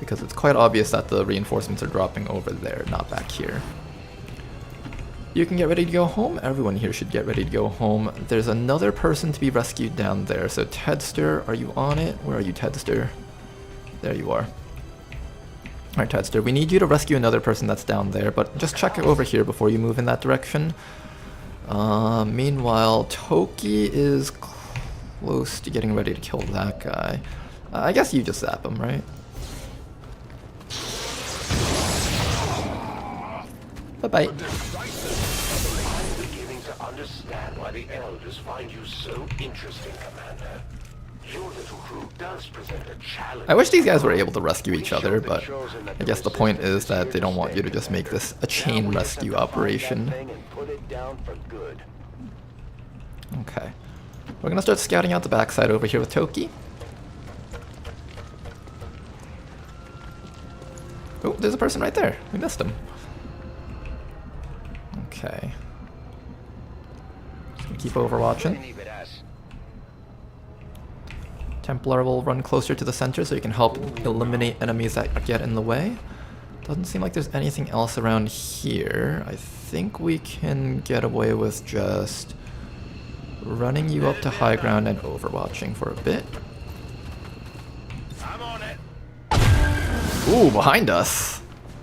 because it's quite obvious that the reinforcements are dropping over there, not back here. You can get ready to go home. Everyone here should get ready to go home. There's another person to be rescued down there. So Tedster, are you on it? Where are you, Tedster? There you are. Alright, Tedster, we need you to rescue another person that's down there, but just check over here before you move in that direction. Meanwhile, Toki is close to getting ready to kill that guy. I guess you just zap him, right? Bye-bye. I'm beginning to understand why the elders find you so interesting, Commander. Your little crew does present a challenge. I wish these guys were able to rescue each other, but I guess the point is that they don't want you to just make this a chain rescue operation. Okay. We're gonna start scouting out the backside over here with Toki. Oh, there's a person right there. We missed him. Okay. Just gonna keep overwatching. Templar will run closer to the center so you can help eliminate enemies that get in the way. Doesn't seem like there's anything else around here. I think we can get away with just running you up to high ground and overwatching for a bit. I'm on it. Ooh, behind us.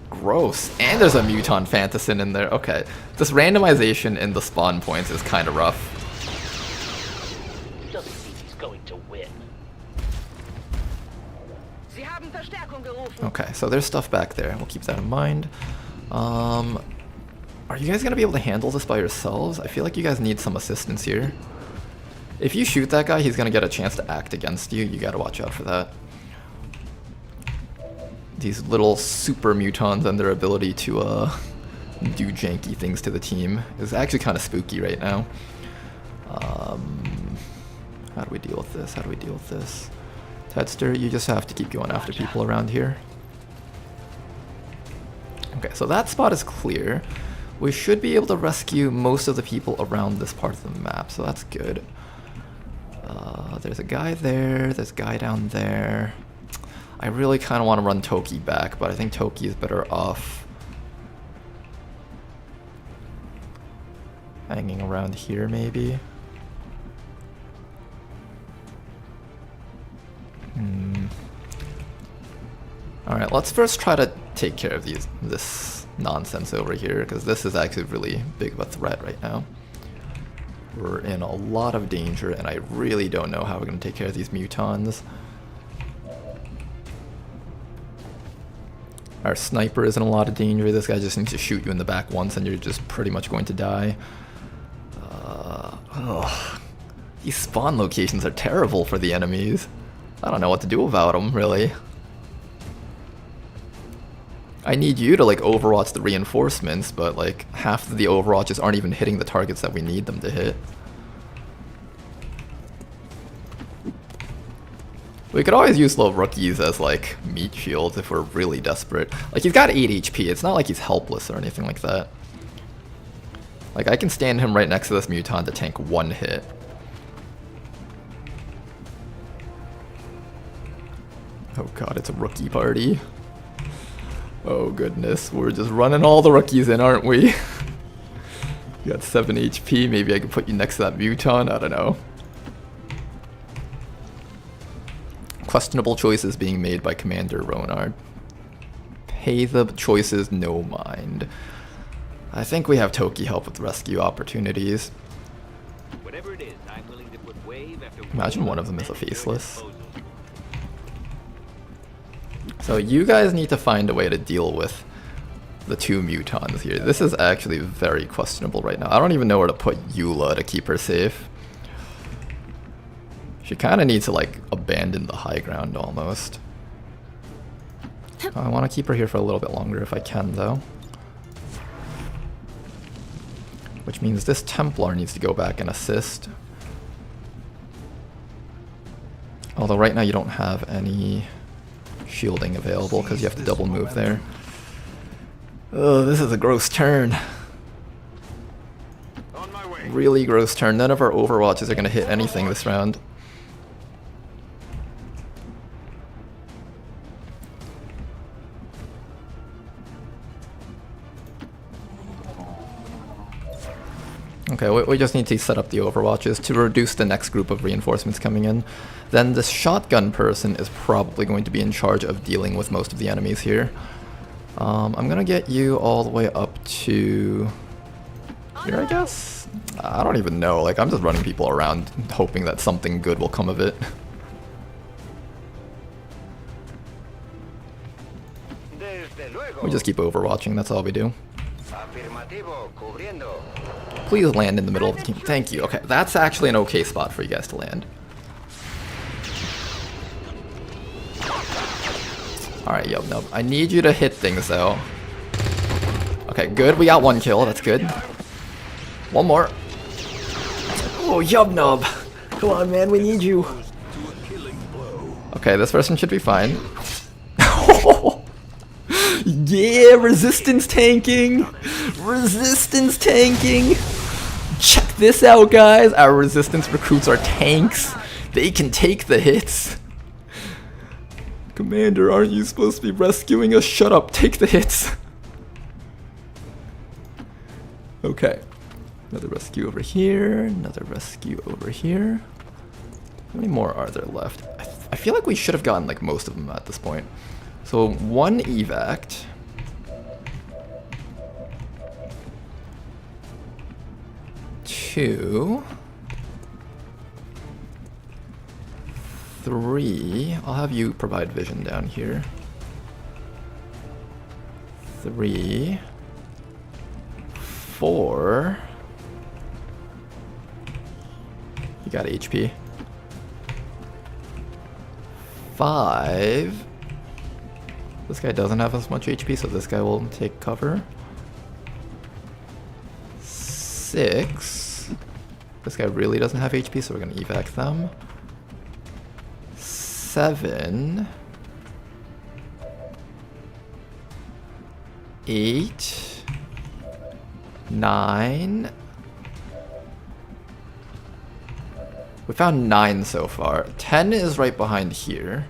Gross. And there's a Muton Fantassin in there. Okay. This randomization in the spawn points is kind of rough. Doesn't mean he's going to win. Okay, so there's stuff back there. We'll keep that in mind. Are you guys gonna be able to handle this by yourselves? I feel like you guys need some assistance here. If you shoot that guy, he's gonna get a chance to act against you. You gotta watch out for that. These little super mutons and their ability to do janky things to the team is actually kind of spooky right now. How do we deal with this? How do we deal with this? Tedster, you just have to keep going after people around here. Okay, so that spot is clear. We should be able to rescue most of the people around this part of the map, so that's good. There's a guy there, there's a guy down there. I really kind of want to run Toki back, but I think Toki is better off hanging around here, maybe. Alright, let's first try to take care of this nonsense over here, because this is actually really big of a threat right now. We're in a lot of danger, and I really don't know how we're going to take care of these mutons. Our sniper is in a lot of danger. This guy just needs to shoot you in the back once, and you're just pretty much going to die. These spawn locations are terrible for the enemies. I don't know what to do about them, really. I need you to like overwatch the reinforcements, but like half of the overwatches aren't even hitting the targets that we need them to hit. We could always use little rookies as like meat shields if we're really desperate. Like he's got 8 HP, it's not like he's helpless or anything like that. Like I can stand him right next to this Muton to tank 1 hit. Oh god, it's a rookie party. Oh goodness, we're just running all the rookies in, aren't we? You got 7 HP, maybe I could put you next to that Muton, I don't know. Questionable choices being made by Commander Ronard. Pay the choices no mind. I think we have Toki help with rescue opportunities. Whatever it is, I'm willing to put wave after Imagine one of them is a faceless. So you guys need to find a way to deal with the 2 Mutons here. This is actually very questionable right now. I don't even know where to put Eula to keep her safe. She kind of needs to like abandon the high ground almost. I want to keep her here for a little bit longer if I can though. Which means this Templar needs to go back and assist. Although right now you don't have any shielding available because you have to double move there. Oh, this is a gross turn. Really gross turn. None of our Overwatches are going to hit anything this round. Okay, we just need to set up the Overwatches to reduce the next group of reinforcements coming in. Then this shotgun person is probably going to be in charge of dealing with most of the enemies here. I'm gonna get you all the way up to here, I guess? I don't even know, like I'm just running people around hoping that something good will come of it. We just keep overwatching, that's all we do. Please land in the middle of the team. Thank you. Okay, that's actually an okay spot for you guys to land. Alright, Yub Nub. I need you to hit things though. Okay, good. We got 1 kill. That's good. 1 more. Oh, Yub Nub. Come on, man. We need you. Okay, this person should be fine. Yeah, resistance tanking! Resistance tanking! Check this out, guys! Our resistance recruits are tanks. They can take the hits. Commander, aren't you supposed to be rescuing us? Shut up, take the hits. Okay. Another rescue over here, another rescue over here. How many more are there left? I feel like we should have gotten like most of them at this point. So 1 evac. 2. 3. I'll have you provide vision down here. 3. 4. You got HP. 5. This guy doesn't have as much HP, so this guy will take cover. 6. This guy really doesn't have HP, so we're gonna evac them. 7. 8. 9. We found 9 so far. 10 is right behind here.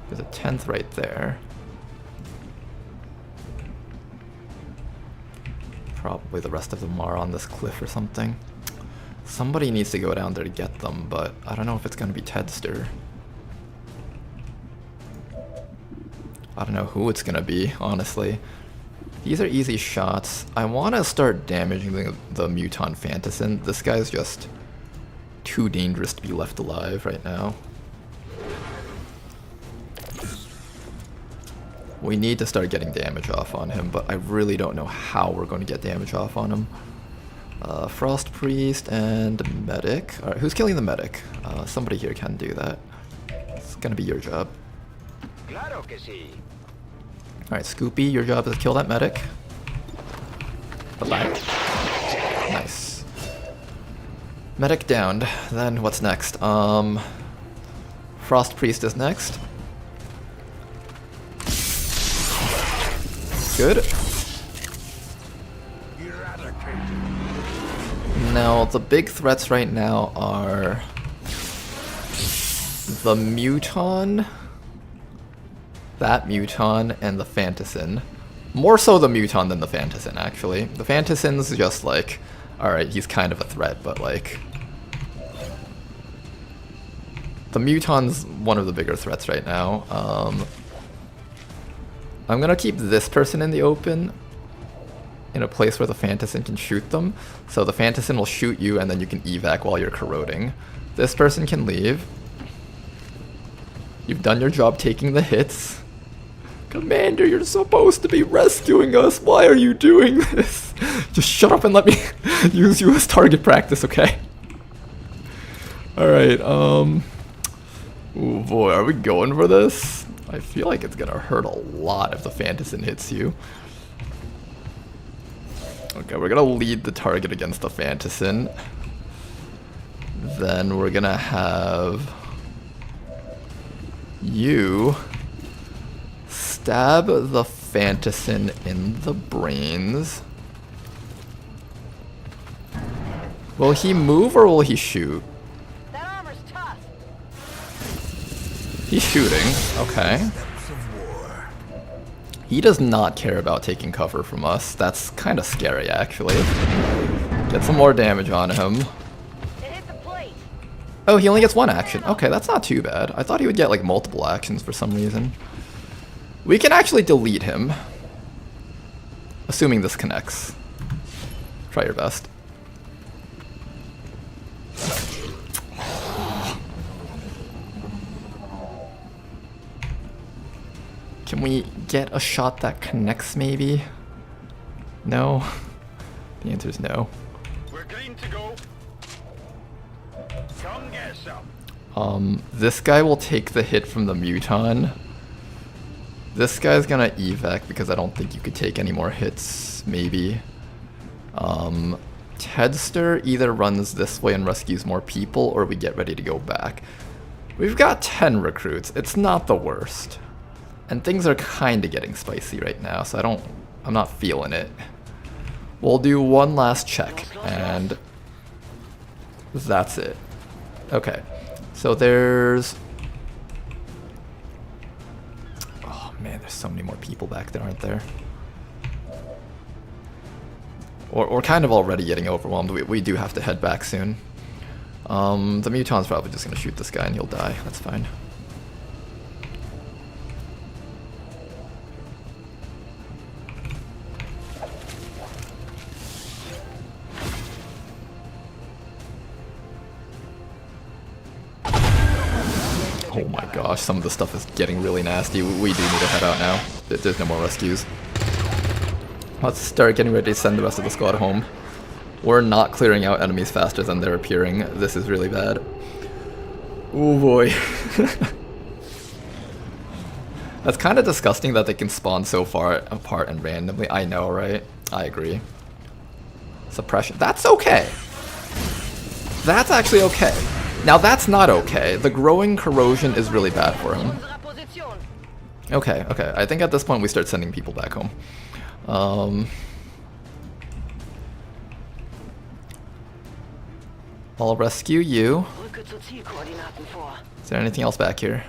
There's a 10th right there. Probably the rest of them are on this cliff or something. Somebody needs to go down there to get them, but I don't know if it's going to be Tedster. I don't know who it's going to be, honestly. These are easy shots. I want to start damaging the Muton Fantassin. This guy's just too dangerous to be left alive right now. We need to start getting damage off on him, but I really don't know how we're going to get damage off on him. Frost Priest and Medic. Alright, who's killing the Medic? Somebody here can do that. It's gonna be your job. Alright, Scoopy, your job is to kill that Medic. Bye-bye. Nice. Medic downed. Then what's next? Frost Priest is next. Good. Now, the big threats right now are the Muton, that Muton, and the Fantassin. More so the Muton than the Fantassin, actually. The Fantassin's just like, alright, he's kind of a threat, but like... The Muton's one of the bigger threats right now. I'm gonna keep this person in the open, in a place where the Fantassin can shoot them. So the Fantassin will shoot you and then you can evac while you're corroding. This person can leave. You've done your job taking the hits. Commander, you're supposed to be rescuing us. Why are you doing this? Just shut up and let me use you as target practice, okay? Alright, oh boy, are we going for this? I feel like it's gonna hurt a lot if the Fantassin hits you. Okay, we're gonna lead the target against the Fantassin. Then we're gonna have you stab the Fantassin in the brains. Will he move or will he shoot? That armor's tough. He's shooting, okay. He does not care about taking cover from us. That's kind of scary, actually. Get some more damage on him. It hit the plate. Oh, he only gets one action. Okay, that's not too bad. I thought he would get like multiple actions for some reason. We can actually delete him. Assuming this connects. Try your best. Can we get a shot that connects, maybe? No? The answer is no. We're green to go. Come get some. This guy will take the hit from the Muton. This guy's gonna evac because I don't think you could take any more hits, maybe. Tedster either runs this way and rescues more people, or we get ready to go back. We've got 10 recruits. It's not the worst. And things are kind of getting spicy right now, so I'm not feeling it. We'll do one last check, and that's it. Okay, so there's... Oh man, there's so many more people back there, aren't there? We're kind of already getting overwhelmed. We do have to head back soon. The Muton's probably just going to shoot this guy and he'll die. That's fine. Oh my gosh, some of the stuff is getting really nasty. We do need to head out now. There's no more rescues. Let's start getting ready to send the rest of the squad home. We're not clearing out enemies faster than they're appearing. This is really bad. Oh boy. That's kind of disgusting that they can spawn so far apart and randomly. I know, right? I agree. Suppression. That's okay. That's actually okay. Now that's not okay. The growing corrosion is really bad for him. Okay, okay. I think at this point we start sending people back home. I'll rescue you. Is there anything else back here?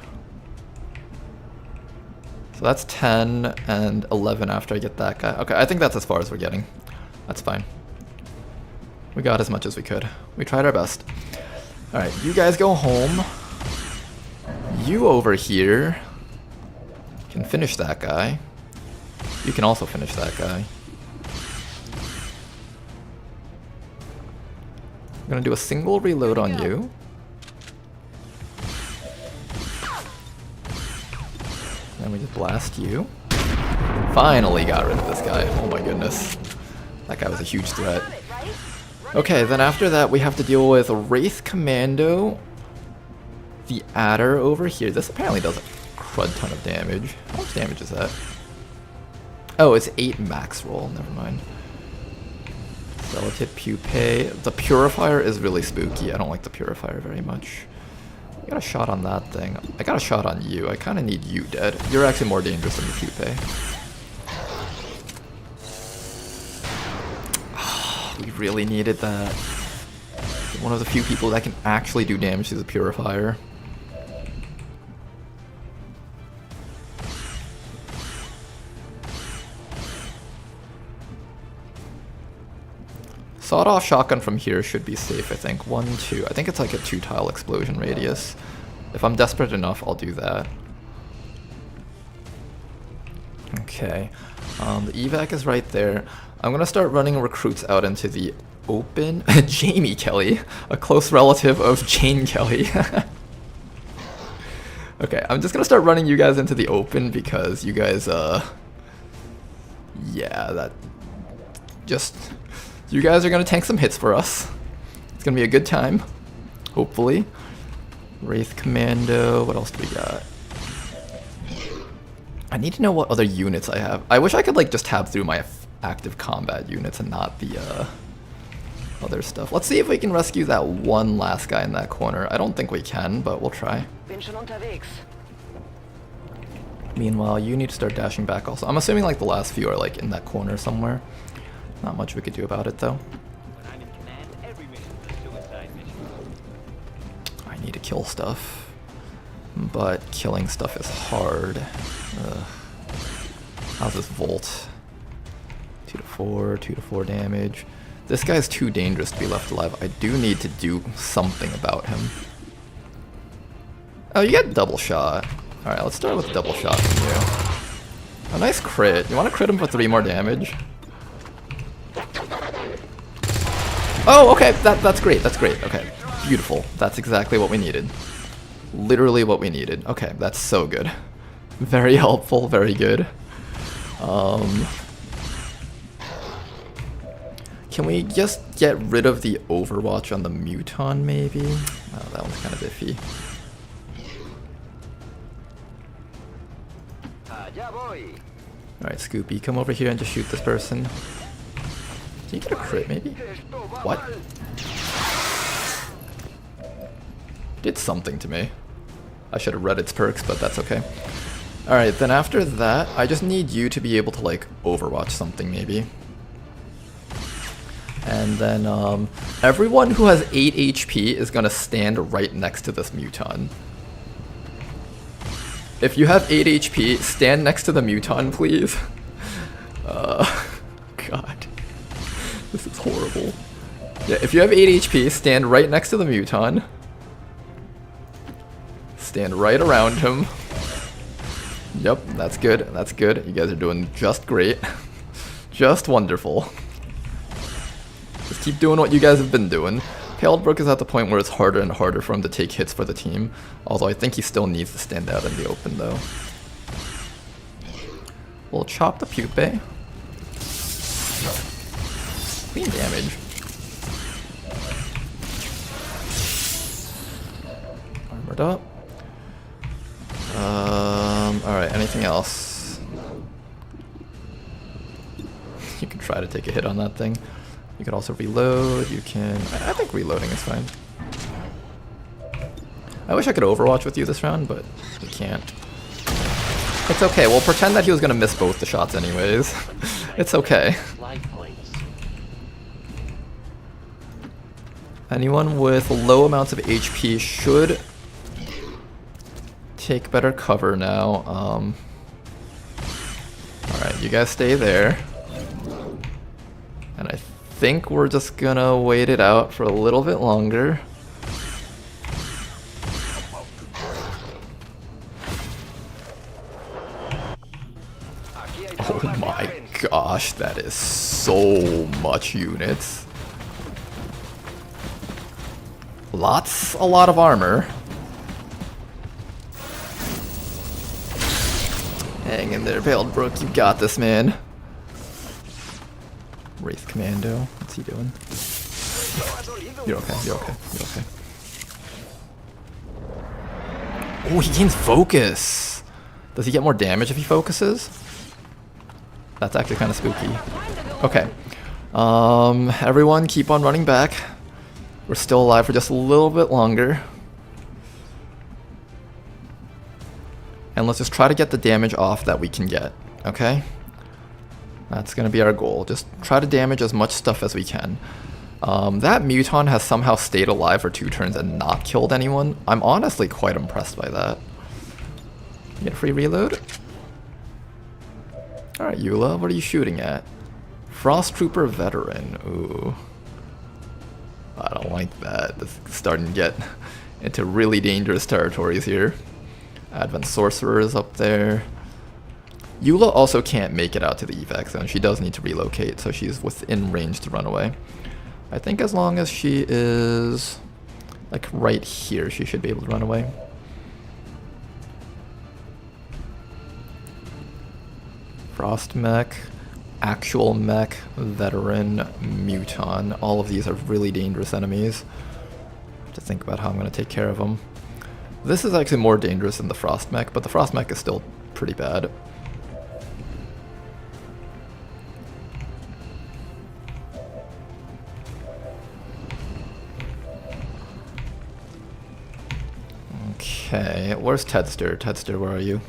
So that's 10 and 11 after I get that guy. Okay, I think that's as far as we're getting. That's fine. We got as much as we could. We tried our best. Alright, you guys go home. You over here can finish that guy. You can also finish that guy. I'm gonna do a single reload on you. Then we just blast you. Finally got rid of this guy. Oh my goodness. That guy was a huge threat. Okay, then after that we have to deal with a Wraith Commando, the Adder over here. This apparently does a crud ton of damage. How much damage is that? Oh, it's 8 max roll. Never mind. Celatid Pupae. The Purifier is really spooky. I don't like the Purifier very much. I got a shot on that thing. I got a shot on you. I kind of need you dead. You're actually more dangerous than the pupae. We really needed that. One of the few people that can actually do damage to the purifier. Sawed-off shotgun from here should be safe, I think. 1, 2. I think it's like a 2-tile explosion radius. If I'm desperate enough, I'll do that. Okay. The evac is right there. I'm gonna start running recruits out into the open. Jamie Kelly, a close relative of Jane Kelly. Okay, I'm just gonna start running you guys into the open because you guys, yeah, that just... You guys are gonna tank some hits for us. It's gonna be a good time, hopefully. Wraith Commando, what else do we got? I need to know what other units I have. I wish I could like just tab through my active combat units and not the other stuff. Let's see if we can rescue that one last guy in that corner. I don't think we can, but we'll try. Meanwhile, you need to start dashing back also. I'm assuming like the last few are like in that corner somewhere. Not much we could do about it though. I need to kill stuff, but killing stuff is hard. How's this Volt? 2 to 4, 2 to 4 damage. This guy's too dangerous to be left alive. I do need to do something about him. Oh, you get double shot. Alright, let's start with double shot from you. A nice crit. You want to crit him for 3 more damage? Oh, okay, that's great, that's great. Okay, beautiful. That's exactly what we needed. Literally what we needed. Okay, that's so good. Very helpful, very good. Can we just get rid of the Overwatch on the Muton, maybe? Oh, that one's kind of iffy. Alright, Scoopy, come over here and just shoot this person. Did you get a crit, maybe? What? Did something to me. I should have read its perks, but that's okay. Alright, then after that, I just need you to be able to, like, Overwatch something, maybe. And then, everyone who has 8 HP is gonna stand right next to this Muton. If you have 8 HP, stand next to the Muton, please. God. This is horrible. Yeah, if you have 8 HP, stand right next to the Muton. Stand right around him. Yep, that's good. That's good. You guys are doing just great. Just wonderful. Just keep doing what you guys have been doing. Palebrook is at the point where it's harder and harder for him to take hits for the team. Although I think he still needs to stand out in the open though. We'll chop the pupae. Clean damage. Armored up. Alright, anything else? You can try to take a hit on that thing. You could also reload, you can... I think reloading is fine. I wish I could Overwatch with you this round, but we can't. It's okay, we'll pretend that he was gonna miss both the shots anyways. It's okay. Anyone with low amounts of HP should take better cover now. Alright, you guys stay there. And I think we're just gonna wait it out for a little bit longer. Oh my gosh, that is so much units. A lot of armor. Hang in there, Palebrook, you got this, man. Wraith Commando, what's he doing? You're okay, you're okay, you're okay. Oh, he gains focus! Does he get more damage if he focuses? That's actually kind of spooky. Okay. Everyone keep on running back. We're still alive for just a little bit longer. And let's just try to get the damage off that we can get, okay? That's gonna be our goal. Just try to damage as much stuff as we can. That Muton has somehow stayed alive for 2 turns and not killed anyone. I'm honestly quite impressed by that. Get a free reload? Alright, Eula, what are you shooting at? Frost Trooper Veteran. Ooh. I don't like that. This is starting to get into really dangerous territories here. Advent Sorcerer is up there. Eula also can't make it out to the evac zone. She does need to relocate, so she's within range to run away. I think as long as she is like right here, she should be able to run away. Frost Mech, Actual Mech, Veteran, Muton. All of these are really dangerous enemies. I have to think about how I'm going to take care of them. This is actually more dangerous than the Frost Mech, but the Frost Mech is still pretty bad. Okay, where's Tedster? Tedster, where are you?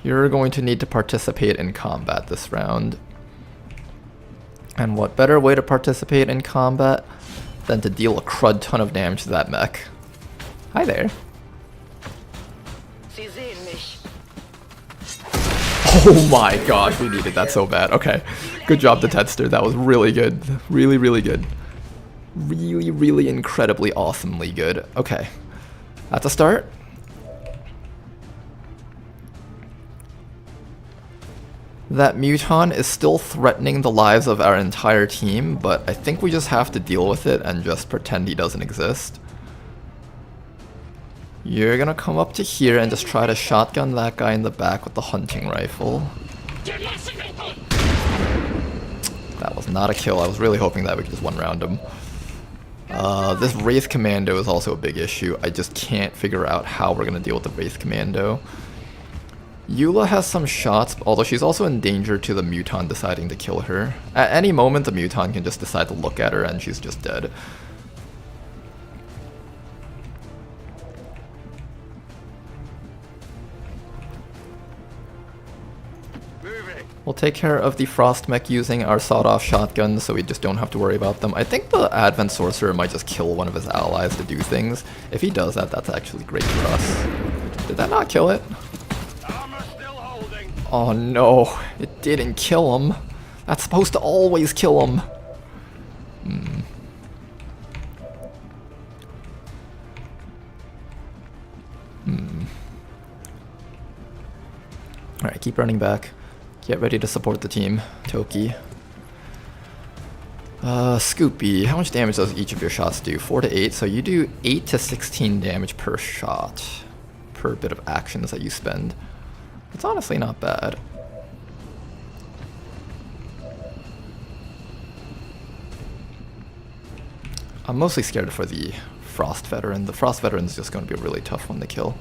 You're going to need to participate in combat this round. And what better way to participate in combat than to deal a crud ton of damage to that mech? Hi there. Oh my gosh, we needed that so bad. Okay, good job to Tedster. That was really good. Really, really good. Really, really incredibly awesomely good. Okay, that's a start. That Muton is still threatening the lives of our entire team, but I think we just have to deal with it and just pretend he doesn't exist. You're gonna come up to here and just try to shotgun that guy in the back with the hunting rifle. That was not a kill. I was really hoping that we could just one-round him. This Wraith Commando is also a big issue. I just can't figure out how we're gonna deal with the Wraith Commando. Eula has some shots, although she's also in danger to the Muton deciding to kill her. At any moment, the Muton can just decide to look at her and she's just dead. We'll take care of the Frost Mech using our sawed-off shotguns, so we just don't have to worry about them. I think the Advent Sorcerer might just kill one of his allies to do things. If he does that, that's actually great for us. Did that not kill it? Oh no, it didn't kill him. That's supposed to always kill him. Alright, keep running back. Get ready to support the team, Toki. Scoopy, how much damage does each of your shots do? 4 to 8, so you do 8 to 16 damage per shot, per bit of actions that you spend. It's honestly not bad. I'm mostly scared for the Frost Veteran. The Frost Veteran is just going to be a really tough one to kill.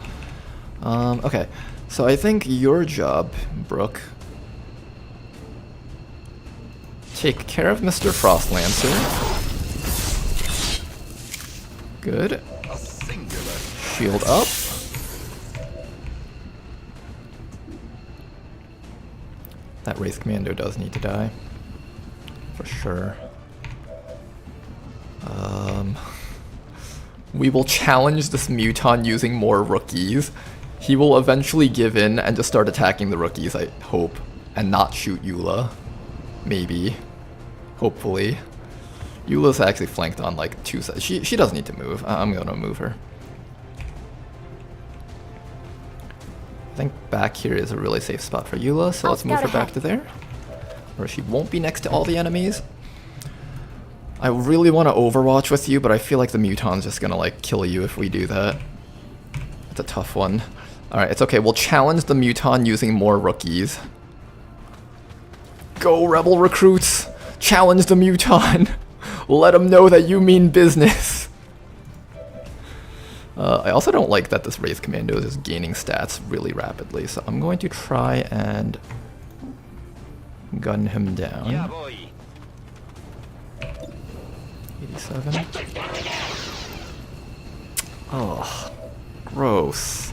Okay, so I think your job, Brooke, take care of Mr. Frost Lancer. Good. Shield up. That Wraith Commando does need to die. For sure. We will challenge this Muton using more rookies. He will eventually give in and just start attacking the rookies, I hope. And not shoot Eula. Maybe. Hopefully. Eula's actually flanked on like 2 sides. She doesn't need to move. I'm gonna move her. I think back here is a really safe spot for Eula, so let's move her back to there. Where she won't be next to all the enemies. I really want to Overwatch with you, but I feel like the Muton's just gonna like kill you if we do that. It's a tough one. Alright, it's okay. We'll challenge the Muton using more rookies. Go, Rebel recruits! Challenge the Muton! Let them know that you mean business! I also don't like that this Wraith Commando is just gaining stats really rapidly, so I'm going to try and gun him down. Yeah, boy. 87. Oh. Gross.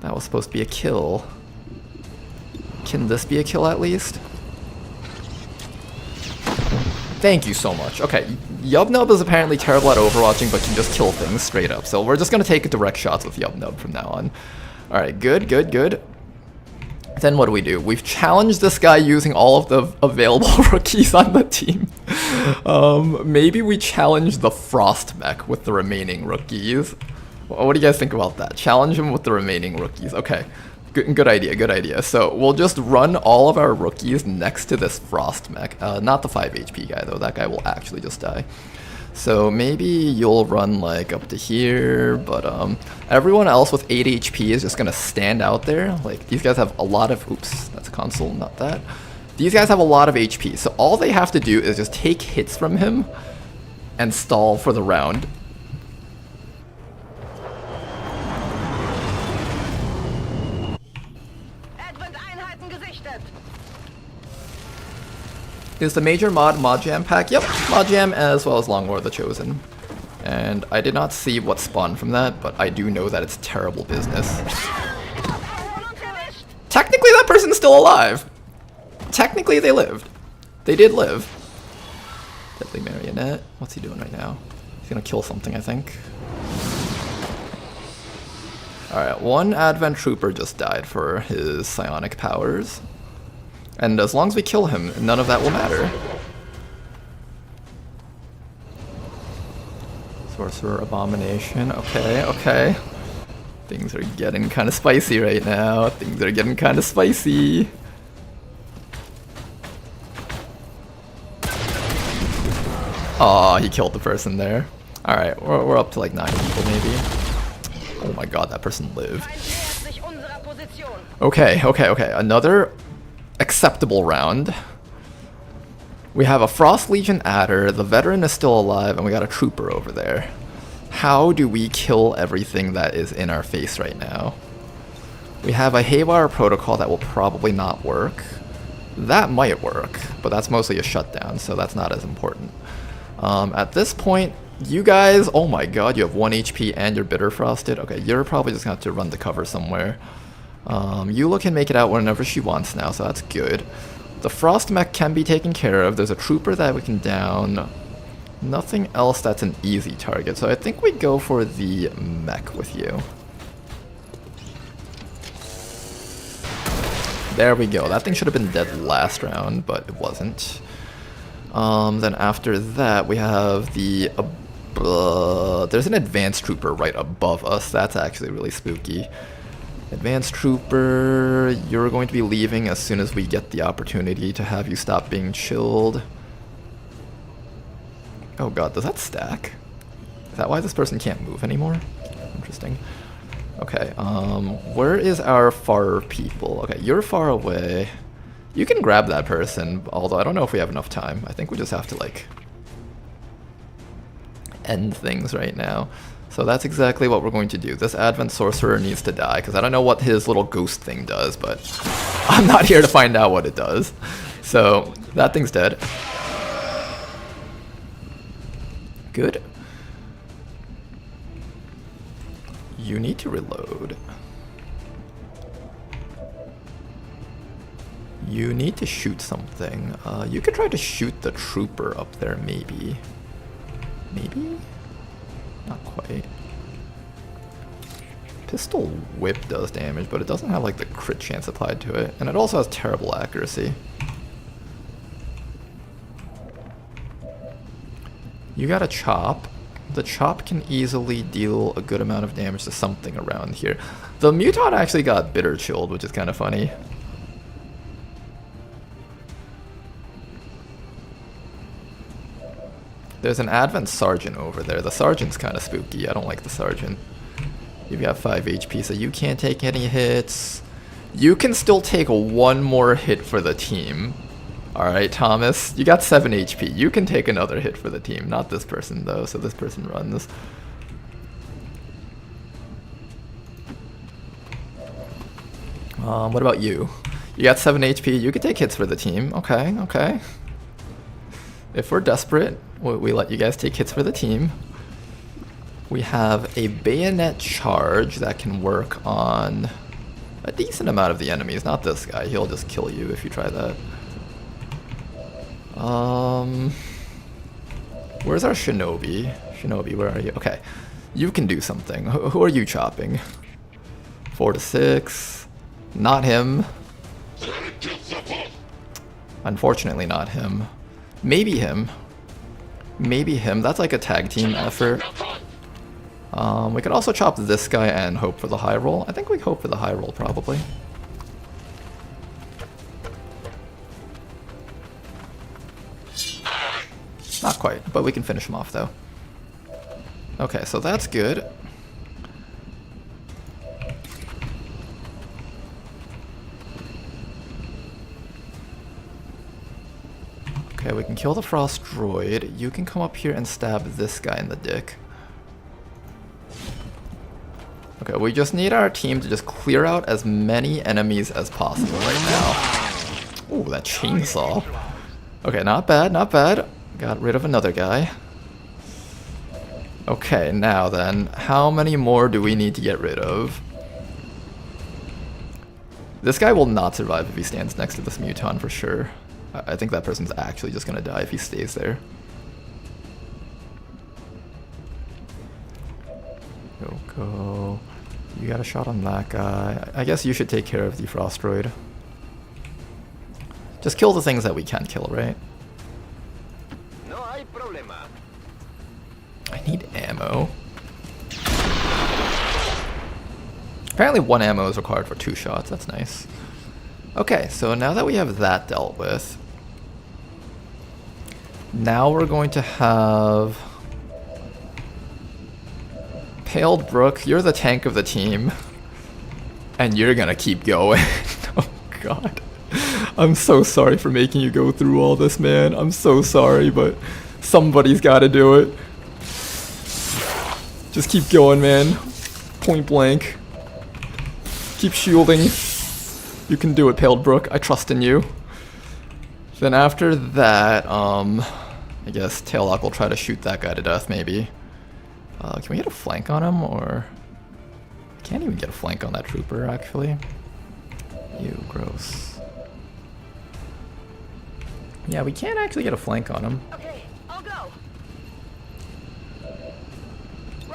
That was supposed to be a kill. Can this be a kill at least? Thank you so much. Okay, Yubnub is apparently terrible at overwatching, but can just kill things straight up. So we're just gonna take direct shots with Yubnub from now on. Alright, good, good, good. Then what do? We've challenged this guy using all of the available rookies on the team. Maybe we challenge the Frost Mech with the remaining rookies. What do you guys think about that? Challenge him with the remaining rookies. Okay, good idea, good idea. So we'll just run all of our rookies next to this Frost Mech. Not the 5 HP guy though, that guy will actually just die. So maybe you'll run like up to here, but everyone else with 8 HP is just gonna stand out there. Like these guys have a lot of, oops, that's a console, not that. These guys have a lot of HP, so all they have to do is just take hits from him and stall for the round. Is the major mod jam pack? Yep, mod jam as well as Long War the Chosen. And I did not see what spawned from that, but I do know that it's terrible business. Technically that person's still alive. Technically they lived. They did live. Deadly Marionette. What's he doing right now? He's gonna kill something, I think. Alright, one Advent Trooper just died for his psionic powers. And as long as we kill him, none of that will matter. Sorcerer Abomination. Okay, okay. Things are getting kind of spicy right now. Things are getting kind of spicy. Aw, he killed the person there. Alright, we're up to like 9 people maybe. Oh my god, that person lived. Okay, okay, okay. Another acceptable round. We have a Frost Legion adder, the veteran is still alive, and we got a trooper over there. How do we kill everything that is in our face right now? We have a Haywire protocol that will probably not work. That might work, but that's mostly a shutdown, so that's not as important. At this point, you guys, oh my god, you have 1 HP and you're bitter frosted. Okay, you're probably just gonna have to run to cover somewhere. Eula can make it out whenever she wants now, so that's good. The Frost Mech can be taken care of. There's a trooper that we can down. Nothing else that's an easy target, so I think we go for the mech with you. There we go. That thing should have been dead last round, but it wasn't. Then after that, we have the... there's an advanced trooper right above us. That's actually really spooky. Advanced Trooper, you're going to be leaving as soon as we get the opportunity to have you stop being chilled. Oh god, does that stack? Is that why this person can't move anymore? Interesting. Okay, where is our far people? Okay, you're far away. You can grab that person, although I don't know if we have enough time. I think we just have to, like, end things right now. So that's exactly what we're going to do. This Advent Sorcerer needs to die, because I don't know what his little ghost thing does, but I'm not here to find out what it does. So that thing's dead. Good. You need to reload. You need to shoot something. You could try to shoot the trooper up there, maybe. Maybe? Not quite. Pistol Whip does damage, but it doesn't have like the crit chance applied to it. And it also has terrible accuracy. You got a chop. The chop can easily deal a good amount of damage to something around here. The Muton actually got bitter chilled, which is kind of funny. There's an Advent Sergeant over there. The Sergeant's kind of spooky. I don't like the Sergeant. You've got 5 HP, so you can't take any hits. You can still take 1 more hit for the team. Alright, Thomas. You got 7 HP. You can take another hit for the team. Not this person, though, so this person runs. What about you? You got 7 HP. You can take hits for the team. Okay, okay. If we're desperate, we let you guys take hits for the team. We have a bayonet charge that can work on a decent amount of the enemies. Not this guy. He'll just kill you if you try that. Where's our shinobi? Shinobi, where are you? Okay. You can do something. Who are you chopping? 4 to 6. Not him. Unfortunately, not him. Maybe him. Maybe him. That's like a tag team effort. We could also chop this guy and hope for the high roll. I think we hope for the high roll, probably. Not quite, but we can finish him off, though. Okay, so that's good. Okay, we can kill the frost droid. You can come up here and stab this guy in the dick. Okay, we just need our team to just clear out as many enemies as possible right now. Ooh, that chainsaw. Okay, not bad, not bad. Got rid of another guy. Okay, now then, how many more do we need to get rid of? This guy will not survive if he stands next to this muton for sure. I think that person's actually just gonna die if he stays there. Go. You got a shot on that guy. I guess you should take care of the frost droid. Just kill the things that we can kill, right? No hay problema. I need ammo. Apparently 1 ammo is required for 2 shots. That's nice. Okay, so now that we have that dealt with, now we're going to have Paled Brook. You're the tank of the team, and you're gonna keep going. Oh god. I'm so sorry for making you go through all this, man. I'm so sorry, but somebody's gotta do it. Just keep going, man. Point blank. Keep shielding. You can do it, Paled Brook. I trust in you. Then after that, I guess Taillock will try to shoot that guy to death, maybe. Can we get a flank on him, or... I can't even get a flank on that trooper, actually. Ew, gross. Yeah, we can't actually get a flank on him. Okay, I'll go.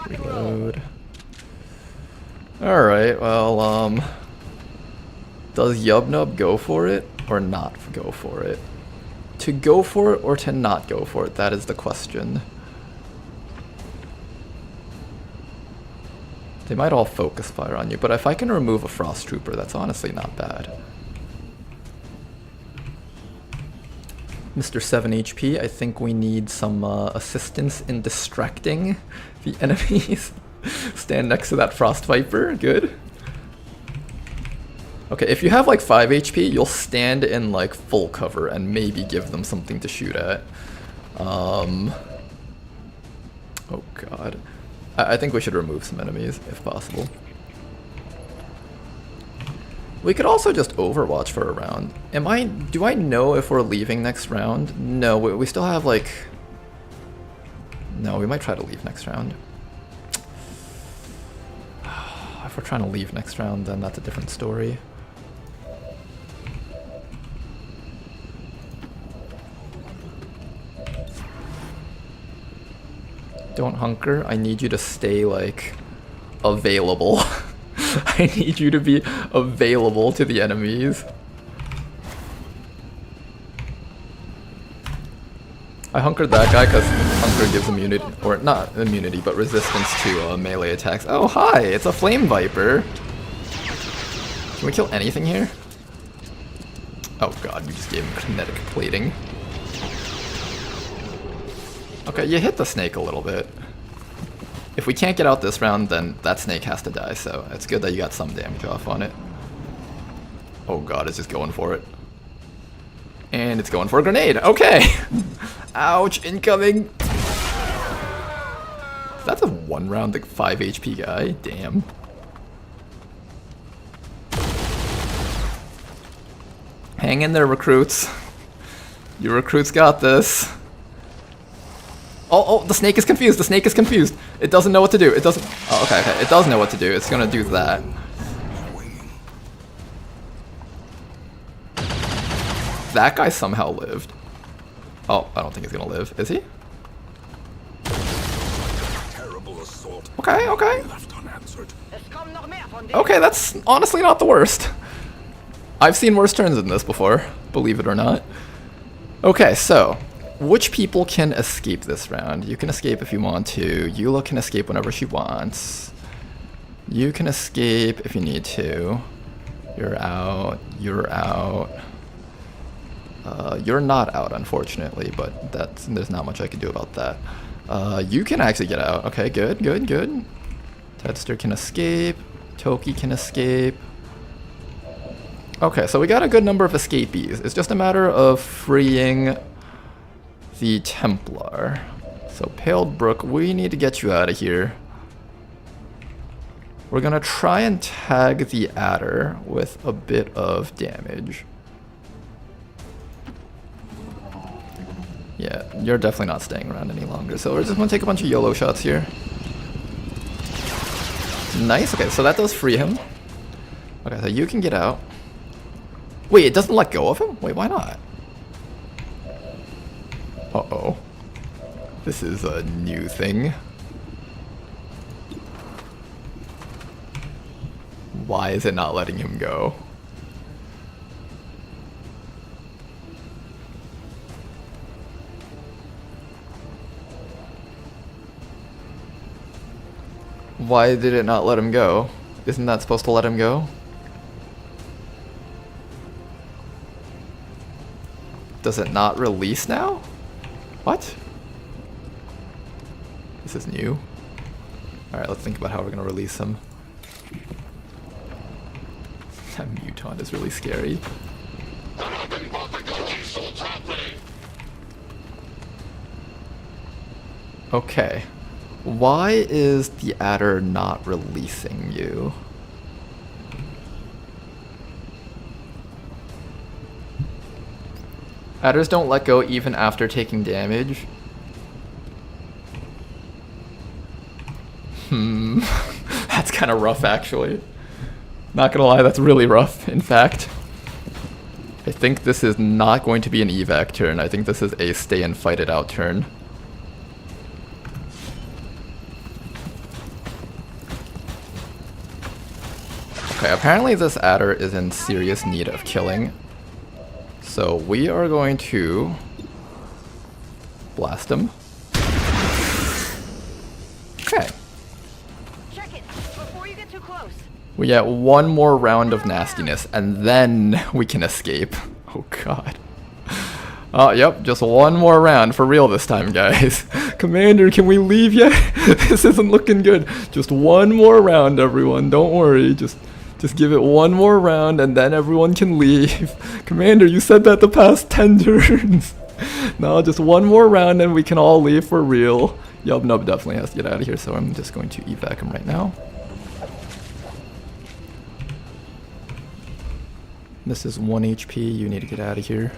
Reload. Alright, well, does Yubnub go for it, or not go for it? To go for it, or to not go for it? That is the question. They might all focus fire on you, but if I can remove a frost trooper, that's honestly not bad. Mr. 7 HP, I think we need some assistance in distracting the enemies. Stand next to that Frost Viper, good. Okay, if you have like 5 HP, you'll stand in like full cover and maybe give them something to shoot at. Oh god. I think we should remove some enemies, if possible. We could also just overwatch for a round. Do I know if we're leaving next round? No, we still have like... No, we might try to leave next round. If we're trying to leave next round, then that's a different story. Don't hunker. I need you to stay, like, available. I need you to be available to the enemies. I hunkered that guy because hunker gives immunity, or not immunity, but resistance to melee attacks. Oh, hi! It's a Flame Viper! Can we kill anything here? Oh god, we just gave him kinetic plating. Okay, you hit the snake a little bit. If we can't get out this round, then that snake has to die, so it's good that you got some damage off on it. Oh god, it's just going for it. And it's going for a grenade. Okay! Ouch, incoming! That's a 1 round, like 5 HP guy. Damn. Hang in there, recruits. You recruits got this. Oh, the snake is confused. The snake is confused. It doesn't know what to do. It doesn't. Oh, okay. It does know what to do. It's gonna do that. That guy somehow lived. Oh, I don't think he's gonna live. Is he? Okay, okay. Okay, that's honestly not the worst. I've seen worse turns than this before, believe it or not. Okay, so which people can escape this round? You can escape if you want to. Eula can escape whenever she wants. You can escape if you need to. You're out. You're out. You're not out, unfortunately, but there's not much I can do about that. You can actually get out. Okay, good, good, good. Tedster can escape. Toki can escape. Okay, so we got a good number of escapees. It's just a matter of freeing the Templar. So, Paled Brook, we need to get you out of here. We're gonna try and tag the Adder with a bit of damage. Yeah, you're definitely not staying around any longer, so we're just gonna take a bunch of YOLO shots here. Nice, okay, so that does free him. Okay, so you can get out. Wait, it doesn't let go of him? Wait, why not? Uh-oh. This is a new thing. Why is it not letting him go? Why did it not let him go? Isn't that supposed to let him go? Does it not release now? What? This is new. Alright, let's think about how we're gonna release him. That mutant is really scary. Okay. Why is the Adder not releasing you? Adders don't let go even after taking damage. That's kind of rough, actually. Not gonna lie, that's really rough, in fact. I think this is not going to be an evac turn. I think this is a stay and fight it out turn. Okay, apparently this Adder is in serious need of killing. So we are going to blast him. Okay. Check it before you get too close. We get one more round of nastiness, and then we can escape. Oh god. Yep, just one more round for real this time, guys. Commander, can we leave yet? This isn't looking good. Just one more round, everyone. Don't worry. Just give it one more round, and then everyone can leave. Commander, you said that the past 10 turns. No, just one more round, and we can all leave for real. Yub Nub definitely has to get out of here, so I'm just going to evac him right now. This is 1 HP, you need to get out of here.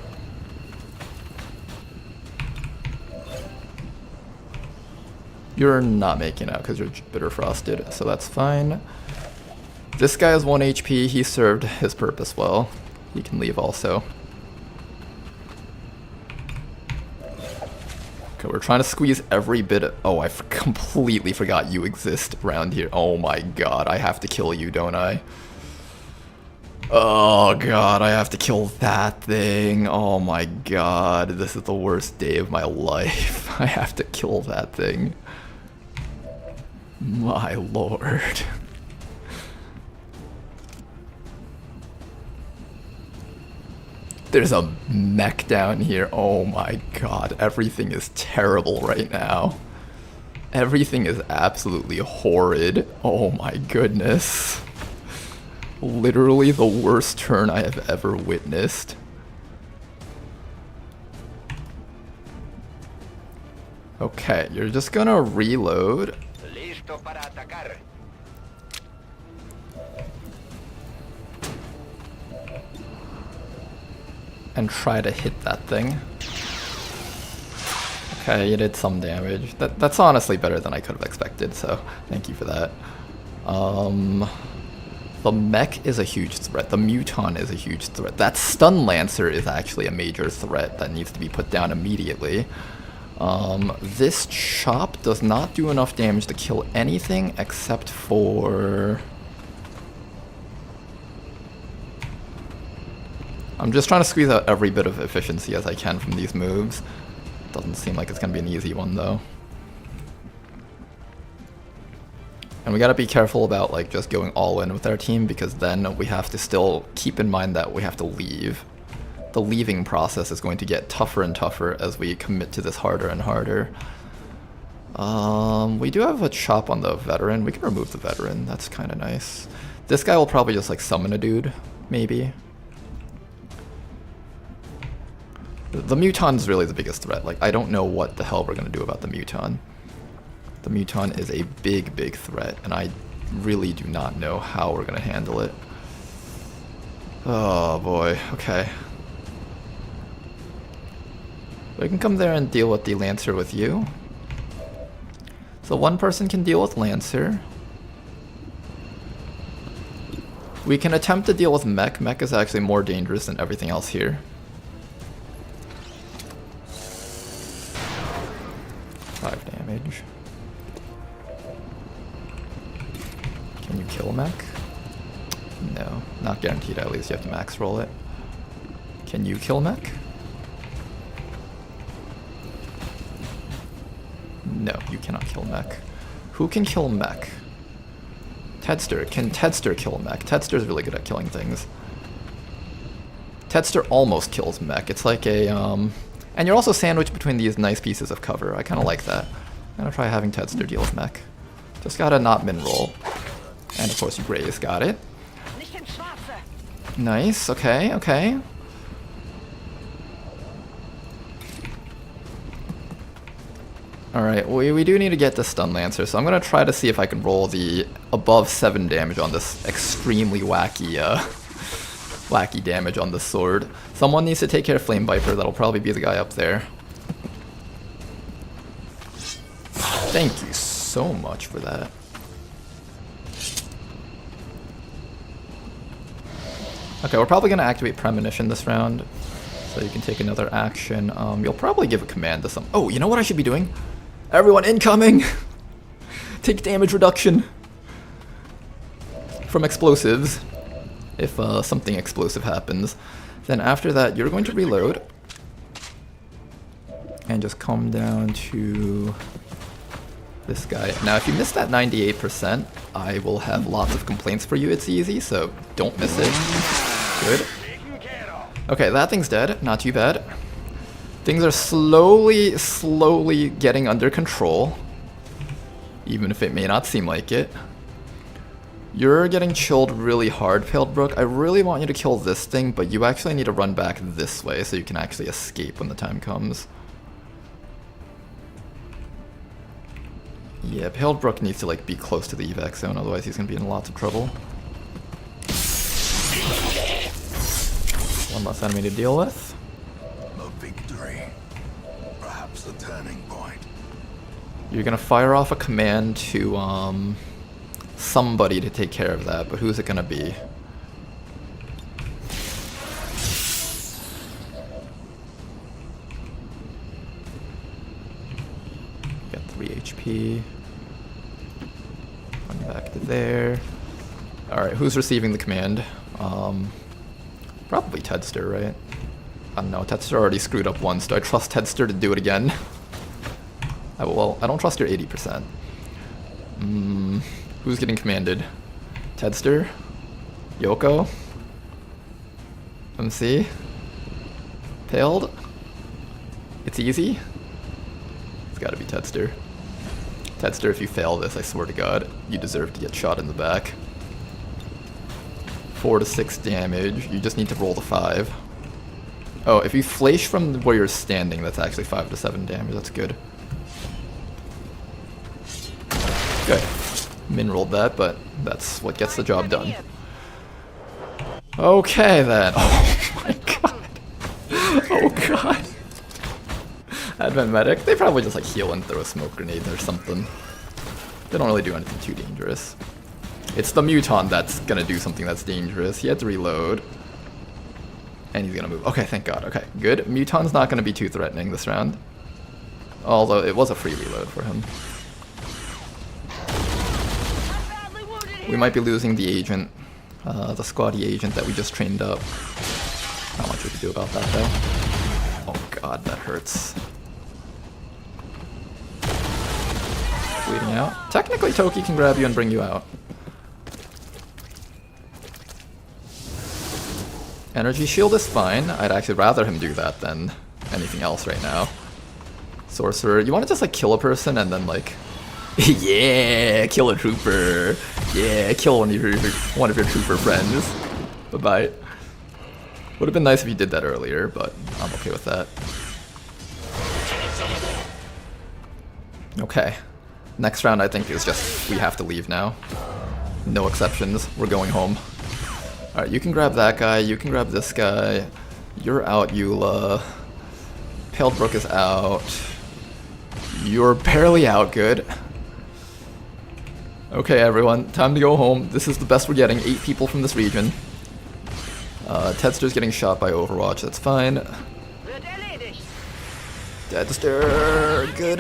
You're not making out because you're bitter frosted, so that's fine. This guy has 1 HP, he served his purpose well. He can leave also. Okay, we're trying to squeeze every bit of— oh, I completely forgot you exist around here. Oh my god, I have to kill you, don't I? Oh god, I have to kill that thing. Oh my god, this is the worst day of my life. I have to kill that thing. My lord. There's a mech down here. Oh my god, everything is terrible right now. Everything is absolutely horrid. Oh my goodness. Literally the worst turn I have ever witnessed. Okay, you're just gonna reload. Listo para atacar. And try to hit that thing. Okay, you did some damage. That's honestly better than I could have expected, so thank you for that. The mech is a huge threat. The Muton is a huge threat. That Stun Lancer is actually a major threat that needs to be put down immediately. This chop does not do enough damage to kill anything except for... I'm just trying to squeeze out every bit of efficiency as I can from these moves. Doesn't seem like it's going to be an easy one though. And we gotta be careful about like just going all in with our team, because then we have to still keep in mind that we have to leave. The leaving process is going to get tougher and tougher as we commit to this harder and harder. We do have a chop on the veteran. We can remove the veteran. That's kind of nice. This guy will probably just like summon a dude, maybe. The Muton is really the biggest threat. Like, I don't know what the hell we're gonna do about the Muton. The Muton is a big, big threat, and I really do not know how we're gonna handle it. Oh boy, okay. We can come there and deal with the Lancer with you. So one person can deal with Lancer. We can attempt to deal with Mech. Mech is actually more dangerous than everything else here. 5 damage. Can you kill Mech? No, not guaranteed. At least you have to max roll it. Can you kill Mech? No, you cannot kill Mech. Who can kill Mech? Tedster. Can Tedster kill Mech? Tedster's really good at killing things. Tedster almost kills Mech. It's like a, and you're also sandwiched between these nice pieces of cover. I kind of like that. I'm gonna try having Tedster deal with Mech. Just gotta not min roll. And of course you graze. Got it. Nice. Okay, okay. Alright, we do need to get the Stun Lancer, so I'm gonna try to see if I can roll the above 7 damage on this extremely wacky, wacky damage on the sword. Someone needs to take care of Flame Viper. That'll probably be the guy up there. Thank you so much for that. Okay, we're probably gonna activate Premonition this round, so you can take another action. You'll probably give a command to some... Oh, you know what I should be doing? Everyone incoming! Take damage reduction from explosives, if something explosive happens. Then after that, you're going to reload and just come down to this guy. Now, if you miss that 98%, I will have lots of complaints for you. It's easy, so don't miss it. Good. Okay, that thing's dead. Not too bad. Things are slowly getting under control, even if it may not seem like it. You're getting chilled really hard, Paled Brook. I really want you to kill this thing, but you actually need to run back this way so you can actually escape when the time comes. Yeah, Paled Brook needs to like be close to the evac zone, otherwise he's gonna be in lots of trouble. One less enemy to deal with. A victory. Perhaps the turning point. You're gonna fire off a command to somebody to take care of that, but who's it gonna be? Got 3 HP. Run back to there. Alright, who's receiving the command? Probably Tedster, right? I don't know, Tedster already screwed up once. Do I trust Tedster to do it again? Well, I don't trust your 80%. Who's getting commanded? Tedster? Yoko? MC? Paled? It's easy? It's gotta be Tedster. Tedster, if you fail this, I swear to God, you deserve to get shot in the back. 4 to 6 damage. You just need to roll the 5. Oh, if you flash from where you're standing, that's actually 5 to 7 damage. That's good. Good. Min rolled that, but that's what gets the job done. Okay then. Oh my god. Oh god. Advent medic. They probably just like heal and throw a smoke grenade or something. They don't really do anything too dangerous. It's the Muton that's gonna do something that's dangerous. He had to reload. And he's gonna move. Okay, thank God. Okay, good. Muton's not gonna be too threatening this round. Although it was a free reload for him. We might be losing the agent. The squatty agent that we just trained up. Not much we can do about that though. Oh God, that hurts. Bleeding out. Technically Toki can grab you and bring you out. Energy shield is fine. I'd actually rather him do that than anything else right now. Sorcerer, you want to just like kill a person and then like, yeah, kill a trooper. Yeah, kill one of your trooper friends. Bye-bye. Would have been nice if you did that earlier, but I'm okay with that. Okay. Next round I think is just, we have to leave now. No exceptions. We're going home. Alright, you can grab that guy, you can grab this guy. You're out, Eula. Paled Brook is out. You're barely out, good. Okay everyone, time to go home. This is the best we're getting, 8 people from this region. Tedster's getting shot by Overwatch, that's fine. Tedster, good.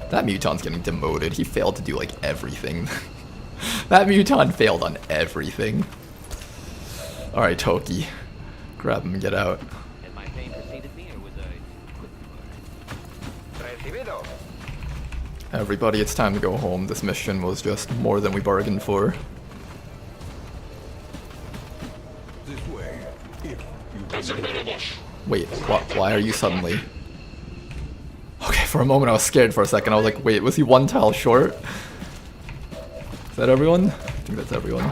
That Muton's getting demoted, he failed to do like everything. That Muton failed on everything. Alright, Toki. Grab him and get out. Everybody, it's time to go home. This mission was just more than we bargained for. This way, if you Wait, why are you suddenly... Okay, for a moment I was scared for a second. I was like, wait, was he one tile short? Is that everyone? I think that's everyone.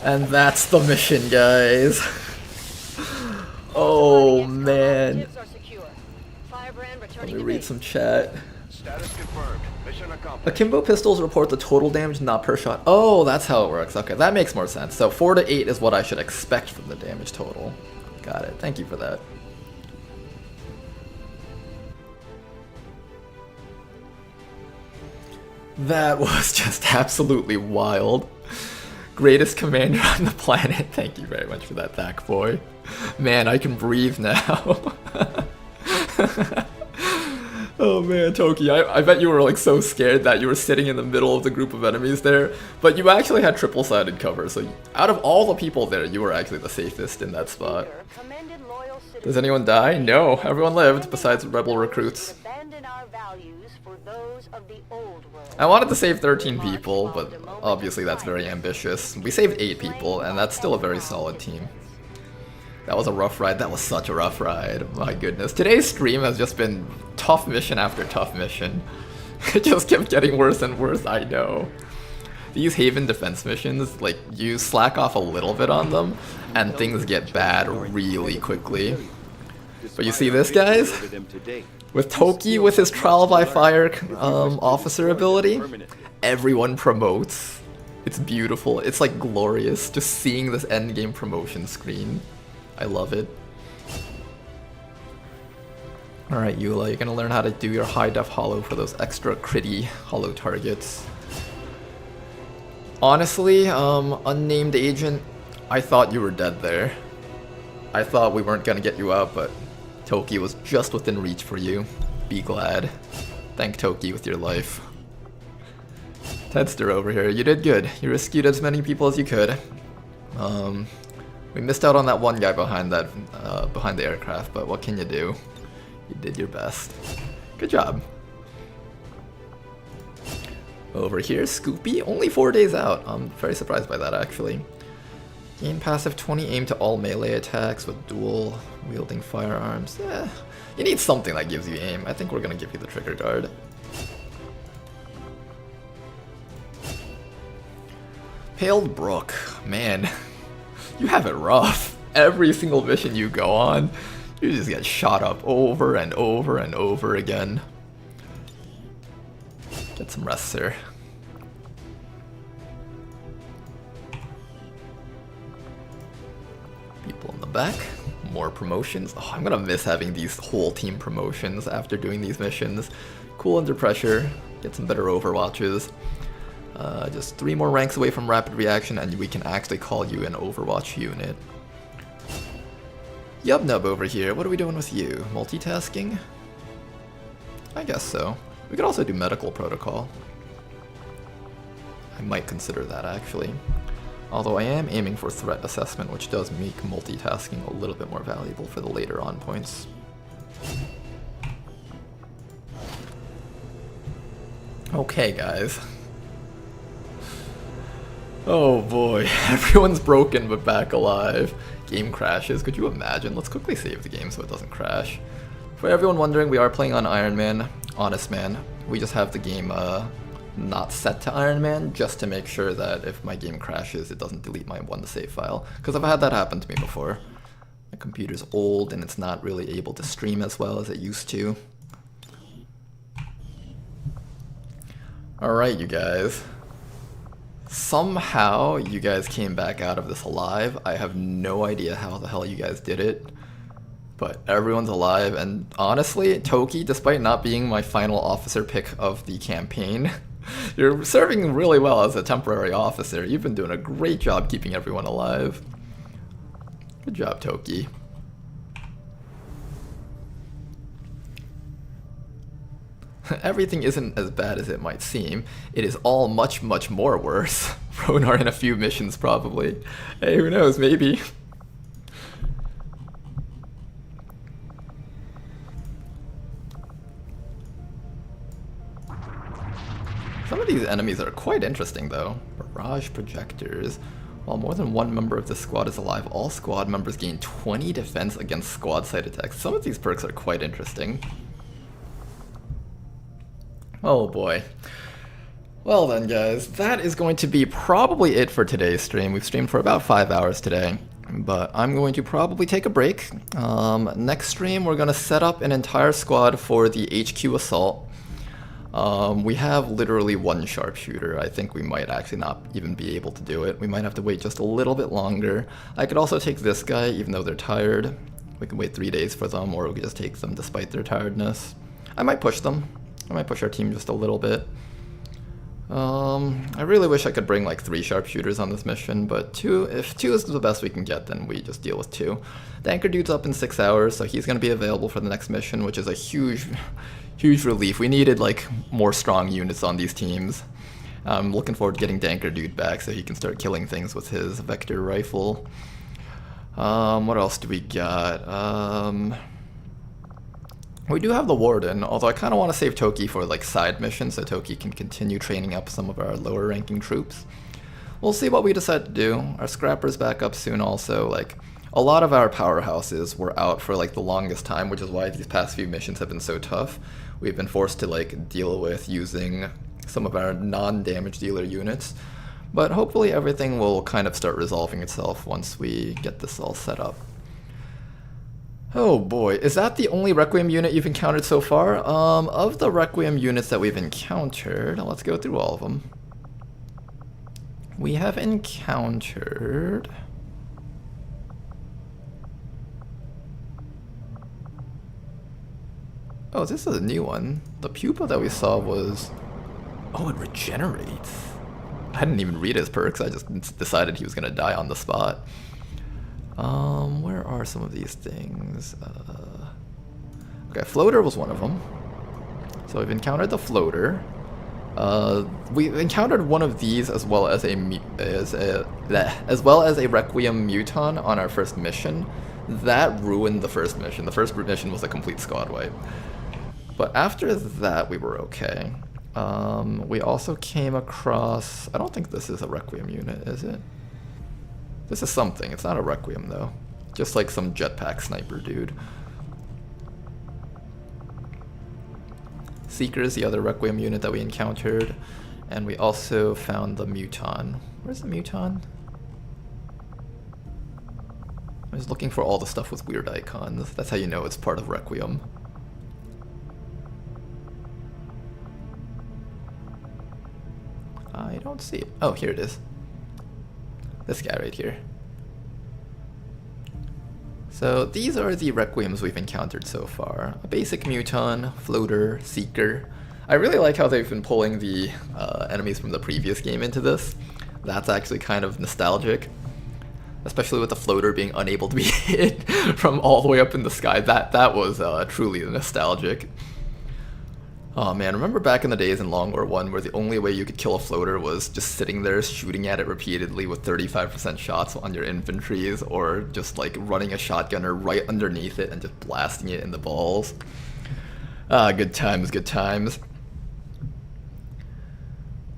And that's the mission, guys. Oh man. Let me read some chat. Status confirmed. Mission accomplished. Akimbo pistols report the total damage, not per shot. Oh, that's how it works. Okay, that makes more sense. So 4 to 8 is what I should expect from the damage total. Got it. Thank you for that. That was just absolutely wild. Greatest commander on the planet. Thank you very much for that, Thack boy. Man, I can breathe now. Oh man, Toki, I bet you were like so scared that you were sitting in the middle of the group of enemies there, but you actually had triple-sided cover, so out of all the people there, you were actually the safest in that spot. Does anyone die? No, everyone lived, besides rebel recruits. I wanted to save 13 people, but obviously that's very ambitious. We saved 8 people, and that's still a very solid team. That was a rough ride. That was such a rough ride. My goodness. Today's stream has just been tough mission after tough mission. It just kept getting worse and worse, I know. These Haven defense missions, like, you slack off a little bit on them, and things get bad really quickly. But you see this, guys? With Toki, with his trial by fire officer ability, everyone promotes. It's beautiful. It's like glorious just seeing this endgame promotion screen. I love it. Alright, Eula, you're gonna learn how to do your high def hollow for those extra critty hollow targets. Honestly, unnamed agent, I thought you were dead there. I thought we weren't gonna get you out, but Toki was just within reach for you. Be glad. Thank Toki with your life. Tedster over here, you did good. You rescued as many people as you could. We missed out on that one guy behind that, behind the aircraft, but what can you do? You did your best. Good job. Over here, Scoopy, only 4 days out. I'm very surprised by that, actually. Gain passive 20 aim to all melee attacks with dual wielding firearms. You need something that gives you aim. I think we're gonna give you the trigger guard. Paled Brook, man. You have it rough. Every single mission you go on, you just get shot up over and over and over again. Get some rest, sir. People in the back. More promotions. Oh, I'm gonna miss having these whole team promotions after doing these missions. Cool under pressure, get some better overwatches. Just 3 more ranks away from rapid reaction and we can actually call you an Overwatch unit. Yubnub over here, what are we doing with you? Multitasking? I guess so. We could also do medical protocol. I might consider that actually. Although I am aiming for threat assessment, which does make multitasking a little bit more valuable for the later on points. Okay guys. Oh boy, everyone's broken but back alive. Game crashes, could you imagine? Let's quickly save the game so it doesn't crash. For everyone wondering, we are playing on Iron Man, Honest Man. We just have the game not set to Iron Man, just to make sure that if my game crashes, it doesn't delete my one to save file. Because I've had that happen to me before. My computer's old and it's not really able to stream as well as it used to. Alright, you guys. Somehow you guys came back out of this alive. I have no idea how the hell you guys did it. But everyone's alive, and honestly, Toki, despite not being my final officer pick of the campaign, you're serving really well as a temporary officer. You've been doing a great job keeping everyone alive. Good job, Toki. Everything isn't as bad as it might seem. It is all much, much more worse. Ronar in a few missions, probably. Hey, who knows, maybe. Some of these enemies are quite interesting though. Barrage projectors. While more than one member of the squad is alive, all squad members gain 20 defense against squad side attacks. Some of these perks are quite interesting. Oh boy. Well then guys, that is going to be probably it for today's stream. We've streamed for about 5 hours today, but I'm going to probably take a break. Next stream we're going to set up an entire squad for the HQ assault. We have literally one sharpshooter. I think we might actually not even be able to do it. We might have to wait just a little bit longer. I could also take this guy even though they're tired. We can wait 3 days for them, or we could just take them despite their tiredness. I might push them. I might push our team just a little bit. I really wish I could bring like 3 sharpshooters on this mission, but if 2 is the best we can get, then we just deal with 2. The anchor dude's up in 6 hours, so he's going to be available for the next mission, which is a huge relief. We needed like more strong units on these teams. I'm looking forward to getting Danker Dude back so he can start killing things with his vector rifle. What else do we got? We do have the Warden, although I kind of want to save Toki for like side missions so Toki can continue training up some of our lower ranking troops. We'll see what we decide to do. Our Scrapper's back up soon also. Like, a lot of our powerhouses were out for like the longest time, which is why these past few missions have been so tough. We've been forced to like deal with using some of our non-damage dealer units. But hopefully everything will kind of start resolving itself once we get this all set up. Oh boy, is that the only Requiem unit you've encountered so far? Of the Requiem units that we've encountered, let's go through all of them. We have encountered... Oh, this is a new one. The pupa that we saw was... Oh, it regenerates. I didn't even read his perks, I just decided he was gonna die on the spot. Where are some of these things? Okay, floater was one of them. So we've encountered the floater. We encountered one of these as well as a Requiem Muton on our first mission. That ruined the first mission. The first mission was a complete squad wipe. But after that, we were okay. We also came across... I don't think this is a Requiem unit, is it? This is something. It's not a Requiem, though. Just like some jetpack sniper dude. Seeker is the other Requiem unit that we encountered. And we also found the Muton. Where's the Muton? I was looking for all the stuff with weird icons. That's how you know it's part of Requiem. I don't see it. Oh, here it is. This guy right here. So these are the Requiems we've encountered so far. A basic Muton, Floater, Seeker. I really like how they've been pulling the enemies from the previous game into this. That's actually kind of nostalgic. Especially with the Floater being unable to be hit from all the way up in the sky. That was truly nostalgic. Oh man, remember back in the days in Long War 1 where the only way you could kill a floater was just sitting there shooting at it repeatedly with 35% shots on your infantries, or just like running a shotgunner right underneath it and just blasting it in the balls. Ah, good times, good times.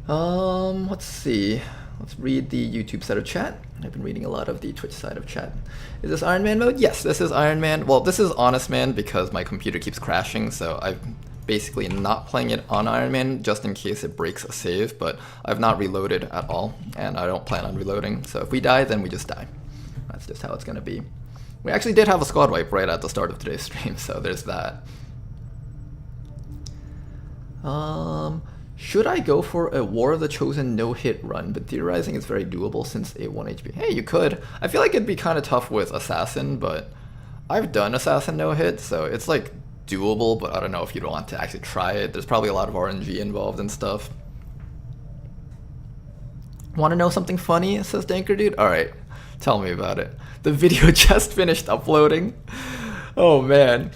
Let's see. Let's read the YouTube side of chat. I've been reading a lot of the Twitch side of chat. Is this Iron Man mode? Yes, this is Iron Man. Well, this is Honest Man because my computer keeps crashing, so I've basically not playing it on Iron Man just in case it breaks a save, but I've not reloaded at all, and I don't plan on reloading, so if we die, then we just die. That's just how it's gonna be. We actually did have a squad wipe right at the start of today's stream, so there's that. Should I go for a War of the Chosen no-hit run, but theorizing it's very doable since a 1 HP. Hey, you could. I feel like it'd be kind of tough with Assassin, but I've done Assassin no-hit, so it's like doable, but I don't know if you'd want to actually try it. There's probably a lot of RNG involved and stuff. Want to know something funny? Says Danker Dude. Alright, tell me about it. The video just finished uploading. Oh man.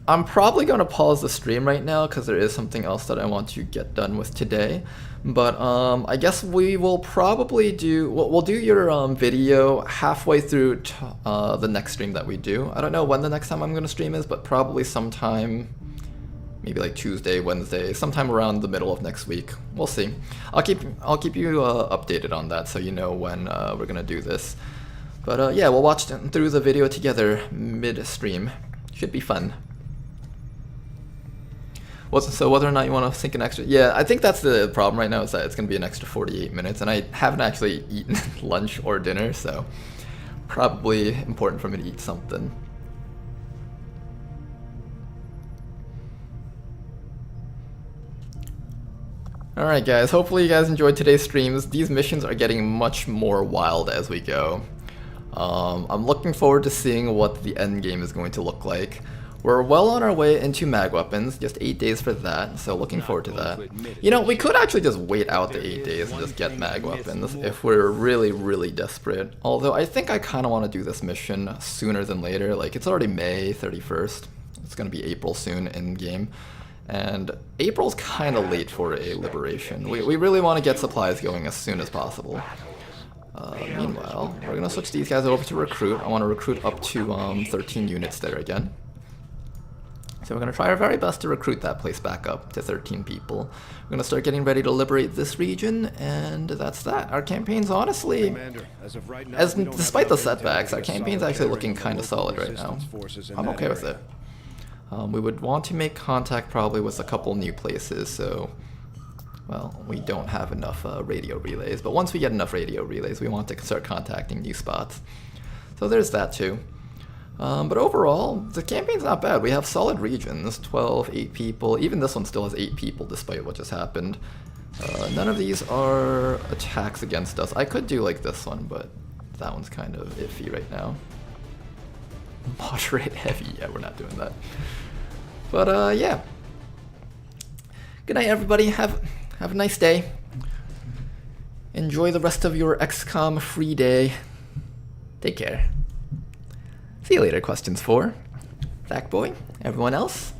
I'm probably going to pause the stream right now because there is something else that I want to get done with today. But I guess we will probably do, we'll do your video halfway through the next stream that we do. I don't know when the next time I'm going to stream is, but probably sometime, maybe like Tuesday, Wednesday, sometime around the middle of next week. We'll see. I'll keep you updated on that so you know when we're going to do this. But yeah, we'll watch through the video together mid-stream. Should be fun. So whether or not you want to sink an extra... Yeah, I think that's the problem right now, is that it's going to be an extra 48 minutes, and I haven't actually eaten lunch or dinner, so probably important for me to eat something. Alright guys, hopefully you guys enjoyed today's streams. These missions are getting much more wild as we go. I'm looking forward to seeing what the end game is going to look like. We're well on our way into mag weapons, just 8 days for that, so looking forward to that. You know, we could actually just wait out the 8 days and just get mag weapons if we're really, really desperate. Although I think I kind of want to do this mission sooner than later. Like, it's already May 31st. It's going to be April soon in game. And April's kind of late for a liberation. We really want to get supplies going as soon as possible. Meanwhile, we're going to switch these guys over to recruit. I want to recruit up to 13 units there again. So we're going to try our very best to recruit that place back up to 13 people. We're going to start getting ready to liberate this region, and that's that. Our campaign's honestly, despite the setbacks, our campaign's actually looking kind of solid right now. I'm okay with it. We would want to make contact probably with a couple new places, so, well, we don't have enough radio relays. But once we get enough radio relays, we want to start contacting new spots. So there's that too. But overall, the campaign's not bad. We have solid regions, 12, 8 people. Even this one still has 8 people despite what just happened. None of these are attacks against us. I could do like this one, but that one's kind of iffy right now. Moderate heavy, yeah, we're not doing that. But yeah. Good night everybody, have a nice day. Enjoy the rest of your XCOM free day. Take care. See you later, questions 4. Zach Boy, everyone else,